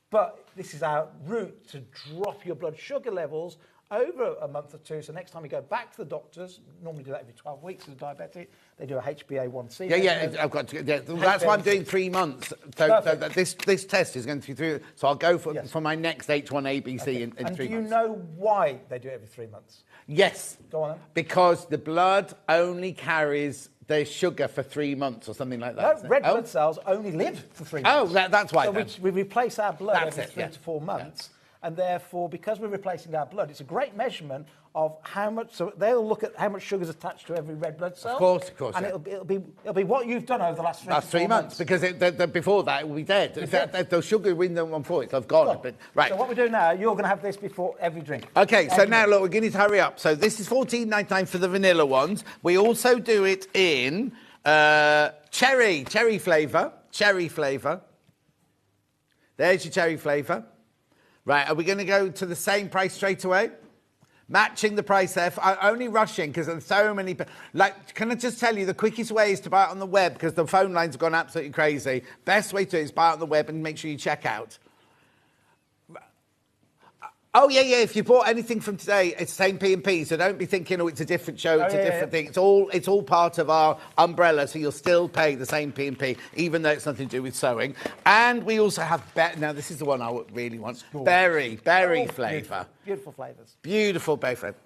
But this is our route to drop your blood sugar levels over a month or two. So next time you go back to the doctors, normally do that every 12 weeks as a diabetic, they do a HbA1c. I've got to. Yeah, that's why I'm doing 3 months. So that this test is going to be through. So I'll go for my next H1ABC in 3 months. And do you know why they do it every 3 months? Yes. Go on then. Because the blood only carries the sugar for 3 months or something like that. No, red blood cells only live for 3 months. Oh, that's why. So we replace our blood That's every it, 3 to 4 months. And therefore, because we're replacing our blood, it's a great measurement of how much. So they'll look at how much sugar is attached to every red blood cell. Of course. And it'll be what you've done over the last 3 months. Because before that, it will be dead. The sugar window on for it, so I've gone. But, right. So what we do now, you're going to have this before every drink. Okay, so now look, we're going to hurry up. So this is $14.99 for the vanilla ones. We also do it in cherry flavour. Cherry flavour. There's your cherry flavour. Right, are we going to go to the same price straight away? Matching the price there. I'm only rushing because there's so many. Like, can I just tell you, the quickest way is to buy it on the web because the phone lines have gone absolutely crazy. Best way to do it is buy it on the web and make sure you check out. Oh, yeah, if you bought anything from today, it's the same P&P, so don't be thinking, it's a different show, it's a different thing. It's all part of our umbrella, so you'll still pay the same P&P, even though it's nothing to do with sewing. And we also have, now this is the one I really want, berry flavour. Beautiful flavours. Beautiful berry flavour.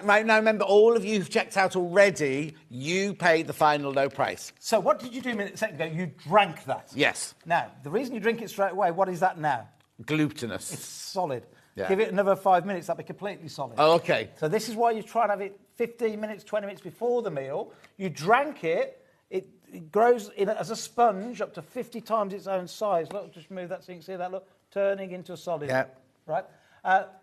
Right, now remember, all of you who've checked out already, you paid the final low price. So what did you do a second ago? You drank that. Yes. Now, the reason you drink it straight away, what is that now? Glutinous. It's solid. Yeah. Give it another 5 minutes, that'll be completely solid. Oh, okay. So this is why you try and have it 15 minutes, 20 minutes before the meal. You drank it, it grows as a sponge up to 50 times its own size. Look, just move that so you can see that, look, turning into a solid. Yeah. Right?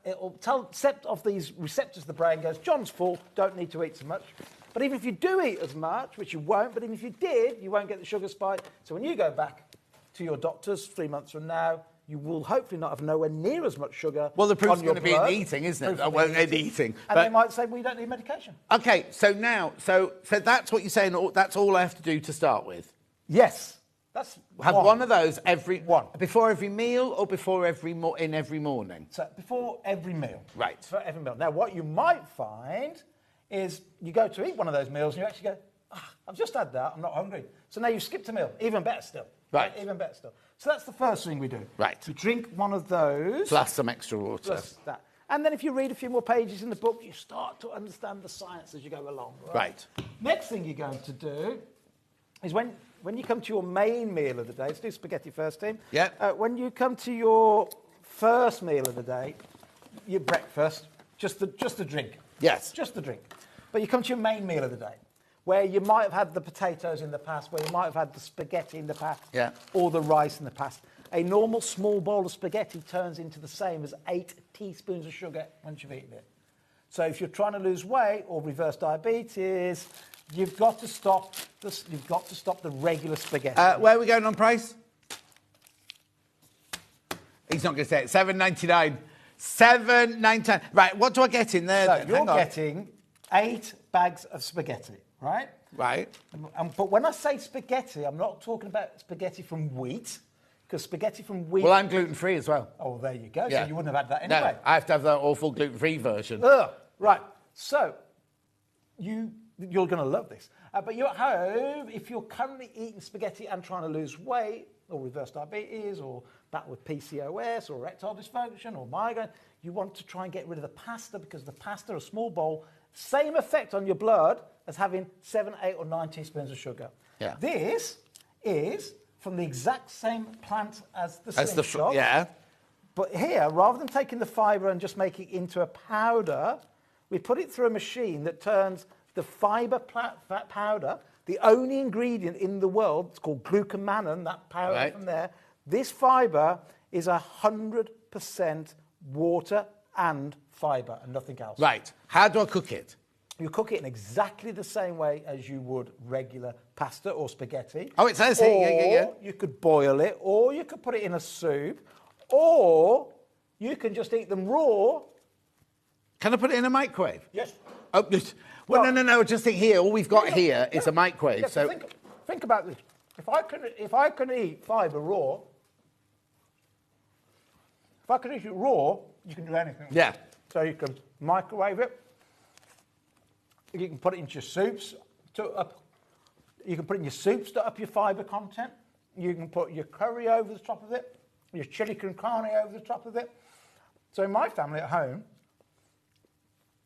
It'll set off these receptors, the brain goes, John's full, don't need to eat so much. But even if you do eat as much, which you won't, but even if you did, you won't get the sugar spike. So when you go back to your doctors 3 months from now, you will hopefully not have nowhere near as much sugar. Well, the proof's going to be in blood. eating, isn't it? Well, in eating. And they might say, well, you don't need medication. Okay, so now, so that's what you're saying, that's all I have to do to start with? Yes. That's have one of those before every meal or before every morning? So before every meal. Right. Before every meal. Now, what you might find is you go to eat one of those meals and you actually go, I've just had that, I'm not hungry. So now you've skipped a meal. Even better still. Right. Even better still. So that's the first thing we do. Right. We drink one of those. Plus some extra water. Plus that. And then if you read a few more pages in the book, you start to understand the science as you go along. Right. Next thing you're going to do is when you come to your main meal of the day, let's do spaghetti first, team. Yeah. When you come to your first meal of the day, your breakfast, just the drink. Yes. Just the drink. But you come to your main meal of the day, where you might have had the potatoes in the past, where you might have had the spaghetti in the past, or the rice in the past. A normal small bowl of spaghetti turns into the same as 8 teaspoons of sugar once you've eaten it. So if you're trying to lose weight or reverse diabetes, you've got to stop the regular spaghetti. Where are we going on price? He's not going to say it. $7.99. $7.99. Right, what do I get in there? So you're getting 8 bags of spaghetti. Right? Right. But when I say spaghetti, I'm not talking about spaghetti from wheat, because spaghetti from wheat... Well, I'm gluten-free as well. Oh, there you go. Yeah. So you wouldn't have had that anyway. No, I have to have that awful gluten-free version. Right. So, you're going to love this. But you're at home, if you're currently eating spaghetti and trying to lose weight, or reverse diabetes, or battle with PCOS, or erectile dysfunction, or migraine, you want to try and get rid of the pasta, because the pasta, a small bowl, same effect on your blood as having 7, 8 or 9 teaspoons of sugar. Yeah. This is from the exact same plant as the slingshot. Yeah. But here, rather than taking the fibre and just making it into a powder, we put it through a machine that turns the fibre powder, the only ingredient in the world, it's called glucomannan, that powder from there, This fibre is 100% water and fibre and nothing else. Right. How do I cook it? You cook it in exactly the same way as you would regular pasta or spaghetti. Oh, it says here, yeah. You could boil it, or you could put it in a soup, or you can just eat them raw. Can I put it in a microwave? Yes. Oh, well, no. Just think here. All we've got here is a microwave. Yeah, so think about this. If I can eat fibre raw, if I can eat it raw, you can do anything. Yeah. So you can microwave it. You can put it into your soups you can put it in your soups to up your fibre content. You can put your curry over the top of it, your chili con carne over the top of it. So in my family at home,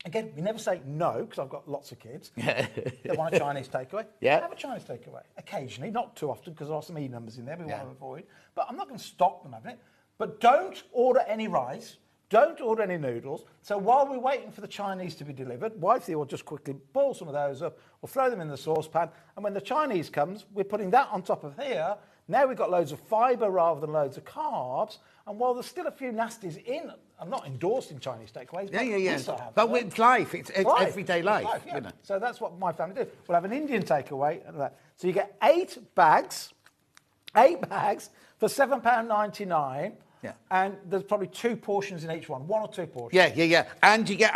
again, we never say no because I've got lots of kids. They want a Chinese takeaway. Yeah. Have a Chinese takeaway occasionally, not too often because there are some E numbers in there we want to avoid. But I'm not going to stop them having it. But don't order any rice. Don't order any noodles. So while we're waiting for the Chinese to be delivered, wifey will just quickly boil some of those up or throw them in the saucepan. And when the Chinese comes, we're putting that on top of here. Now we've got loads of fibre rather than loads of carbs. And while there's still a few nasties in, I'm not endorsing Chinese takeaways. Yeah. But it's life. It's everyday life. Yeah. You know. So that's what my family do. We'll have an Indian takeaway and that. So you get 8 bags for £7.99. Yeah. And there's probably 2 portions in each one or 2 portions. Yeah. And you get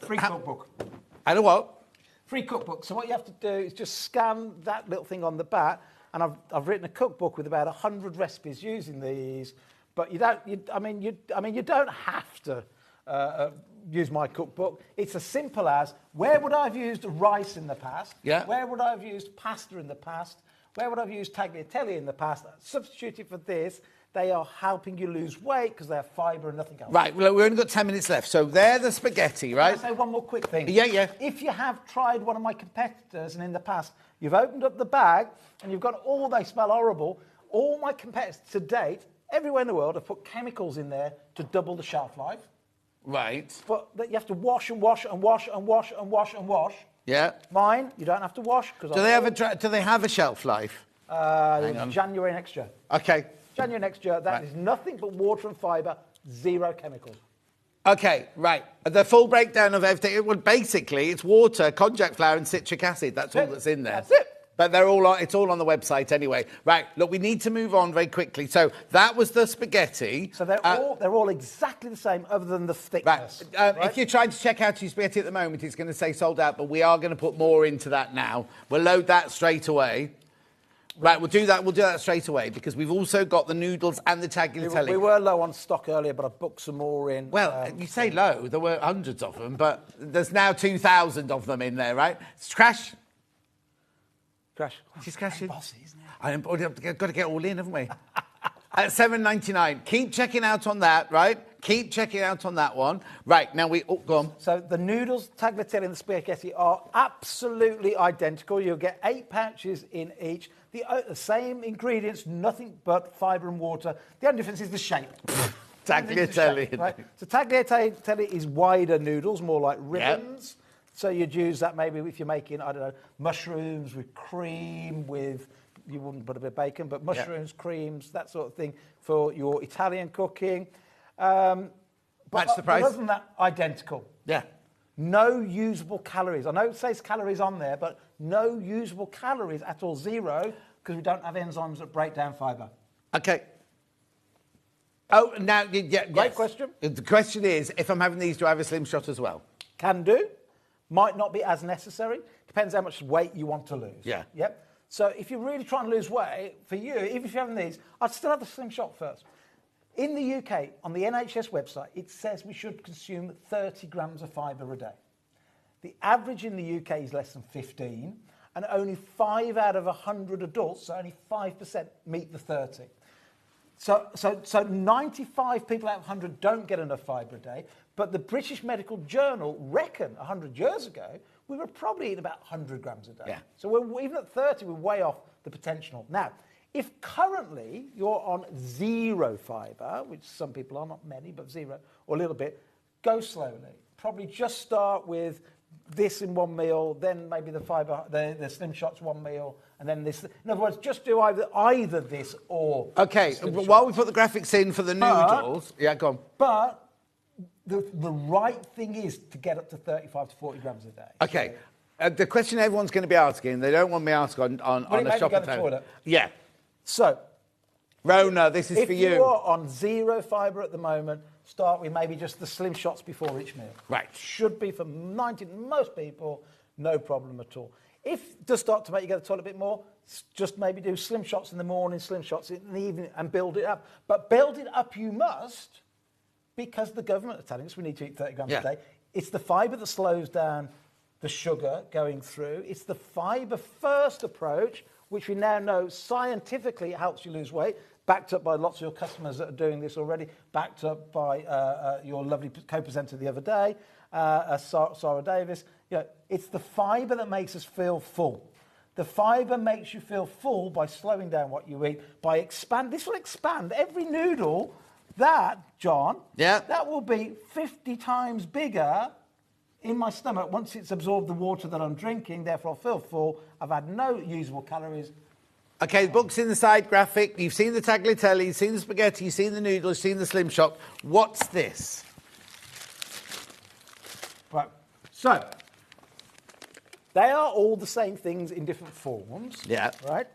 free cookbook. And a what? Free cookbook. So what you have to do is just scan that little thing on the back, and I've written a cookbook with about 100 recipes using these. But you don't have to use my cookbook. It's as simple as where would I have used rice in the past? Yeah. Where would I have used pasta in the past? Where would I have used tagliatelle in the past? Substitute it for this. They are helping you lose weight because they have fibre and nothing else. Right, well, we've only got 10 minutes left. So they're the spaghetti, right? Can I say one more quick thing? Yeah. If you have tried one of my competitors and in the past, you've opened up the bag and you've got they smell horrible. All my competitors to date, everywhere in the world, have put chemicals in there to double the shelf life. Right. But you have to wash and wash and wash and wash and wash and wash. Yeah. Mine, you don't have to wash. Do they have a shelf life? Hang on. January next year. Okay. January next year, that is nothing but water and fibre, 0 chemicals. Okay, right. The full breakdown of everything, well, basically, it's water, konjac flour and citric acid. That's all that's in there. That's it. But it's all on the website anyway. Right, look, we need to move on very quickly. So that was the spaghetti. So they're all exactly the same other than the thickness. Right. If you're trying to check out your spaghetti at the moment, it's going to say sold out, but we are going to put more into that now. We'll load that straight away. Right, we'll do that straight away because we've also got the noodles and the tagliatelle. We were low on stock earlier, but I've booked some more in. Well, you say low, there were hundreds of them, but there's now 2,000 of them in there, right? It's Crash. She's crashing. Bossy, isn't it? I've got to get all in, haven't we? At $7.99. Keep checking out on that, right? Keep checking out on that one. Right, now go on. So the noodles, tagliatelle and the spaghetti are absolutely identical. You'll get 8 pouches in each. The same ingredients, nothing but fibre and water. The only difference is the shape. Tagliatelle. Right? So tagliatelle is wider noodles, more like ribbons. Yep. So you'd use that maybe if you're making, I don't know, mushrooms with cream, you wouldn't put a bit of bacon, but mushrooms, creams, that sort of thing for your Italian cooking. Match the price. Other than that, identical. Yeah. No usable calories. I know it says calories on there, but no usable calories at all, 0, because we don't have enzymes that break down fibre. Okay. Oh, now, Great question. The question is, if I'm having these, do I have a slim shot as well? Can do. Might not be as necessary. Depends how much weight you want to lose. Yeah. Yep. So if you're really trying to lose weight, for you, even if you're having these, I'd still have the slim shot first. In the UK, on the NHS website, it says we should consume 30 grams of fibre a day. The average in the UK is less than 15, and only 5 out of 100 adults, so only 5% meet the 30. So 95 people out of 100 don't get enough fibre a day, but the British Medical Journal reckon 100 years ago we were probably eating about 100 grams a day. Yeah. So even at 30, we're way off the potential. Now, if currently you're on 0 fibre, which some people are, not many, but 0, or a little bit, go slowly. Probably just start with this in one meal, then maybe the fibre, the Slim Shots one meal, and then this. In other words, just do either this or. Okay, while we put the graphics in for the noodles, yeah, go on. But the right thing is to get up to 35 to 40 grams a day. Okay, the question everyone's going to be asking, they don't want me asking on a shopping toilet. Yeah. So, Rona, this is for you. If you are on zero fibre at the moment, start with maybe just the Slim Shots before each meal. Right. Should be for most people, no problem at all. If it does start to make you go to the toilet a bit more, just maybe do Slim Shots in the morning, Slim Shots in the evening, and build it up. But build it up you must, because the government are telling us we need to eat 30 grams a day. It's the fibre that slows down the sugar going through. It's the fibre-first approach, which we now know scientifically helps you lose weight, backed up by lots of your customers that are doing this already, backed up by your lovely co-presenter the other day, Sarah Davis. You know, it's the fibre that makes us feel full. The fibre makes you feel full by slowing down what you eat, by expand. This will expand every noodle. That, John, that will be 50 times bigger in my stomach once it's absorbed the water that I'm drinking. Therefore, I'll feel full. I've had no usable calories. Okay, the book's in the side graphic. You've seen the tagliatelle, you've seen the spaghetti, you've seen the noodles, you've seen the Slim Shot. What's this? Right. So, they are all the same things in different forms. Yeah. Right?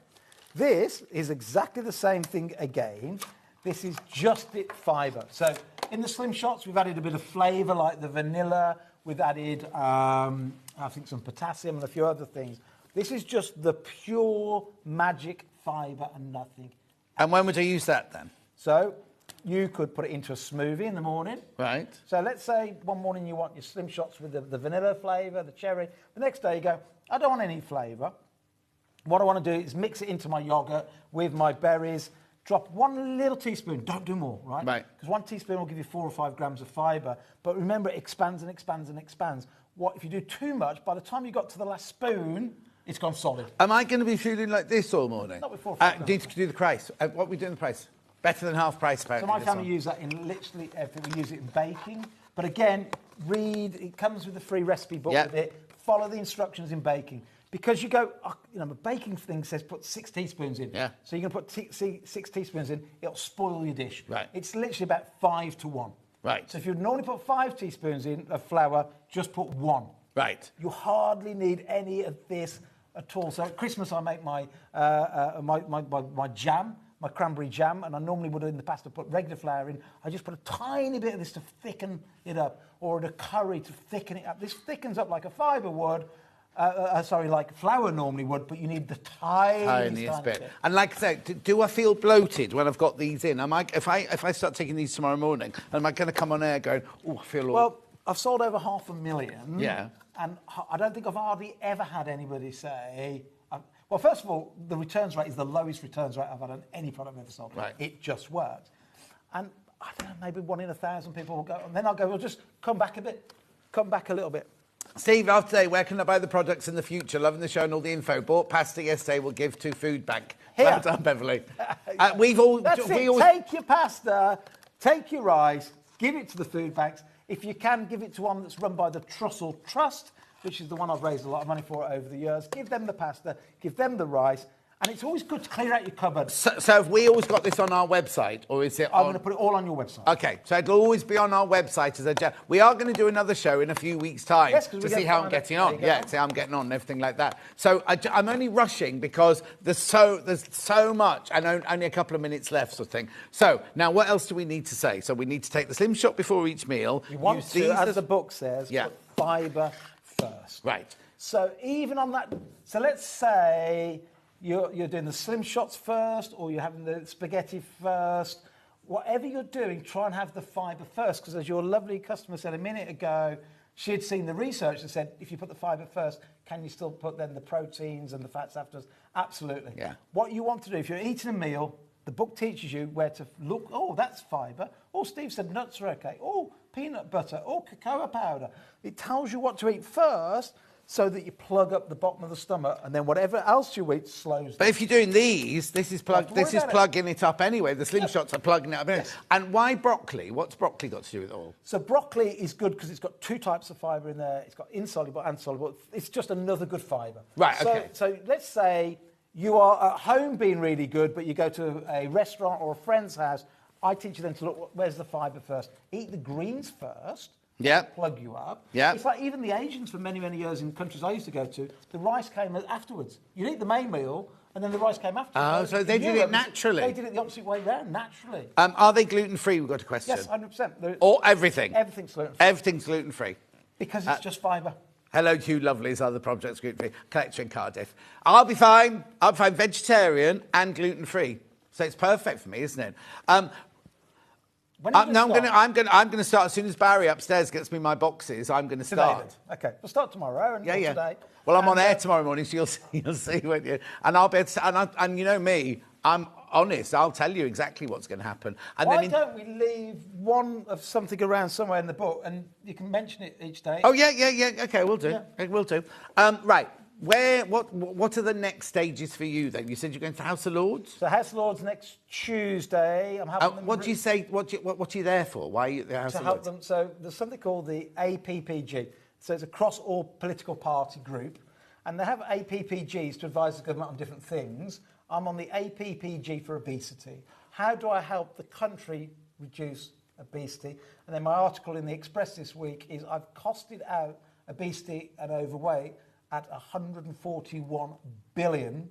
This is exactly the same thing again. This is just it fibre. So, in the Slim Shots, we've added a bit of flavour like the vanilla. We've added, I think, some potassium and a few other things. This is just the pure magic fibre and nothing. And when would I use that then? So you could put it into a smoothie in the morning. Right. So let's say one morning you want your Slim Shots with the vanilla flavour, the cherry. The next day you go, I don't want any flavour. What I want to do is mix it into my yoghurt with my berries. Drop 1 little teaspoon, don't do more, right? Right. Because 1 teaspoon will give you 4 or 5 grams of fibre. But remember, it expands and expands and expands. What if you do too much, by the time you got to the last spoon, it's gone solid. Am I going to be feeling like this all morning? Not with 4 or 5 need to do the price. What are we doing the price? Better than half price, apparently. So my family use that in literally everything. We use it in baking. But again, it comes with a free recipe book with it. Follow the instructions in baking. Because you go, the baking thing says put 6 teaspoons in. Yeah. So you're going to put 6 teaspoons in, it'll spoil your dish. Right. It's literally about 5 to 1. Right. So if you normally put 5 teaspoons in of flour, just put 1. Right. You hardly need any of this at all. So at Christmas I make my jam, my cranberry jam, and I normally would in the past have put regular flour in. I just put a tiny bit of this to thicken it up, or in a curry to thicken it up. This thickens up like a fibre would. Like flour normally would, but you need the tiniest bit. And like I said, do I feel bloated when I've got these in? If I start taking these tomorrow morning, am I going to come on air going, oh, I feel all... Well, I've sold over 500,000. Yeah. And I don't think I've hardly ever had anybody say... well, first of all, the returns rate is the lowest returns rate I've had on any product I've ever sold. Right. It just works. And I don't know, maybe 1 in 1,000 people will go, and then I'll go, well, just come back a bit. Come back a little bit. Steve, after today, where can I buy the products in the future? Loving the show and all the info. Bought pasta yesterday, will give to Food Bank. Here. Well done, Beverly. That's it. Take your pasta, take your rice, give it to the food banks. If you can, give it to one that's run by the Trussell Trust, which is the one I've raised a lot of money for over the years. Give them the pasta, give them the rice. And it's always good to clear out your cupboard. So have we always got this on our website, or is it I'm going to put it all on your website. Okay, so it'll always be on our website as a... We are going to do another show in a few weeks' time to see how I'm getting on. See how I'm getting on and everything like that. So I'm only rushing because there's so much and only a couple of minutes left, sort of thing. So now what else do we need to say? So we need to take the Slim Shot before each meal. You want to, as the book says, put fibre first. Right. So even on that... So let's say... You're doing the Slim Shots first, or you're having the spaghetti first. Whatever you're doing, try and have the fibre first, because as your lovely customer said a minute ago, she had seen the research that said, if you put the fibre first, can you still put then the proteins and the fats afterwards? Absolutely. Yeah. What you want to do, if you're eating a meal, the book teaches you where to look. Oh, that's fibre. Oh, Steve said nuts are okay. Oh, peanut butter. Oh, cocoa powder. It tells you what to eat first, so that you plug up the bottom of the stomach, and then whatever else you eat slows down. But if you're doing these, this is plugging it up anyway. The Slim Shots are plugging it up anyway. Yes. And why broccoli? What's broccoli got to do with it all? So broccoli is good because it's got 2 types of fibre in there. It's got insoluble and soluble. It's just another good fibre. Right, okay. So let's say you are at home being really good, but you go to a restaurant or a friend's house. I teach you then to look, where's the fibre first? Eat the greens first. Yeah. Plug you up. Yeah. It's like even the Asians for many, many years in countries I used to go to, the rice came afterwards. You'd eat the main meal, and then the rice came afterwards. Oh, so they did it naturally. They did it the opposite way round, naturally. Are they gluten-free? We've got a question. Yes, 100%. Or everything? Everything's gluten-free. Everything's gluten-free. Because it's just fibre. Hello, Hugh Lovely's other projects, gluten-free. Collector in Cardiff. I'll be fine. I'll be fine. Vegetarian and gluten-free. So it's perfect for me, isn't it? I'm going to start as soon as Barry upstairs gets me my boxes. I'm going to start. Today. Okay, we'll start tomorrow. And today. Well, I'm on air tomorrow morning, so you'll see, won't you? And I'll be able to, and you know me, I'm honest. I'll tell you exactly what's going to happen. And why don't we leave one of something around somewhere in the book, and you can mention it each day? Oh yeah. Okay, we'll do. Yeah. We'll do. Right. What are the next stages for you then? You said you're going to House of Lords? So House of Lords next Tuesday. I'm helping them. What do you say? What are you there for? Why are you at the House of Lords? To help them. So there's something called the APPG. So it's across all political party group, and they have APPGs to advise the government on different things. I'm on the APPG for obesity. How do I help the country reduce obesity? And then my article in the Express this week is I've costed out obesity and overweight at 141 billion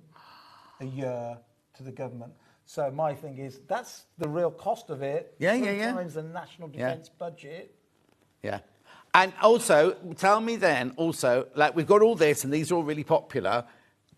a year to the government. So my thing is, that's the real cost of it. Yeah. Times the national defence budget. Yeah. And also, tell me then, like we've got all this and these are all really popular.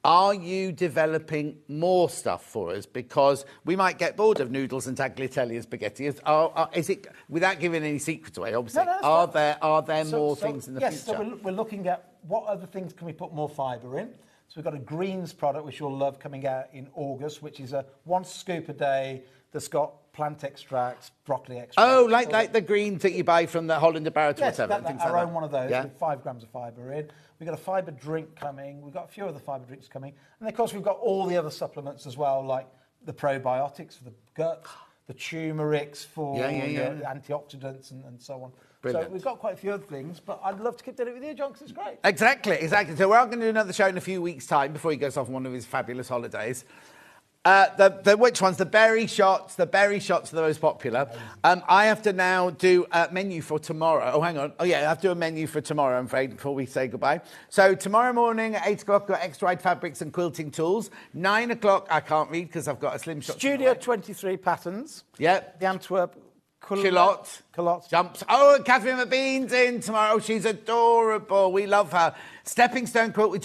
Are you developing more stuff for us? Because we might get bored of noodles and tagliatelle and spaghetti. Is it, without giving any secrets away, obviously, are there more things in the future? Yes, so we're looking at what other things can we put more fibre in. So we've got a greens product, which you'll love, coming out in August, which is a 1 scoop a day that's got plant extracts, broccoli extracts. Oh, like the greens that you buy from the Hollander Barrett or whatever. Yes, our own one of those with 5 grams of fibre in. We've got a fibre drink coming. We've got a few other fibre drinks coming. And, of course, we've got all the other supplements as well, like the probiotics for the gut, the turmerics for the antioxidants and so on. Brilliant. So we've got quite a few other things, but I'd love to keep doing it with you, John, because it's great. Exactly. So we're going to do another show in a few weeks' time before he goes off on one of his fabulous holidays. Which ones? The berry shots. The berry shots are the most popular. I have to now do a menu for tomorrow. Oh, hang on. Oh, yeah, I have to do a menu for tomorrow, I'm afraid, before we say goodbye. So tomorrow morning at 8 o'clock, I've got extra wide fabrics and quilting tools. 9 o'clock, I can't read because I've got a Slim Shot. Studio 23 patterns. Yep. The Antwerp Culotte jumps. Oh, Catherine McBean's in tomorrow. Oh, she's adorable. We love her. Stepping Stone quilt with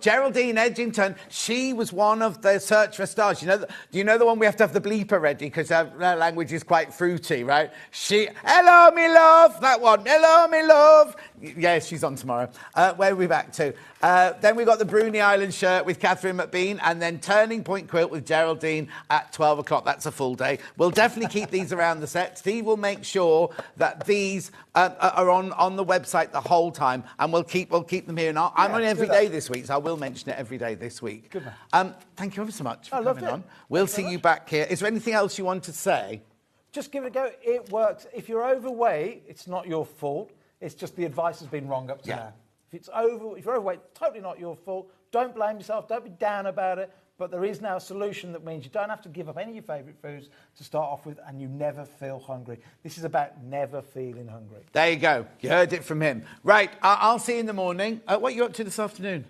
Geraldine Edgington. She was one of the Search for Stars. Do you know the one we have to have the bleeper ready because her language is quite fruity, right? Hello, me love. That one. Hello, me love. Yes, she's on tomorrow. Where are we back to? Then we've got the Brunei Island shirt with Catherine McBean, and then Turning Point quilt with Geraldine at 12 o'clock. That's a full day. We'll definitely keep these around the set. Steve will make sure that these are on the website the whole time, and we'll keep them here. And I'm on every day this week, so I will mention it every day this week. Good man. Thank you ever so much for coming on. We'll see you back here. Is there anything else you want to say? Just give it a go. It works. If you're overweight, it's not your fault. It's just the advice has been wrong up to now. If you're overweight, totally not your fault. Don't blame yourself. Don't be down about it. But there is now a solution that means you don't have to give up any of your favourite foods to start off with, and you never feel hungry. This is about never feeling hungry. There you go. You heard it from him. Right, I'll see you in the morning. What are you up to this afternoon?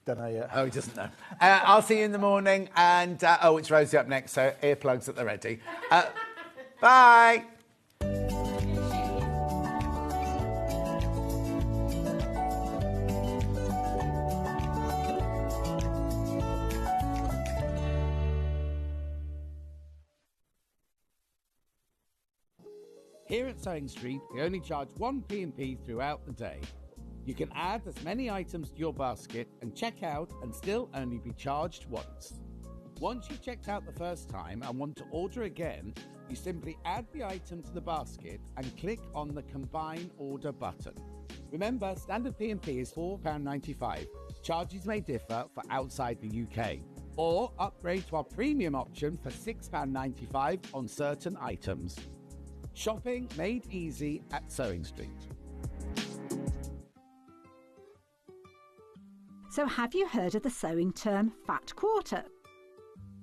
Don't know yet. Oh, he doesn't know. I'll see you in the morning. And, it's Rosie up next, so earplugs at the ready. Bye. Here at Sewing Street, we only charge 1 P&P throughout the day. You can add as many items to your basket and check out and still only be charged once. Once you've checked out the first time and want to order again, you simply add the item to the basket and click on the Combine Order button. Remember, standard P&P is £4.95. Charges may differ for outside the UK. Or upgrade to our premium option for £6.95 on certain items. Shopping made easy at Sewing Street. So have you heard of the sewing term fat quarter?